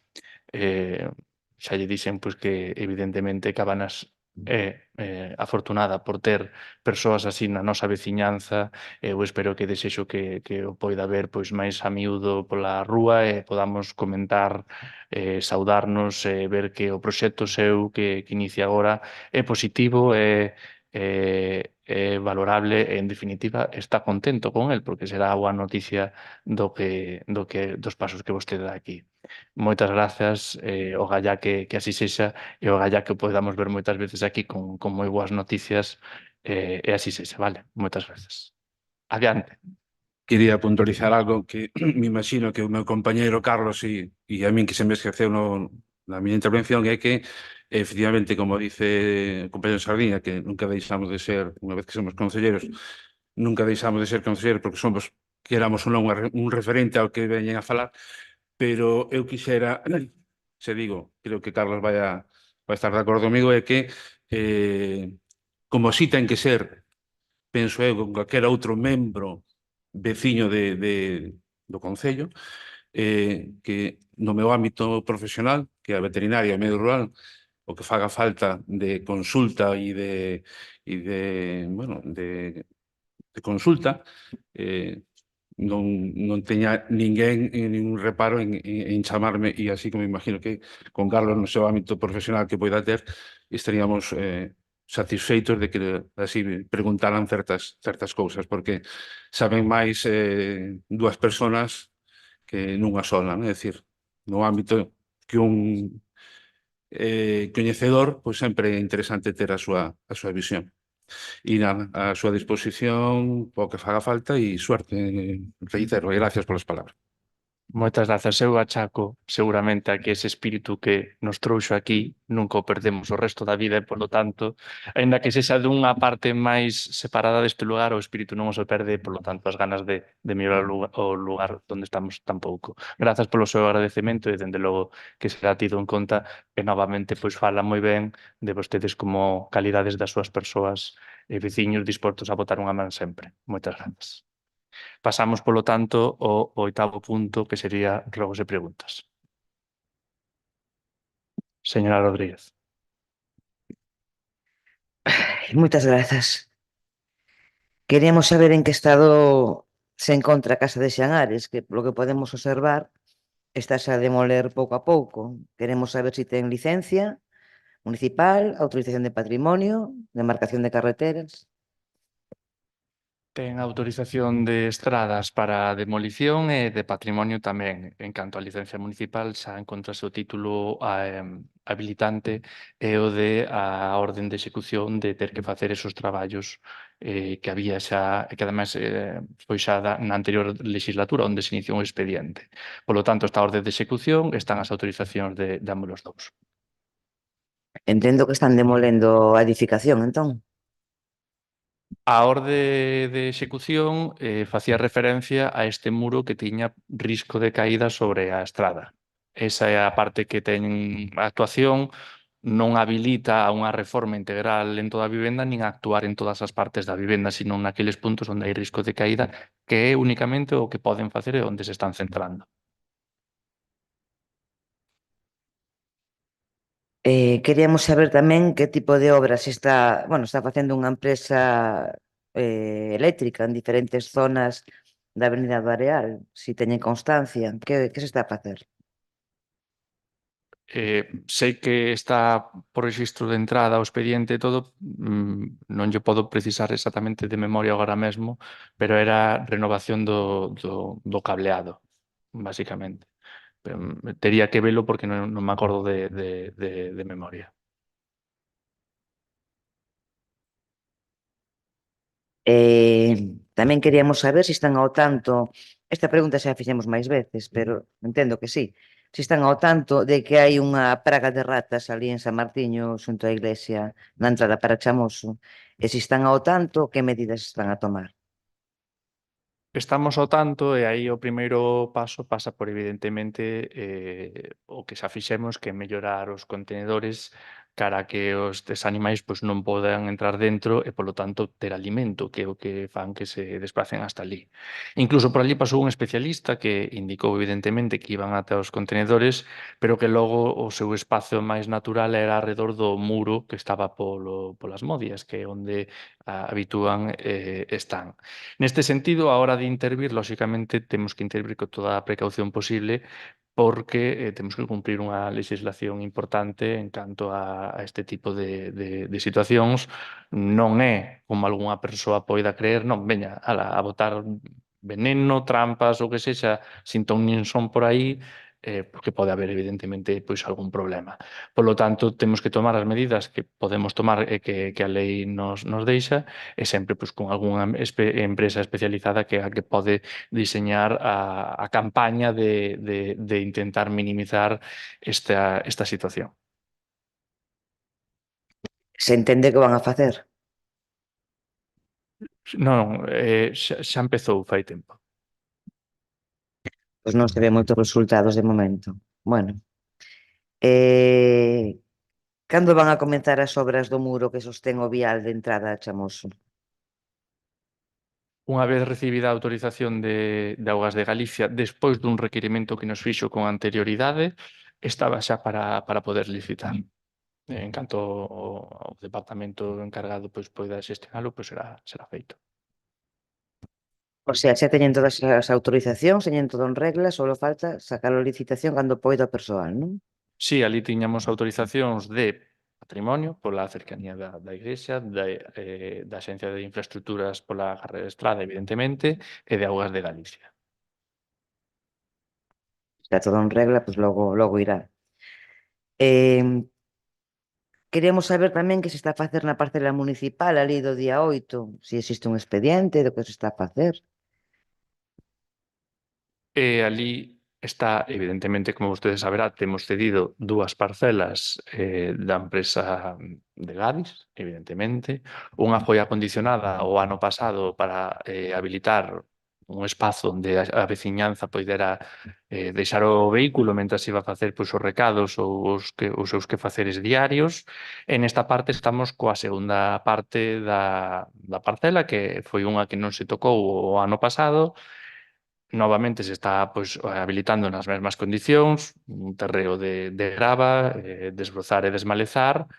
Xa lle dixen pois, que evidentemente Cabanas é afortunada por ter persoas así na nosa veciñanza. Eu espero que desexo que o poida ver pois máis a miúdo pola rúa e podamos comentar, saudarnos e ver que o proxecto seu que inicia agora é positivo e é valorable e, en definitiva, está contento con el, porque será a boa noticia dos pasos que vostede dá aquí. Moitas grazas, ogallá que así sexa e ogallá que o podamos ver moitas veces aquí con moi boas noticias e así sexa, vale? Moitas grazas. Adiante. Quería puntualizar algo que me imagino que o meu compañeiro Carlos e a min que se me esqueceu na miña intervención é que, efectivamente, como dice o compañero Sardinha, que nunca deixamos de ser, unha vez que somos concelleiros, nunca deixamos de ser concelleiros porque somos, queramos ou non, un referente ao que veñen a falar, pero eu quixera, se digo, creo que Carlos vai estar de acordo comigo, é que, como si ten que ser, penso eu, con calquera outro membro veciño do Concello, que no meu ámbito profesional, que é a veterinaria e o medio rural, o que faga falta de consulta e de consulta, non teña ninguén ningún reparo en chamarme, e así como imagino que con Carlos no seu ámbito profesional que poida ter, estaríamos satisfeitos de que así preguntaran certas cousas, porque saben máis dúas persoas que nunha sola, non? É dicir, no ámbito que un coñecedor, pois sempre é interesante ter a súa visión. E nada, a súa disposición o que faga falta e suerte, reitero, e gracias polas palabras. Moitas grazas. Eu achaco seguramente a que ese espírito que nos trouxo aquí nunca o perdemos o resto da vida e, polo tanto, aínda que sexa dunha parte máis separada deste lugar, o espírito non o se perde e, polo tanto, as ganas de mellorar o lugar onde estamos tampouco. Grazas polo seu agradecemento e, dende logo, que será tido en conta e, novamente, pois fala moi ben de vostedes como calidades das súas persoas e veciños dispostos a botar unha man sempre. Moitas grazas. Pasamos, polo tanto, ao oitavo punto, que sería rogos e preguntas. Señora Rodríguez. Moitas grazas. Queríamos saber en que estado se encontra a Casa de Xanares, que polo que podemos observar estáse a demoler pouco a pouco. Queremos saber se ten licencia municipal, autorización de patrimonio, demarcación de carreteras. Ten autorización de estradas para demolición e de patrimonio tamén. En canto á licencia municipal, xa encontrase o título habilitante e o de a orden de execución de ter que facer esos traballos que había xa, e que ademais foi xa na anterior legislatura onde se iniciou un expediente. Polo tanto, esta orde de execución están as autorizacións de ambos os dous. Entendo que están demolendo a edificación, entón. A orde de execución facía referencia a este muro que tiña risco de caída sobre a estrada. Esa é a parte que ten a actuación, non habilita a unha reforma integral en toda a vivenda nin a actuar en todas as partes da vivenda, sino naqueles puntos onde hai risco de caída, que é únicamente o que poden facer e onde se están centrando. Queríamos saber tamén que tipo de obras está facendo unha empresa eléctrica en diferentes zonas da Avenida do Areal, si teñen constancia, que se está a facer? Sei que está por rexistro de entrada o expediente e todo, non lle podo precisar exactamente de memoria agora mesmo, pero era renovación do cableado, basicamente. Pero, tería que velo porque non me acordo de memoria. Tamén queríamos saber se están ao tanto, esta pregunta xa a fixemos máis veces, pero entendo que sí, se están ao tanto de que hai unha praga de ratas ali en San Martiño xunto á iglesia na entrada para Chamoso, e se están ao tanto, que medidas están a tomar? Estamos ao tanto e aí o primeiro paso pasa por evidentemente o que xa fixemos que é mellorar os contenedores cara a que os animais pois, non podan entrar dentro e, polo tanto, ter alimento, que é o que fan que se desplacen hasta ali. Incluso por ali pasou un especialista que indicou evidentemente que iban ata os contenedores, pero que logo o seu espazo máis natural era alrededor do muro que estaba polas modias, que é onde habitúan están. Neste sentido, a hora de intervir, lóxicamente, temos que intervir con toda a precaución posible porque temos que cumprir unha legislación importante en canto a este tipo de situacións. Non é como algunha persoa poida creer, non, veña, a botar veneno, trampas ou que sexa, sin ton nin son por aí, porque pode haber evidentemente pois algún problema. Polo tanto, temos que tomar as medidas que podemos tomar e que a lei nos deixa e sempre pois, con algunha empresa especializada que é a que pode diseñar a campaña de intentar minimizar esta situación. Se entende que van a facer? Non, xa empezou fai tempo. Pois non se ve moitos resultados de momento. Bueno, cando van a comenzar as obras do muro que sostén o vial de entrada a Chamoso? Unha vez recibida a autorización de Augas de Galicia, despois dun requirimento que nos fixo con anterioridade, estaba xa para poder licitar. En canto o departamento encargado pois poida xestionalo, pois será feito. O sea, xa teñen todas as autorizacións, teñen todo en regla, só falta sacar a licitación cando poida o persoal, non? Sí, ali tiñamos autorizacións de patrimonio pola cercanía da igrexa, da Axencia de Infraestructuras pola carreira de estrada, evidentemente, e de Augas de Galicia. Está todo en regla, pois logo irá. Queríamos saber tamén que se está a facer na parcela municipal ali do día 8, se existe un expediente do que se está a facer. E ali está, evidentemente, como vostedes saberá, temos cedido dúas parcelas da empresa de Gadis, evidentemente. Unha foi acondicionada o ano pasado para habilitar un espazo onde a veciñanza poidera deixar o vehículo mentras iba a facer pois, os recados ou os seus quefaceres diarios. E nesta parte estamos coa segunda parte da parcela, que foi unha que non se tocou o ano pasado. Novamente se está pois, habilitando nas mesmas condicións, un terreo de grava, desbrozar e desmalezar,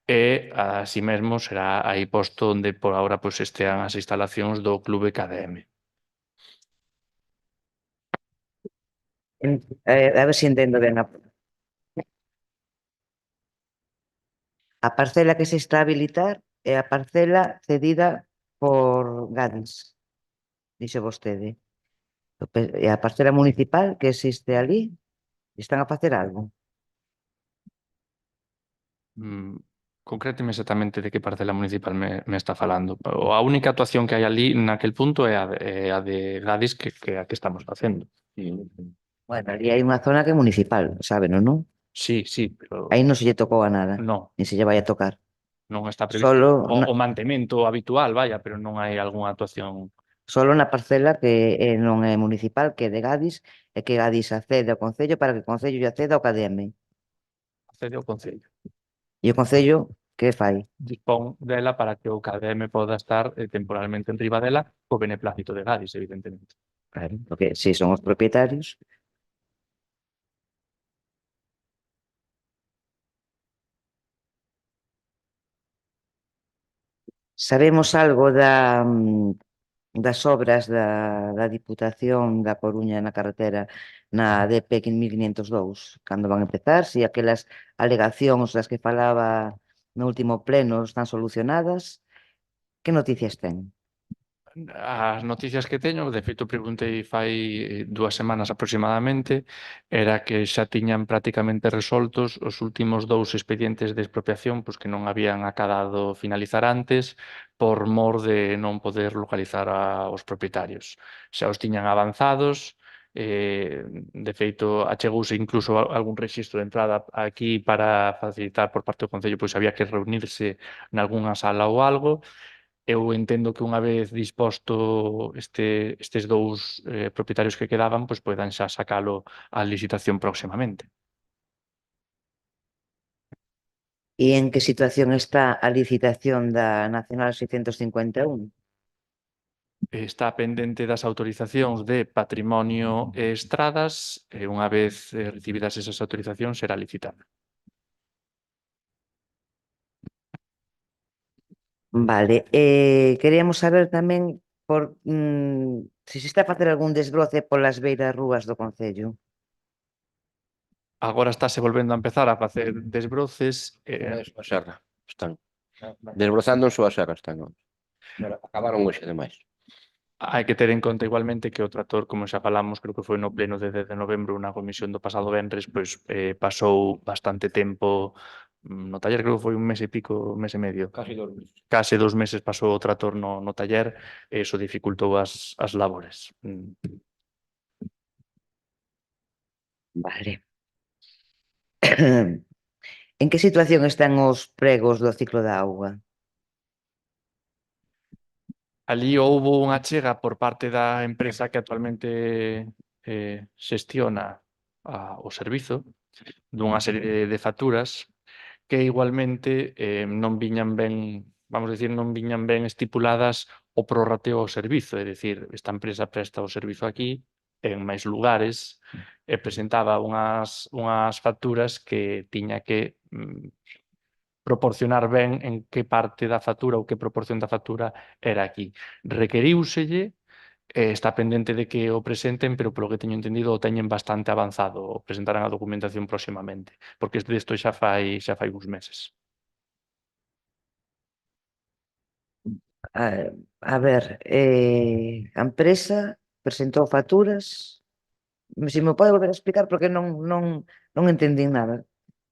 e así mesmo será aí posto onde por agora pois, estean as instalacións do Clube KDM. A ver se entendo ben a parcela que se está a habilitar é a parcela cedida por Gadis. dixe vostede. E a parcela municipal que existe ali, están a facer algo? Concréteme exactamente de que parcela municipal me está falando. A única actuación que hai ali naquel punto é a de Gadis que a que estamos facendo. Bueno, ali hai unha zona que é municipal, sábeno, non? Sí, pero Aí non se lle tocou a nada, non, nin se lle vai a tocar. non está previsto. Solo O mantemento habitual, vaya, pero non hai algunha actuación. na parcela que non é municipal, que é de Gadis, e que Gadis accede ao Concello para que o Concello lle acceda ao KDM. Accede ao Concello. E o Concello, que fai? Dispón dela para que o KDM poda estar temporalmente en riba dela co beneplácito de Gadis, evidentemente. Claro, porque si son os propietarios. Sabemos algo das obras da Diputación da Coruña na carretera na DP 1502, cando van a empezar, se aquelas alegacións das que falaba no último pleno están solucionadas, que noticias ten? As noticias que teño, de feito preguntei fai 2 semanas aproximadamente, era que xa tiñan prácticamente resoltos os últimos 2 expedientes de expropiación pois que non habían acabado finalizar antes por mor de non poder localizar os propietarios. Xa os tiñan avanzados, de feito achegouse incluso algún rexistro de entrada aquí para facilitar por parte do Concello, pois había que reunirse nalgunha sala ou algo. Eu entendo que unha vez disposto estes 2 propietarios que quedaban, pois poidan xa sacalo á licitación próximamente. E en que situación está a licitación da Nacional 651? Está pendente das autorizacións de patrimonio e estradas e unha vez recibidas esas autorizacións será licitada. Vale, queríamos saber tamén se se está a facer algún desbroce polas beiras rúas do Concello. Agora estáse volvendo a empezar a facer desbroces. Súa serra están. Desbrozando en súa serra están. Acabaron hoxe, ademais. Hai que ter en conta igualmente que o trator, como xa falamos, creo que foi no pleno de 10 de novembro, unha comisión do pasado venres, pois pasou bastante tempo no taller, creo que foi un mes e pico, un mes e medio. Casi 2 meses. Case 2 meses pasou o trator no taller e iso dificultou as labores. Vale. En que situación están os pregos do ciclo da auga? Ali houbo unha chega por parte da empresa que actualmente xestiona o servizo dunha serie de facturas que igualmente non viñan ben, vamos a decir, non viñan ben estipuladas o prorrateo ao servizo, é dicir, esta empresa presta o servizo aquí en máis lugares e presentaba unhas facturas que tiña que proporcionar ben en que parte da factura ou que proporción da factura era aquí. Requeríuselle, está pendente de que o presenten, pero polo que teño entendido o teñen bastante avanzado, o presentarán a documentación próximamente, porque isto xa fai uns meses. A ver, a empresa presentou facturas. Se me pode volver a explicar porque non entendín nada.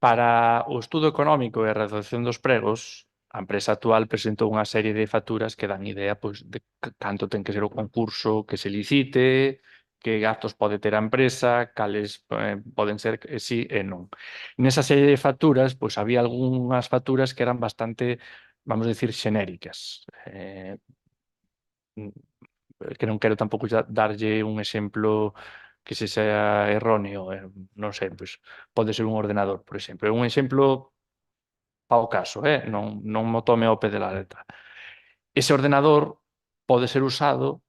Para o estudo económico e a redacción dos pregos, a empresa actual presentou unha serie de facturas que dan idea pois, de canto ten que ser o concurso que se licite, que gastos pode ter a empresa, cales poden ser sí e non. Nesa serie de facturas, pois había algunhas facturas que eran bastante, vamos a decir, xenéricas. Que non quero tampouco darlle un exemplo que se sea erróneo, non sei, pois pode ser un ordenador, por exemplo. É un exemplo para o caso, non mo tome ao pé de la letra. Ese ordenador pode ser usado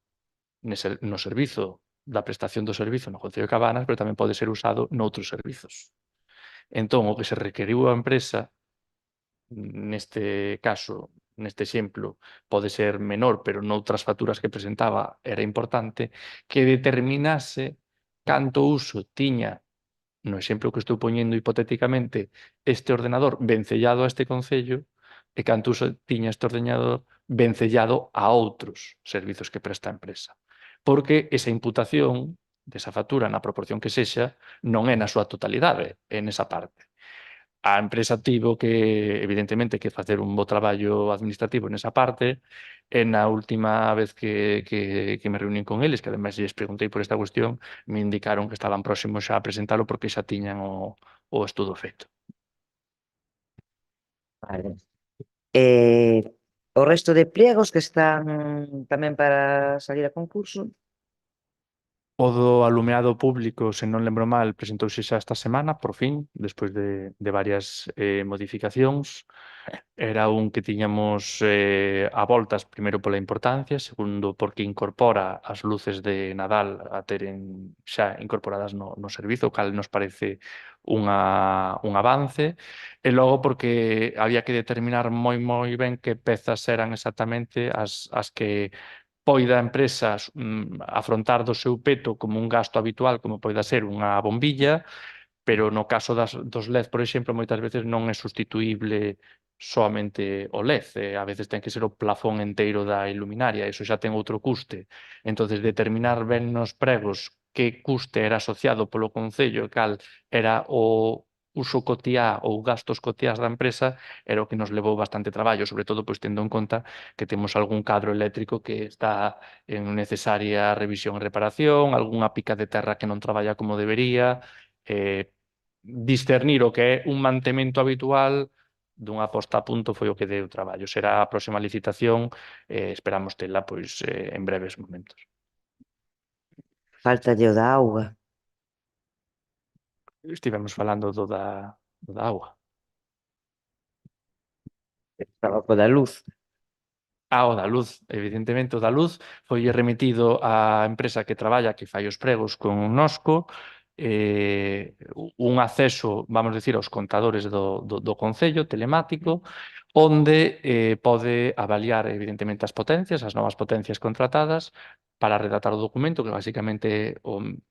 no servizo da prestación do servizo no Concello de Cabanas, pero tamén pode ser usado noutros servizos. Entón, o que se requeriu a empresa, neste caso, neste exemplo, pode ser menor, pero noutras facturas que presentaba era importante, que determinase canto uso tiña, no exemplo que estou poñendo hipotéticamente, este ordenador vencellado a este concello e canto uso tiña este ordenador vencellado a outros servizos que presta a empresa. porque esa imputación desa factura na proporción que sexa non é na súa totalidade, é nesa parte. A empresa tivo que, evidentemente, que facer un bo traballo administrativo nesa parte, e na última vez que me reuní con eles, que ademais lles preguntei por esta cuestión, me indicaron que estaban próximos xa a presentalo porque xa tiñan o estudo feito. Vale. O resto de pliegos que están tamén para salir a concurso. O do alumeado público, se non lembro mal, presentouse xa esta semana, por fin, despois de varias modificacións. Era un que tiñamos a voltas, primeiro pola importancia, segundo porque incorpora as luces de Nadal a teren xa incorporadas no servizo, o cal nos parece un avance, e logo porque había que determinar moi ben que pezas eran exactamente as que poida a empresa afrontar do seu peto como un gasto habitual, como poida ser unha bombilla, pero no caso dos LED, por exemplo, moitas veces non é sustituíble soamente o LED, a veces ten que ser o plafón enteiro da iluminaria, iso xa ten outro custe. Entonces, determinar ben nos pregos que custe era asociado polo Concello e cal era o uso cotiá ou gastos cotiás da empresa era o que nos levou bastante traballo, sobre todo pois tendo en conta que temos algún cadro eléctrico que está en necesaria revisión e reparación, algunha pica de terra que non traballa como debería, discernir o que é un mantemento habitual dunha posta a punto foi o que deu traballo. Será a próxima licitación, esperamos tela pois en breves momentos. Falta o da auga. Estivemos falando do da auga. Estaba co da luz. O da luz, evidentemente, o da luz foi remitido á empresa que traballa, que fai os pregos con Nosco, un acceso, vamos dicir, aos contadores do Concello telemático, onde pode avaliar, evidentemente, as potencias, as novas potencias contratadas, para redactar o documento, que basicamente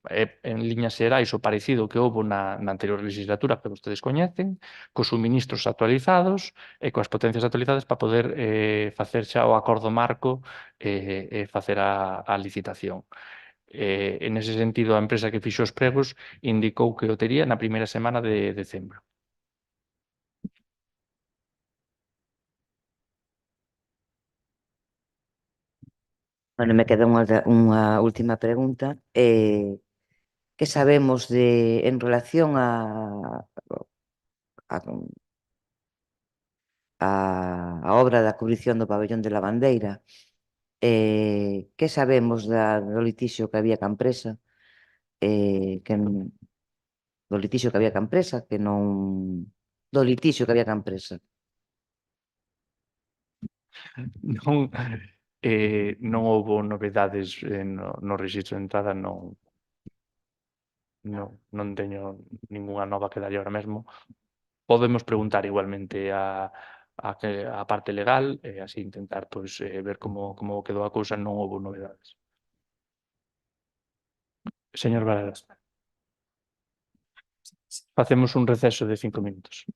é en liñas xerais o parecido que houve na anterior legislatura, que vostedes coñecen, cos suministros actualizados e coas potencias actualizadas para poder facer xa o acordo marco e facer a licitación. En ese sentido, a empresa que fixo os pregos indicou que o tería na primeira semana de decembro. Bueno, me queda unha última pregunta. Que sabemos en relación a obra da cubrición do pabellón de Lavandeira? Que sabemos do litixio que había ca empresa? Do litixio que había ca empresa, que non... Do litixio que había ca empresa. Non houbo novedades no registro de entrada, non teño ningunha nova que dalle ahora mesmo. Podemos preguntar igualmente a parte legal e así intentar pois, ver como quedou a cousa, non houbo novedades. Señor Baradas. Facemos un receso de 5 minutos.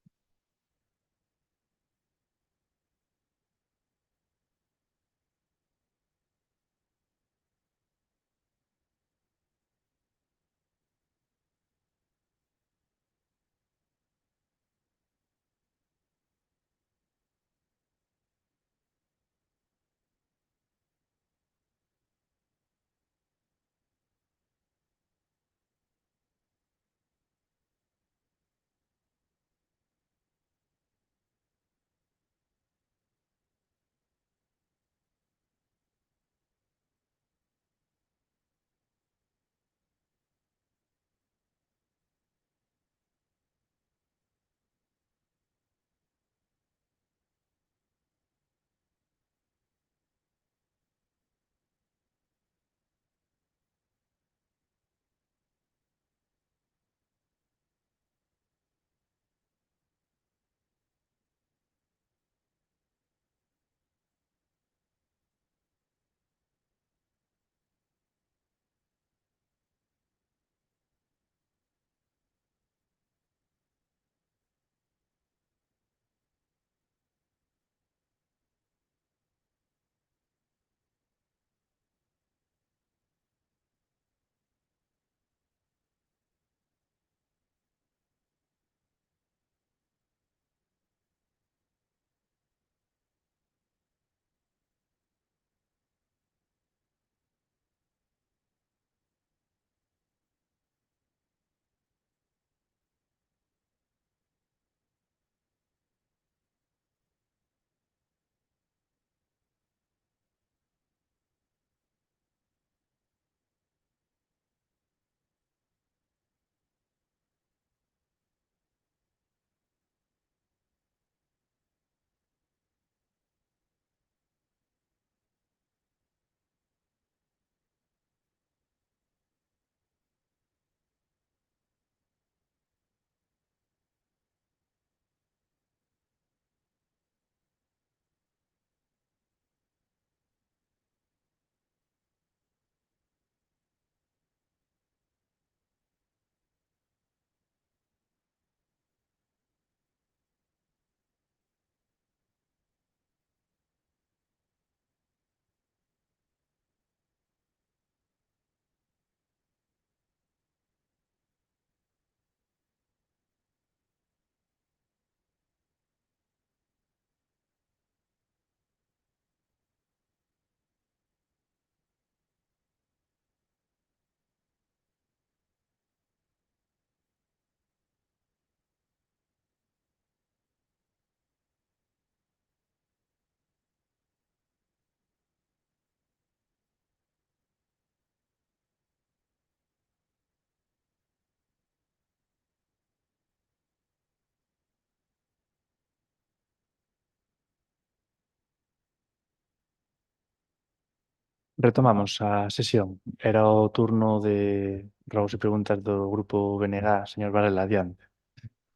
Retomamos a sesión. Era o turno de rogos e preguntas do grupo BNG, señor Varela, adiante.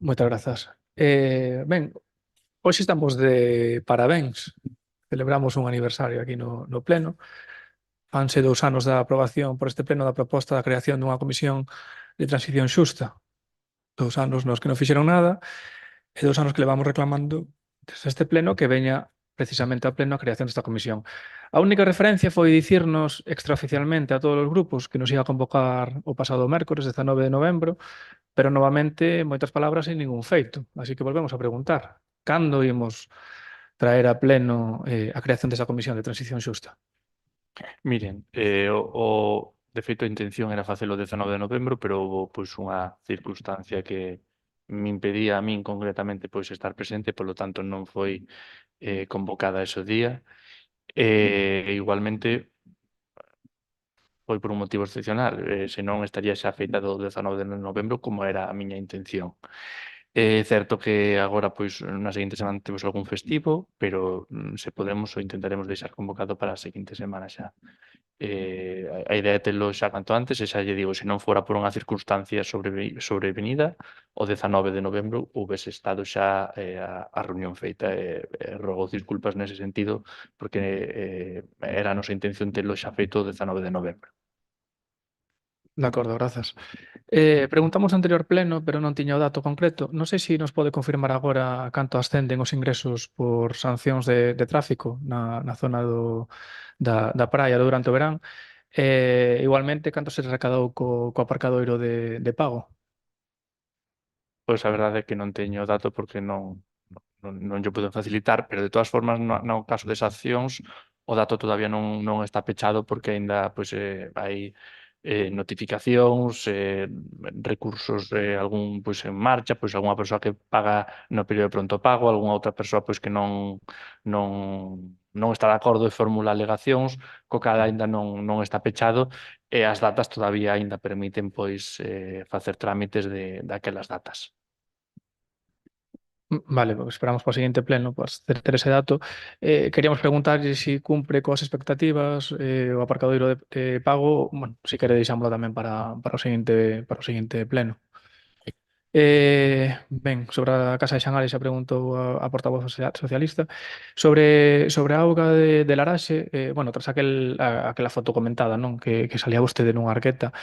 Moitas grazas. Ben, hoxe estamos de parabéns. Celebramos un aniversario aquí no Pleno. Fanse 2 anos da aprobación por este Pleno da proposta da creación dunha comisión de transición xusta. 2 anos nos que non fixeron nada e 2 anos que levamos reclamando desde este Pleno que veña precisamente ao Pleno a creación desta comisión. A única referencia foi dicirnos extraoficialmente a todos os grupos que nos iba a convocar o pasado mércores, 19 de novembro, pero novamente moitas palabras e ningún feito. Así que volvemos a preguntar, cando imos traer a Pleno a creación desa comisión de transición xusta? Miren, de feito a intención era facelo o 19 de novembro, pero houve pois unha circunstancia que me impedía a min concretamente pois estar presente, polo tanto non foi convocada ese día. Igualmente foi por un motivo excepcional, senón estaría xa feita do 19 de novembro como era a miña intención. É certo que agora, pois, na seguinte semana temos algún festivo, pero se podemos o intentaremos deixar convocado para a seguinte semana xa. A idea é telo xa canto antes, e xa lle digo, se non fora por unha circunstancia sobrevenida, o 19 de novembro houvese estado xa a reunión feita, e rogo disculpas nese sentido, porque era a nosa intención telo xa feito o 19 de novembro. De acordo, grazas. Preguntamos no anterior pleno, pero non tiña o dato concreto. Non sei se nos pode confirmar agora canto ascenden os ingresos por sancións de tráfico na zona da praia durante o verán. Igualmente, canto se recadou co aparcadoiro de pago? Pois a verdade é que non teño o dato porque non llo podo facilitar, pero de todas formas no caso de sancións o dato todavía non está pechado porque aínda pois, hai notificacións, recursos, algún pois en marcha, pois algunha persoa que paga no período de pronto pago, algunha outra persoa pois que non está de acordo e formula alegacións, co cal aínda non está pechado e as datas todavía aínda permiten pois facer trámites daquelas datas. Vale, pues esperamos para o seguinte pleno pues, ter ese dato. Queríamos preguntarlle se cumpre coas expectativas o aparcadoiro de pago. Bueno, se quere deixámoslo tamén para o seguinte pleno. Ben, sobre a Casa de Xangares xa preguntou a portavoz socialista sobre a auga de Laraxe, bueno, tras aquela foto comentada, non? Que salía vostede nunha arqueta.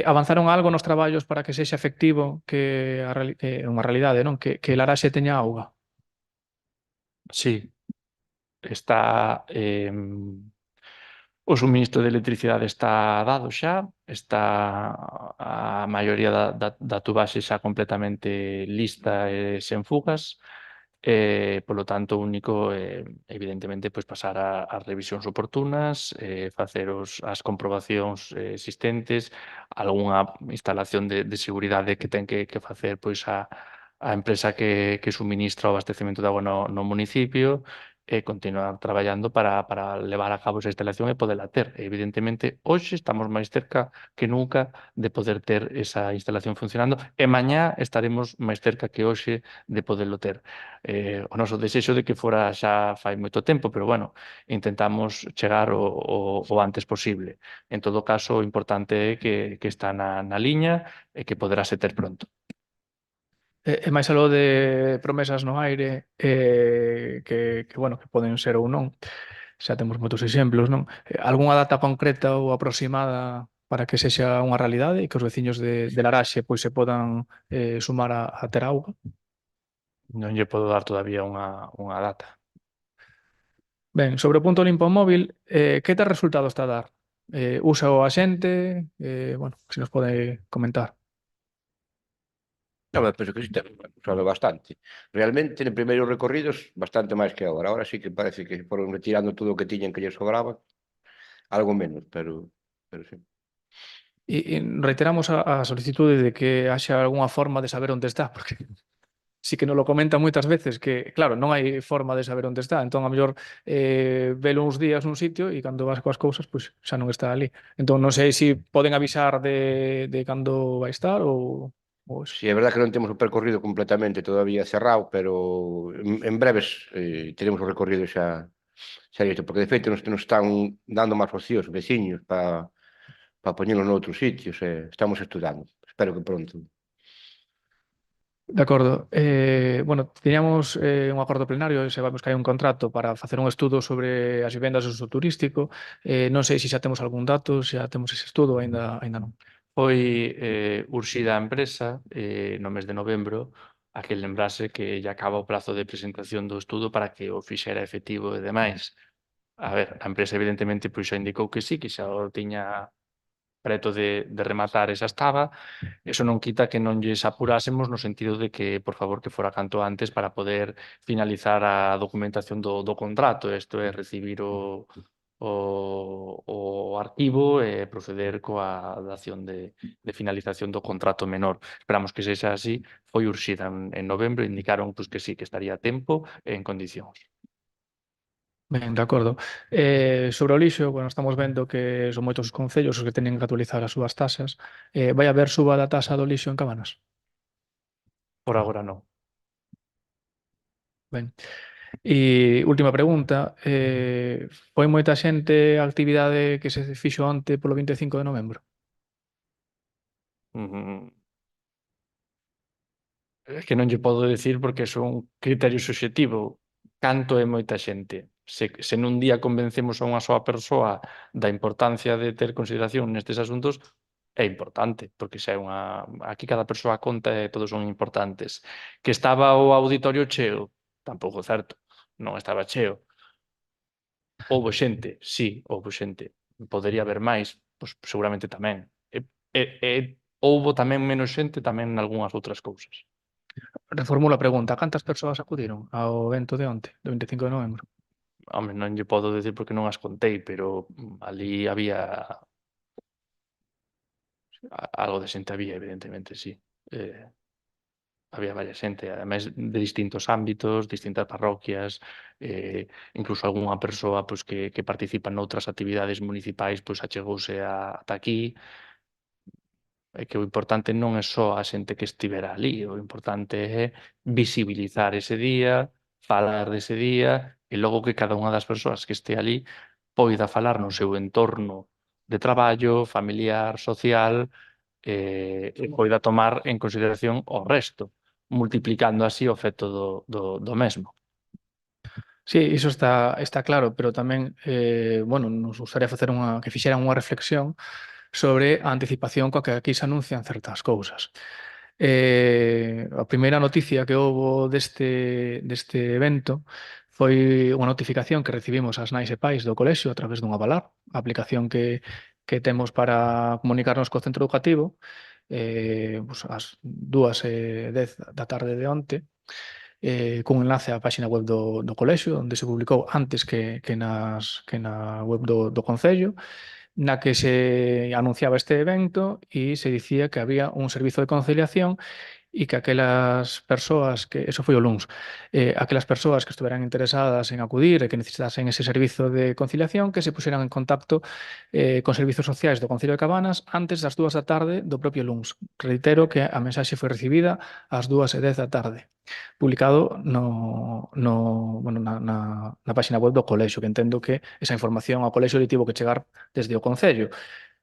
Avanzaron algo nos traballos para que sexa efectivo que unha realidade, non? Que Laraxe teña auga. Sí, está o suministro de electricidade está dado xa, está a maioría da tubaxe xa completamente lista e sen fugas, polo tanto, o único evidentemente, pois pasar as revisións oportunas, facer as comprobacións existentes, algunha instalación de seguridade que ten que facer pois a empresa que suministra o abastecemento de agua no municipio, e continuar traballando para levar a cabo esa instalación e poderla ter. Evidentemente, hoxe estamos máis cerca que nunca de poder ter esa instalación funcionando e mañá estaremos máis cerca que hoxe de poderlo ter. O noso desexo de que fora xa fai moito tempo, pero bueno, intentamos chegar o antes posible. En todo caso, o importante é que está na liña e que poderase ter pronto. E máis aló de promesas no aire que poden ser ou non, xa temos moitos exemplos, non? Algunha data concreta ou aproximada para que sexa unha realidade e que os veciños de Laraxe pois se podan sumar a ter auga? Non lle podo dar todavía unha data. Ben, sobre o punto limpo móvil, que tal resultado está a dar? Usa o a xente? Bueno, se nos pode comentar. Non, penso que sí, usado bastante. Realmente, en primeiros recorridos, bastante máis que agora. Agora sí que parece que foron retirando todo o que tiñan que lle sobraba. Algo menos, pero sí. E reiteramos a solicitude de que haxa algunha forma de saber onde está, porque sí que nos lo comentan moitas veces que, claro, non hai forma de saber onde está. Entón, a mellor, velo uns días nun sitio e cando vas coas cousas, pois xa non está ali. Entón, non sei se poden avisar de cando vai estar ou... Si, é verdad que non temos o percorrido completamente todavía cerrado, pero en breves teremos o recorrido xa sería isto, porque de feito nos están dando máis opcións veciños para poñelo noutros sitios, estamos estudando. Espero que pronto. De acordo. Bueno, tiñamos un acordo plenario, sabemos que hai un contrato para facer un estudo sobre as vivendas de uso turístico. Non sei se xa temos algún dato, xa temos ese estudo, aínda non. Foi urxida a empresa no mes de novembro a que lembrase que lle acaba o prazo de presentación do estudo para que o fixera efectivo e demais. A ver, a empresa evidentemente pois xa indicou que sí, que xa o tiña preto de rematar e xa estaba. Eso non quita que non lles apurásemos no sentido de que, por favor, que fora canto antes para poder finalizar a documentación do contrato. Isto é recibir o arquivo e proceder coa dación de finalización do contrato menor. Esperamos que sexa así. Foi urxida en novembro, indicaron pois, que sí, que estaría a tempo e en condicións. Ben, de acordo. Sobre o lixo, bueno, estamos vendo que son moitos os concellos os que teñen que actualizar as súas taxas. Vai haber suba da taxa do lixo en Cabanas? Por agora non. Ben. E última pregunta, foi moita xente a actividade que se fixo onte polo 25 de novembro? É que non lle podo decir porque é un criterio subxectivo. Canto é moita xente? Se nun día convencemos a unha soa persoa da importancia de ter consideración nestes asuntos, é importante, porque xa é aquí cada persoa conta e todos son importantes. Que estaba o auditorio cheo? Tampouco é certo. Non estaba cheo. Houbo xente? Sí, houbo xente. Podería haber máis? Pois seguramente tamén. Houbo tamén menos xente tamén nalgúnas outras cousas. Reformulo a pregunta, cantas persoas acudiron ao evento de onte, do 25 de novembro? Home, non lle podo decir porque non as contei, pero ali había algo de xente había, evidentemente, sí. Había varias xente, ademais de distintos ámbitos, distintas parroquias, incluso algunha persoa pois, que participa noutras actividades municipais pois achegouse ata aquí. É que o importante non é só a xente que estivera ali, o importante é visibilizar ese día, falar dese día e logo que cada unha das persoas que este ali poida falar no seu entorno de traballo, familiar, social e poida tomar en consideración o resto, multiplicando así o efecto do mesmo. Sí, iso está claro, pero tamén, bueno, nos gustaría facer que fixeran unha reflexión sobre a anticipación coa que aquí se anuncian certas cousas. A primeira noticia que houbo deste evento foi unha notificación que recibimos as nais e pais do colexio a través dunha Avalar, a aplicación que temos para comunicarnos co centro educativo, pues ás 2:10 da tarde de onte, cun enlace á páxina web do colexio, onde se publicou antes que na web do Concello, na que se anunciaba este evento e se dicía que había un servizo de conciliación e que aquelas persoas eso foi o luns, aquelas persoas que estuveran interesadas en acudir e que necesitasen ese servizo de conciliación que se puxeran en contacto con servizos sociais do Concello de Cabanas antes das 2 da tarde do propio luns. Reitero que a mensaxe foi recibida ás 2:10 da tarde, publicado bueno, na páxina web do colexio, que entendo que esa información ao colexio lle tivo que chegar desde o Concello.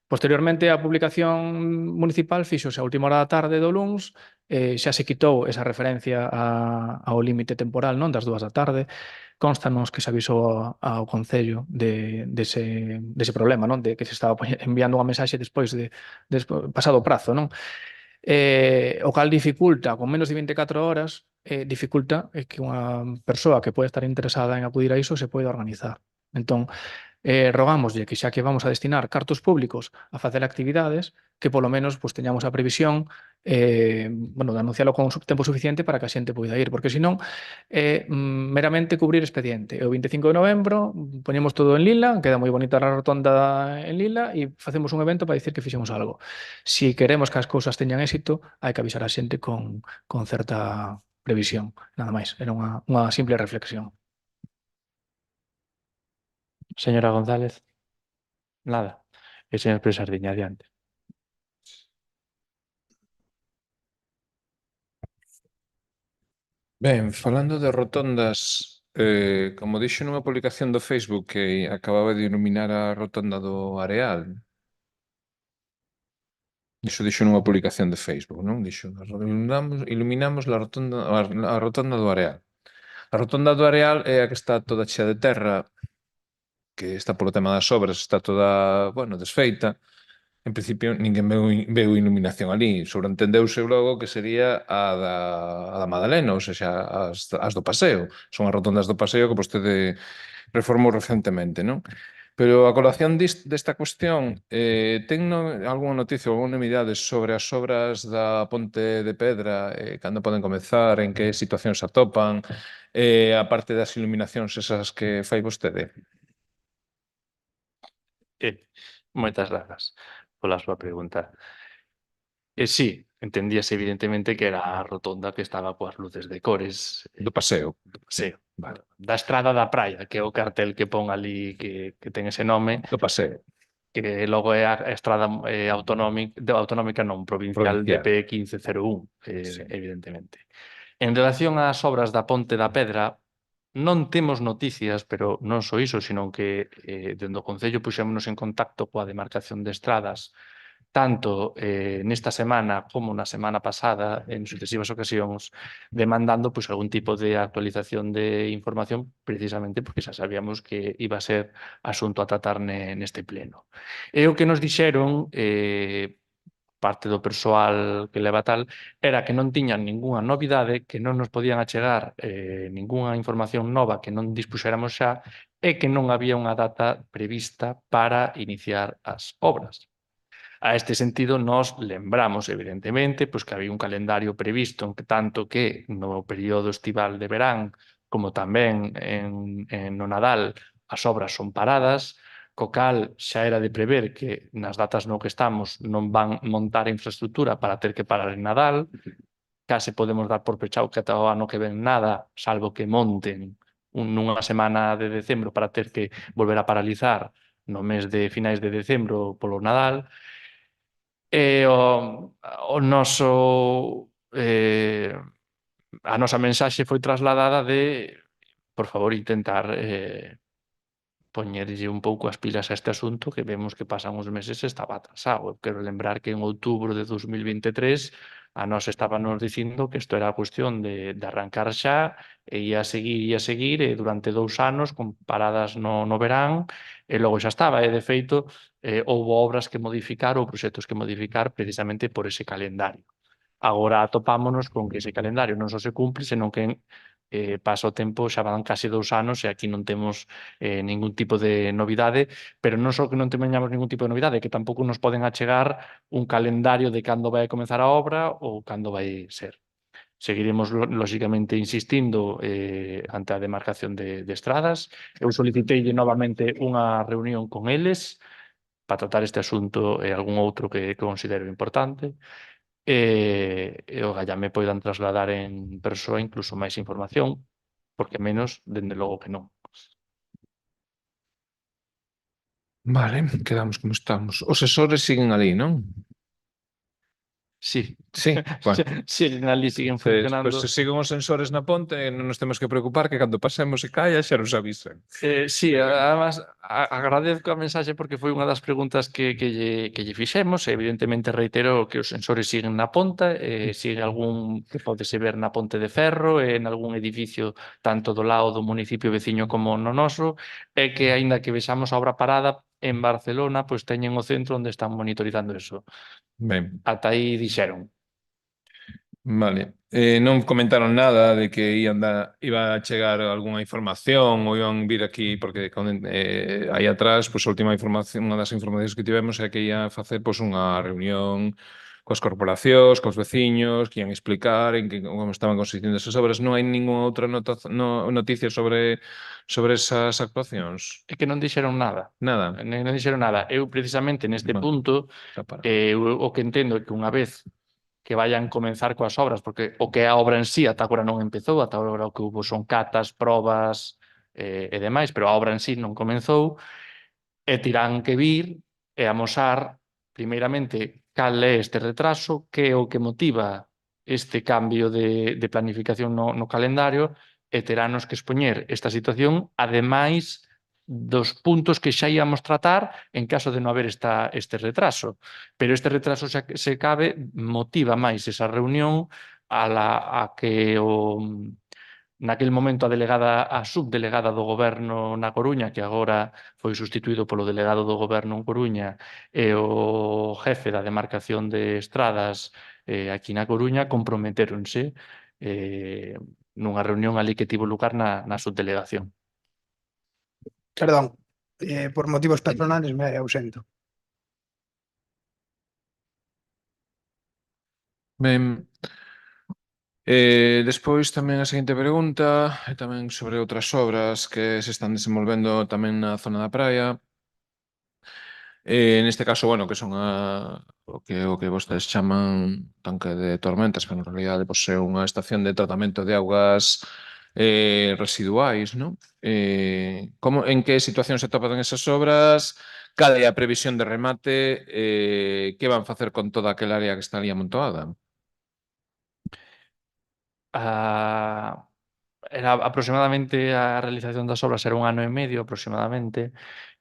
Posteriormente, a publicación municipal fixose a última hora da tarde do luns, xa se quitou esa referencia ao límite temporal non das 2 da tarde, constanos que se avisou ao Concello dese problema, non, de que se estaba enviando unha mensaxe despois pasado o prazo, non? O cal dificulta, con menos de 24 horas, dificulta que unha persoa que pode estar interesada en acudir a iso se poida organizar. Entón, rogámoslle que xa que vamos a destinar cartos públicos a facer actividades, que polo menos pues, teñamos a previsión bueno, de anuncialo con tempo suficiente para que a xente poida ir, porque senón meramente cubrir expediente. O 25 de novembro poñemos todo en Lila, queda moi bonita a rotonda en Lila e facemos un evento para dicir que fixemos algo. Si queremos que as cousas teñan éxito, hai que avisar a xente con certa previsión, nada máis. Era unha simple reflexión. Señora González, nada. E señor Pérez Sardiña, adiante. Ben, falando de rotondas Como dixo nunha publicación do Facebook que acababa de iluminar a rotonda do Areal. Dixo nunha publicación de Facebook, non? Dixo, iluminamos a rotonda do Areal. A rotonda do Areal é a que está toda chea de terra, que está polo tema das obras, está toda, bueno, desfeita. En principio, ninguén veu iluminación ali. Sobreentendeuse logo que sería a da Madalena, ou seja, as do Paseo. Son as rotondas do Paseo que vostede reformou recentemente, non? Pero a colación desta cuestión, ten algunha noticia ou alguna novidade sobre as obras da Ponte de Pedra, cando poden comezar, en que situación se atopan, a parte das iluminacións esas que fai vostede? Moitas grazas pola súa pregunta. Sí, entendíase evidentemente que era a rotonda que estaba coas luces de cores. Do Paseo. Do Paseo. Vale. Da Estrada da Praia, que é o cartel que pon ali que ten ese nome, Do Paseo. que logo é a estrada autonómica non, provincial DP 1501, Sí. evidentemente. En relación ás obras da Ponte da Pedra, non temos noticias, pero non só iso, sino que dende o Concello puxémonos en contacto coa demarcación de estradas tanto nesta semana como na semana pasada, en sucesivas ocasións, demandando pois, algún tipo de actualización de información precisamente porque xa sabíamos que iba a ser asunto a tratar neste pleno. E o que nos dixeron parte do persoal que leva tal, era que non tiñan ningunha novidade, que non nos podían achegar ningunha información nova que non dispuxéramos xa e que non había unha data prevista para iniciar as obras. A este sentido, nós lembramos, evidentemente, pois que había un calendario previsto en que tanto que no período estival de verán como tamén no Nadal as obras son paradas, co cal xa era de prever que nas datas no que estamos non van montar a infraestructura para ter que parar en Nadal, case podemos dar por pechado que ata o ano que ven nada, salvo que monten nunha semana de decembro para ter que volver a paralizar no mes de finais de decembro polo Nadal. E a nosa mensaxe foi trasladada de, por favor, intentar poñerlle un pouco as pilas a este asunto que vemos que pasan os meses e estaba atrasado. Eu quero lembrar que en outubro de 2023 a nós estábamos dicindo que isto era cuestión de arrancar xa e ia seguir e durante 2 anos con paradas no verán e logo xa estaba. E de feito, houve obras que modificar ou proxectos que modificar precisamente por ese calendario. Agora atopámonos con que ese calendario non só se cumple, senón que pasa o tempo, xa van case 2 anos e aquí non temos ningún tipo de novidade, pero non só que non teñamos ningún tipo de novidade, que tampouco nos poden achegar un calendario de cando vai comenzar a obra ou cando vai ser. Seguiremos, lóxicamente, insistindo ante a demarcación de estradas. Eu soliciteille novamente unha reunión con eles para tratar este asunto e algún outro que considero importante. E o me poidan trasladar en persoa incluso máis información, porque menos, dende logo que non. Vale, quedamos como estamos. Os sensores siguen ali, non? Sí. Sí, bueno. Sí, ali siguen funcionando. Pois se siguen os sensores na ponte, non nos temos que preocupar que cando pasemos e caia xa nos avisan. Sí, además agradezco a mensaxe porque foi unha das preguntas que lle fixemos e evidentemente reitero que os sensores siguen na ponta, sigue algún que podese ver na Ponte de Ferro e en algún edificio tanto do lado do municipio veciño como no noso e que aínda que vexamos a obra parada en Barcelona, pois teñen o centro onde están monitorizando eso. Ben. Ata aí dixeron. Vale. Non comentaron nada de que iba a chegar algunha información ou iban vir aquí, porque aí atrás, pois a última información, unha das informacións que tivemos é que ia facer pois unha reunión coas corporacións, cos veciños, que ian explicar en que como estaban consistindo esas obras. Non hai ningunha outra noticia sobre esas actuacións? É que non dixeron nada. Nada. Non dixeron nada. Eu, precisamente, neste punto, o que entendo é que unha vez que vayan comenzar coas obras, porque o que é a obra en sí ata agora non empezou, ata agora o que hubo son catas, probas e demais, pero a obra en sí non comenzou, e tirán que vir e amosar, primeiramente, cal é este retraso, que é o que motiva este cambio de planificación no calendario, e teranos que expoñer esta situación, ademais dos puntos que xa íamos tratar en caso de non haber este retraso. Pero este retraso, se cabe, motiva máis esa reunión a que naquel momento a subdelegada do Goberno na Coruña, que agora foi sustituído polo delegado do Goberno en Coruña, e o jefe da demarcación de estradas aquí na Coruña, comprometéronse nunha reunión ali que tivo lugar na subdelegación. Perdón, por motivos personales me ausento. Ben, despois tamén a seguinte pregunta é tamén sobre outras obras que se están desenvolvendo tamén na zona da praia. Neste caso, bueno, que son o que vostedes chaman tanque de tormentas, pero en realidade é unha estación de tratamento de augas residuais, non? En que situación se atopan esas obras? Cal é a previsión de remate? Que van facer con toda aquela área que está ali amontoada? Era aproximadamente a realización das obras era 1 ano e medio aproximadamente.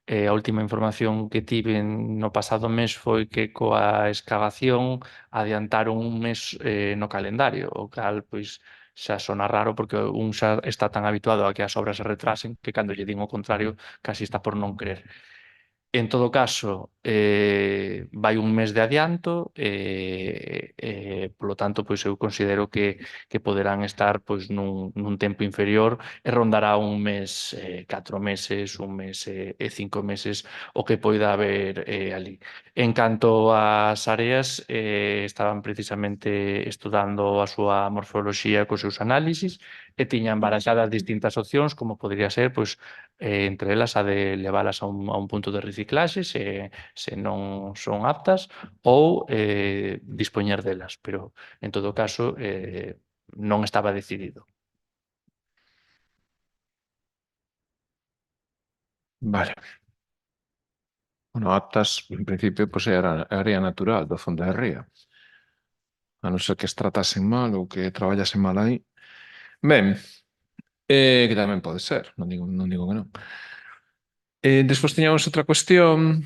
A última información que tive no pasado mes foi que coa excavación adiantaron un mes no calendario, o cal pois xa sona raro porque un xa está tan habituado a que as obras se retrasen que cando lle din o contrario casi está por non crer. En todo caso, vai un mes de adianto polo tanto, pois eu considero que poderán estar pois nun tempo inferior e rondará un mes, 4 meses, un mes e 5 meses o que poida haber ali. En canto ás áreas, estaban precisamente estudando a súa morfoloxía cos seus análisis e tiñan baraxadas distintas opcións, como podría ser, pois, entre elas a de leválas a un punto de reciclaxe se non son aptas ou dispoñer delas, pero en todo caso non estaba decidido. Vale. Bueno, aptas, en principio, pois é a área natural do fondo da ría. A non ser que as tratasen mal ou que traballasen mal aí. Ben, que tamén pode ser, non digo que non. Despois teñamos outra cuestión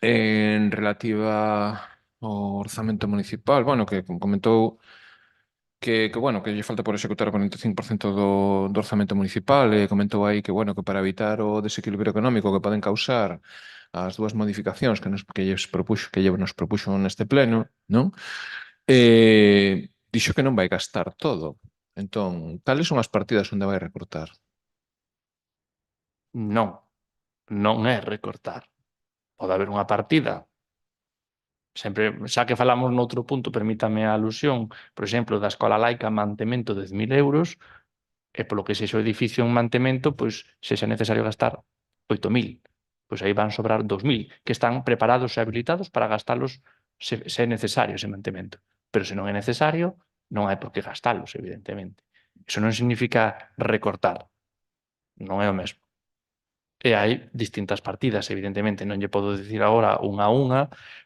en relativa ao orzamento municipal, bueno, que comentou que lle falta por executar o 45% do orzamento municipal, e comentou aí que, bueno, que para evitar o desequilibrio económico que poden causar as dúas modificacións que nos propuxo neste pleno, non? Dixo que non vai gastar todo. Entón, cales son as partidas onde vai recortar? Non é recortar. Pode haber unha partida. Sempre, xa que falamos noutro punto, permítame a alusión, por exemplo, da escola laica mantemento de 10.000 euros, e polo que sexa o edificio en mantemento, pois sexa necesario gastar 8.000. Pois aí van sobrar 2.000, que están preparados e habilitados para gastalos se é necesario ese mantemento. Pero se non é necesario, non hai por que gastalos, evidentemente. Iso non significa recortar. Non é o mesmo. E hai distintas partidas, evidentemente, non lle podo dicir agora unha a unha,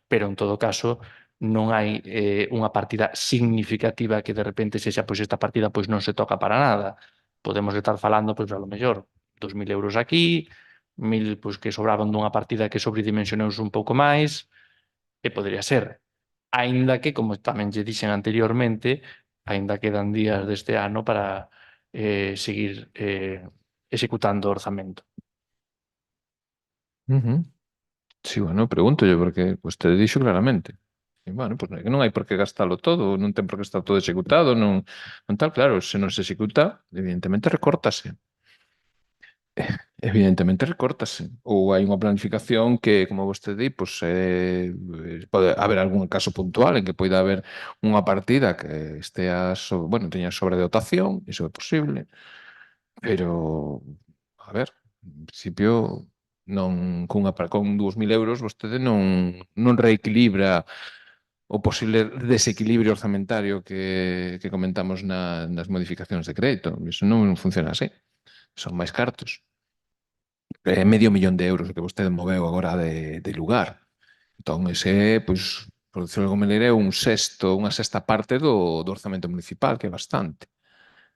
pero en todo caso non hai unha partida significativa que de repente sexa pois esta partida pois non se toca para nada. Podemos estar falando, pois a lo mellor, 2.000 euros aquí, 1.000 pois que sobraban dunha partida que sobredimensionouse un pouco máis, e podría ser. Aínda que, como tamén lle dixen anteriormente, aínda quedan días deste ano para seguir executando o orzamento. Sí, bueno, pregúntolle, porque vostede dixo claramente. E, bueno, pois non hai por que gastalo todo, non ten por que estar todo executado, non tal, claro, se non se executa, evidentemente recórtase. Evidentemente recórtase. Ou hai unha planificación que, como vostede di, pois, pode haber algún caso puntual en que poida haber unha partida que estea, teña sobredotación, iso é posible, pero, a ver, en principio, con 2.000 euros vostede non reequilibra o posible desequilibrio orzamentario que comentamos nas modificacións de crédito. Iso non funciona así. Son máis cartos. É medio millón de euros o que vostede moveu agora de lugar. Entón, ese, pois, por decirlo de alguma maneira, é unha sexta parte do orzamento municipal, que é bastante.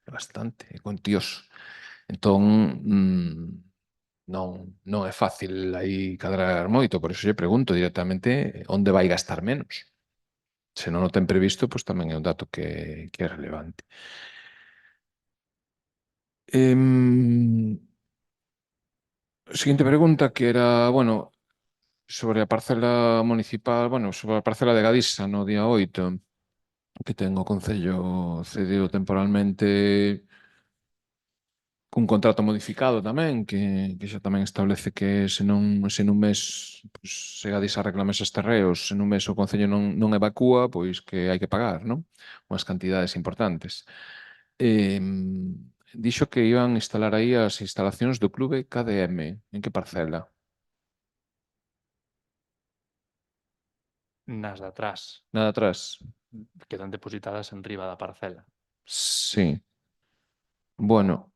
é bastante, é cuantioso. Entón, non é fácil aí cadrar moito, por iso lle pregunto directamente onde vai gastar menos. Se non o ten previsto, pois tamén é un dato que é relevante. Seguinte pregunta que era, bueno, sobre a parcela municipal, bueno, sobre a parcela de Gadisa no día 8, que ten o Concello cedido temporalmente cun contrato modificado tamén, que xa tamén establece que se nun mes pois, se Gadisa reclama eses terreos, se nun mes o Concello non evacúa, pois que hai que pagar, non? Unhas cantidades importantes. Dixo que iban a instalar aí as instalacións do clube KDM. En que parcela? Nas de atrás Nada atrás? quedan depositadas en riba da parcela. Sí. Bueno,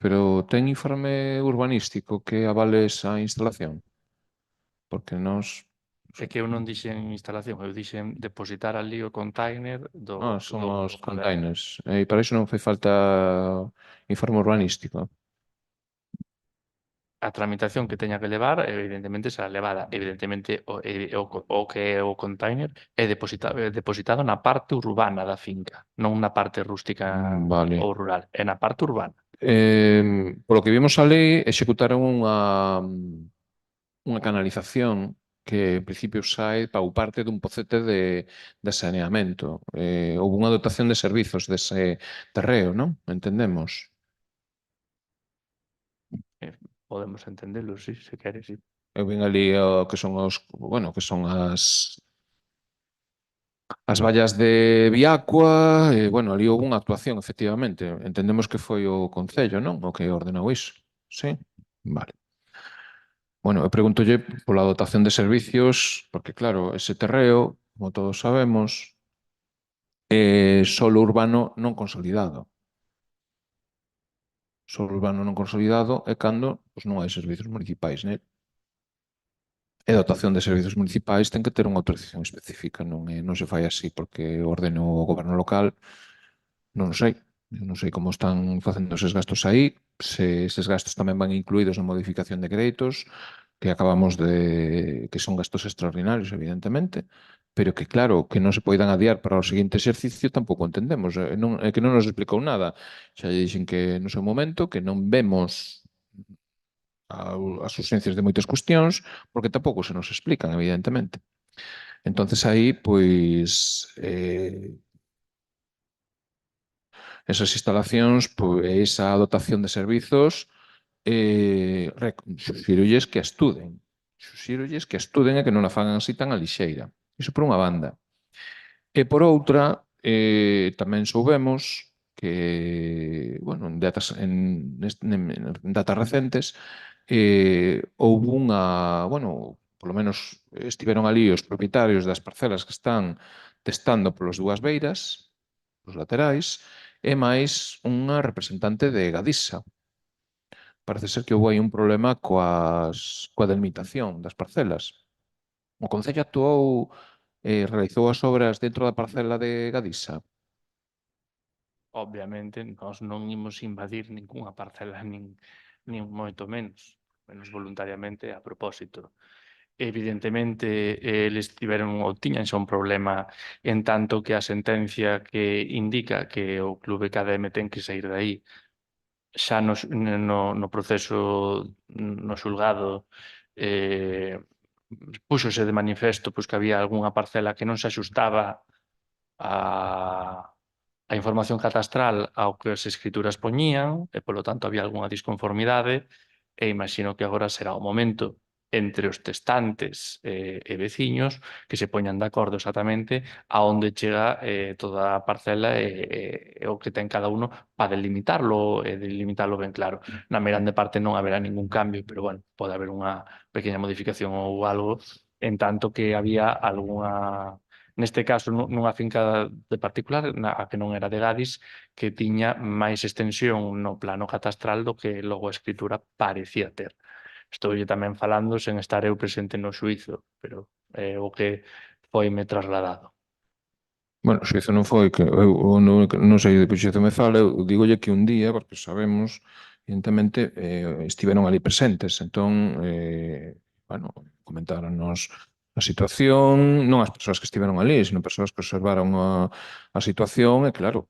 pero ten informe urbanístico que avale esa instalación? Porque nos... É que eu non dixen instalación, eu dixen depositar ali o container son do os KDM. containers. E para iso non fai falta informe urbanístico. A tramitación que teña que levar, evidentemente, será levada. Evidentemente, o que é o container é depositado na parte urbana da finca, non na parte rústica Vale. ou rural, é na parte urbana. Polo que vimos a lei, executaron unha canalización que en principio sae pau parte dun pocete de saneamento. Houve unha dotación de servizos dese terreo, non? Entendemos? Podemos entendelo, sí, se queres, sí. Eu vin ali o que son que son as vallas de Viacua, bueno, ali houve unha actuación, efectivamente. Entendemos que foi o Concello, non? O que ordenou iso. Sí? Vale. Bueno, eu pregúntolle pola dotación de servicios, porque claro, ese terreo, como todos sabemos, é solo urbano non consolidado. Solo urbano non consolidado é cando non hai servicios municipais, né? E a dotación de servizos municipais ten que ter unha autorización específica, non se fai así porque ordeno o goberno local, non sei. Non sei como están facendo eses gastos aí, se eses gastos tamén van incluídos na modificación de créditos, que acabamos de... que son gastos extraordinarios, evidentemente, pero que claro, que non se poidan adiar para o seguinte exercicio tampouco entendemos. É que non nos explicou nada. Xa lle dixen que no seu momento que non vemos as urxencias de moitas cuestións, porque tampouco se nos explican, evidentemente. Entonces aí, pois, esas instalacións, pois, esa dotación de servizos, xuxírolles que a estuden. Xuxírolles que a estuden e que non a fagan así tan a lixeira. Iso por unha banda. E por outra, tamén soubemos que, bueno, en datas recentes, houve bueno, polo menos estiveron ali os propietarios das parcelas que están testando polas dúas beiras, os laterais, e máis unha representante de Gadisa. Parece ser que houve aí un problema coa delimitación das parcelas. O Concello actuou realizou as obras dentro da parcela de Gadisa? Obviamente, nós non imos invadir ningunha parcela, nin moito menos voluntariamente a propósito. Evidentemente, eles tiveron ou tiñan xa un problema en tanto que a sentencia que indica que o clube KDM ten que sair de aí xa no proceso no xulgado púxose de manifesto pois, que había algunha parcela que non se axustaba a información catastral ao que as escrituras poñían e, polo tanto, había algunha disconformidade e imagino que agora será o momento entre os testantes e veciños que se poñan de acordo exactamente a onde chega toda a parcela e o que ten cada uno para delimitarlo e delimitarlo ben claro. Na grande parte non haberá ningún cambio, pero, bueno, pode haber unha pequena modificación ou algo en tanto que había algunha... Neste caso, nunha finca de particular, a que non era de Gadis, que tiña máis extensión no plano catastral do que logo a escritura parecía ter. Estoulle tamén falando sen estar eu presente no xuízo, pero é o que foime trasladado. Bueno, o xuízo non foi que eu non sei de que xuízo me fala, eu dígolle que un día, porque sabemos, evidentemente, estiveron ali presentes, entón, bueno, comentáronos a situación, non as persoas que estiveron ali, sino persoas que observaron a situación, e claro,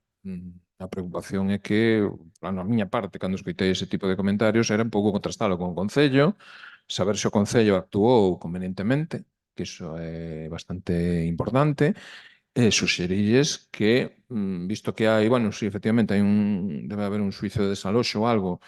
a preocupación é que, a miña parte, cando escoitei ese tipo de comentarios, era un pouco contrastalo con o Concello, saber se o Concello actuou convenientemente, que iso é bastante importante, e suxerilles que, visto que hai, bueno, sí, efectivamente, debe haber un xuizo de desaloxo ou algo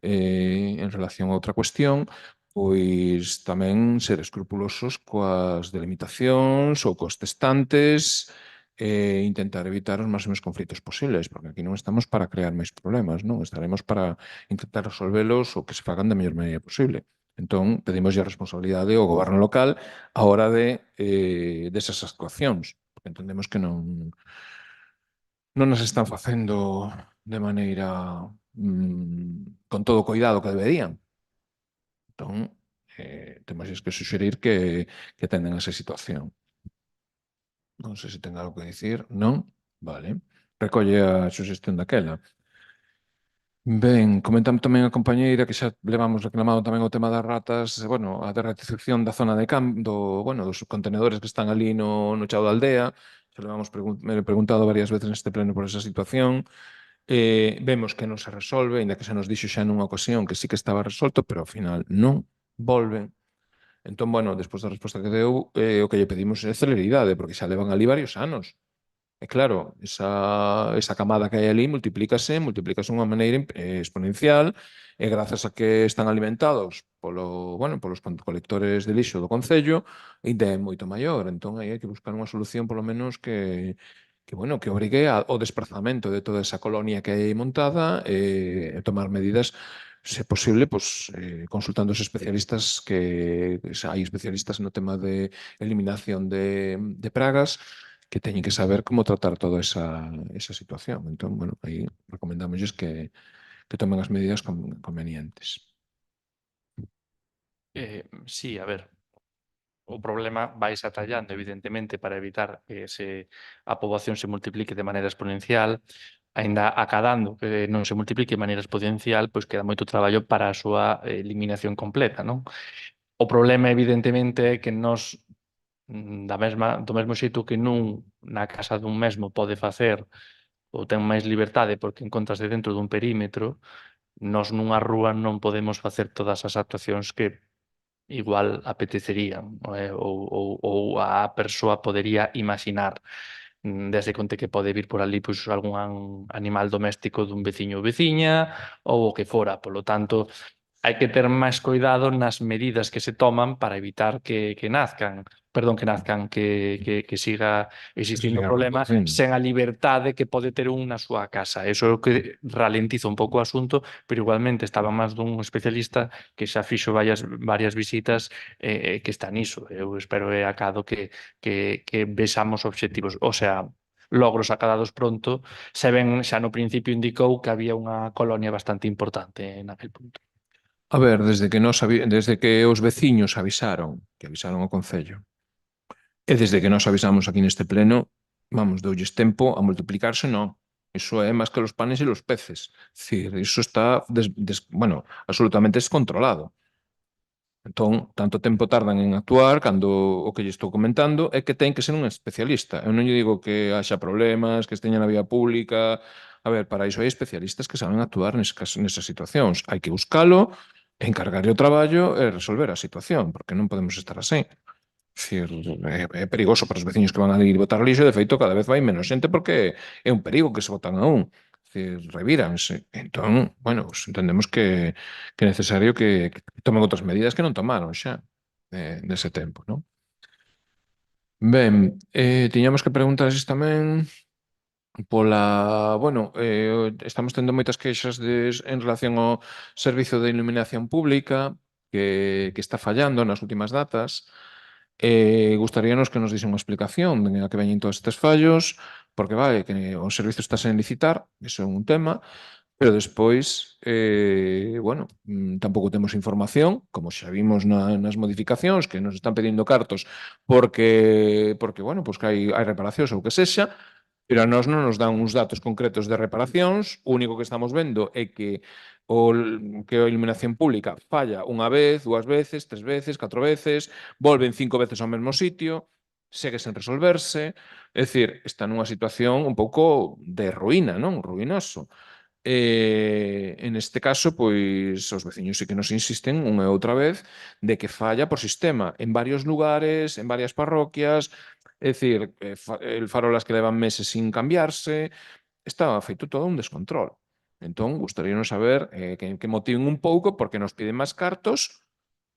en relación a outra cuestión, pois tamén ser escrupulosos coas delimitacións ou cos testantes e intentar evitar os máximos conflitos posibles, porque aquí non estamos para crear máis problemas, non? Estaremos para intentar resolvelos ou que se fagan da mellor maneira posible. Entón, pedimos a responsabilidade ao goberno local a hora desas actuacións, porque entendemos que non as están facendo de maneira con todo o cuidado que deberían. Entón, temos que suxerir que atenden a esa situación. Non sei se ten algo que dicir. Non? Vale. Recolle a suxestión daquela. Ben, comentamos tamén a compañeira que xa levamos reclamado tamén o tema das ratas, bueno, a derratización da zona de dos contenedores que están ali no chao da aldea, xa levamos preguntado varias veces neste pleno por esa situación, vemos que non se resolve, ainda que se nos dixo xa nunha ocasión que sí que estaba resolto, pero ao final non volven. Entón, bueno, despois da resposta que deu, o que lle pedimos é celeridade, porque xa levan ali varios anos. E claro, esa camada que hai ali multiplícase unha maneira exponencial e grazas a que están alimentados polos colectores de lixo do Concello, ainda é moito maior. Entón, aí hai que buscar unha solución, polo menos, que obrigue ao desprazamento de toda esa colonia que hai montada e tomar medidas, se posible, consultando os especialistas que hai especialistas no tema de eliminación de pragas que teñen que saber como tratar toda esa situación. Entón, bueno, aí recomendámosles que tomen as medidas convenientes. Sí, a ver, o problema vais atallando, evidentemente, para evitar que a poboación se multiplique de maneira exponencial, aínda acadando que non se multiplique de maneira exponencial, pois queda moito traballo para a súa eliminación completa, non? O problema, evidentemente, é que nós do mesmo xeito que na casa dun mesmo pode facer ou ten máis liberdade porque encontrase dentro dun perímetro, nós nunha rúa non podemos facer todas as actuacións que igual apetecerían ou a persoa podería imaginar desde conte que pode vir por ali pois algún animal doméstico dun veciño ou veciña ou o que fora. Polo tanto, hai que ter máis cuidado nas medidas que se toman para evitar que siga existindo o problema sen a liberdade que pode ter un na súa casa. Eso é o que ralentiza un pouco o asunto, pero igualmente estaba máis dun especialista que xa fixo varias visitas que está niso. Eu espero e acado que vexamos obxectivos, o sea, logros acadados pronto, se ben xa no principio indicou que había unha colonia bastante importante naquel punto. A ver, desde que os veciños avisaron ao Concello, e desde que nós avisamos aquí neste pleno, doulles tempo a multiplicarse, non. Iso é máis que los panes e los peces. É dicir, iso está, absolutamente descontrolado. Entón, tanto tempo tardan en actuar cando o que lle estou comentando é que ten que ser un especialista. Eu non lle digo que haxa problemas, que esteña na vía pública. A ver, para iso hai especialistas que saben actuar nesas situacións. Hai que buscalo, encargarlle o traballo e resolver a situación, porque non podemos estar así. É perigoso para os veciños que van a ir botar lixo, de feito, cada vez vai menos xente porque é un perigo que se botan a un. Revíranse. Entón, entendemos que é necesario que tomen outras medidas que non tomaron xa nese tempo, non? Ben, tiñamos que preguntarles tamén estamos tendo moitas queixas en relación ao servizo de iluminación pública que está fallando nas últimas datas. Gustaríanos que nos dixen unha explicación de a que veñen todos estes fallos, porque que o servizo está sen licitar, iso é un tema, Pero despois, bueno, tampouco temos información, como xa vimos nas modificacións, que nos están pedindo cartos porque bueno, pois que hai reparacións ou que sexa, pero a nós non nos dan uns datos concretos de reparacións, o único que estamos vendo é que que a iluminación pública falla unha vez, dúas veces, tres veces, catro veces, volven 5 veces ao mesmo sitio, segue sen resolverse, é dicir, está nunha situación un pouco de ruína, non? Ruinoso. En este caso, pois, os veciños sí que nos insisten unha e outra vez de que falla por sistema en varios lugares, en varias parroquias, é dicir, farolas que levan meses sin cambiarse, está feito todo un descontrol. Entón, gustaríanos saber que motiven un pouco porque nos piden máis cartos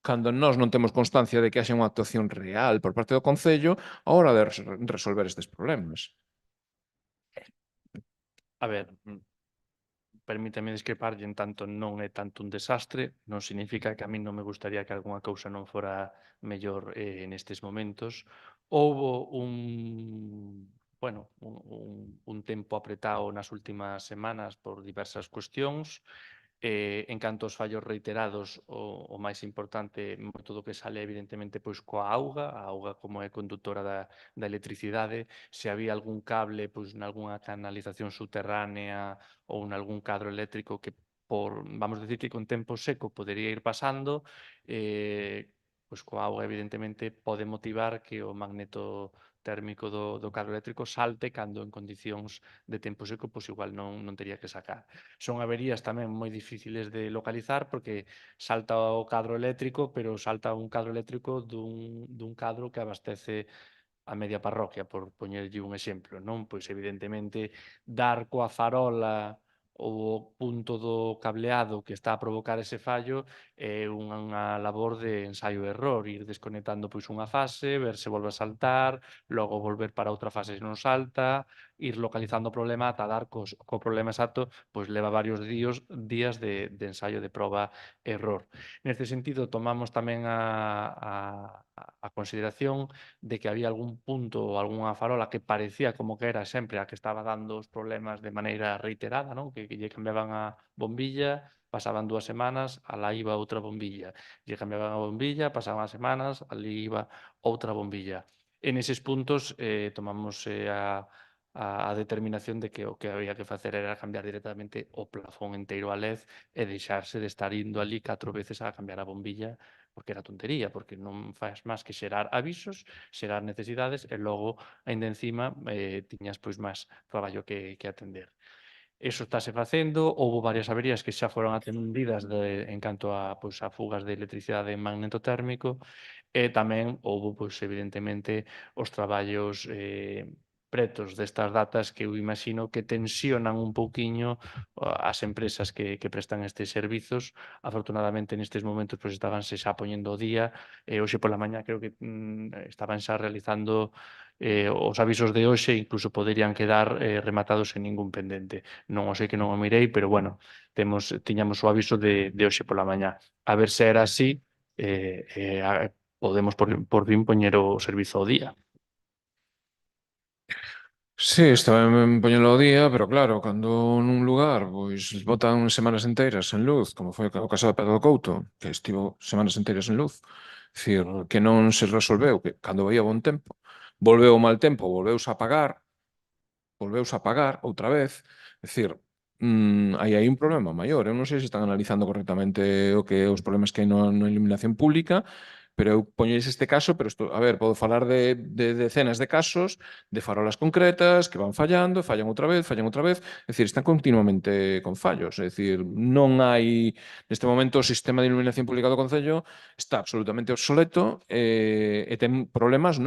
cando nós non temos constancia de que haxa unha actuación real por parte do Concello a hora de resolver estes problemas. A ver, permíteme discreparlle, en tanto non é tanto un desastre, non significa que a mí non me gustaría que algunha cousa non fora mellor nestes momentos. Houbo un tempo apretado nas últimas semanas por diversas cuestións. En canto aos fallos reiterados, o máis importante, todo o que sale evidentemente pois coa auga, a auga como é conductora da electricidade, se había algún cable pois nalgúna canalización subterránea ou nalgún cadro eléctrico que vamos decir que con tempo seco podería ir pasando, pois coa auga evidentemente pode motivar que o magneto térmico do cadro eléctrico salte cando en condicións de tempo seco pois igual non tería que sacar. Son averías tamén moi difíciles de localizar porque salta o cadro eléctrico, pero salta un cadro eléctrico dun cadro que abastece a media parroquia, por poñerlle un exemplo, non? Pois evidentemente dar coa farola o punto do cableado que está a provocar ese fallo é unha labor de ensaio e error, ir desconectando pois unha fase, ver se volve a saltar, logo volver para outra fase se non salta, ir localizando o problema ata dar co problema exacto, pois leva varios días de ensaio de proba e error. Neste sentido, tomamos tamén a consideración de que había algún punto ou algunha farola que parecía como que era sempre a que estaba dando os problemas de maneira reiterada, non? Que lle cambiaban a bombilla, pasaban 2 semanas, alá iba outra bombilla. Lle cambiaban a bombilla, pasaban as semanas, ali iba outra bombilla. En eses puntos tomamos a determinación de que o que había que facer era cambiar directamente o plafón enteiro a LED e deixarse de estar indo ali 4 veces a cambiar a bombilla porque era tontería, porque non faz máis que xerar avisos, xerar necesidades e logo, aínda encima, tiñas pois máis traballo que atender. Eso estáse facendo, houbo varias averías que xa foron atendidas en canto a fugas de electricidade magnetotérmico e tamén houbo, pois, evidentemente, os traballos pretos destas datas que eu imagino que tensionan un pouquiño as empresas que prestan estes servizos. Afortunadamente, nestes momentos, pois, estabanse xa poñendo o día. Hoxe pola mañá creo que estaban xa realizando os avisos de hoxe, incluso poderían quedar rematados sen ningún pendente. Non o sei que non o mirei, pero bueno, tiñamos o aviso de hoxe pola mañá. A ver se era así, podemos por fin poñer o servizo ao día. Sí, está ben poñelo ao día, pero claro, cando nun lugar pois botan semanas enteiras sen luz, como foi o caso de Pedro do Couto, que estivo semanas enteiras sen luz, dicir, que non se resolveu, que cando veía bon tempo, volveu o mal tempo, volveuse a apagar outra vez, é dicir, hai un problema maior. Eu non sei se están analizando correctamente os problemas que hai na iluminación pública, pero eu poñeis este caso, pero isto, a ver, podo falar de decenas de casos de farolas concretas que van fallando, fallan outra vez, é dicir, están continuamente con fallos, é dicir, non hai, neste momento, o sistema de iluminación pública do Concello está absolutamente obsoleto e ten problemas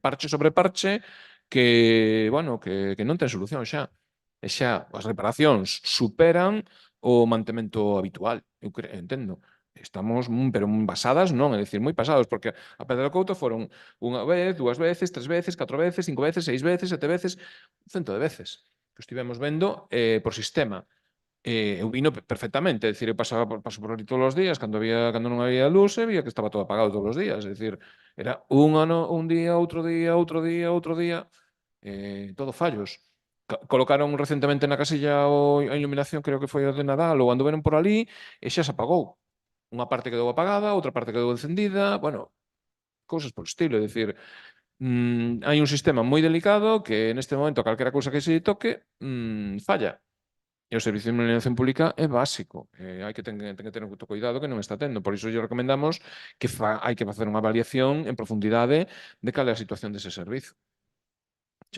parche sobre parche que, bueno, que non ten solución xa. E xa as reparacións superan o mantemento habitual, eu entendo. Estamos, pero basadas non, é dicir, moi pasados, porque a Pedra do Couto foron unha vez, dúas veces, tres veces, 4 veces, 5 veces, 6 veces, 7 veces, 100 de veces. Que estivemos vendo por sistema. Eu vino perfectamente, é dicir, eu paso por ali todos os días, cando non había luz, e vía que estaba todo apagado todos os días, é dicir, era un día, outro día, todo fallos. Colocaron recentemente na casilla a iluminación, creo que foi o de Nadal, ou anduveron por ali, e xa se apagou. Unha parte quedou apagada, outra parte quedou encendida, bueno, cousas por estilo, é dicir, hai un sistema moi delicado que neste momento calquera cousa que se toque falla. E o servicio de iluminación pública é básico. Hai que ten que ter moito cuidado que non está tendo. Por iso lle recomendamos que hai que facer unha avaliación en profundidade de cal é a situación dese servizo.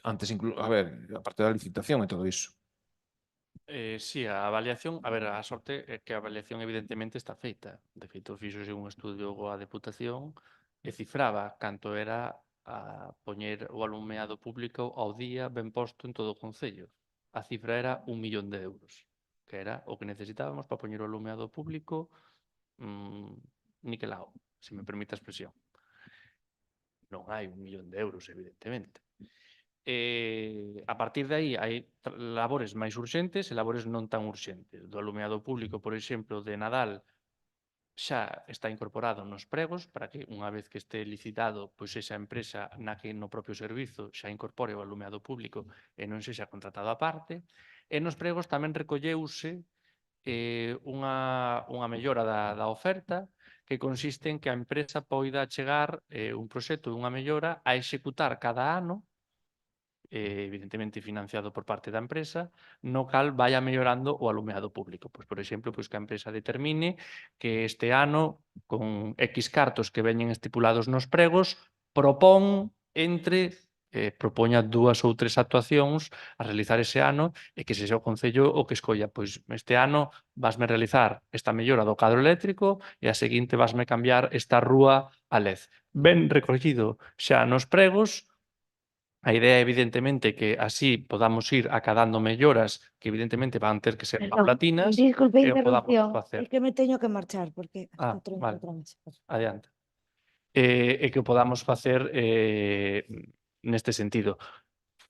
Antes, a ver, aparte da licitación e todo iso. Sí, a avaliación, a ver, a sorte é que a avaliación evidentemente está feita. De feito, fíxose un estudio coa Deputación e cifraba canto era a poñer o alumeado público ao día ben posto en todo o Concello. A cifra era 1.000.000 de euros, que era o que necesitábamos para poñer o alumeado público niquelado, se me permite a expresión. Non hai 1.000.000 de euros, evidentemente. A partir de aí hai labores máis urxentes e labores non tan urxentes. Do alumeado público, por exemplo, de Nadal, xa está incorporado nos pregos para que unha vez que este licitado, pois esa empresa na que no propio servizo xa incorpore o alumeado público e non sexa contratado a parte. E nos pregos tamén recolleuse unha mellora da oferta que consiste en que a empresa poida chegar un proxecto dunha mellora a executar cada ano, evidentemente financiado por parte da empresa, no cal vaya mellorando o alumeado público. Pois, por exemplo, pois que a empresa determine que este ano, con X cartos que veñen estipulados nos pregos, propoña 2 ou 3 actuacións a realizar ese ano e que sexa o Concello o que escolla. Pois este ano vasme realizar esta mellora do cadro eléctrico e a seguinte vasme cambiar esta rúa a LED. Ben recollido xa nos pregos. A idea, evidentemente, que así podamos ir acadando melloras que, evidentemente, van ter que ser paulatinas Disculpe e o podamos interrupción, facer. é que me teño que marchar porque Vale. outra vez. Adiante. E que o podamos facer neste sentido.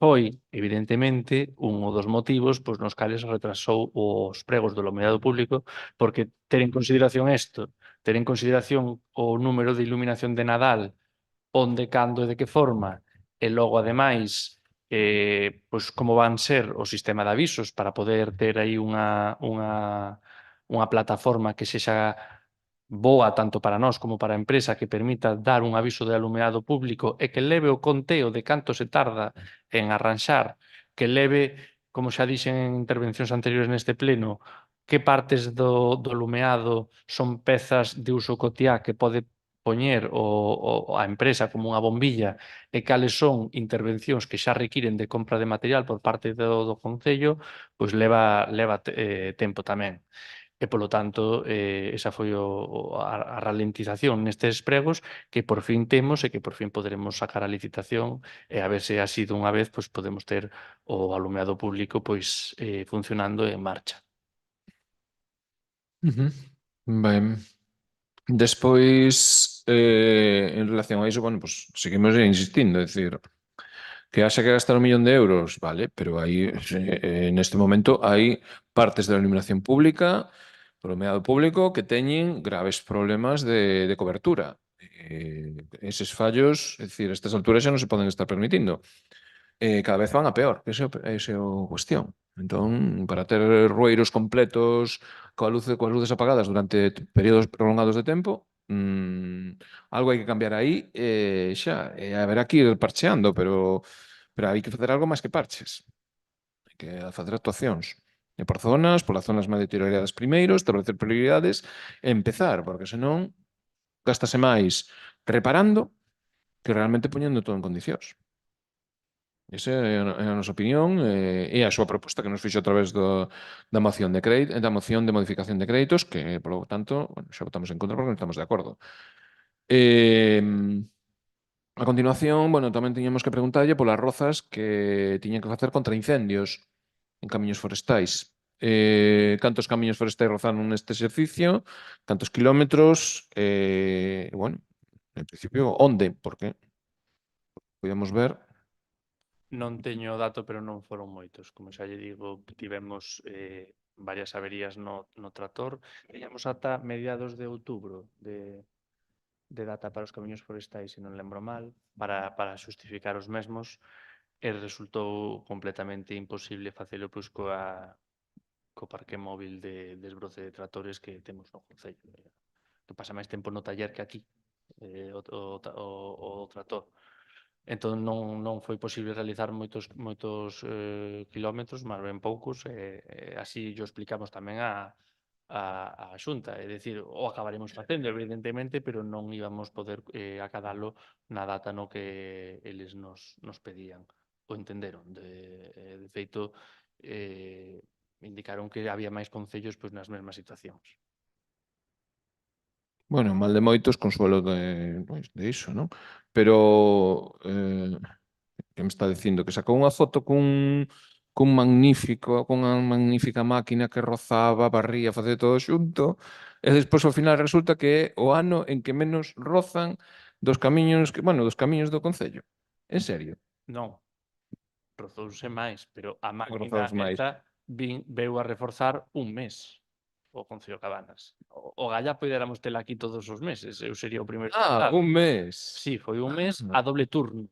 Foi, evidentemente, un dos motivos pois, nos cales retrasou os pregos do alumeado público, porque ter en consideración isto, ter en consideración o número de iluminación de Nadal, onde, cando e de que forma, e logo, ademais, pois como van ser o sistema de avisos para poder ter aí unha plataforma que sexa boa tanto para nós como para a empresa, que permita dar un aviso de alumeado público e que leve o conteo de canto se tarda en arranxar, que leve, como xa dixen en intervencións anteriores neste pleno, que partes do alumeado son pezas de uso cotiá que pode poñer a empresa como unha bombilla e cales son intervencións que xa requiren de compra de material por parte do Concello, pois leva tempo tamén. E, polo tanto, esa foi a ralentización nestes pregos que por fin temos e que por fin poderemos sacar a licitación e a ver se así dunha vez pois, podemos ter o alumeado público pois, funcionando en marcha. Ben. Despois, en relación a iso, bueno, pues seguimos insistindo, é dicir, que haxa que gastar 1.000.000 de euros, vale, pero aí, neste momento, hai partes da iluminación pública, do alumeado público, que teñen graves problemas de cobertura. Eses fallos, é dicir, a estas alturas xa non se poden estar permitindo. Cada vez van a peor, ese é o cuestión. Entón, para ter rueiros completos coas luces apagadas durante períodos prolongados de tempo, algo hai que cambiar aí xa. Haberá que ir parcheando, pero hai que facer algo máis que parches. Hai que facer actuacións. E por zonas, polas zonas máis deterioradas primeiro, establecer prioridades e empezar, porque senón gástase máis reparando que realmente poñendo todo en condicións. Esa é a nosa opinión e a súa proposta que nos fixo a través da moción de modificación de créditos que, polo tanto, bueno, xa votamos en contra porque non estamos de acordo. A continuación, bueno, tamén tiñamos que preguntarlle polas rozas que tiñan que facer contra incendios en camiños forestais. Cantos camiños forestais rozaron neste exercicio, cantos kilómetros, bueno, en principio, onde, porque podíamos ver. Non teño o dato, pero non foron moitos. Como xa lle digo, tivemos varias averías no tractor. Teñamos ata mediados de outubro de data para os camiños forestais, se non lembro mal, para xustificar os mesmos. e resultou completamente imposible facelo pois co parque móvil de desbroce de tractores que temos no concello. Que pasa máis tempo no taller que aquí, o tractor. Entón non foi posible realizar moitos kilómetros, máis ben poucos, e así yo explicamos tamén a Xunta, é dicir, o acabaremos facendo, evidentemente, pero non íbamos poder acadalo na data no que eles nos pedían, o entenderon. De feito, indicaron que había máis concellos pois, nas mesmas situacións. Bueno, mal de moitos, consuelo de iso, non? Pero, que me está dicindo? Que sacou unha foto cunha magnífica máquina que rozaba, barría, facía todo xunto, e despois ao final resulta que é o ano en que menos rozan dos camiños do concello. En serio? Non, rozouse máis, pero a máquina rozouse máis? esta veu a reforzar un mes o Concello Cabanas. O galla poderamos tela aquí todos os meses, eu sería o primeiro. Un mes. Sí, foi un mes a doble turno.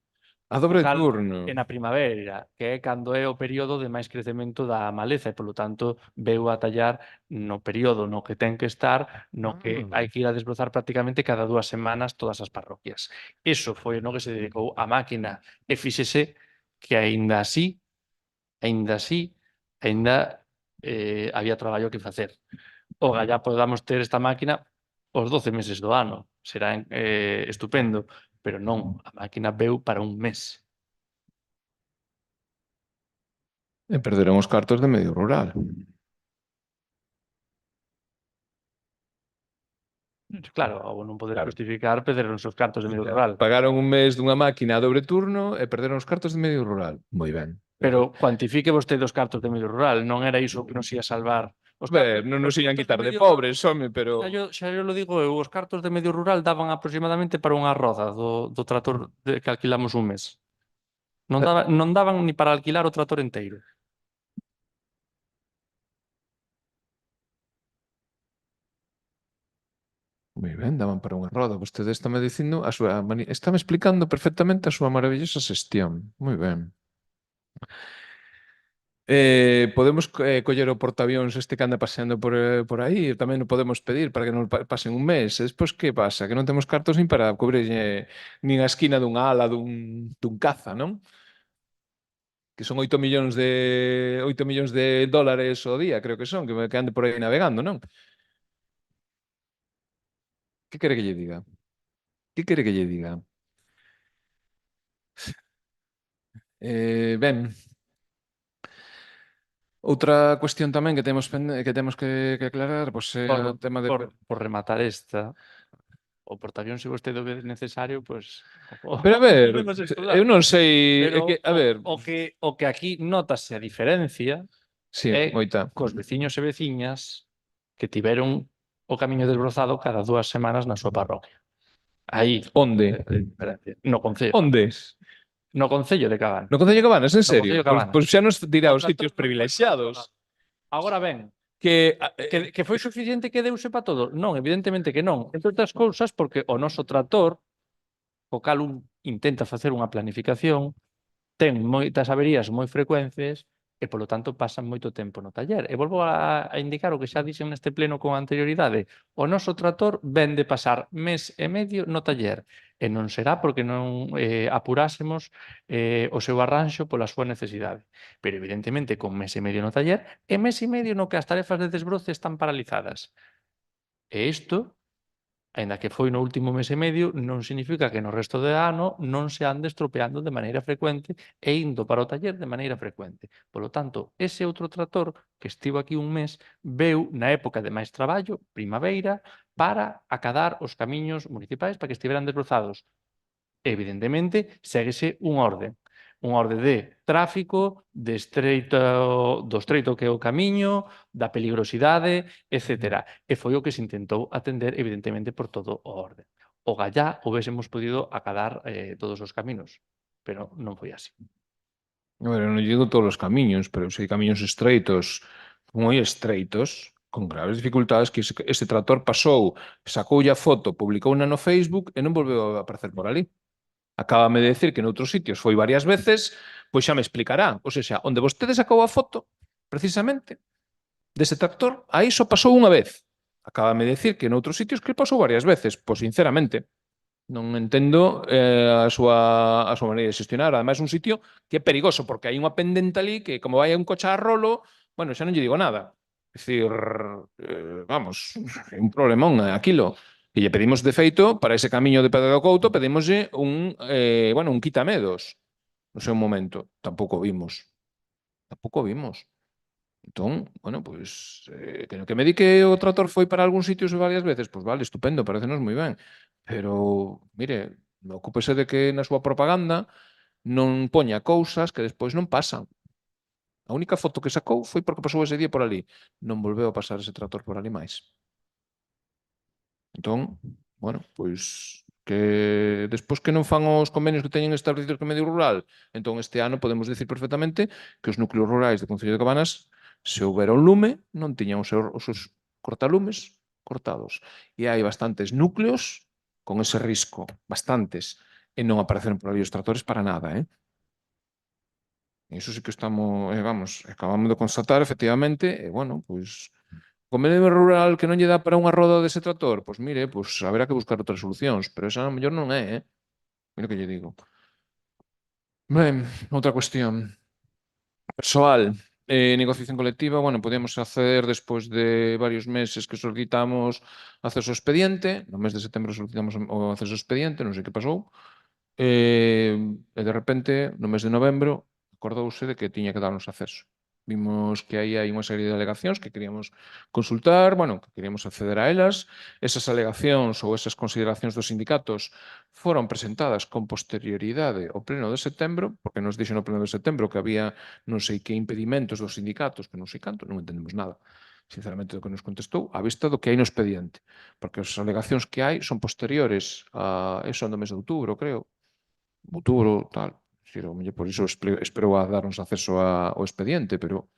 A doble Cal turno. E na primavera, que é cando é o período de máis crecemento da maleza e, polo tanto, veu a tallar no período no que ten que estar, no que hai que ir a desbrozar prácticamente cada 2 semanas todas as parroquias. Iso foi no que se dedicou a máquina e fíxese que aínda había traballo que facer. O galla podamos ter esta máquina os 12 meses do ano. Será estupendo, pero non, a máquina veu para un mes. E perderon os cartos de medio rural. Claro, ao non poder justificar, perderon os cartos de medio rural. Pagaron un mes dunha máquina a dobre turno e perderon os cartos de medio rural. Moi ben. Pero cuantifique vostede os cartos de medio rural, non era iso que nos ia salvar. Non nos ian quitar de pobres, home, pero... Xa yo lo digo eu, os cartos de medio rural daban aproximadamente para unha roda do trator que alquilamos un mes. Non daban ni para alquilar o trator enteiro. Moi ben, daban para unha roda. Vostede está-me dicindo está-me explicando perfectamente a súa maravillosa xestión. Moi ben. Podemos coller o portaavións este que anda paseando por aí, tamén o podemos pedir para que non pasen un mes. E despois que pasa? Que non temos cartos nin para cubrir nin a esquina dunha ala dun caza, non? Que son 8 millóns de dólares ao día, creo que son, que ande por aí navegando, non? Que quere que lle diga? Que quere que lle diga? Ben, outra cuestión tamén que temos que aclarar, pois é o tema de... Por rematar esta, o portaavións, se vostede o ve necesario, pois... Pero a ver, eu non sei... A ver... O que aquí notase a diferencia é cos veciños e veciñas que tiveron o camiño desbrozado cada 2 semanas na súa parroquia. Aí. Onde? No Concello. Onde? No Concello de Cabanas. No Concello de Cabanas, en serio? Pois xa nos dirá os sitios privilexiados. Agora ben, que foi suficiente que deuse para todo? Non, evidentemente que non. Entre outras cousas, porque o noso trator, o cal intenta facer unha planificación, ten moitas averías moi frecuentes e, polo tanto, pasan moito tempo no taller. E volvo a indicar o que xa dixen neste pleno con anterioridade. O noso trator ven de pasar mes e medio no taller e non será porque non apurásemos o seu arranxo pola súa necesidade. Pero, evidentemente, con mes e medio no taller e mes e medio no que as tarefas de desbroce están paralizadas. E isto, aínda que foi no último mes e medio, non significa que no resto do ano non se ande estropeando de maneira frecuente e indo para o taller de maneira frecuente. Polo tanto, ese outro trator que estivo aquí un mes veu na época de máis traballo, primavera, para acadar os camiños municipais para que estiveran desbrozados. Evidentemente, séguese unha orde de tráfico, do estreito que é o camiño, da peligrosidade, etc. E foi o que se intentou atender, evidentemente, por todo o orden. O gallá houvésemos podido acadar todos os caminos, pero non foi así. A ver, non digo todos os camiños, pero se hai camiños estreitos, moi estreitos, con graves dificultades, que ese trator pasou, sacoulle a foto, publicouna no Facebook e non volveu a aparecer por ali. Acábame de decir que noutros sitios foi varias veces, pois xa me explicará. Ou seja, onde vostede sacou a foto, precisamente, dese tractor, aí só pasou unha vez. Acábame de decir que noutros sitios que pasou varias veces. Pois, sinceramente, non entendo a súa maneira de xestionar. Ademais, un sitio que é perigoso, porque hai unha pendente ali que, como vai un coche a rolo, bueno, xa non lle digo nada. É dicir, vamos, é un problemón aquilo. E lle pedimos, de feito, para ese camiño de Pedro do Couto, pedimoslle un quitamedos no seu momento. Tampouco vimos. Entón, bueno, pois, que me di que o tractor foi para algún sitios varias veces, pois vale, estupendo, parecenos moi ben. Pero, mire, ocúpese de que na súa propaganda non poña cousas que despois non pasan. A única foto que sacou foi porque pasou ese día por ali. Non volveu a pasar ese tractor por ali máis. Entón, bueno, pois que despois que non fan os convenios que teñen establecidos co medio rural, entón este ano podemos decir perfectamente que os núcleos rurais do Concello de Cabanas, se houbera un lume, non tiñan os seus cortalumes cortados. E hai bastantes núcleos con ese risco, bastantes, e non apareceron por ali os tractores para nada, Iso sí que estamos, vamos, acabamos de constatar, efectivamente, e, bueno, pois, convenio rural que non lle dá para unha roda dese tractor, pois mire, pois haberá que buscar outras solucións, pero esa a mellor non é, Mira o que lle digo. Ben, outra cuestión. Persoal, negociación colectiva, bueno, podemos acceder despois de varios meses que solicitamos acceso ao expediente, no mes de setembro solicitamos o acceso ao expediente, non sei que pasou, e de repente, no mes de novembro, acordouse de que tiña que darnos acceso. Vimos que aí hai unha serie de alegacións que queríamos consultar, bueno, que queríamos acceder a elas. Esas alegacións ou esas consideracións dos sindicatos foron presentadas con posterioridade ao pleno de setembro, porque nos dixen no pleno de setembro que había non sei que impedimentos dos sindicatos, que non sei canto, non entendemos nada sinceramente do que nos contestou, á vista do que hai no expediente, porque as alegacións que hai son posteriores a eso do mes de outubro, creo, outubro, tal. Por iso espero a darnos acceso ao expediente, pero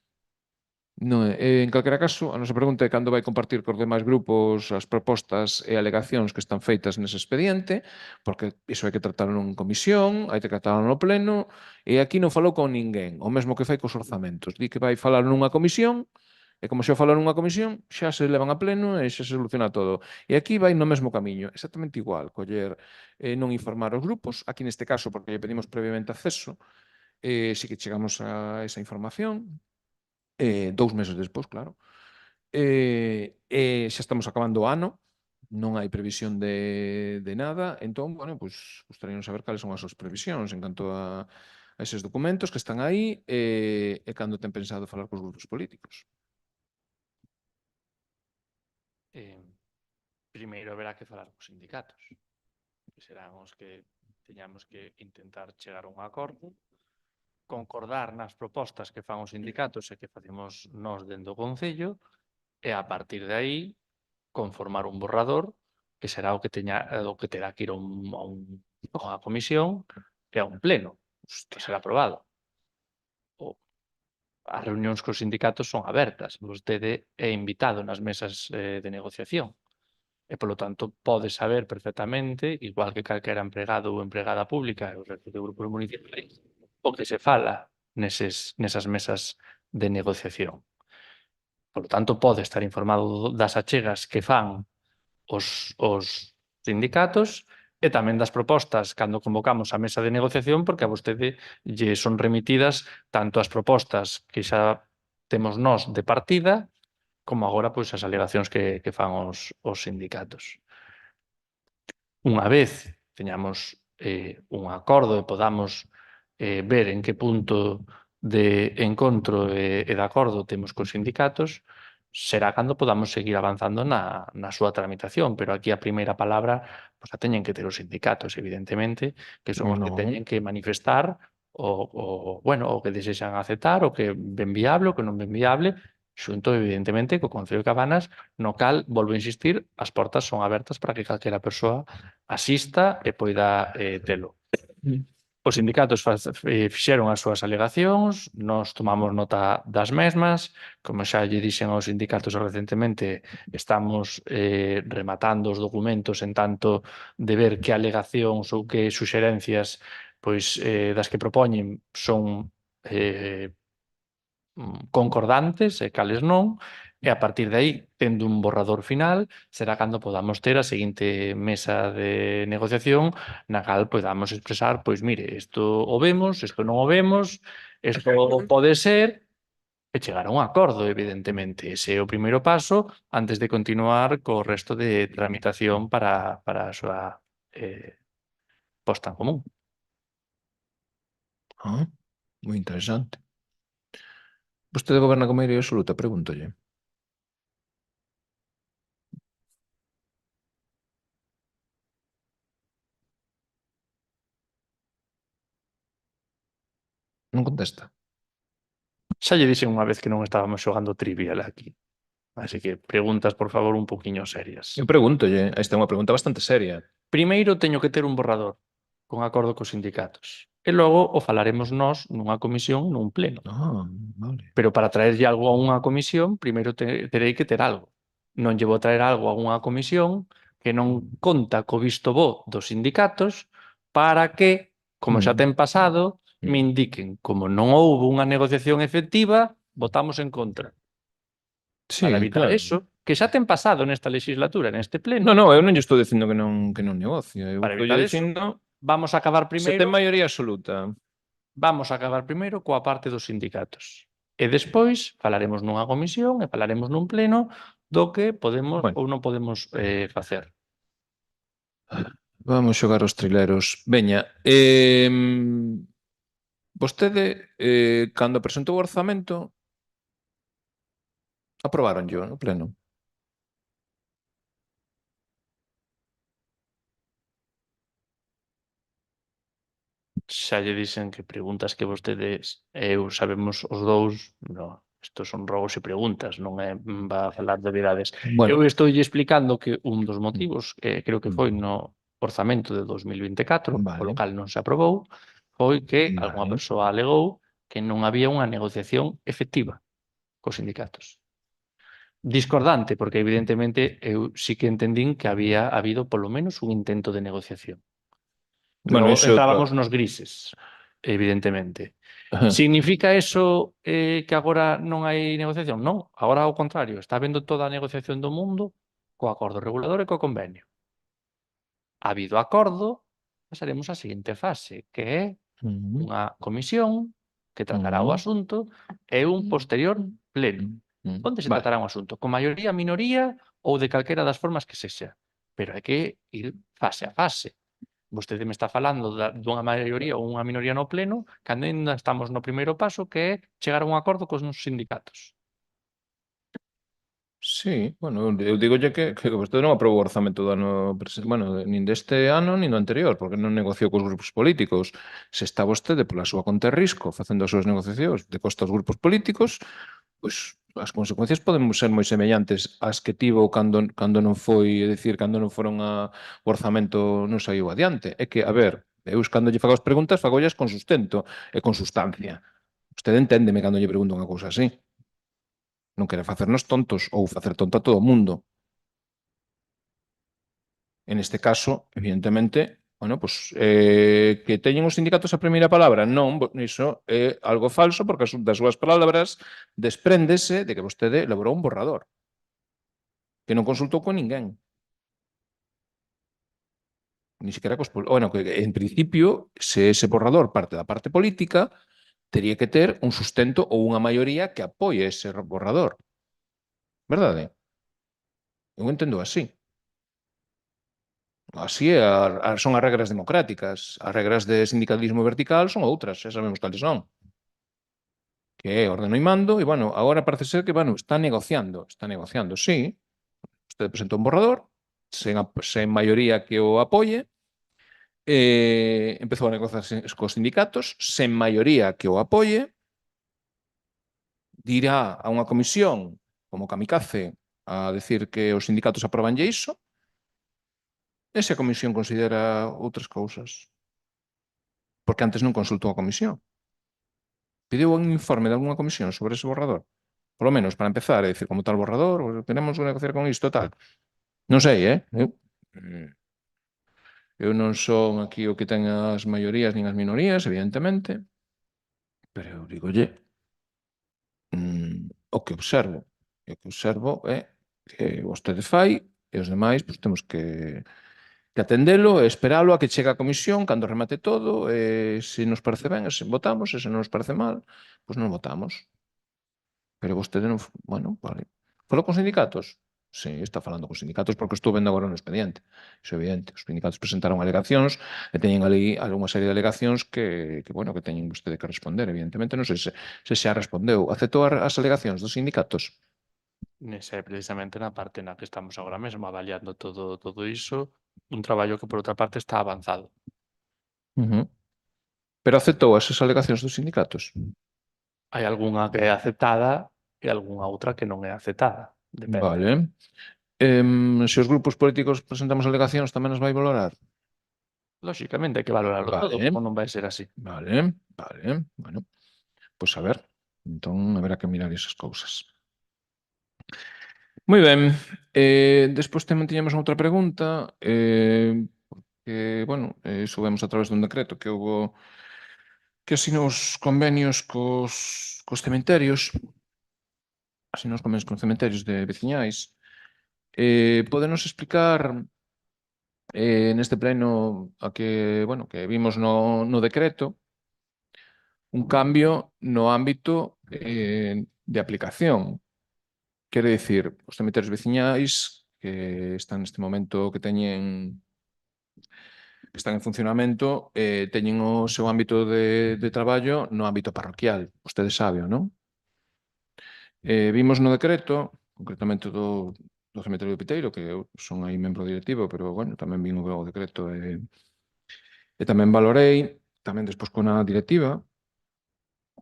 non é. En calquera caso, a nosa pregunta é cando vai compartir cos demais grupos as propostas e alegacións que están feitas nese expediente, porque iso hai que tratarlo en comisión, hai que tratarlo no pleno, e aquí non falou con ninguén, o mesmo que fai cos orzamentos. Di que vai falar nunha comisión, e como xa falou nunha comisión, xa se levan a pleno e xa se soluciona todo. E aquí vai no mesmo camiño, exactamente igual, coller non informar os grupos, aquí neste caso, porque lle pedimos previamente acceso, si que chegamos a esa información, 2 meses despois, claro, xa estamos acabando o ano, non hai previsión de nada, entón, bueno, pois, gustaríamos saber cales son as súas previsións en canto a eses documentos que están aí e cando ten pensado falar cos grupos políticos. Primeiro haberá que falar cos sindicatos, que serán os que teñamos que intentar chegar a un acordo, concordar nas propostas que fan os sindicatos e que facemos nós dentro do Concello, e a partir de aí conformar un borrador que será o que terá que ir a unha comisión e a un pleno, que será aprobado. As reunións cos sindicatos son abertas, vostede é invitado nas mesas de negociación. E, polo tanto, pode saber perfectamente, igual que calquera empregado ou empregada pública e os restos de grupos municipais, o que se fala nesas mesas de negociación. Por tanto, pode estar informado das achegas que fan os sindicatos e tamén das propostas cando convocamos a mesa de negociación, porque a vostede lle son remitidas tanto as propostas que xa temos nós de partida, como agora pois as alegacións que fan os sindicatos. Unha vez teñamos un acordo e podamos ver en que punto de encontro e de acordo temos cos sindicatos, será cando podamos seguir avanzando na súa tramitación, pero aquí a primeira palabra pois a teñen que ter os sindicatos, evidentemente, que son os que teñen que manifestar o que desexan aceptar, o que ven viable, o que non ven viable, xunto, evidentemente, co Concello de Cabanas, no cal, volvo a insistir, as portas son abertas para que calquera persoa asista e poida telo. Os sindicatos fixeron as súas alegacións, nós tomamos nota das mesmas, como xa lle dixen aos sindicatos recentemente, estamos rematando os documentos en tanto de ver que alegacións ou que suxerencias pois das que propoñen son concordantes e cales non, e a partir de aí, tendo un borrador final, será cando podamos ter a seguinte mesa de negociación na cal podamos expresar, pois mire, isto o vemos, isto non o vemos, isto pode ser, e chegar a un acordo, evidentemente. Ese é o primeiro paso antes de continuar co resto de tramitación para a súa posta en común. Ah, moi interesante. Vostede goberna con maioría absoluta, pregúntolle. Non contesta. Xa lle dixen unha vez que non estábamos xogando trivial aquí. Así que preguntas, por favor, un poquinho serias. Eu pregúntolle, esta é unha pregunta bastante seria. Primeiro teño que ter un borrador con acordo cos sindicatos. E logo o falaremos nós nunha comisión, nun pleno. Ah, vale. Pero para traerlle algo a unha comisión, primeiro terei que ter algo. Non lle vou traer algo a unha comisión que non conta co visto bo dos sindicatos para que, como xa ten pasado, me indiquen, como non houbo unha negociación efectiva, votamos en contra. Sí, Para evitar claro. eso, que xa ten pasado nesta legislatura, neste pleno. No, eu non lle estou dicindo que non negocio. Eu Para estou evitar eso, dicindo vamos a acabar se primeiro. ten maioría absoluta. Vamos a acabar primeiro coa parte dos sindicatos. E despois falaremos nunha comisión e falaremos nun pleno do que podemos ou non podemos facer. Vamos xogar os trileros. Veña, vostede, cando presentou o orzamento, aprobaronllo no pleno. Xa lle dixen que preguntas que vostedes e eu sabemos os dous, no, estos son rogos e preguntas, non é va a falar de verdades. Bueno. Eu estou explicando que un dos motivos, creo que foi no orzamento de 2024, polo cal non se aprobou, foi que algunha persoa alegou que non había unha negociación efectiva cos sindicatos. Discordante, porque evidentemente eu sí que entendín que había habido polo menos un intento de negociación. Bueno, Logo iso entrábamos nos grises, evidentemente. Ajá. Significa eso que agora non hai negociación? Non, agora ao contrario, está habendo toda a negociación do mundo co acordo regulador e co convenio. Habido acordo, pasaremos á seguinte fase, que é unha comisión que tratará o asunto e un posterior pleno. Onde se tratará un asunto? Con maioría, minoría ou de calquera das formas que sexa. Pero hai que ir fase a fase. Vostede me está falando dunha maioría ou unha minoría no pleno, cando ainda estamos no primeiro paso, que é chegar a un acordo cos nosos sindicatos. Sí, bueno, eu digolle que vostede non aprobou o orzamento do ano nin deste ano nin do anterior, porque non negociou cos grupos políticos. Se está vostede pola súa conta e risco facendo as súas negociacións de costa aos grupos políticos, pois as consecuencias poden ser moi semellantes ás que tivo cando non foi, é dicir, cando non foron o orzamento non saiu adiante. É que, a ver, eu cando lle fago as preguntas, fagollas con sustento e con sustancia. Vostede enténdeme cando lle pregunto unha cousa así. Non quere facernos tontos ou facer tonto a todo o mundo. En este caso, evidentemente, bueno, pues, que teñen os sindicatos a primeira palabra. Non, iso é algo falso, porque das súas palabras despréndese de que vostede elaborou un borrador que non consultou con ninguén. Ni siquiera bueno, que en principio, se ese borrador parte da parte política, tería que ter un sustento ou unha maioría que apoie ese borrador. Verdade? Eu entendo así. Así son as regras democráticas. As regras de sindicalismo vertical son outras, xa sabemos cales son. Que é ordeno e mando, e, bueno, agora parece ser que, bueno, está negociando, sí. Vostede presentou un borrador, sen maioría que o apoie, empezou a negociar cos sindicatos, sen maioría que o apoie, dirá a unha comisión como kamikaze a decir que os sindicatos aprobanlle iso, e se a comisión considera outras cousas. Porque antes non consultou a comisión. Pediu un informe de algunha comisión sobre ese borrador. Por lo menos, para empezar, é dicir, como tal borrador, tenemos que negociar con isto, tal. Non sei, Eu non son aquí o que ten as maiorías nin as minorías, evidentemente, pero eu digolle o que observo. E o que observo é que vostede fai e os demais pois, temos que atendelo e esperalo a que chegue a comisión cando remate todo e se nos parece ben, se votamos, e se non nos parece mal, pois non votamos. Pero vostede non... Bueno, vale. Falou con sindicatos? Sí, está falando con sindicatos porque estou vendo agora no expediente. Iso é evidente. Os sindicatos presentaron alegacións e teñen ali algunha serie de alegacións bueno, que teñen vostede que responder, evidentemente. Non sei se xa respondeu. Aceptou as alegacións dos sindicatos? Nesa é precisamente na parte na que estamos agora mesmo, avaliando todo iso, un traballo que, por outra parte, está avanzado. Pero aceptou esas alegacións dos sindicatos? Hai algunha que é aceptada e algunha outra que non é aceptada. Depende. Vale. Se os grupos políticos presentamos alegacións tamén as vai valorar? Lóxicamente hai que valorarlo todo, Vale. como non vai ser así. Vale. Bueno, pois a ver. Entón, haberá que mirar esas cousas. Moi ben. Despois tamén tiñamos outra pregunta, porque, bueno, soubemos a través dun decreto que houbo que asinou os convenios cos cementerios, asinou os convenios cos cementerios de veciñais. Pódenos explicar neste pleno a que, bueno, que vimos no decreto un cambio no ámbito de aplicación. Quere dicir, os cementerios veciñais que están neste momento que están en funcionamento teñen o seu ámbito de traballo no ámbito parroquial. Vostede sabe, non? Vimos no decreto, concretamente do Cemiterio de Piteiro, que eu son aí membro directivo, pero, bueno, tamén vin o decreto e tamén valorei, tamén despois con a directiva,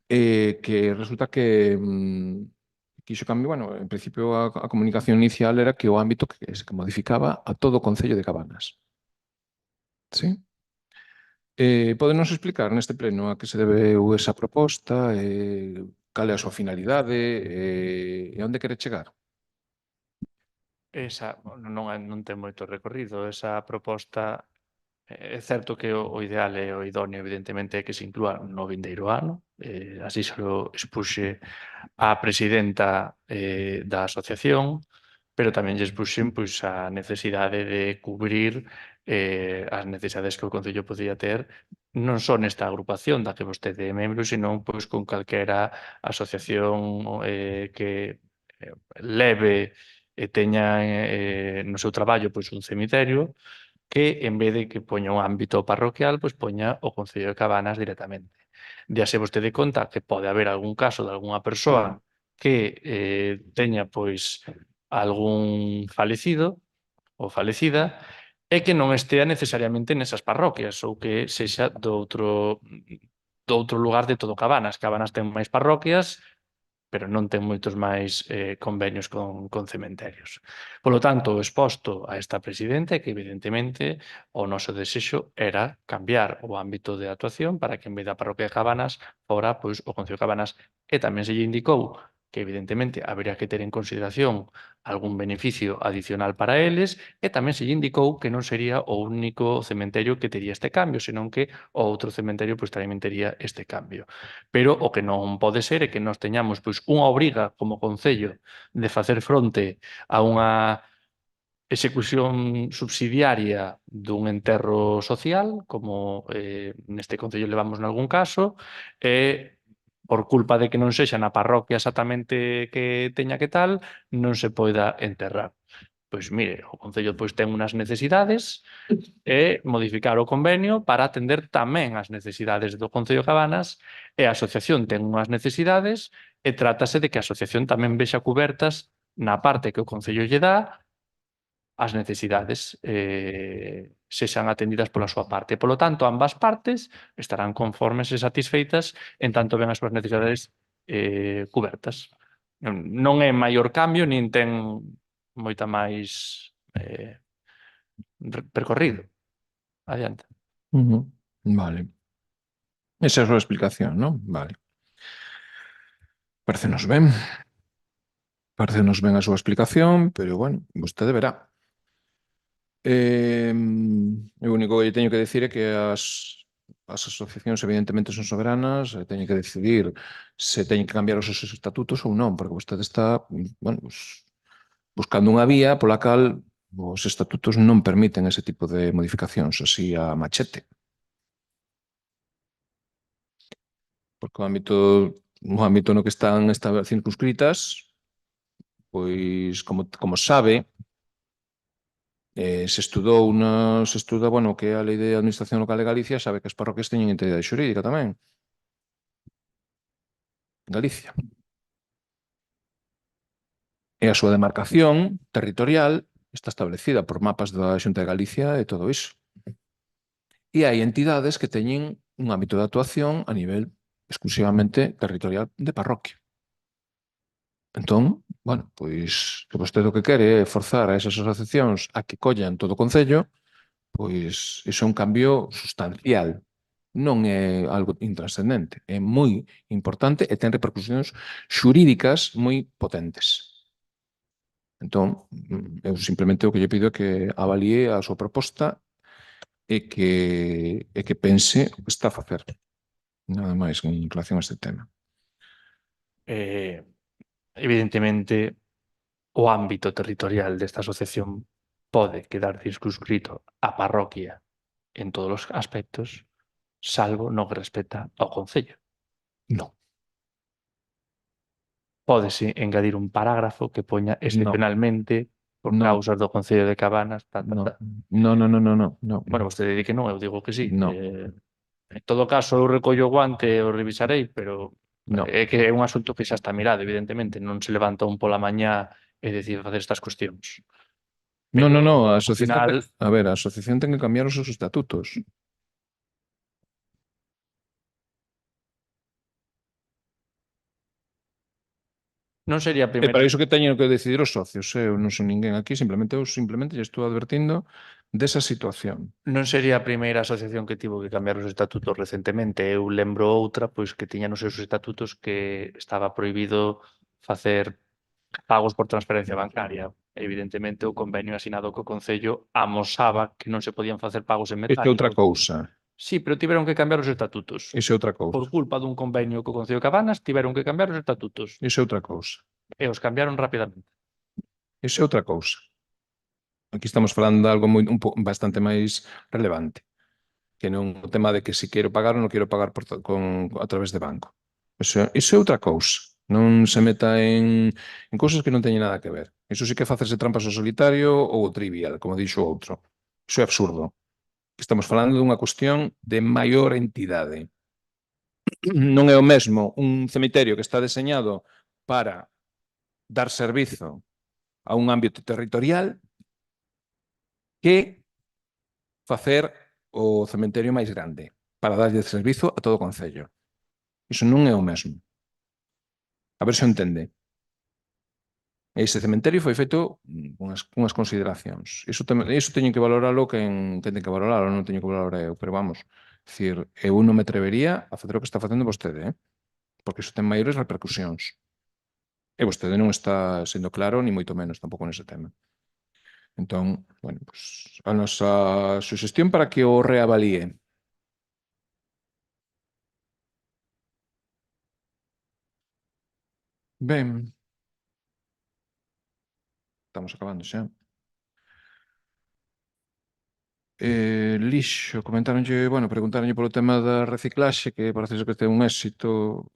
que resulta que quixo cambio, bueno, en principio a comunicación inicial era que o ámbito que se modificaba a todo o Concello de Cabanas. Sí? Pódenos explicar neste pleno a que se debeu esa proposta, cal é a súa finalidade e onde quere chegar? Esa non ten moito recorrido. Esa proposta, é certo que o ideal e o idóneo, evidentemente, é que se inclúa no vindeiro ano. Así se lo expuxe a presidenta da asociación, pero tamén lle expuxen pois, a necesidade de cubrir as necesidades que o Concello podía ter non só nesta agrupación da que vostede é membro, senón pois, con calquera asociación que leve e teña no seu traballo pois, un cemiterio que en vez de que poña un ámbito parroquial, pois poña o Concello de Cabanas directamente. Díase vostede conta que pode haber algún caso de algunha persoa que teña pois algún falecido ou falecida e que non estea necesariamente nesas parroquias ou que sexa do outro lugar de todo Cabanas. Cabanas ten máis parroquias, pero non ten moitos máis convenios con cementerios. Polo tanto, o exposto a esta presidenta é que, evidentemente, o noso desexo era cambiar o ámbito de actuación para que, en vez da parroquia de Cabanas, fora pois, o Concello de Cabanas, e tamén se lle indicou que, evidentemente, habería que ter en consideración algún beneficio adicional para eles, e tamén se lle indicou que non sería o único cementerio que tería este cambio, senón que o outro cementerio pois, tamén tería este cambio. Pero o que non pode ser é que nós teñamos pois, unha obriga como Concello de facer fronte a unha execución subsidiaria dun enterro social, como neste Concello levamos nalgún caso, e por culpa de que non sexa na parroquia exactamente que teña que tal, non se poida enterrar. Pois mire, o Concello pois, ten unhas necesidades e modificar o convenio para atender tamén as necesidades do Concello de Cabanas e a asociación ten unhas necesidades e trátase de que a asociación tamén vexa cubertas na parte que o Concello lle dá as necesidades sexan atendidas pola súa parte. Polo tanto, ambas partes estarán conformes e satisfeitas en tanto ven as súas necesidades cubertas. Non é maior cambio, nin ten moita máis percorrido. Adiante. Vale. Esa é a súa explicación, non? Vale. Parecenos ben. Parecenos ben a súa explicación, pero, bueno, vostede verá. O único que lle teño que decir é que as asociacións evidentemente son soberanas, teñen que decidir se teñen que cambiar os seus estatutos ou non, porque vostede está, bueno, pues, buscando unha vía pola cal os estatutos non permiten ese tipo de modificacións así a machete. Porque o ámbito no que están circunscritas, pois, como sabe, se estuda, bueno, que é a Lei de Administración Local de Galicia, sabe que as parroquias teñen entidade xurídica tamén. En Galicia. E a súa demarcación territorial está establecida por mapas da Xunta de Galicia e todo iso. E hai entidades que teñen un ámbito de actuación a nivel exclusivamente territorial de parroquia. Entón, bueno, pois, que vostede o que quere é forzar a esas asociacións a que collan todo o concello, pois iso é un cambio sustancial. Non é algo intrascendente, é moi importante e ten repercusións xurídicas moi potentes. Entón, eu simplemente o que lle pido é que avalíe a súa proposta e que pense o que está a facer. Nada máis en relación a este tema. Evidentemente, o ámbito territorial desta asociación pode quedar circunscrito á parroquia en todos os aspectos, salvo no que respecta ao concello. Non. Pódese engadir un parágrafo que poña excepcionalmente por causas do Concello de Cabanas, No. Bueno, vostede di que non, eu digo que sí. No. En todo caso, eu recollo o guante e o revisarei, pero é que é un asunto que xa está mirado, evidentemente. Non se levanta un pola mañá e decide facer estas cuestións. Non, a Ao asociación, final, a ver, a asociación ten que cambiar os seus estatutos. non sería a E primeira... para iso que teñen que decidir os socios. Eu non son ninguén aquí, simplemente lle estou advertindo desa situación. Non sería a primeira asociación que tivo que cambiar os estatutos recentemente. Eu lembro outra pois que tiña nos seus estatutos que estaba prohibido facer pagos por transferencia bancaria. Evidentemente, o convenio asinado co Concello amosaba que non se podían facer pagos en metálico. Isto é outra cousa. Sí, pero tiveron que cambiar os estatutos. Iso é outra cousa. Por culpa dun convenio co Concello de Cabanas, tiveron que cambiar os estatutos. Iso é outra cousa. E os cambiaron rapidamente. Iso é outra cousa. Aquí estamos falando de algo bastante máis relevante, que non o tema de que se quero pagar ou non quero pagar a través de banco. Iso é outra cousa. Non se meta en cousas que non teñen nada que ver. Iso sí que facerse trampas ao solitario ou o trivial, como dixo outro. Iso é absurdo. Estamos falando dunha cuestión de maior entidade. Non é o mesmo un cemiterio que está deseñado para dar servizo a un ámbito territorial que facer o cementerio máis grande para darlle servizo a todo o concello. Iso non é o mesmo. A ver se o entende. Ese cementerio foi feito unhas consideracións. Iso teñen que valoralo quen ten que valoralo, non teño que valorar eu, pero vamos, dicir, eu non me atrevería a facer o que está facendo vostede, porque iso ten maiores repercusións. E vostede non está sendo claro, ni moito menos tampouco nese tema. Entón, bueno, pues, a nosa suxestión para que o reavalíe. Ben. Estamos acabando xa. Lixo, comentaronlle, bueno, preguntaronlle polo tema da reciclaxe, que parece que ten un éxito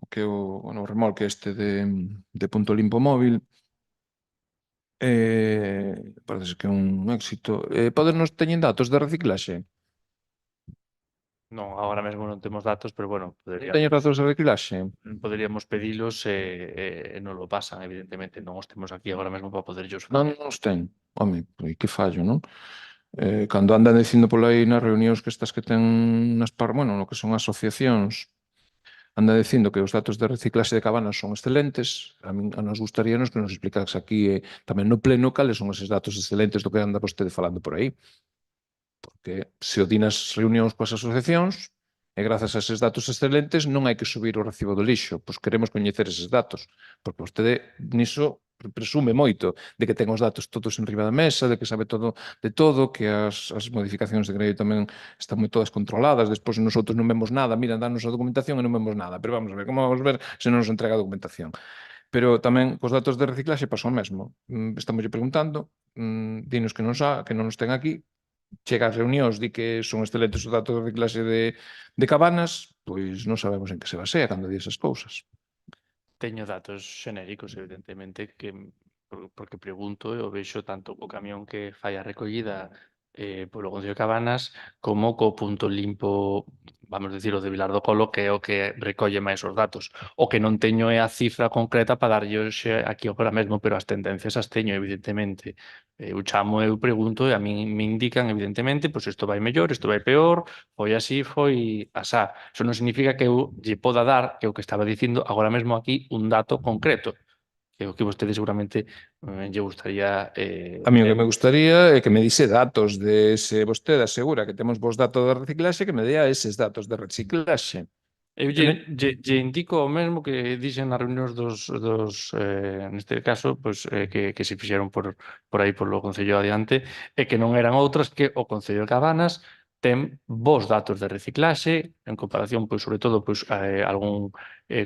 que o remolque este de Punto Limpo Móvil. Parece que é un éxito. Podenos teñen datos de reciclaxe? Non, agora mesmo non temos datos, pero bueno, Teñen datos de reciclaxe? poderíamos pedilos e non lo pasan, evidentemente. Non os temos aquí agora mesmo para poderllos Non os ten. Home, que fallo, non? Cando andan dicindo pola aí nas reunións que estas que ten bueno, no que son asociacións, anda dicindo que os datos de reciclaxe de Cabanas son excelentes. A nos gustaríanos que nos explicase aquí tamén no pleno cales son eses datos excelentes do que anda vostede falando por aí. Porque se o di nas reunións coas asociacións, E grazas a eses datos excelentes non hai que subir o recibo do lixo, pois queremos coñecer eses datos, porque vostede niso presume moito de que ten os datos todos en riba da mesa, de que sabe todo de todo, que as modificacións de crédito tamén están moi todas controladas, despois nosotros non vemos nada, mira, danos a documentación e non vemos nada, pero vamos a ver, como vamos a ver se non nos entrega a documentación? Pero tamén cos datos de reciclaxe pasou o mesmo. Estamos preguntando, dinos que non nos ten aquí, chega ás reunións, di que son excelentes os datos de reciclaxe de Cabanas, pois non sabemos en que se basea cando di esas cousas. Teño datos xenéricos, evidentemente, porque pregunto e o vexo tanto co camión que fai a recollida polo Concello de Cabanas como co punto limpo, vamos dicir, o de Vilar do Colo, que é o que recolle máis os datos. O que non teño é a cifra concreta para darlle hoxe aquí agora mesmo, pero as tendencias as teño, evidentemente. Eu chamo, eu pregunto e a min me indican, evidentemente, pois isto vai mellor, isto vai peor, foi así, foi asá. Iso non significa que eu lle poda dar, que é o que estaba dicindo agora mesmo aquí, un dato concreto, que é o que vostede seguramente lle gustaría A mí o que me gustaría é que me dise datos de se vostede asegura que temos vos datos de reciclaxe, que me dea eses datos de reciclaxe. Eu lle indico o mesmo que dixen nas reunións neste caso, pois, que se fixeron por aí polo Concello adiante, e que non eran outras que o Concello de Cabanas ten bons datos de reciclaxe, en comparación, pois, sobre todo, pois, algún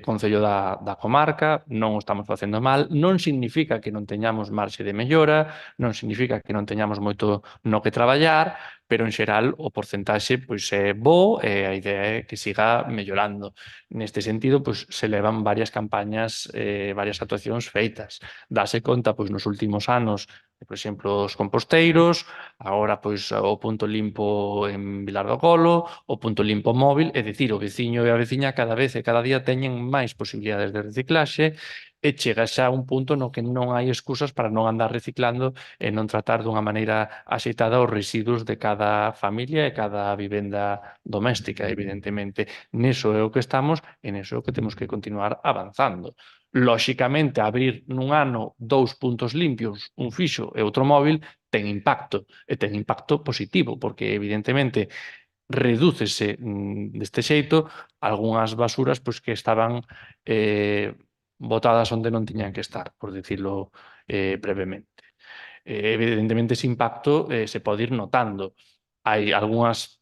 concello da comarca, non o estamos facendo mal, non significa que non teñamos marxe de mellora, non significa que non teñamos moito no que traballar, pero en xeral o porcentaxe pois é bo e a idea é que siga mellorando. Neste sentido, pois se levan varias campañas, varias actuacións feitas. Dase conta pois nos últimos anos, por exemplo, os composteiros, agora pois o punto limpo en Vilar do Colo, o punto limpo móvil, é dicir, o veciño e a veciña cada vez e cada día teñen máis posibilidades de reciclaxe e chega xa a un punto no que non hai excusas para non andar reciclando e non tratar dunha maneira axeitada os residuos de cada familia e cada vivenda doméstica, evidentemente. Neso é o que estamos e neso é o que temos que continuar avanzando. Lóxicamente, abrir nun ano 2 puntos limpios, un fixo e outro móvil, ten impacto, e ten impacto positivo, porque evidentemente redúcese deste xeito algunhas basuras pois, que estaban botadas onde non tiñan que estar, por dicirlo brevemente. Evidentemente, ese impacto se pode ir notando. Hai algunhas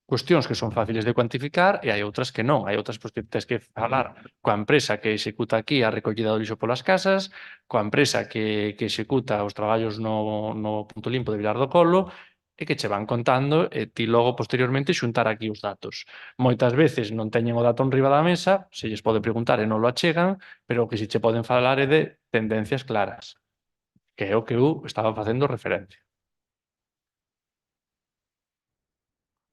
cuestións que son fáciles de cuantificar e hai outras que non. Hai outras que tens que falar coa empresa que executa aquí a recollida do lixo polas casas, coa empresa que executa os traballos no punto limpo de Vilar do Colo e que che van contando e ti logo posteriormente xuntar aquí os datos. Moitas veces non teñen o dato en riba da mesa, se lles pode preguntar e non lo achegan, pero o que si che poden falar é de tendencias claras, que é o que eu estaba facendo referencia.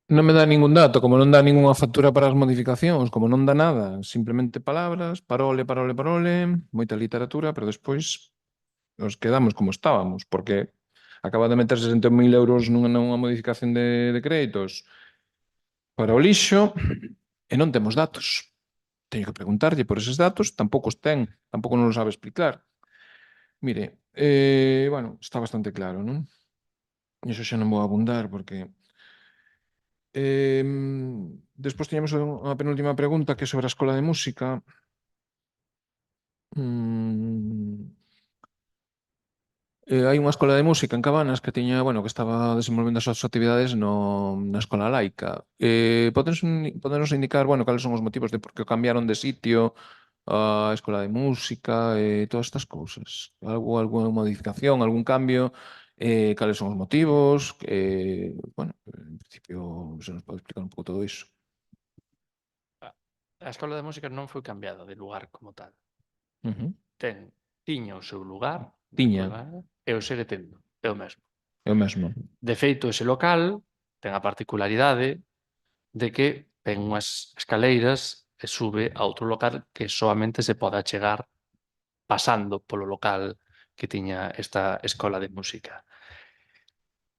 Non me dá ningún dato, como non dá ningunha factura para as modificacións, como non dá nada, simplemente palabras, parole, moita literatura, pero despois nos quedamos como estábamos, porque acaba de meter 61.000 euros nunha modificación de créditos para o lixo e non temos datos. Teño que preguntarlle por eses datos, tampouco os ten, tampouco non o sabe explicar. Mire, bueno, está bastante claro, non? Iso xa non vou abundar porque... despois tiñamos unha penúltima pregunta que é sobre a Escola de Música. Hai unha escola de música en Cabanas que tiña, bueno, que estaba desenvolvendo as súas actividades na escola laica. Podenos indicar, bueno, cales son os motivos de por que cambiaron de sitio a escola de música e todas estas cousas? Alguna modificación, algún cambio? Cales son os motivos? Bueno, en principio, se nos pode explicar un pouco todo iso. A Escola de Música non foi cambiada de lugar como tal. Tiña o seu lugar, e o segue tendo, é o mesmo. É o mesmo. De feito, ese local ten a particularidade de que ten unhas escaleiras e sube a outro local que soamente se pode achegar pasando polo local que tiña esta escola de música.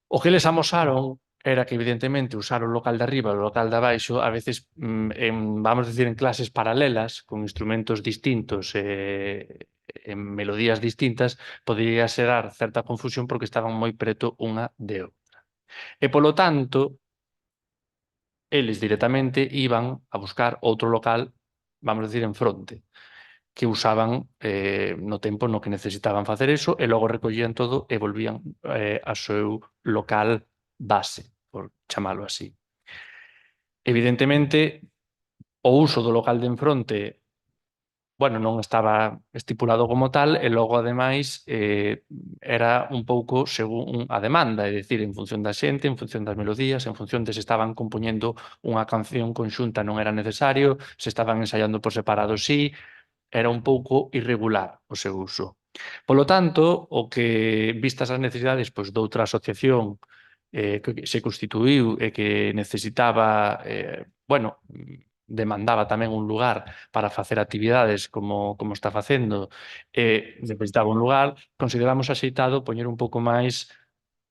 O que les amosaron era que, evidentemente, usar o local de arriba e o local de abaixo, a veces, vamos decir, en clases paralelas, con instrumentos distintos en melodías distintas, podría xerar certa confusión porque estaban moi preto unha de outra. E, polo tanto, eles directamente iban a buscar outro local, vamos a decir, en fronte, que usaban no tempo no que necesitaban facer eso e logo recollían todo e volvían ao seu local base, por chamalo así. Evidentemente, o uso do local de enfronte non estaba estipulado como tal e logo, ademais, era un pouco según a demanda, é dicir, en función da xente, en función das melodías, en función de se estaban compoñendo unha canción conxunta non era necesario, se estaban ensaiando por separado sí, era un pouco irregular o seu uso. Polo tanto, o que, vistas as necesidades doutra asociación que se constituíu e que necesitaba, demandaba tamén un lugar para facer actividades como está facendo, necesitaba un lugar, consideramos axeitado poñer un pouco máis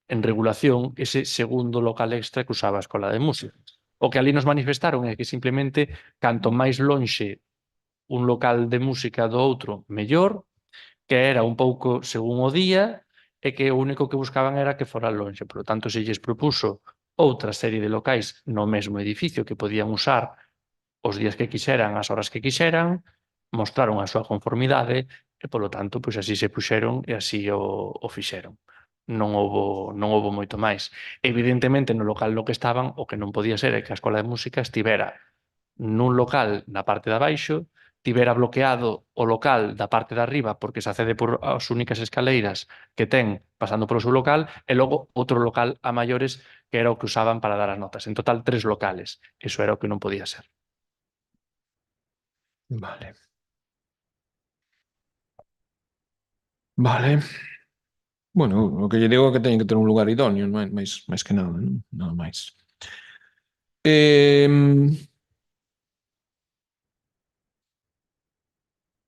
en regulación ese segundo local extra que usaba a Escola de Música. O que ali nos manifestaron é que simplemente canto máis lonxe un local de música do outro, mellor, que era un pouco según o día e que o único que buscaban era que fora lonxe. Por lo tanto, se lles propuso outra serie de locais no mesmo edificio que podían usar os días que quixeran, as horas que quixeran, mostraron a súa conformidade e, polo tanto, pois así se puxeron e así o fixeron. Non houbo moito máis. Evidentemente, no local no que estaban, o que non podía ser é que a Escola de Música estivera nun local na parte de abaixo, tivera bloqueado o local da parte de arriba porque se accede por as únicas escaleiras que ten pasando polo seu local e logo outro local a maiores que era o que usaban para dar as notas. En total, 3 locales. Eso era o que non podía ser. Vale. Vale. Bueno, o que lle digo é que teñen que ter un lugar idóneo, non é máis que nada, non? Nada máis.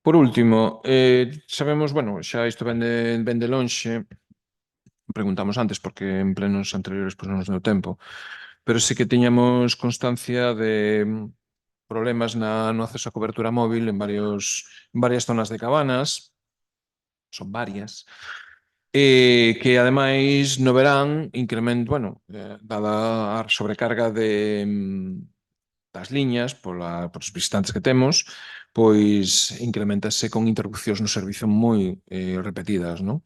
Por último, sabemos, xa isto ven de lonxe, preguntamos antes porque en plenos anteriores non nos deu tempo, pero sí que tiñamos constancia de problemas no acceso a cobertura móvil en varias zonas de Cabanas, son varias, que ademais no verán dada a sobrecarga das liñas polos visitantes que temos, pois incrementase con interrupcións no servizo moi repetidas, non?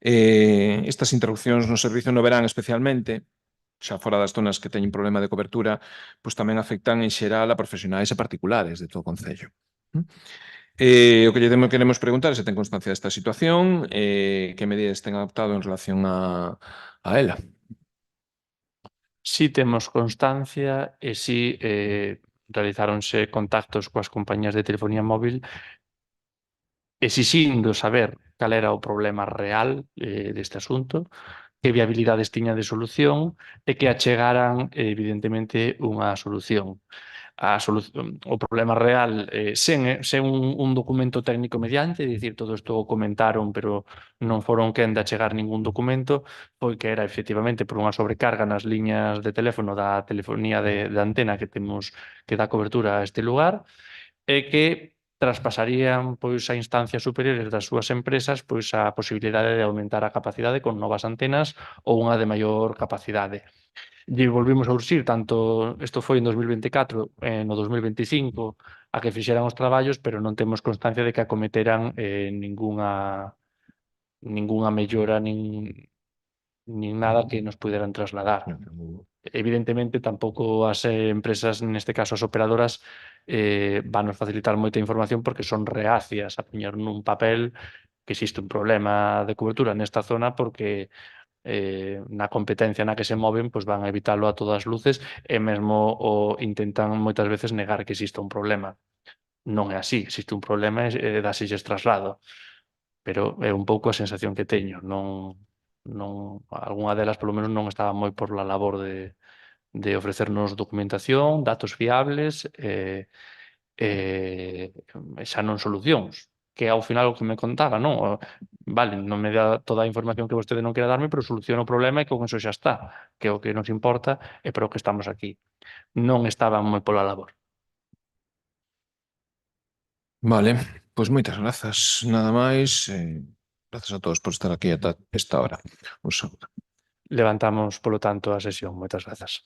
Estas interrupcións no servizo no verán especialmente, xa fora das zonas que teñen problema de cobertura, pois tamén afectan en xeral a profesionais e particulares de todo o Concello. O que lle queremos preguntar é se ten constancia desta situación e que medidas ten adoptado en relación a ela. Si temos constancia e si realizáronse contactos coas compañías de telefonía móvil exixindo saber cal era o problema real deste asunto, que viabilidades tiña de solución e que achegaran, evidentemente, unha solución. O problema real sen un documento técnico mediante, é dicir, todo isto o comentaron, pero non foron quen de achegar ningún documento, foi que era efectivamente por unha sobrecarga nas liñas de teléfono da telefonía de antena que temos que dá cobertura a este lugar e que traspasarían pois a instancias superiores das súas empresas pois a posibilidade de aumentar a capacidade con novas antenas ou unha de maior capacidade. Lle volvimos a urxir, tanto isto foi en 2024 e no 2025 a que fixeran os traballos, pero non temos constancia de que acometeran ningunha mellora nin nada que nos puderan trasladar. Evidentemente, tampouco as empresas, neste caso as operadoras, van nos facilitar moita información porque son reacias a poñer nun papel que existe un problema de cobertura nesta zona porque na competencia na que se moven pois van a evitalo a todas luces e mesmo o intentan moitas veces negar que existe un problema. Non é así, existe un problema e dáselles traslado, pero é un pouco a sensación que teño. Algunha delas polo menos non estaba moi por la labor de ofrecernos documentación, datos fiables e xa non solucións, que ao final o que me contaba, non? Vale, non me dá toda a información que vostede non quere darme, pero soluciona o problema e con eso xa está, que é o que nos importa e para o que estamos aquí. Non estaban moi pola labor. Vale, pois moitas grazas. Nada máis, grazas a todos por estar aquí ata esta hora. Un saúdo. Levantamos, polo tanto, a sesión. Moitas grazas.